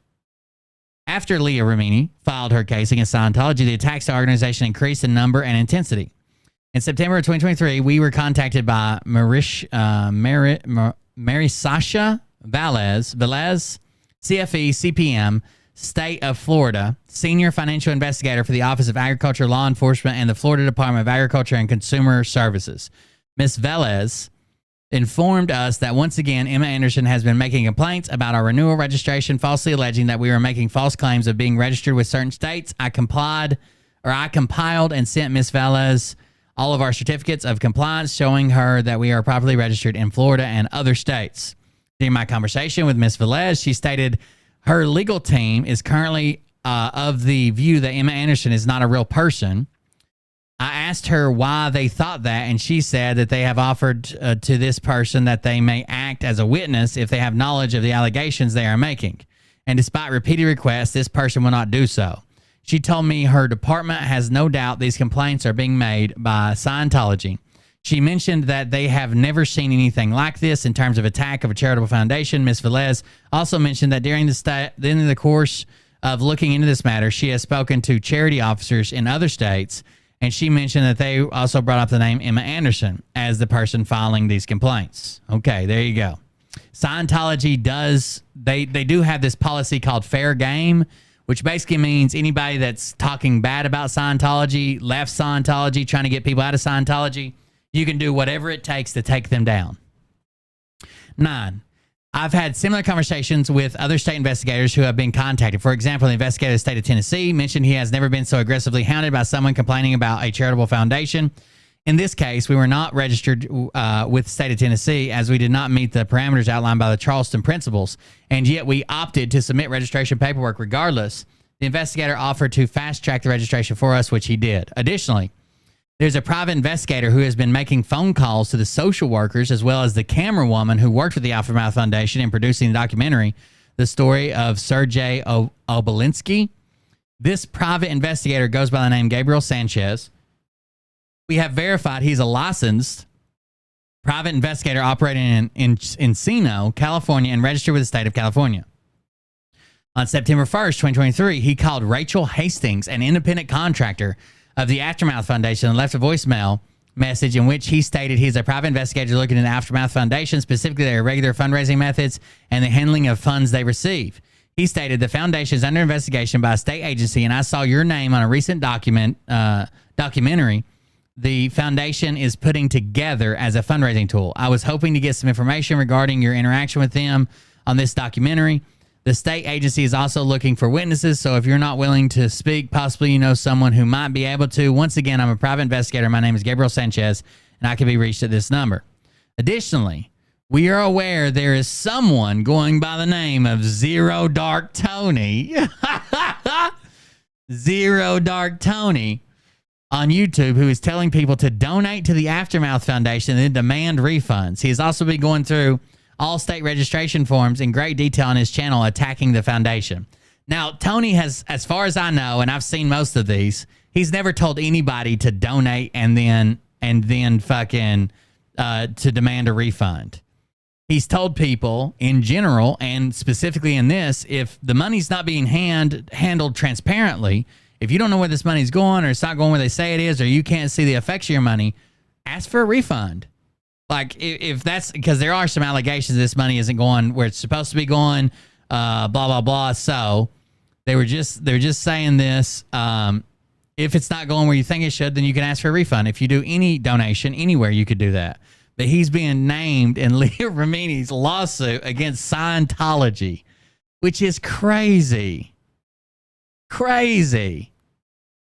After Leah Remini filed her case against Scientology, the attacks to our organization increased in number and intensity. In September of 2023, we were contacted by Marisasha Velez, CFE, CPM, State of Florida, Senior Financial Investigator for the Office of Agriculture Law Enforcement and the Florida Department of Agriculture and Consumer Services. Ms. Velez informed us that once again, Emma Anderson has been making complaints about our renewal registration, falsely alleging that we were making false claims of being registered with certain states. I compiled and sent Ms. Velez all of our certificates of compliance showing her that we are properly registered in Florida and other states. During my conversation with Ms. Velez, she stated her legal team is currently of the view that Emma Anderson is not a real person. I asked her why they thought that, and she said that they have offered to this person that they may act as a witness if they have knowledge of the allegations they are making. And despite repeated requests, this person will not do so. She told me her department has no doubt these complaints are being made by Scientology. She mentioned that they have never seen anything like this in terms of attack of a charitable foundation. Ms. Velez also mentioned that during the course of looking into this matter, she has spoken to charity officers in other states, and she mentioned that they also brought up the name Emma Anderson as the person filing these complaints. Okay, there you go. Scientology they do have this policy called fair game, which basically means anybody that's talking bad about Scientology, left Scientology, trying to get people out of Scientology, you can do whatever it takes to take them down. 9. I've had similar conversations with other state investigators who have been contacted. For example, the investigator of the state of Tennessee mentioned he has never been so aggressively hounded by someone complaining about a charitable foundation. In this case, we were not registered with the state of Tennessee as we did not meet the parameters outlined by the Charleston Principles, and yet we opted to submit registration paperwork regardless. The investigator offered to fast-track the registration for us, which he did. Additionally, there's a private investigator who has been making phone calls to the social workers as well as the camera woman who worked with the Aftermath Foundation in producing the documentary, The Story of Sergei Obelinsky. This private investigator goes by the name Gabriel Sanchez. We have verified he's a licensed private investigator operating in Encino, California, and registered with the state of California. On September 1st, 2023, he called Rachel Hastings, an independent contractor of the Aftermath Foundation, and left a voicemail message in which he stated he's a private investigator looking into the Aftermath Foundation, specifically their irregular fundraising methods and the handling of funds they receive. He stated the foundation is under investigation by a state agency, and I saw your name on a recent documentary the foundation is putting together as a fundraising tool. I was hoping to get some information regarding your interaction with them on this documentary. The state agency is also looking for witnesses, so if you're not willing to speak, possibly you know someone who might be able to. Once again, I'm a private investigator. My name is Gabriel Sanchez, and I can be reached at this number. Additionally, We are aware there is someone going by the name of Zero Dark Tony. Zero Dark Tony on YouTube, who is telling people to donate to the Aftermath Foundation and then demand refunds. He has also been going through all state registration forms in great detail on his channel, attacking the foundation. Now, Tony has, as far as I know, and I've seen most of these, he's never told anybody to donate and then fucking to demand a refund. He's told people in general, and specifically in this, if the money's not being handled transparently, if you don't know where this money's going, or it's not going where they say it is, or you can't see the effects of your money, ask for a refund. Like, if that's because there are some allegations this money isn't going where it's supposed to be going, blah blah blah. So they're just saying this. If it's not going where you think it should, then you can ask for a refund. If you do any donation anywhere, you could do that. But he's being named in Leah Remini's lawsuit against Scientology, which is crazy. Crazy.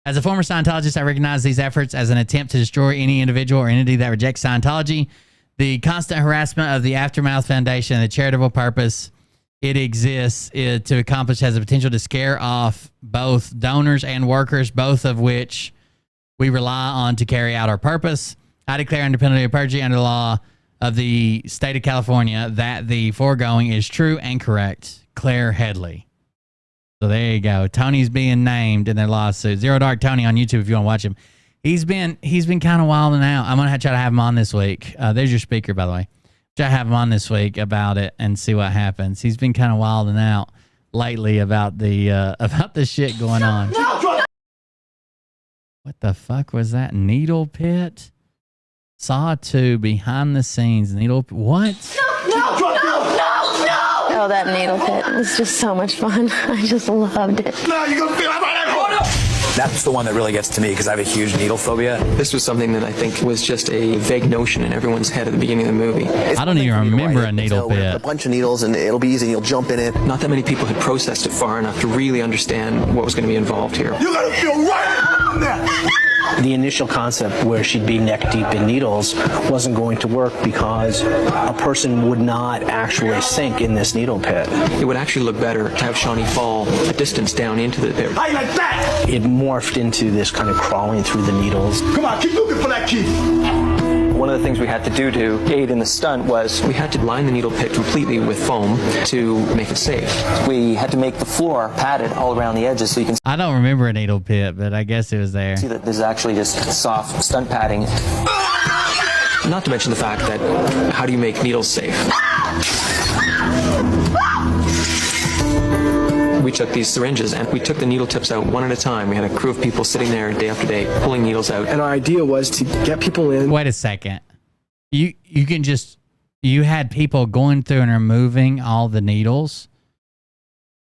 As a former Scientologist, I recognize these efforts as an attempt to destroy any individual or entity that rejects Scientology. The constant harassment of the Aftermath Foundation and the charitable purpose it exists to accomplish has the potential to scare off both donors and workers, both of which we rely on to carry out our purpose. I declare under penalty of perjury under the law of the state of California that the foregoing is true and correct. Claire Headley. So there you go. Tony's being named in their lawsuit. Zero Dark Tony on YouTube if you want to watch him. He's been kind of wilding out. I'm gonna try to have him on this week. There's your speaker, by the way. Try to have him on this week about it and see what happens. He's been kind of wilding out lately about the shit going on. What the fuck was that? Needle pit? Saw 2 behind the scenes needle. What? No! Oh, that needle pit was just so much fun. I just loved it. No, you're gonna feel like that's the one that really gets to me because I have a huge needle phobia. This was something that I think was just a vague notion in everyone's head at the beginning of the movie. I don't even remember a needle pit. A bunch of needles and it'll be easy and you'll jump in it. Not that many people had processed it far enough to really understand what was going to be involved here. You're gonna feel right in there. The initial concept where she'd be neck deep in needles wasn't going to work because a person would not actually sink in this needle pit. It would actually look better to have Shawnee fall a distance down into the pit. How you like that? It morphed into this kind of crawling through the needles. Come on, keep looking for that key. One of the things we had to do to aid in the stunt was we had to line the needle pit completely with foam to make it safe. We had to make the floor padded all around the edges so you can... I don't remember a needle pit, but I guess it was there. See that this is actually just soft stunt padding. Not to mention the fact that how do you make needles safe? We took these syringes and we took the needle tips out one at a time. We had a crew of people sitting there day after day pulling needles out. And our idea was to get people in. Wait a second. You had people going through and removing all the needles.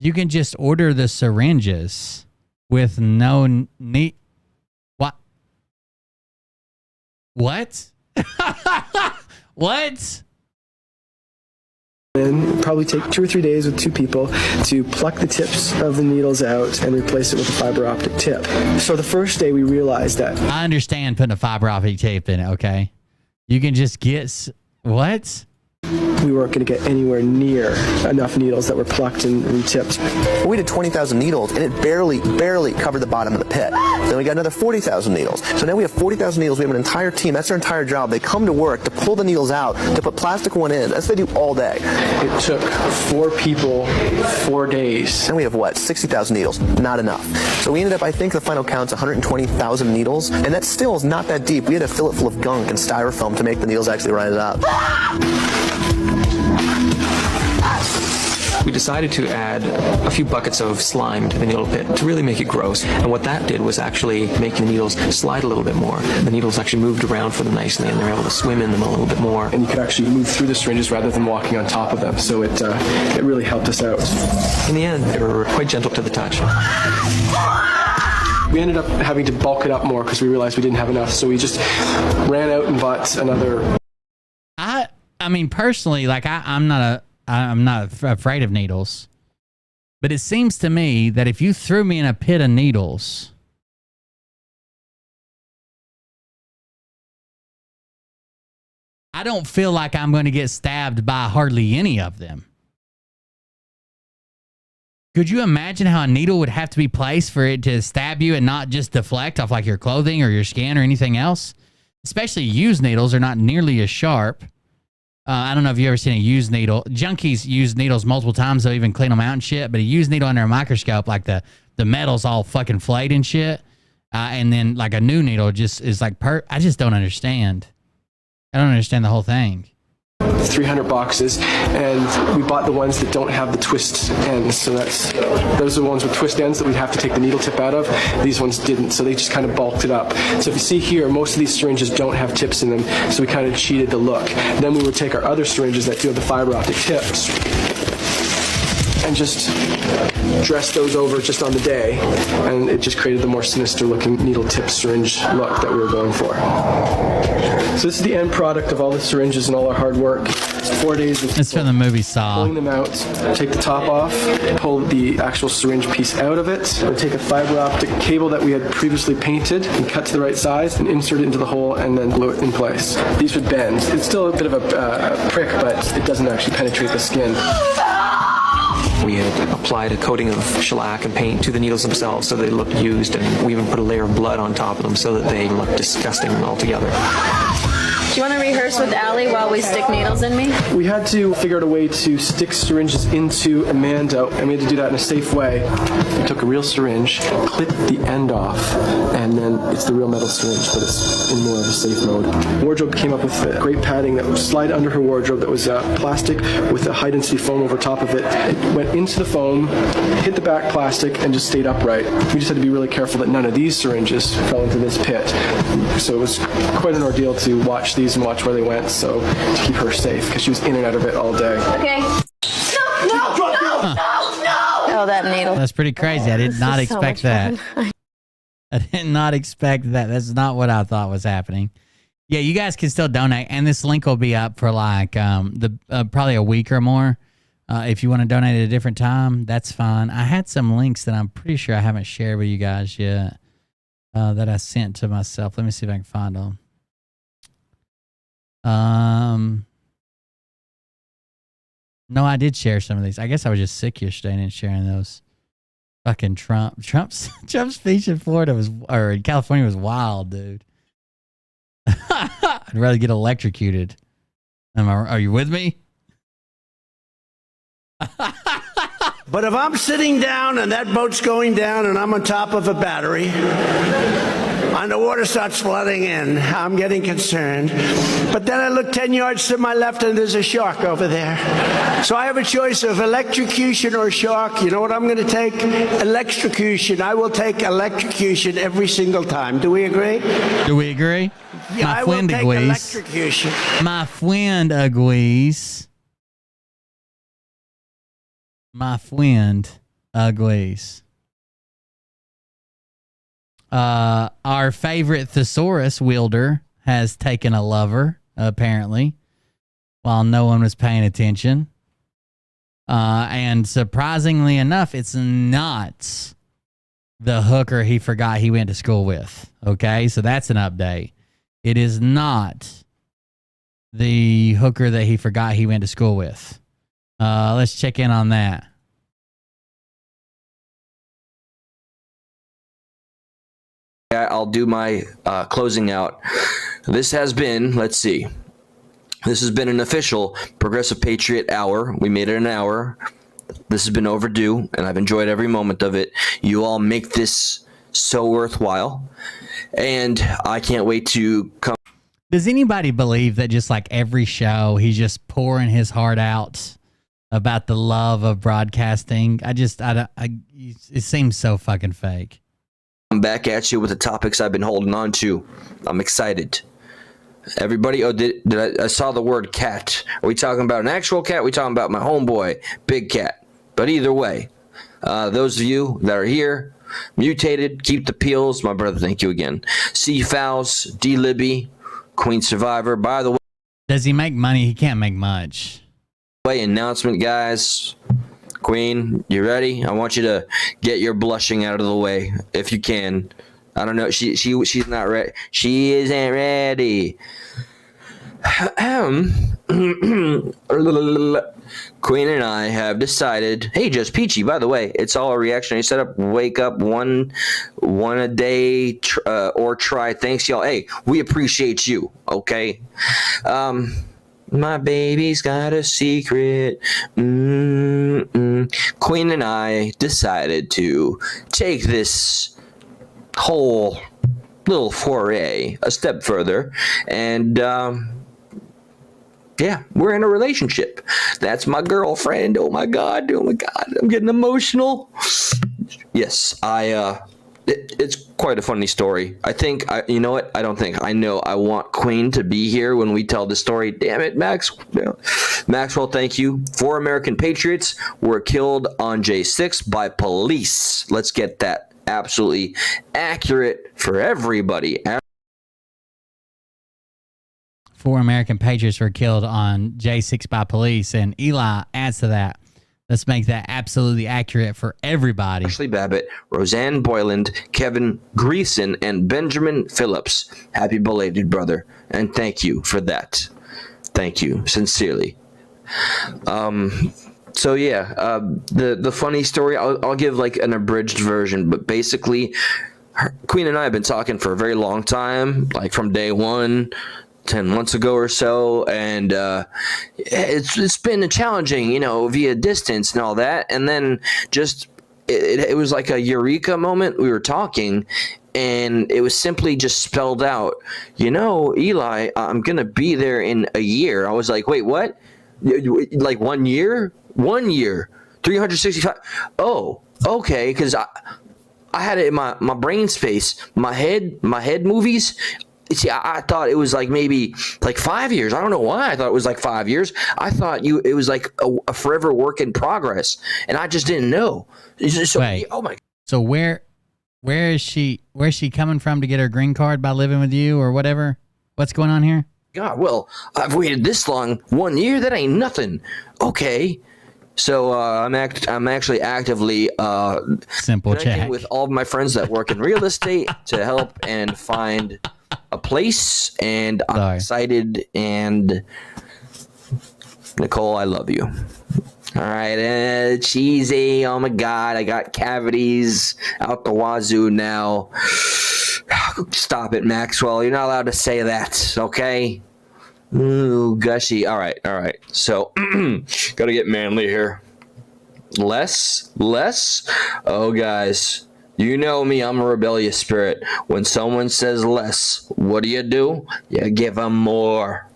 You can just order the syringes with no need. What? What? What? And probably take 2 or 3 days with 2 people to pluck the tips of the needles out and replace it with a fiber optic tip. So the first day we realized that... I understand putting a fiber optic tape in it, okay? You can just get... What? We weren't going to get anywhere near enough needles that were plucked and retipped. We did 20,000 needles and it barely covered the bottom of the pit. Then we got another 40,000 needles. So now we have 40,000 needles. We have an entire team. That's their entire job. They come to work to pull the needles out, to put plastic one in. That's what they do all day. It took 4 people 4 days. And we have what? 60,000 needles. Not enough. So we ended up, I think the final count's 120,000 needles. And that still is not that deep. We had to fill it full of gunk and styrofoam to make the needles actually rise up. We decided to add a few buckets of slime to the needle pit to really make it gross. And what that did was actually make the needles slide a little bit more. The needles actually moved around for them nicely and they were able to swim in them a little bit more. And you could actually move through the syringes rather than walking on top of them. So it really helped us out. In the end, they were quite gentle to the touch. We ended up having to bulk it up more because we realized we didn't have enough. So we just ran out and bought another. I mean, personally, like I'm not afraid of needles, but it seems to me that if you threw me in a pit of needles, I don't feel like I'm going to get stabbed by hardly any of them. Could you imagine how a needle would have to be placed for it to stab you and not just deflect off like your clothing or your skin or anything else? Especially used needles are not nearly as sharp. I don't know if you've ever seen a used needle. Junkies use needles multiple times. They'll even clean them out and shit. But a used needle under a microscope, like the metal's all fucking flayed and shit. And then like a new needle just is like, I just don't understand. I don't understand the whole thing. 300 boxes, and we bought the ones that don't have the twist ends. So those are the ones with twist ends that we'd have to take the needle tip out of. These ones didn't, so they just kind of bulked it up. So if you see here, most of these syringes don't have tips in them, so we kind of cheated the look. Then we would take our other syringes that do have the fiber optic tips and just dress those over just on the day, and it just created the more sinister looking needle tip syringe look that we were going for. So this is the end product of all the syringes and all our hard work. It's 4 days of It's from the movie Saw. Pulling them out, take the top off, pull the actual syringe piece out of it, and take a fiber optic cable that we had previously painted and cut to the right size and insert it into the hole and then glue it in place. These would bend. It's still a bit of a prick, but it doesn't actually penetrate the skin. We had applied a coating of shellac and paint to the needles themselves so they looked used, and we even put a layer of blood on top of them so that they looked disgusting altogether. Do you want to rehearse with Allie while we stick needles in me? We had to figure out a way to stick syringes into Amanda, and we had to do that in a safe way. We took a real syringe, clipped the end off, and then it's the real metal syringe, but it's in more of a safe mode. Wardrobe came up with a great padding that would slide under her wardrobe that was plastic with a high density foam over top of it. It went into the foam, hit the back plastic, and just stayed upright. We just had to be really careful that none of these syringes fell into this pit. So it was quite an ordeal to watch these and watch where they went, so to keep her safe, because she was in and out of it all day. Okay. No! Oh, that needle. That's pretty crazy. I did not expect that. I did not expect that. That's not what I thought was happening. Yeah, you guys can still donate, and this link will be up for like probably a week or more. If you want to donate at a different time, that's fine. I had some links that I'm pretty sure I haven't shared with you guys yet that I sent to myself. Let me see if I can find them. No, I did share some of these. I guess I was just sick yesterday and sharing those. Fucking Trump's speech in Florida or in California was wild, dude. I'd rather get electrocuted. Are you with me? But if I'm sitting down and that boat's going down and I'm on top of a battery and the water starts flooding in, I'm getting concerned. But then I look 10 yards to my left and there's a shark over there. So I have a choice of electrocution or shark. You know what I'm going to take? Electrocution. I will take electrocution every single time. Do we agree? Do we agree? Yeah, My I friend will take agrees. electrocution. My friend agrees. My friend agrees. Our favorite thesaurus wielder has taken a lover, apparently, while no one was paying attention. And surprisingly enough, it's not the hooker he forgot he went to school with. Okay, so that's an update. It is not the hooker that he forgot he went to school with. Let's check in on that. I'll do my closing out. This has been, let's see. This has been an official Progressive Patriot Hour. We made it an hour. This has been overdue, and I've enjoyed every moment of it. You all make this so worthwhile, and I can't wait to come. Does anybody believe that just like every show, he's just pouring his heart out about the love of broadcasting? It seems so fucking fake. I'm back at you with the topics I've been holding on to. I'm excited. Everybody, I saw the word cat. Are we talking about an actual cat? Are we talking about my homeboy, Big Cat? But either way, those of you that are here, mutated, keep the peels. My brother, thank you again. C. Fowls, D. Libby, Queen Survivor. By the way, does he make money? He can't make much. Announcement, guys. Queen, you ready? I want you to get your blushing out of the way if you can. I don't know. She's not ready. She isn't ready. Queen and I have decided. Hey, Just Peachy. By the way, it's all a reactionary setup. Wake up one a day, or try. Thanks, y'all. Hey, we appreciate you. Okay. My baby's got a secret. Queen and I decided to take this whole little foray a step further, and yeah, we're in a relationship. That's my girlfriend. Oh my god, I'm getting emotional. Yes, it's quite a funny story. You know what? I know I want Queen to be here when we tell the story. Damn it, Maxwell, thank you. 4 American patriots were killed on J6 by police. Let's get that absolutely accurate for everybody. 4 American patriots were killed on J6 by police, and Eli adds to that. Let's make that absolutely accurate for everybody. Ashley Babbitt, Roseanne Boyland, Kevin Greason, and Benjamin Phillips. Happy belated, brother, and thank you for that. Thank you, sincerely. So yeah, the funny story, I'll give like an abridged version, but basically, Queen and I have been talking for a very long time, like from day one. 10 months ago or so, and it's been challenging, via distance and all that, and then just it was like a eureka moment. We were talking, and it was simply just spelled out, Eli, I'm gonna be there in a year. I was like, wait, what? Like 1 year? 1 year, 365. Oh, okay, because I had it in my brain space, my head movies. See, I thought it was like maybe like 5 years. I don't know why I thought it was like 5 years. I thought it was like a forever work in progress, and I just didn't know. So, wait, oh my! So where is she? Where's she coming from to get her green card by living with you or whatever? What's going on here? God, well, I've waited this long. 1 year? That ain't nothing. Okay. So I'm actually actively simple check with all of my friends that work in real estate to help and find a place, and I'm excited. And Nicole, I love you. All right, cheesy. Oh my god, I got cavities out the wazoo now. Stop it, Maxwell. You're not allowed to say that, okay? Ooh, gushy. All right. So, gotta get manly here. Less. Oh, guys, you know me. I'm a rebellious spirit. When someone says less, what do? You give them more.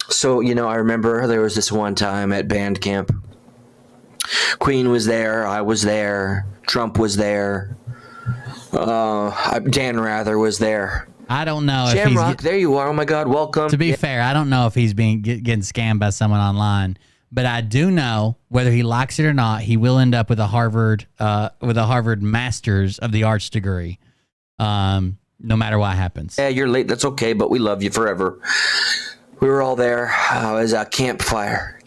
So, I remember there was this one time at band camp. Queen was there. I was there. Trump was there. Dan Rather was there. I don't know if Shamrock, there you are. Oh my God, welcome. To be fair, I don't know if he's being getting scammed by someone online, but I do know whether he likes it or not, he will end up with a Harvard Master's of the Arts degree, no matter what happens. Yeah, you're late. That's okay, but we love you forever. We were all there. It was a campfire.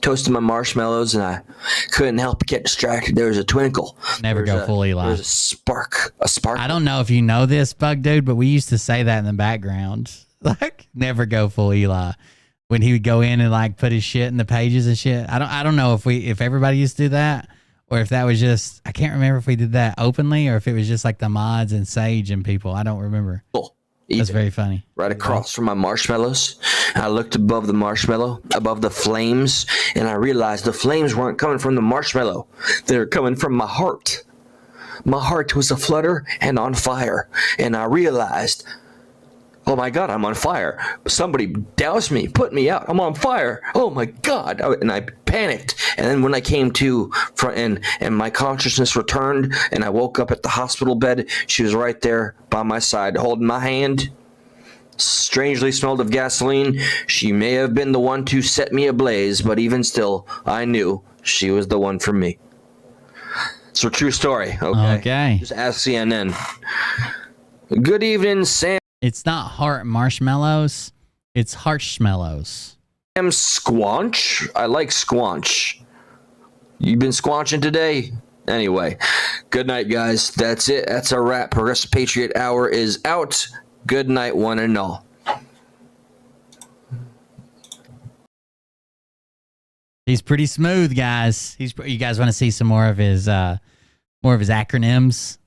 Toasted my marshmallows, and I couldn't help but get distracted. There was a twinkle. Never go full Eli. There was a spark. I don't know if you know this, Bug Dude, but we used to say that in the background. Like, never go full Eli. When he would go in and like put his shit in the pages and shit. I don't know if everybody used to do that, or if that was just, I can't remember if we did that openly or if it was just like the mods and Sage and people. I don't remember. Cool. That's very funny. Right across from my marshmallows, I looked above the marshmallow, above the flames, and I realized the flames weren't coming from the marshmallow. They were coming from my heart. My heart was aflutter and on fire, and I realized, oh my God, I'm on fire. Somebody doused me, put me out. I'm on fire. Oh my God. And I panicked. And then when I came to and my consciousness returned and I woke up at the hospital bed, she was right there by my side, holding my hand. Strangely smelled of gasoline. She may have been the one to set me ablaze, but even still, I knew she was the one for me. It's a true story. Okay. Just ask CNN. Good evening, Sam. It's not heart marshmallows. It's harshmallows. Sam Squanch. I like Squanch. You been squanching today? Anyway, good night, guys. That's it. That's a wrap. Progressive Patriot Hour is out. Good night, one and all. He's pretty smooth, guys. You guys want to see some more of his acronyms?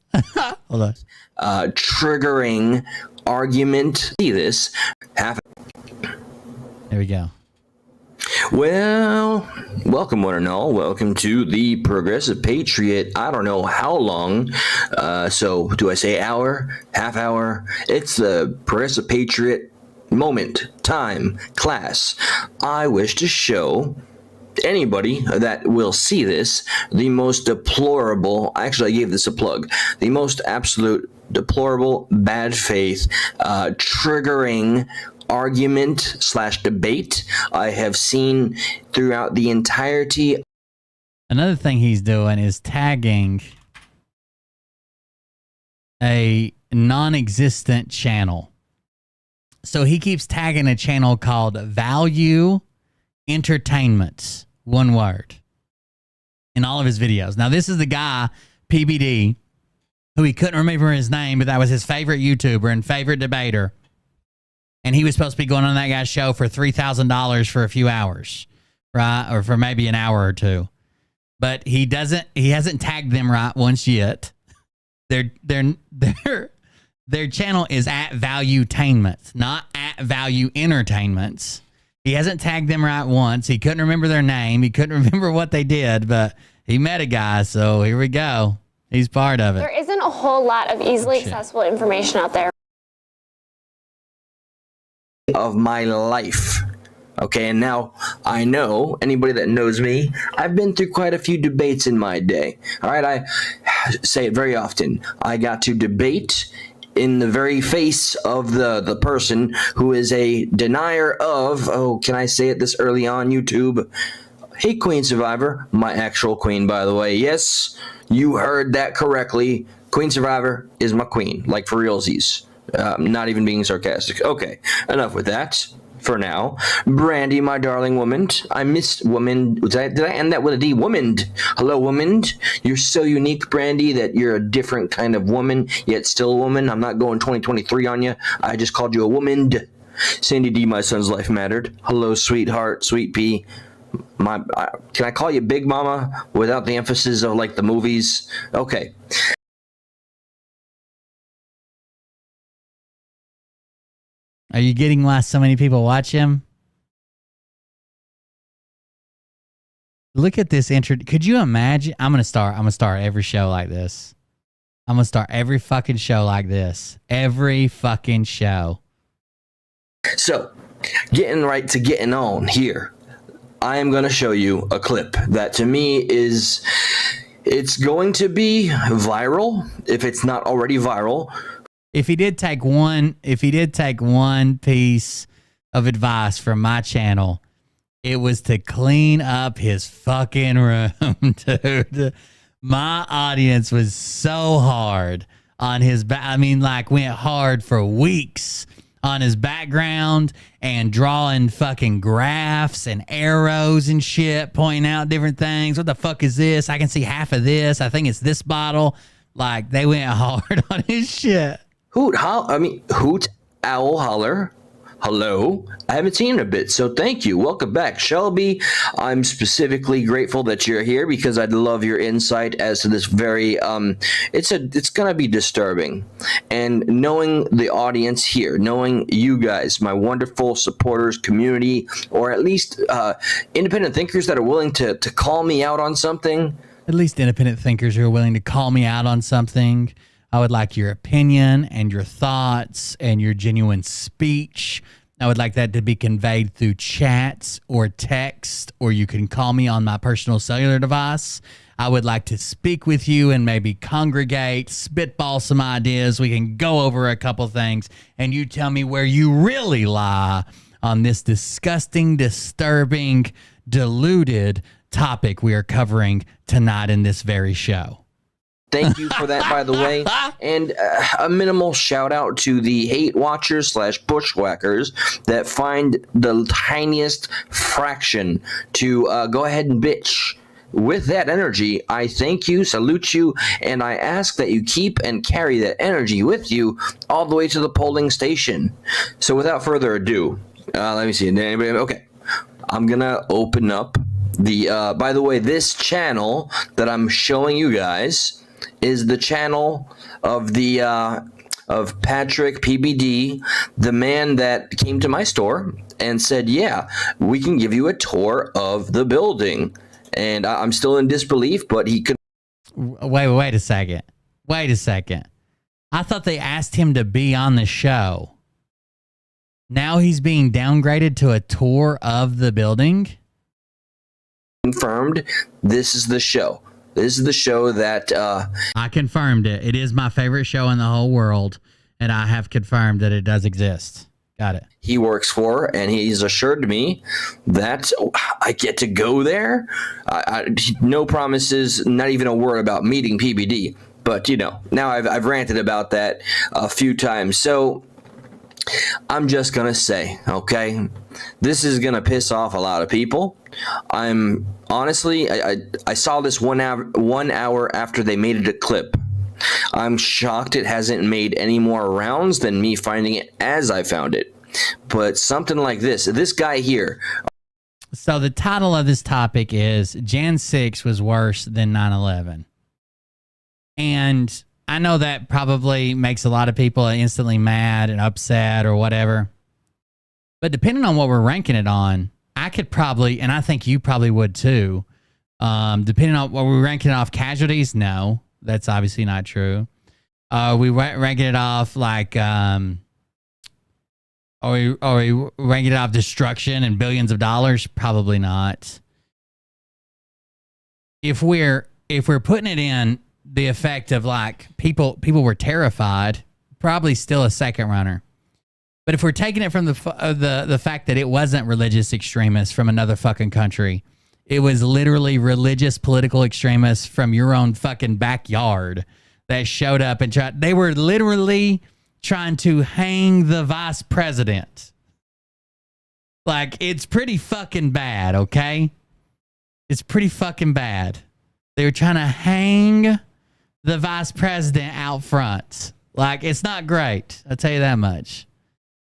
Hold on. Triggering argument. See this. There we go. Well, welcome one and all. Welcome to the Progressive Patriot. I don't know how long. So do I say hour, half hour? It's the Progressive Patriot moment, time, class. I wish to show anybody that will see this the most deplorable, actually I gave this a plug, the most absolute deplorable, bad faith, triggering argument / debate I have seen throughout the entirety. Another thing he's doing is tagging a non-existent channel. So he keeps tagging a channel called Value Entertainment, one word, in all of his videos. Now, this is the guy, PBD, who he couldn't remember his name, but that was his favorite YouTuber and favorite debater. And he was supposed to be going on that guy's show for $3,000 for a few hours, right? Or for maybe an hour or two. But he hasn't tagged them right once yet. Their channel is at Valuetainment, not at Value Entertainments. He hasn't tagged them right once. He couldn't remember their name. He couldn't remember what they did, but he met a guy, so here we go. He's part of it. There isn't a whole lot of easily accessible information out there. Of my life. Okay, and now I know, anybody that knows me, I've been through quite a few debates in my day. All right, I say it very often. I got to debate in the very face of the person who is a denier of, oh, can I say it this early on, YouTube? Hey, Queen Survivor, my actual queen, by the way. Yes, you heard that correctly. Queen Survivor is my queen, like for realsies. Not even being sarcastic. Okay, enough with that for now. Brandy, my darling woman. I missed woman. Did I end that with a D? Womaned. Hello, womaned. You're so unique, Brandy, that you're a different kind of woman, yet still a woman. I'm not going 2023 on you. I just called you a womaned. Sandy D, my son's life mattered. Hello, sweetheart, sweet pea. Can I call you Big Mama without the emphasis of like the movies? Okay. Are you getting why so many people watch him? Look at this intro. Could you imagine? I'm gonna start every show like this. I'm gonna start every fucking show like this. Every fucking show. So, getting right to getting on here. I am gonna show you a clip that to me it's going to be viral if it's not already viral. If he did take one piece of advice from my channel, it was to clean up his fucking room, dude. My audience was so hard on his went hard for weeks on his background and drawing fucking graphs and arrows and shit, pointing out different things. What the fuck is this? I can see half of this. I think it's this bottle. Like, they went hard on his shit. Hoot, owl, holler. Hello. I haven't seen in a bit, so thank you. Welcome back, Shelby. I'm specifically grateful that you're here because I'd love your insight as to this very it's gonna be disturbing. And knowing the audience here, knowing you guys, my wonderful supporters, community, or at least independent thinkers that are willing to call me out on something. At least independent thinkers who are willing to call me out on something. I would like your opinion and your thoughts and your genuine speech. I would like that to be conveyed through chats or text, or you can call me on my personal cellular device. I would like to speak with you and maybe congregate, spitball some ideas. We can go over a couple things, and you tell me where you really lie on this disgusting, disturbing, deluded topic we are covering tonight in this very show. Thank you for that, by the way. And a minimal shout out to the hate watchers / bushwhackers that find the tiniest fraction to go ahead and bitch. With that energy, I thank you, salute you, and I ask that you keep and carry that energy with you all the way to the polling station. So without further ado, let me see. Anybody? Okay. I'm going to open up By the way, this channel that I'm showing you guys is the channel of the of Patrick PBD, the man that came to my store and said, "Yeah, we can give you a tour of the building." And I'm still in disbelief, but he could. Wait a second. Wait a second. I thought they asked him to be on the show. Now he's being downgraded to a tour of the building? Confirmed. This is the show. This is the show that... I confirmed it. It is my favorite show in the whole world, and I have confirmed that it does exist. Got it. He works for, and he's assured me that I get to go there. No promises, not even a word about meeting PBD. But, you know, now I've ranted about that a few times. So I'm just going to say, okay, this is going to piss off a lot of people. I'm honestly, I saw this 1 hour after they made it a clip. I'm shocked it hasn't made any more rounds than me finding it as I found it. But something like this guy here. So the title of this topic is Jan 6 was worse than 9/11. And I know that probably makes a lot of people instantly mad and upset or whatever. But depending on what we're ranking it on, I could probably, and I think you probably would too, depending on what we're ranking it off casualties, no, that's obviously not true. We ranking it off like, are we ranking it off destruction and billions of dollars? Probably not. If we're putting it in the effect of like people were terrified, probably still a second runner. But if we're taking it from the fact that it wasn't religious extremists from another fucking country, it was literally religious political extremists from your own fucking backyard that showed up and tried. They were literally trying to hang the vice president. Like, it's pretty fucking bad, okay? It's pretty fucking bad. They were trying to hang the vice president out front. Like, it's not great. I'll tell you that much.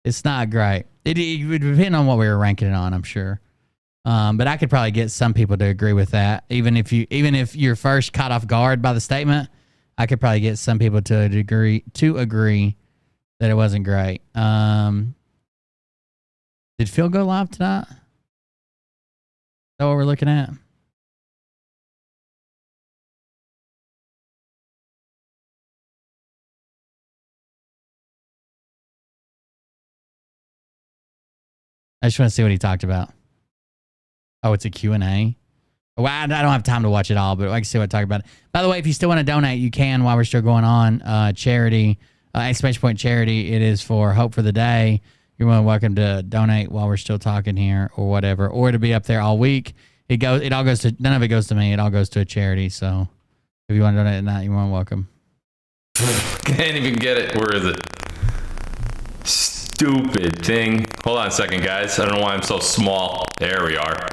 It's not great. It would depend on what we were ranking it on, I'm sure. But I could probably get some people to agree with that. Even if you're first caught off guard by the statement, I could probably get some people to agree that it wasn't great. Did Phil go live tonight? Is that what we're looking at? I just want to see what he talked about. Oh, it's a Q&A? Well, I don't have time to watch it all, but I can see what I talk about. By the way, if you still want to donate, you can while we're still going on. Charity, exclamation point charity, it is for Hope for the Day. You're more than welcome to donate while we're still talking here or whatever, or to be up there all week. It all goes to, none of it goes to me. It all goes to a charity. So if you want to donate at night, you're more than welcome. Can't even get it. Where is it? Stupid thing. Hold on a second, guys. I don't know why I'm so small. There we are.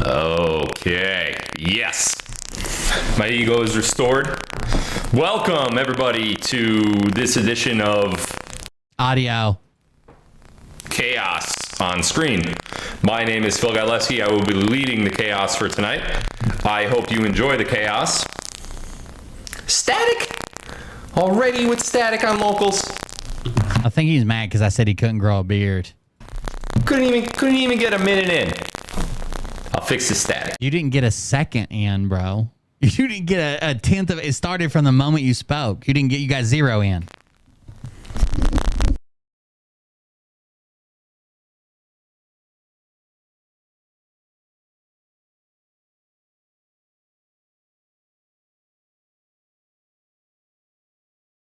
Okay. Yes. My ego is restored. Welcome, everybody, to this edition of Audio Chaos on Screen. My name is Phil Gajlewski. I will be leading the chaos for tonight. I hope you enjoy the chaos. Static? Already with static on locals. I think he's mad because I said he couldn't grow a beard. Couldn't even get a minute in. I'll fix the static. You didn't get a second in, bro. You didn't get a tenth of it. It started from the moment you spoke. You got 0 in.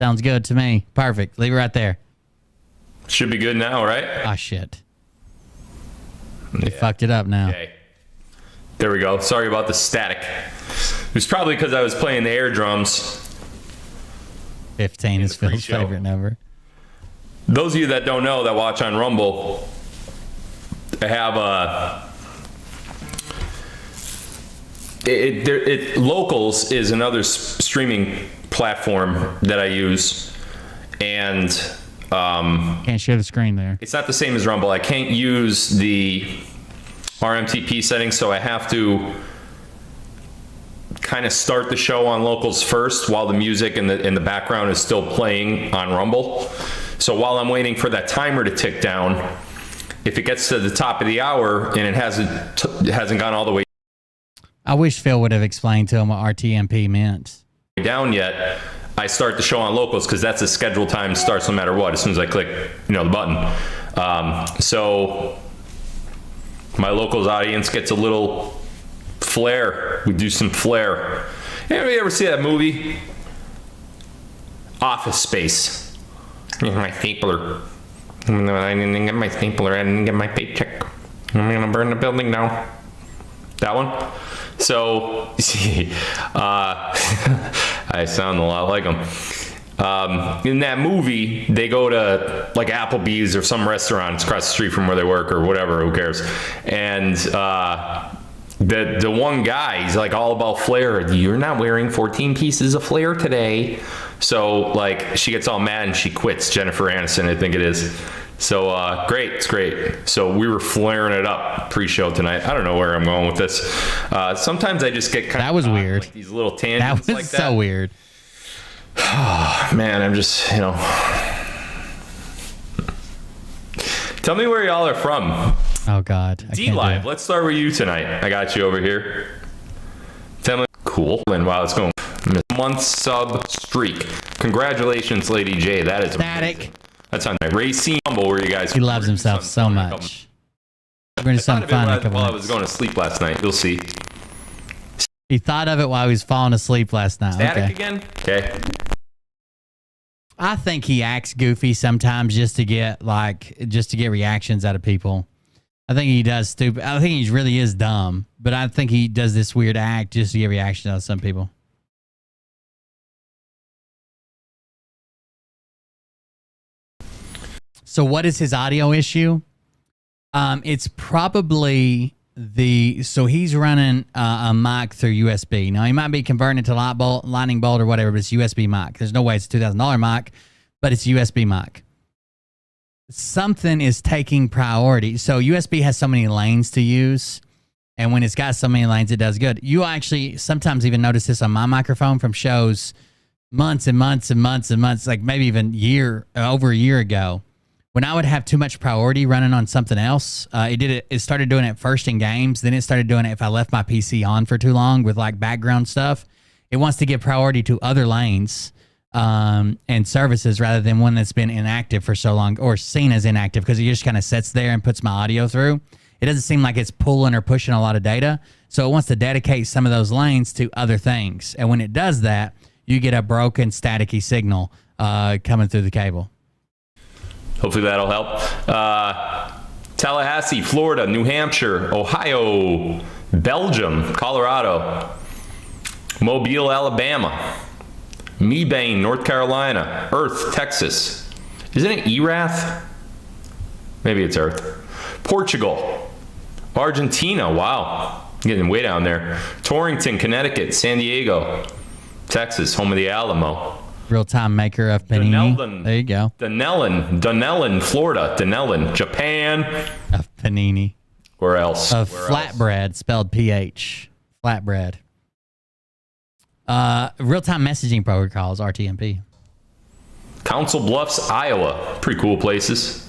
Sounds good to me. Perfect. Leave it right there. Should be good now, right? Ah, shit. You fucked it up now. Okay. There we go. Sorry about the static. It was probably because I was playing the air drums. 15 is Phil's favorite number. Those of you that don't know, that watch on Rumble, I have Locals is another streaming platform that I use, and can't share the screen there. It's not the same as Rumble. I can't use the RMTP settings, so I have to kind of start the show on locals first while the music in the background is still playing on Rumble. So while I'm waiting for that timer to tick down, if it gets to the top of the hour and it hasn't gone all the way I wish Phil would have explained to him what RTMP meant. down yet, I start the show on locals because that's the scheduled time. Starts no matter what as soon as I click, the button. So my locals audience gets a little flair. We do some flair. Anybody ever see that movie, Office Space? My stapler. I didn't get my stapler. I didn't get my paycheck. I'm gonna burn the building down. That one. So, you see, I sound a lot like them. In that movie, they go to like Applebee's or some restaurant. It's across the street from where they work or whatever. Who cares? And the one guy, he's like all about flair. You're not wearing 14 pieces of flair today. So like she gets all mad and she quits. Jennifer Aniston, I think it is. So great, it's great. So we were flaring it up pre-show tonight. I don't know where I'm going with this. Sometimes I just get that was weird. Like these little tangents that was like that. So weird. Oh, man, I'm just Tell me where y'all are from. Oh God. D-Live, let's start with you tonight. I got you over here. Tell me, cool. And wow, it's going month sub streak. Congratulations, Lady J. That is static. That's on my Racine Humble where you guys. He loves himself so much. We're going to something fun. While I was going to sleep last night, you'll see. He thought of it while he was falling asleep last night. Static again? Okay. I think he acts goofy sometimes just to get reactions out of people. I think he does stupid. I think he really is dumb, but I think he does this weird act just to get reactions out of some people. So what is his audio issue? It's probably so he's running a mic through USB. Now he might be converting it to lightning bolt or whatever, but it's USB mic. There's no way it's a $2,000 mic, but it's USB mic. Something is taking priority. So USB has so many lanes to use, and when it's got so many lanes, it does good. You actually sometimes even notice this on my microphone from shows months and months and months and months, like maybe even over a year ago. When I would have too much priority running on something else, it started doing it first in games. Then it started doing it if I left my PC on for too long with like background stuff. It wants to give priority to other lanes and services rather than one that's been inactive for so long or seen as inactive because it just kind of sits there and puts my audio through. It doesn't seem like it's pulling or pushing a lot of data. So it wants to dedicate some of those lanes to other things. And when it does that, you get a broken staticky signal coming through the cable. Hopefully that'll help. Tallahassee, Florida, New Hampshire, Ohio, Belgium, Colorado, Mobile, Alabama, Mebane, North Carolina, Earth, Texas. Isn't it Erath? Maybe it's Earth. Portugal, Argentina, wow. Getting way down there. Torrington, Connecticut, San Diego, Texas, home of the Alamo. Real-time maker of panini. Dunellen, there you go. Dunellen, Florida. Dunellen, Japan. Of panini. Where else? Of flatbread, spelled PH. Flatbread. Real-time messaging protocols, RTMP. Council Bluffs, Iowa. Pretty cool places.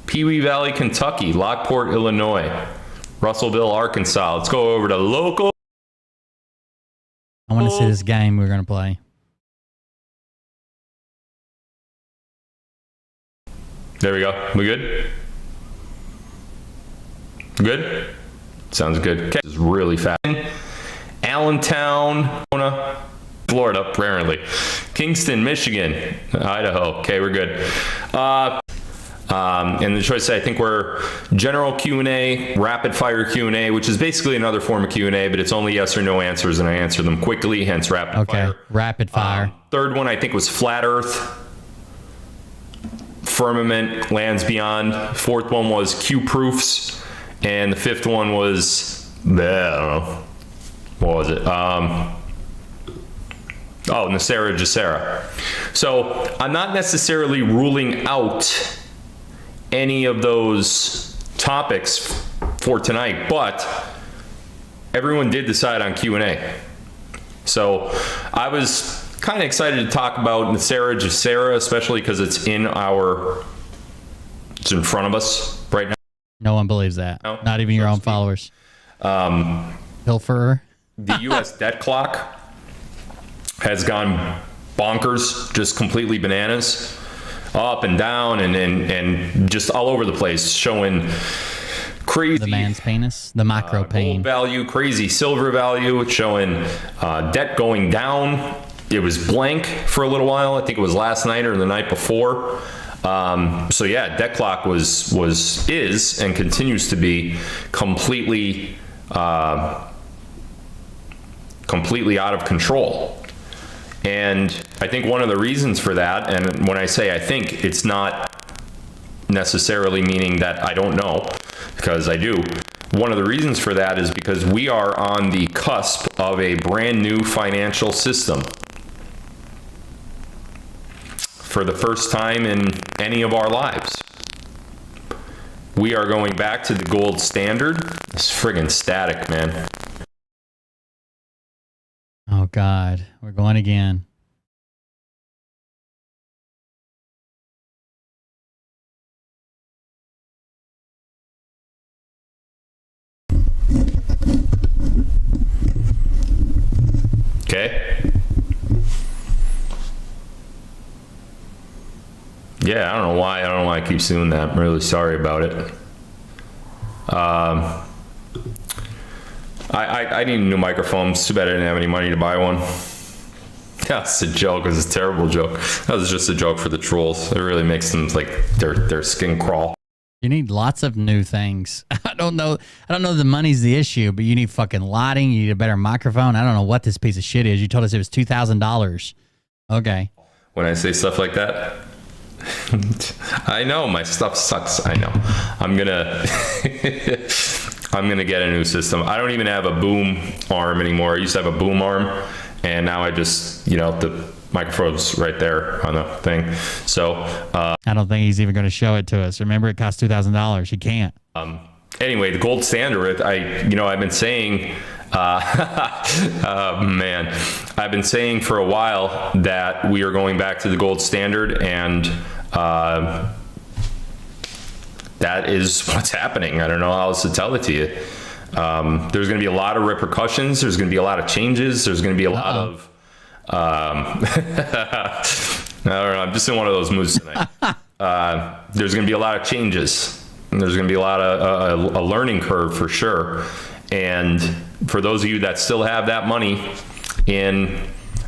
Pewee Valley, Kentucky. Lockport, Illinois. Russellville, Arkansas. Let's go over to local. I want to see this game we're going to play. There we go. We good? Good? Sounds good. Okay. This is really fast. Allentown, Florida, apparently. Kingston, Michigan, Idaho. Okay, we're good. And the choice, I think we're general Q&A, rapid fire Q&A, which is basically another form of Q&A, but it's only yes or no answers, and I answer them quickly, hence rapid fire. Okay, rapid fire. Third one, I think, was flat Earth. Firmament, lands beyond. Fourth one was Q proofs, and the fifth one was I don't know, what was it? Nacera Jacera. So I'm not necessarily ruling out any of those topics for tonight, but everyone did decide on Q&A. So I was kind of excited to talk about the Sarah Sarah, especially because it's in front of us right now. No one believes that. No, not even your own followers. Pilferer. The U.S. debt clock has gone bonkers, just completely bananas, up and down and just all over the place, showing crazy. The man's penis, the micro pain. Gold value, crazy silver value. It's showing debt going down. It was blank for a little while. I think it was last night or the night before. So yeah, debt clock is and continues to be completely out of control. And I think one of the reasons for that, and when I say I think, it's not necessarily meaning that I don't know, because I do. One of the reasons for that is because we are on the cusp of a brand new financial system. For the first time in any of our lives. We are going back to the gold standard. It's friggin' static, man. Oh, God. We're going again. Okay. Yeah, I don't know why I keep doing that. I'm really sorry about it. I need a new microphone. It's too bad I didn't have any money to buy one. That's a joke. It was a terrible joke. That was just a joke for the trolls. It really makes them like their skin crawl. You need lots of new things. I don't know the money's the issue, but you need fucking lighting. You need a better microphone. I don't know what this piece of shit is. You told us it was $2,000. Okay. When I say stuff like that, I know my stuff sucks. I know. I'm gonna get a new system. I don't even have a boom arm anymore. I used to have a boom arm, and now I just, the microphone's right there on the thing. So I don't think he's even going to show it to us. Remember, it costs $2,000. He can't. Anyway, the gold standard. I've been saying. Man, I've been saying for a while that we are going back to the gold standard, and that is what's happening. I don't know how else to tell it to you. There's going to be a lot of repercussions. There's going to be a lot of changes. There's going to be a lot of I don't know. I'm just in one of those moods tonight. There's going to be a lot of changes. There's going to be a lot of a learning curve for sure. And for those of you that still have that money in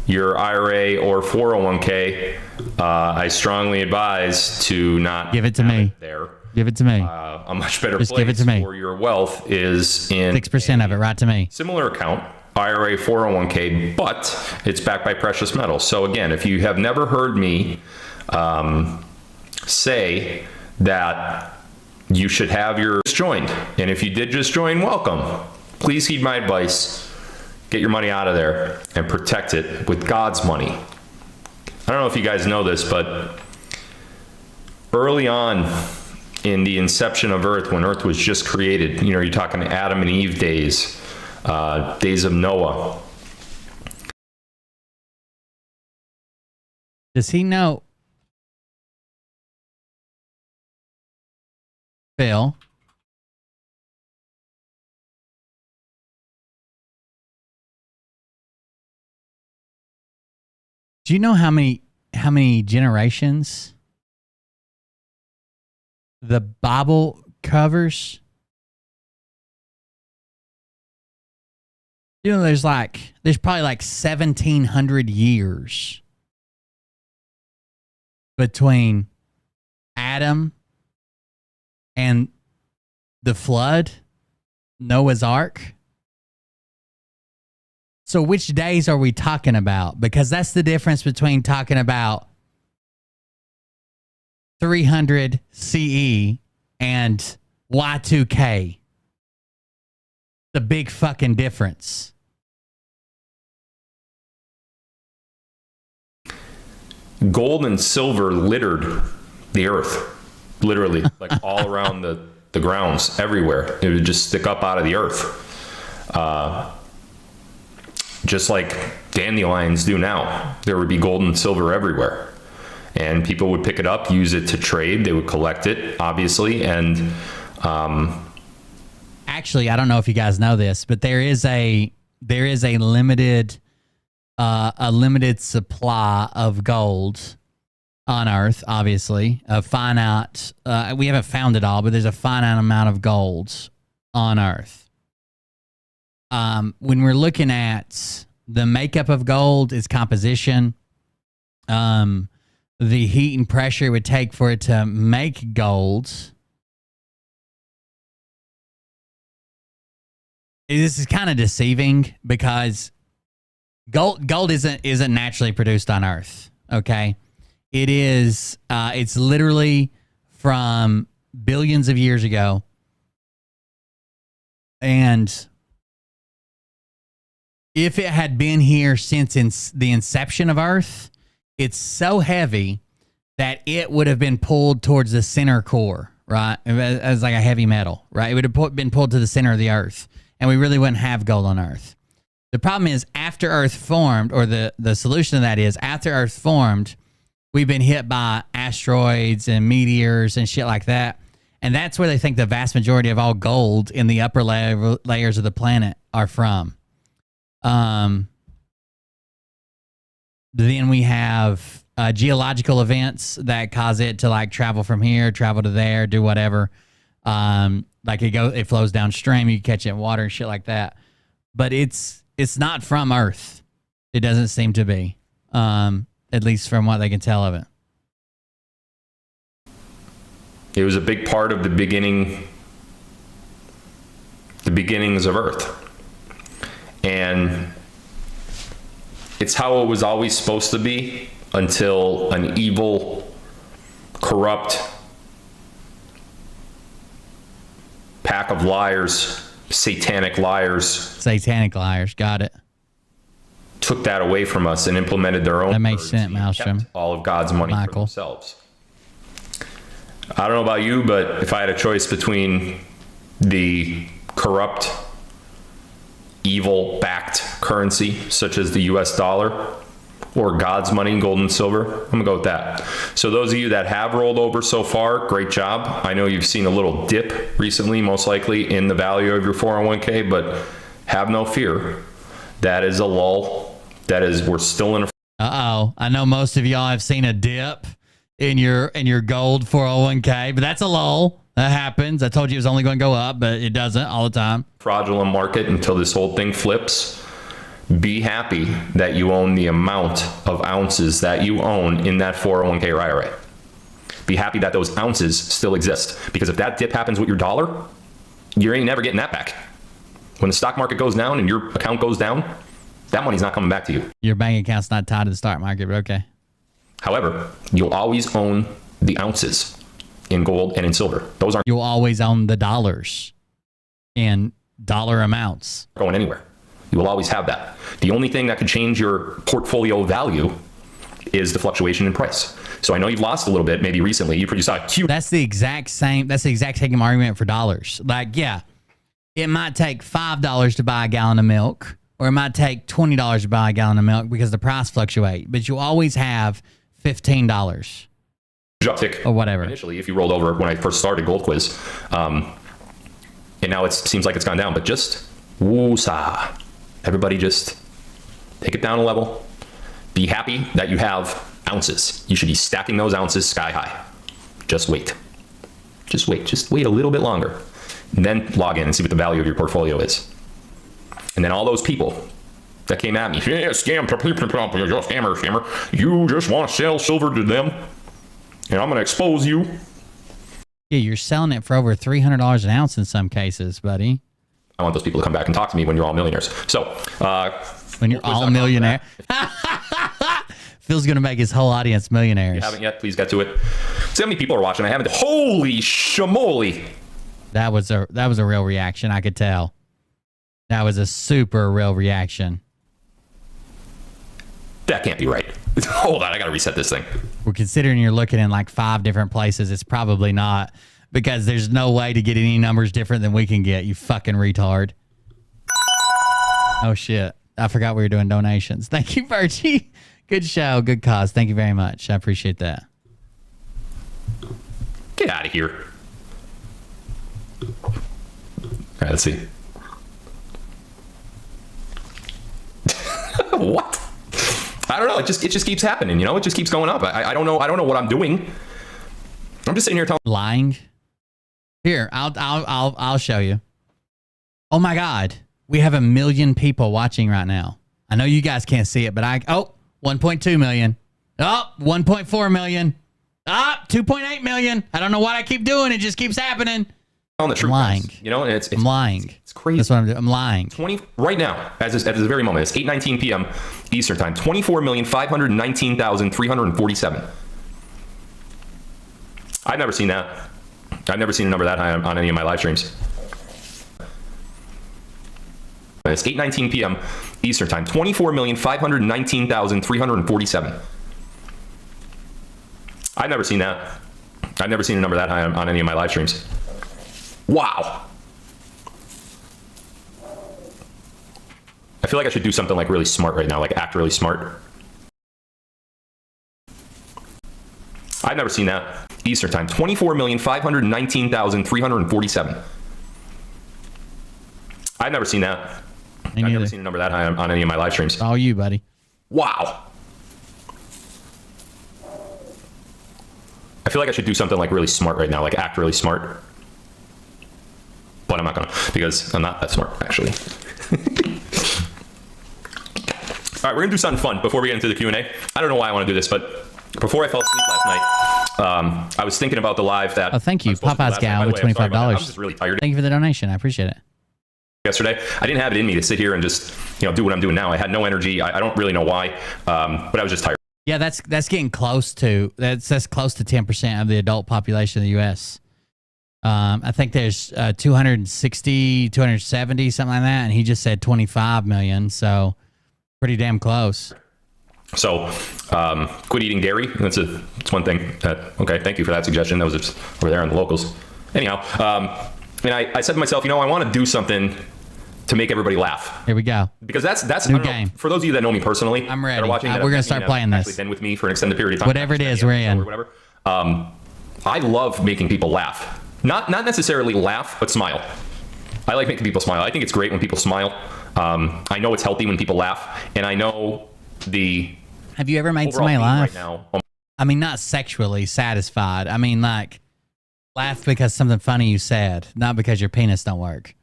your IRA or 401k, I strongly advise to not give it to me. There, give it to me. A much better Just place give it to me. for your wealth is in 6% of it, right to me. Similar account, IRA, 401k, but it's backed by precious metals. So again, if you have never heard me say that you should have your joined, and if you did just join, welcome. Please heed my advice. Get your money out of there and protect it with God's money. I don't know if you guys know this, but early on in the inception of Earth, when Earth was just created, you're talking Adam and Eve days, days of Noah. Does he know? Phil. Do you know how many generations the Bible covers? There's probably like 1,700 years between Adam and the flood, Noah's Ark. So which days are we talking about? Because that's the difference between talking about 300 CE and Y2K. The big fucking difference. Gold and silver littered the earth, literally, like all around the the grounds everywhere. It would just stick up out of the earth. Just like dandelions do now. There would be gold and silver everywhere. And people would pick it up, use it to trade. They would collect it, obviously. And actually, I don't know if you guys know this, but there is a limited supply of gold on Earth, obviously. A finite, we haven't found it all, but there's a finite amount of gold on Earth. When we're looking at the makeup of gold, its composition, the heat and pressure it would take for it to make gold. This is kind of deceiving because gold isn't naturally produced on Earth. Okay, it is. It's literally from billions of years ago, and if it had been here since the inception of Earth, it's so heavy that it would have been pulled towards the center core, right? As like a heavy metal, right? It would have been pulled to the center of the Earth, and we really wouldn't have gold on Earth. The problem is after Earth formed, or the solution to that is after Earth formed, we've been hit by asteroids and meteors and shit like that. And that's where they think the vast majority of all gold in the upper layers of the planet are from. Then we have geological events that cause it to like travel from here, travel to there, do whatever. Like it flows downstream, you catch it in water and shit like that. But it's not from Earth. It doesn't seem to be, at least from what they can tell of it. It was a big part of the beginnings of Earth. And it's how it was always supposed to be until an evil, corrupt pack of liars, satanic liars, got it, took that away from us and implemented their own. That makes sense, Maelstrom. All of God's money for themselves. I don't know about you, but if I had a choice between the corrupt, evil-backed currency, such as the US dollar, or God's money, gold and silver, I'm gonna go with that. So those of you that have rolled over so far, great job. I know you've seen a little dip recently, most likely, in the value of your 401k, but have no fear. That is a lull. We're still in a... Uh-oh. I know most of y'all have seen a dip in your gold 401k, but that's a lull. That happens. I told you it was only going to go up, but it doesn't all the time. Fraudulent market until this whole thing flips. Be happy that you own the amount of ounces that you own in that 401k or IRA. Be happy that those ounces still exist, because if that dip happens with your dollar, you ain't never getting that back. When the stock market goes down and your account goes down, that money's not coming back to you. Your bank account's not tied to the stock market, but okay. However, you'll always own the ounces in gold and in silver. Those aren't... You'll always own the dollars in dollar amounts. Going anywhere. You will always have that. The only thing that could change your portfolio value is the fluctuation in price. So I know you've lost a little bit, maybe recently. You saw a cute... That's the exact same argument for dollars. Like, yeah, it might take $5 to buy a gallon of milk, or it might take $20 to buy a gallon of milk because the price fluctuates, but you always have $15 uptick or whatever. Initially, if you rolled over when I first started Gold Quiz, and now it seems like it's gone down, but just woosah. Everybody just take it down a level. Be happy that you have ounces. You should be stacking those ounces sky high. Just wait. Just wait. Just wait a little bit longer. And then log in and see what the value of your portfolio is. And then all those people that came at me, yeah, scam, you're a scammer. You just want to sell silver to them, and I'm going to expose you. Yeah, you're selling it for over $300 an ounce in some cases, buddy. I want those people to come back and talk to me when you're all millionaires. So, when you're all millionaire, Phil's going to make his whole audience millionaires. If you haven't yet, please get to it. See how many people are watching. I haven't. Holy shamoly! That was a real reaction. I could tell. That was a super real reaction. That can't be right. Hold on, I got to reset this thing. We're considering you're looking in like 5 different places. It's probably not because there's no way to get any numbers different than we can get, you fucking retard. Oh, shit. I forgot we were doing donations. Thank you, Virgie. Good show. Good cause. Thank you very much. I appreciate that. Get out of here. All right, let's see. What? I don't know. It just keeps happening. You know, it just keeps going up. I don't know. I don't know what I'm doing. I'm just sitting here lying. Here, I'll show you. Oh my God, we have 1 million people watching right now. I know you guys can't see it, but 1.2 million. 1.4 million. 2.8 million. I don't know what I keep doing. It just keeps happening. On the truth, I'm lying. Guys. You know, it's I'm lying. It's crazy. That's what I'm doing. I'm lying. 20 right now, at this very moment, it's 8:19 p.m. Eastern time. 24,519,347. I've never seen that. I've never seen a number that high on any of my live streams. It's 8:19 p.m. Eastern time. 24,519,347. I've never seen that. I've never seen a number that high on any of my live streams. Wow. I feel like I should do something like really smart right now, like act really smart. I've never seen that. Eastern time, 24,519,347. I've never seen that. I've never seen a number that high on any of my live streams. All you, buddy. Wow. I feel like I should do something like really smart right now, like act really smart. But I'm not gonna, because I'm not that smart, actually. All right, we're gonna do something fun before we get into the Q&A. I don't know why I want to do this, but before I fell asleep last night, I was thinking about the live that. Oh, thank you, Popeye's gal with $25. I'm just really tired. Thank you for the donation. I appreciate it. Yesterday, I didn't have it in me to sit here and just do what I'm doing now. I had no energy. I don't really know why, but I was just tired. Yeah, that's getting close to that's close to 10% of the adult population of the U.S. I think there's 260, 270, something like that, and he just said 25 million, so pretty damn close. So, quit eating dairy. That's one thing. Okay, thank you for that suggestion. That was just over there on the locals. Anyhow, and I said to myself, I want to do something to make everybody laugh. Here we go. Because that's new game. For those of you that know me personally, I'm ready. That are watching, We're gonna start playing this. Been with me for an extended period of time. Whatever it is, we're in. Or whatever. I love making people laugh. Not necessarily laugh, but smile. I like making people smile. I think it's great when people smile. I know it's healthy when people laugh, and I know the. Have you ever made somebody laugh? Right now, I mean, not sexually satisfied. I mean, like, laugh because something funny you said, not because your penis don't work.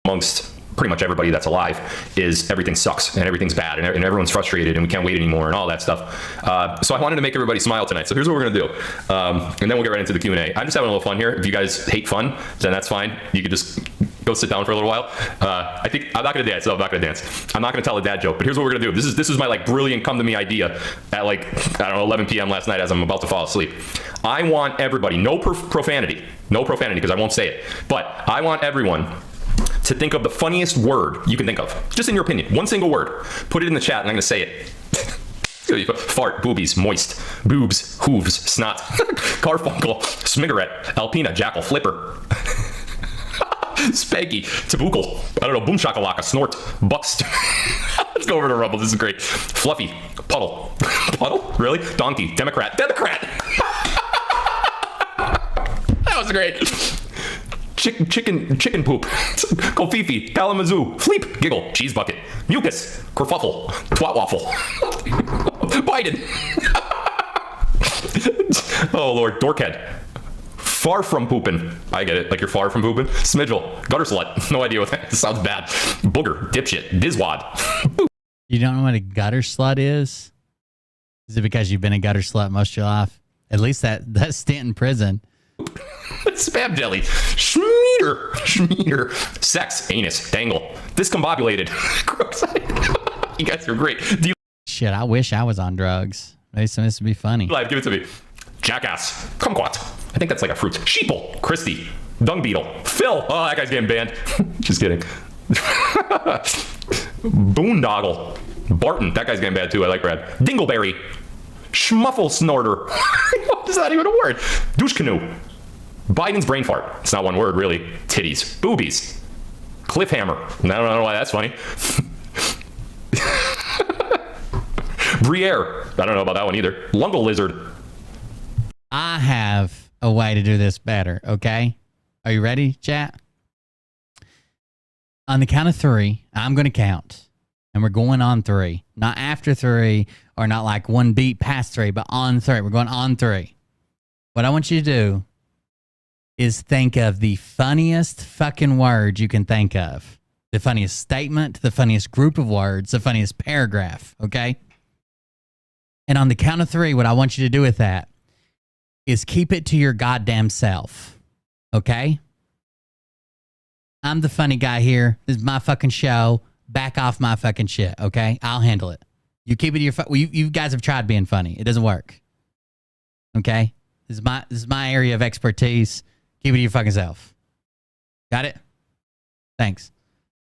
Amongst pretty much everybody that's alive is everything sucks and everything's bad and everyone's frustrated and we can't wait anymore and all that stuff. So I wanted to make everybody smile tonight. So here's what we're gonna do, and then we'll get right into the Q&A. I'm just having a little fun here. If you guys hate fun, then that's fine. You could just go sit down for a little while. I think I'm not gonna dance. No, I'm not gonna dance. I'm not gonna tell a dad joke. But here's what we're gonna do. This is my like brilliant come to me idea at like, I don't know, 11 p.m. last night as I'm about to fall asleep. I want everybody, no profanity because I won't say it, but I want everyone to think of the funniest word you can think of, just in your opinion, one single word. Put it in the chat and I'm gonna say it. Fart, boobies, moist, boobs, hooves, snot, carfunkel, smiggerette, alpina, jackal, flipper, spanky, tabukle, I don't know, boom shakalaka, snort, bucks. Let's go over to Rumble, this is great. Fluffy, puddle, puddle, really? Donkey, Democrat. That was great. Chicken poop, Kofifi, Kalamazoo, Fleep, Giggle, Cheese Bucket, Mucus, Kerfuffle, Twat Waffle, Biden. Oh Lord, Dorkhead. Far from pooping. I get it, like you're far from pooping. Smidgel, gutter slut. No idea what that sounds bad. Booger, dipshit, dizwad. You don't know what a gutter slut is? Is it because you've been a gutter slut most of your life? At least that stint in prison. Spam jelly, schmear, sex, anus, dangle, discombobulated. You guys are great. Shit, I wish I was on drugs. This would be funny. Live, give it to me. Jackass, kumquat. I think that's like a fruit. Sheeple, Christy, dung beetle, Phil. Oh, that guy's getting banned. Just kidding. Boondoggle, Barton. That guy's getting banned too. I like Brad. Dingleberry, Schmuffle snorter. What is that even a word? Douche canoe. Biden's brain fart. It's not one word, really. Titties. Boobies. Cliffhammer. I don't know why that's funny. Briere. I don't know about that one either. Lungal lizard. I have a way to do this better, okay? Are you ready, chat? On the count of 3, I'm going to count. And we're going on 3. Not after 3 or not like one beat past 3, but on 3. We're going on 3. What I want you to do is think of the funniest fucking word you can think of. The funniest statement, the funniest group of words, the funniest paragraph, okay? And on the count of 3, what I want you to do with that is keep it to your goddamn self, okay? I'm the funny guy here. This is my fucking show. Back off my fucking shit, okay? I'll handle it. You keep it to your... you guys have tried being funny. It doesn't work, okay? This is my area of expertise. Keep it to your fucking self. Got it? Thanks.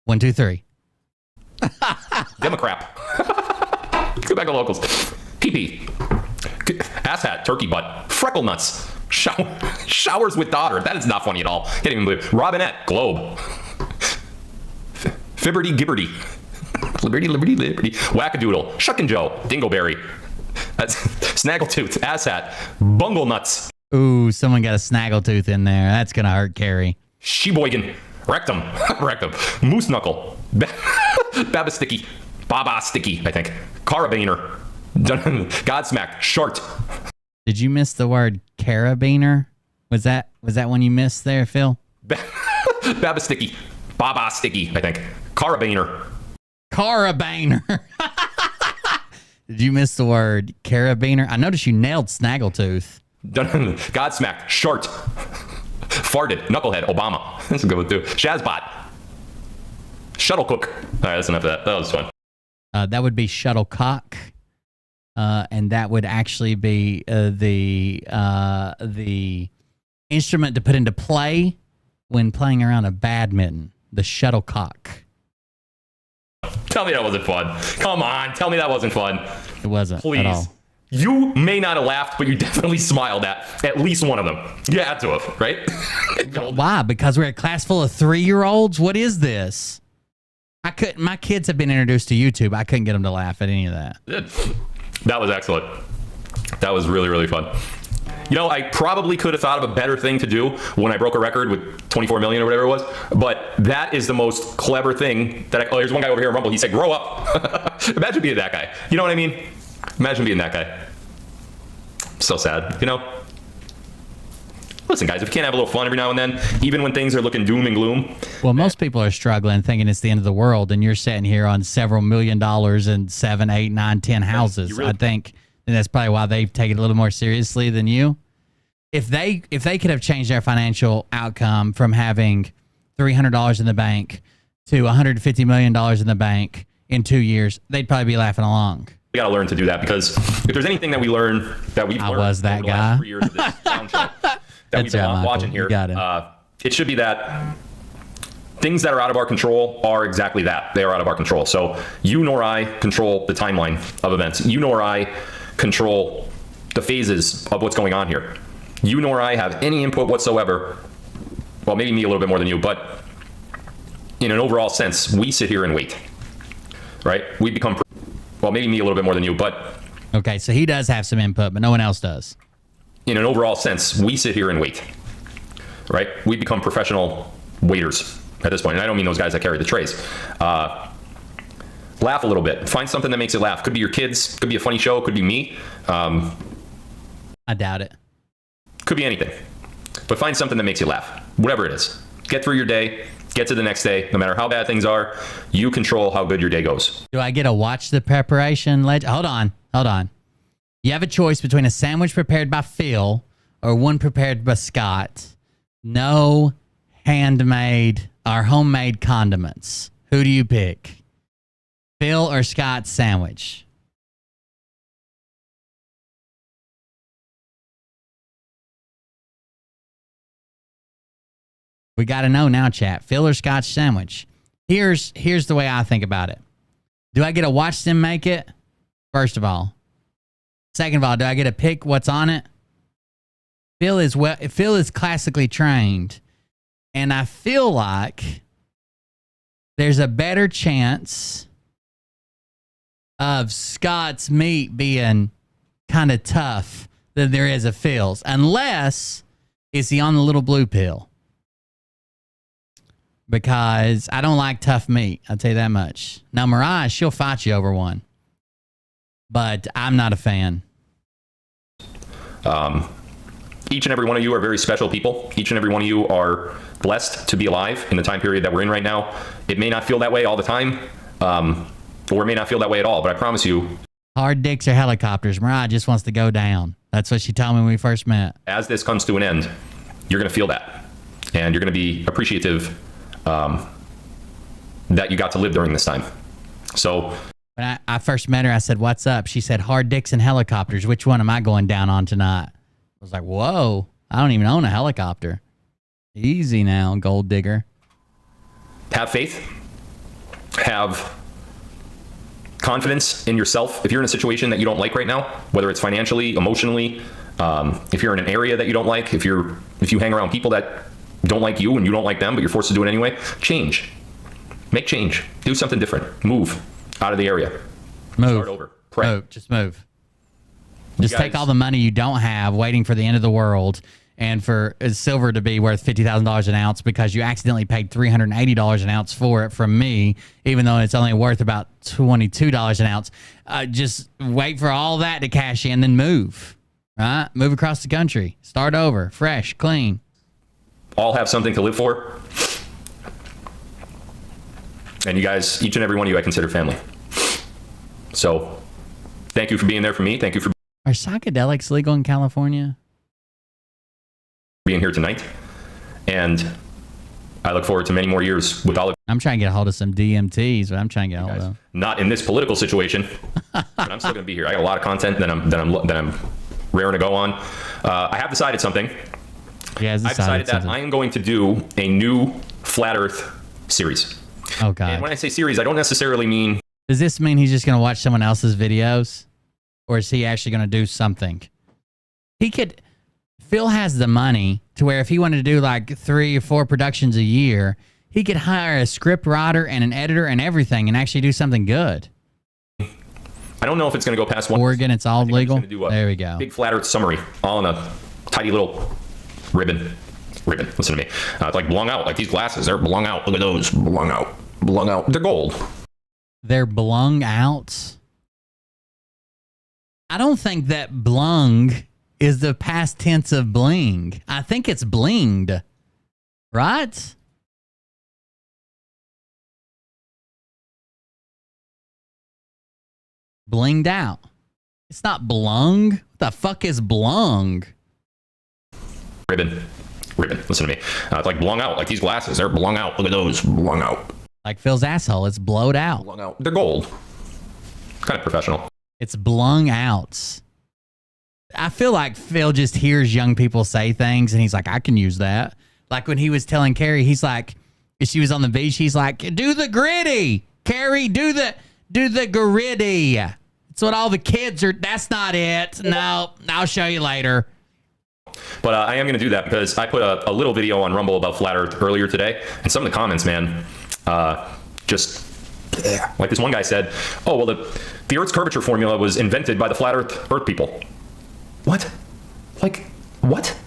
1, 2, 3. Democrat. Go back to locals. Pee-pee. Asshat. Turkey butt. Freckle nuts. Showers with daughter. That is not funny at all. Can't even believe it. Robinette. Globe. Fibberty gibberty. Liberty. Wackadoodle. Shuck and Joe. Dingleberry. Snaggletooth. Asshat. Bungle nuts. Ooh, someone got a snaggletooth in there. That's going to hurt Carrie. Sheboygan. Rectum. Moose knuckle. Babasticky. Baba sticky, I think. Carabiner. Godsmack. Short. Did you miss the word carabiner? Was that one you missed there, Phil? Babasticky. Baba sticky, I think. Carabiner. Carabiner. Did you miss the word carabiner? I noticed you nailed snaggletooth. Godsmack. Short. Farted. Knucklehead. Obama. That's a good one too. Shazbot. Shuttlecock. All right, that's enough of that. That was fun. That would be shuttlecock. And that would actually be the instrument to put into play when playing around a badminton. The shuttlecock. Tell me that wasn't fun. Come on, tell me that wasn't fun. It wasn't. Please. At all. You may not have laughed, but you definitely smiled at least one of them. You had to have, right? Why? Because we're a class full of 3-year-olds? What is this? My kids have been introduced to YouTube. I couldn't get them to laugh at any of that. That was excellent. That was really, really fun. You know, I probably could have thought of a better thing to do when I broke a record with 24 million or whatever it was, but that is the most clever thing that here's one guy over here in Rumble. He said, grow up. Imagine being that guy. You know what I mean? Imagine being that guy. So sad, you know? Listen, guys, if you can't have a little fun every now and then, even when things are looking doom and gloom. Well, most people are struggling, thinking it's the end of the world, and you're sitting here on several $1 million and 7, 8, 9, 10 houses. I think that's probably why they take it a little more seriously than you. If they could have changed their financial outcome from having $300 in the bank to $150 million in the bank in 2 years, they'd probably be laughing along. We got to learn to do that, because if there's anything that we've learned over the last 3 years of this sound show that we've been watching here, it should be that things that are out of our control are exactly that. They are out of our control. So you nor I control the timeline of events. You nor I control the phases of what's going on here. You nor I have any input whatsoever. Well, maybe me a little bit more than you, but in an overall sense, we sit here and wait, right? We become, well, maybe me a little bit more than you, but. Okay, so he does have some input, but no one else does. In an overall sense, we sit here and wait, right? We become professional waiters at this point. And I don't mean those guys that carry the trays. Laugh a little bit. Find something that makes you laugh. Could be your kids. Could be a funny show. Could be me. I doubt it. Could be anything. But find something that makes you laugh. Whatever it is. Get through your day. Get to the next day. No matter how bad things are, you control how good your day goes. Do I get to watch the preparation? Hold on. You have a choice between a sandwich prepared by Phil or one prepared by Scott. No handmade or homemade condiments. Who do you pick? Phil or Scott's sandwich? We got to know now, chat. Phil or Scott's sandwich? Here's the way I think about it. Do I get to watch them make it? First of all. Second of all, do I get to pick what's on it? Phil is classically trained, and I feel like there's a better chance of Scott's meat being kind of tough than there is of Phil's, unless is he on the little blue pill. Because I don't like tough meat, I'll tell you that much. Now, Mariah, she'll fight you over one, but I'm not a fan. Each and every one of you are very special people. Each and every one of you are blessed to be alive in the time period that we're in right now. It may not feel that way all the time, or it may not feel that way at all, but I promise you. Hard dicks or helicopters. Mariah just wants to go down. That's what she told me when we first met. As this comes to an end, you're going to feel that. And you're going to be appreciative that you got to live during this time. So when I first met her, I said, "What's up?" She said, "Hard dicks and helicopters. Which one am I going down on tonight?" I was like, whoa, I don't even own a helicopter. Easy now, gold digger. Have faith. Have confidence in yourself. If you're in a situation that you don't like right now, whether it's financially, emotionally, if you're in an area that you don't like, if you hang around people that don't like you and you don't like them, but you're forced to do it anyway, change. Make change. Do something different. Move out of the area. Move. Start over. Pray. Move. Just move. Just take all the money you don't have waiting for the end of the world and for silver to be worth $50,000 an ounce because you accidentally paid $380 an ounce for it from me, even though it's only worth about $22 an ounce. Just wait for all that to cash in, then move. Right? Move across the country. Start over. Fresh. Clean. All have something to live for. And you guys, each and every one of you, I consider family. So thank you for being there for me. Thank you for Are psychedelics legal in California? Being here tonight. And I look forward to many more years with all of you. I'm trying to get a hold of some DMTs, but I'm trying to get a hold of. Not in this political situation, but I'm still going to be here. I got a lot of content that I'm raring to go on. I have decided something. Yeah, I've decided that I am going to do a new Flat Earth series. Oh, God. And when I say series, I don't necessarily mean... Does this mean he's just going to watch someone else's videos? Or is he actually going to do something? Phil has the money to where if he wanted to do like 3 or 4 productions a year, he could hire a script writer and an editor and everything and actually do something good. I don't know if it's going to go past one. Oregon, it's all legal. There we go. Big Flat Earth summary, all in a tidy little ribbon. Listen to me. It's like belong out, like these glasses. They're belong out. Look at those. Belong out. Belong out. They're gold. They're belong out. I don't think that blung is the past tense of bling. I think it's blinged. Right? Blinged out. It's not blung. What the fuck is blung? Ribbon. Listen to me. It's like belong out, like these glasses. They're belong out. Look at those. Belong out. Like Phil's asshole. It's blowed out. Belong out. They're gold. Kind of professional. It's blung out. I feel like Phil just hears young people say things and he's like, I can use that. Like when he was telling Carrie, he's like, if she was on the beach, he's like, do the gritty. Carrie, do the gritty. It's what all the kids are. That's not it. No, I'll show you later. But I am going to do that because I put a little video on Rumble about Flat Earth earlier today. And some of the comments, man, just like this one guy said, oh, well, the Earth's curvature formula was invented by the Flat Earth people. What? Like, what?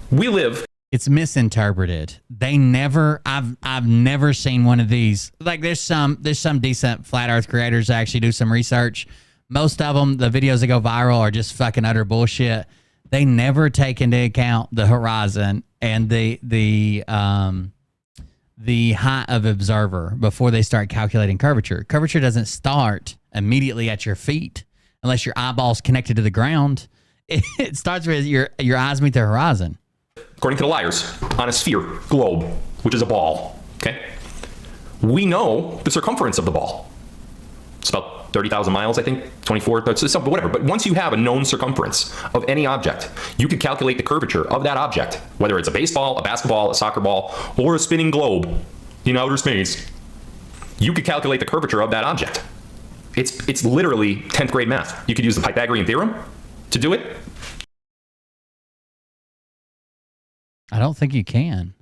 We live. It's misinterpreted. They never, I've never seen one of these. Like there's some decent Flat Earth creators that actually do some research. Most of them, the videos that go viral are just fucking utter bullshit. They never take into account the horizon and the height of observer before they start calculating curvature. Curvature doesn't start immediately at your feet unless your eyeball's connected to the ground. It starts with your eyes meet the horizon. According to the liars, on a sphere, globe, which is a ball, okay? We know the circumference of the ball. It's about 30,000 miles, I think, 24, that's something, whatever. But once you have a known circumference of any object, you can calculate the curvature of that object, whether it's a baseball, a basketball, a soccer ball, or a spinning globe in outer space. You could calculate the curvature of that object. It's literally 10th grade math. You could use the Pythagorean theorem to do it. I don't think you can.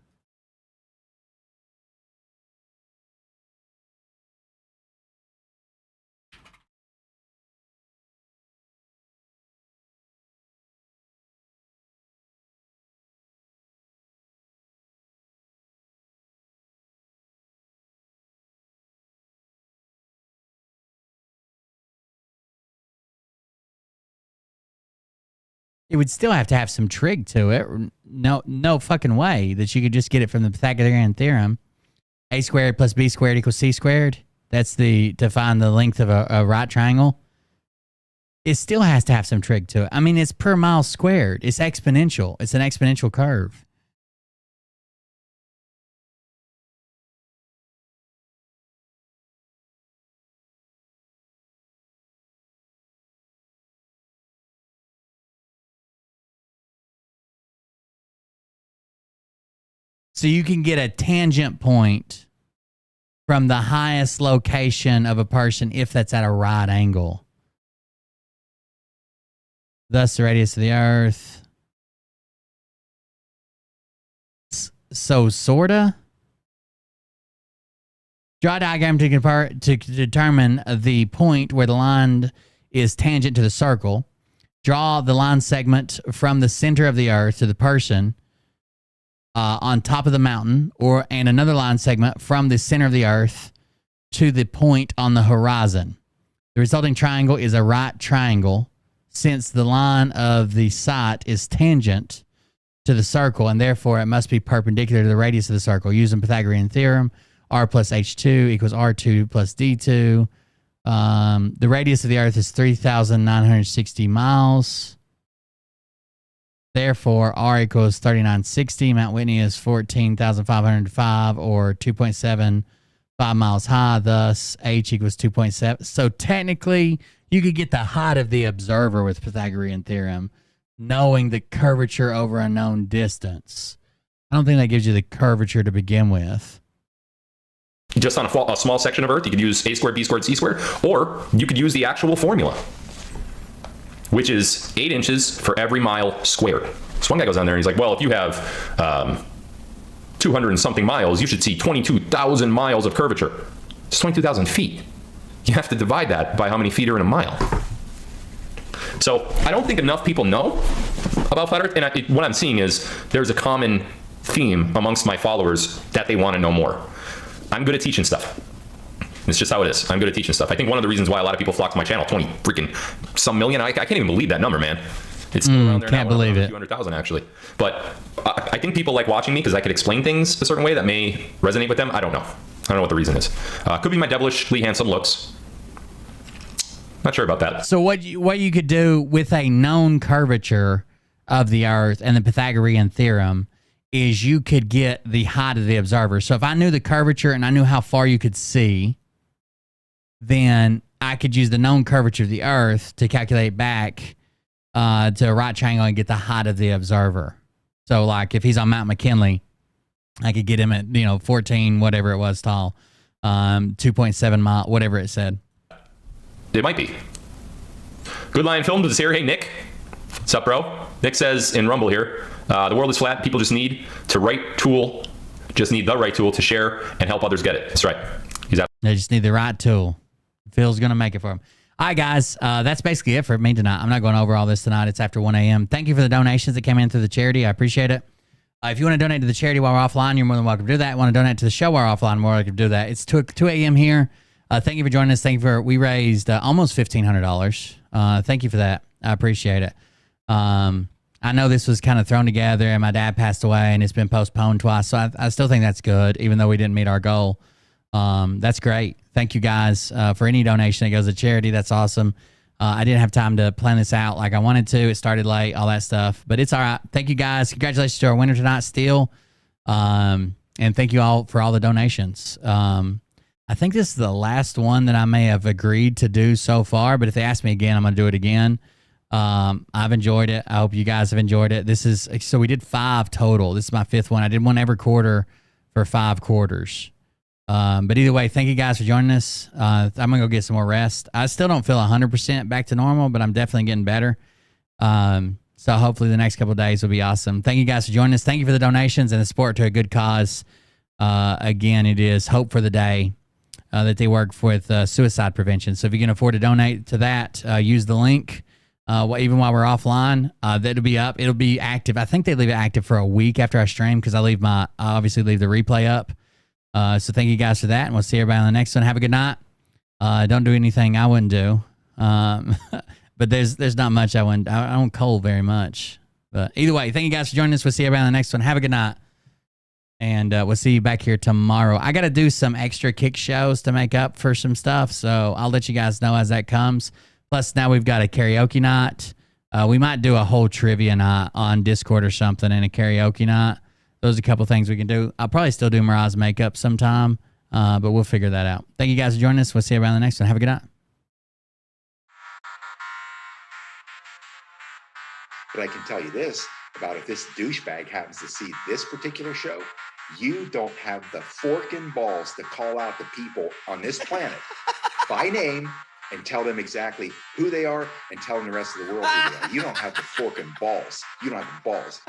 It would still have to have some trig to it. No fucking way that you could just get it from the Pythagorean theorem. A squared plus B squared equals C squared. That's to find the length of a right triangle. It still has to have some trig to it. I mean, it's per mile squared. It's exponential. It's an exponential curve. So you can get a tangent point from the highest location of a person if that's at a right angle. Thus, the radius of the Earth. So, sorta. Draw a diagram to determine the point where the line is tangent to the circle. Draw the line segment from the center of the Earth to the person on top of the mountain, and another line segment from the center of the Earth to the point on the horizon. The resulting triangle is a right triangle, since the line of the sight is tangent to the circle, and therefore it must be perpendicular to the radius of the circle. Using Pythagorean theorem, r plus h2 equals r2 plus d2. The radius of the Earth is 3,960 miles. Therefore, r equals 3960. Mount Whitney is 14,505, or 2.75 miles high. Thus, h equals 2.7. So technically, you could get the height of the observer with Pythagorean theorem, knowing the curvature over a known distance. I don't think that gives you the curvature to begin with. Just on a small section of Earth, you could use a squared, b squared, c squared, or you could use the actual formula, which is 8 inches for every mile squared. So one guy goes on there and he's like, well, if you have 200 and something miles, you should see 22,000 miles of curvature. It's 22,000 feet. You have to divide that by how many feet are in a mile. So I don't think enough people know about flat Earth. And what I'm seeing is there's a common theme amongst my followers that they want to know more. I'm good at teaching stuff. It's just how it is. I'm good at teaching stuff. I think one of the reasons why a lot of people flock to my channel, 20 freaking some million, I can't even believe that number, man. It's still around there can't now, believe it. 200,000 actually. But I think people like watching me because I could explain things a certain way that may resonate with them. I don't know. I don't know what the reason is. Could be my devilishly handsome looks. Not sure about that. So what you could do with a known curvature of the Earth and the Pythagorean theorem is you could get the height of the observer. So if I knew the curvature and I knew how far you could see, then I could use the known curvature of the Earth to calculate back to a right triangle and get the height of the observer. So like if he's on Mount McKinley, I could get him at 14 whatever it was tall, 2.7 mile, whatever it said. It might be. Good Lion Filmed is here. Hey, Nick. What's up, bro? Nick says in Rumble here, the world is flat. People just need the right tool to share and help others get it. That's right. They just need the right tool. Phil's going to make it for them. All right, guys. That's basically it for me tonight. I'm not going over all this tonight. It's after 1 a.m. Thank you for the donations that came in through the charity. I appreciate it. If you want to donate to the charity while we're offline, you're more than welcome to do that. Want to donate to the show while we're offline, more welcome to do that. It's 2 a.m. here. Thank you for joining us. We raised almost $1,500. Thank you for that. I appreciate it. I know this was kind of thrown together and my dad passed away and it's been postponed twice. So I still think that's good, even though we didn't meet our goal. That's great. Thank you guys for any donation that goes to charity. That's awesome. I didn't have time to plan this out like I wanted to. It started late, all that stuff, but it's all right. Thank you guys. Congratulations to our winner tonight, Steele. And thank you all for all the donations. I think this is the last one that I may have agreed to do so far, but if they ask me again, I'm going to do it again. I've enjoyed it. I hope you guys have enjoyed it. So we did 5 total. This is my 5th one. I did one every quarter for 5 quarters. But either way, thank you guys for joining us. I'm going to go get some more rest. I still don't feel 100% back to normal, but I'm definitely getting better. So hopefully the next couple of days will be awesome. Thank you guys for joining us. Thank you for the donations and the support to a good cause. Again, it is Hope for the Day that they work with suicide prevention. So if you can afford to donate to that, use the link. Even while we're offline, that'll be up. It'll be active. I think they leave it active for a week after I stream because I obviously leave the replay up. So thank you guys for that, and we'll see everybody on the next one. Have a good night. Don't do anything I wouldn't do. But there's not much I wouldn't. I don't cold very much. But either way, thank you guys for joining us. We'll see everybody on the next one. Have a good night. And we'll see you back here tomorrow. I got to do some extra kick shows to make up for some stuff, so I'll let you guys know as that comes. Plus, now we've got a karaoke night. We might do a whole trivia night on Discord or something and a karaoke night. Those are a couple things we can do. I'll probably still do Mariah's makeup sometime, but we'll figure that out. Thank you guys for joining us. We'll see you around the next one. Have a good night. But I can tell you this about if this douchebag happens to see this particular show, you don't have the forking balls to call out the people on this planet by name and tell them exactly who they are and tell them the rest of the world who they are. You don't have the forking balls. You don't have the balls.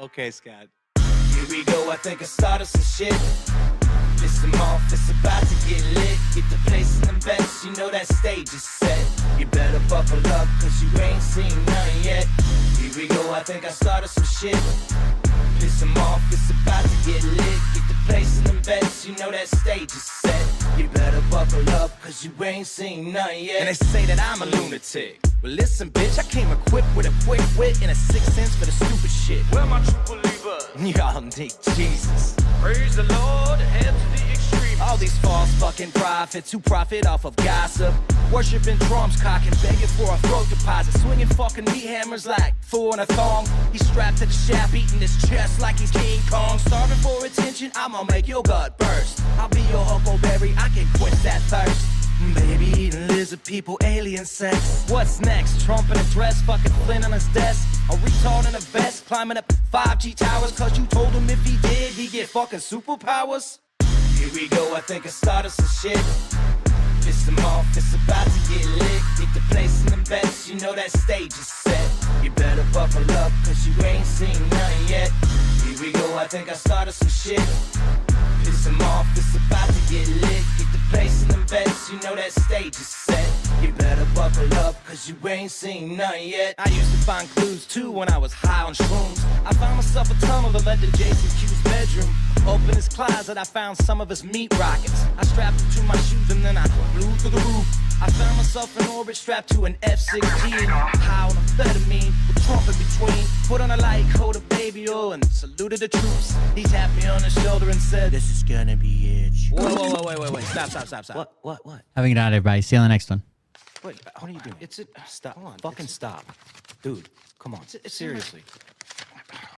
Okay, Scott. Here we go, I think I started some shit. Listen off, it's about to get lit. Get the place in the best, you know that stage is set. You better buckle up, cause you ain't seen none yet. Here we go, I think I started some shit. Piss them off, it's about to get lit. Get the place in the best, you know that stage is set. You better buckle up, cause you ain't seen none yet. And they say that I'm a lunatic. Well listen bitch, I came equipped with a quick wit and a 6th sense for the stupid shit. Where my true believer? Y'all need Jesus. Praise the Lord, head to the extreme. All these false fucking prophets who profit off of gossip. Worshipping drums, cocking, begging for a throat deposit. Swinging fucking meat hammers like four in a thong. He's strapped to the shaft, beating his chest like he's King Kong. Starving for attention, I'ma make your gut burst. I'll be your huckleberry, I can quench that thirst. Baby eating lizard people, alien sex. What's next? Trump in a dress, fucking Flynn on his desk. A retard in a vest, climbing up 5G towers. Cause you told him if he did, he'd get fucking superpowers. Here we go, I think I started some shit. Piss them off, it's about to get lit. Get the place in the best, you know that stage is set. You better buckle up, cause you ain't seen none yet. Here we go, I think I started some shit. Piss them off, it's about to get lit. Get the place in the best, you know that stage is set. You better buckle up, cause you ain't seen none yet. I used to find clues too when I was high on shrooms. I found myself a tunnel that led to Jason Q's bedroom. Open his closet, I found some of his meat rockets. I strapped them to my shoes and then I flew through the roof. I found myself in orbit strapped to an F-16. High on amphetamine, with Trump in between. Put on a light coat of baby oil and saluted the troops. He tapped me on the shoulder and said, "This is gonna be it." Whoa, wait. Stop. What? Have a good night, everybody. See you on the next one. Wait, what are you doing? Stop. Fucking stop. Dude, come on. Seriously.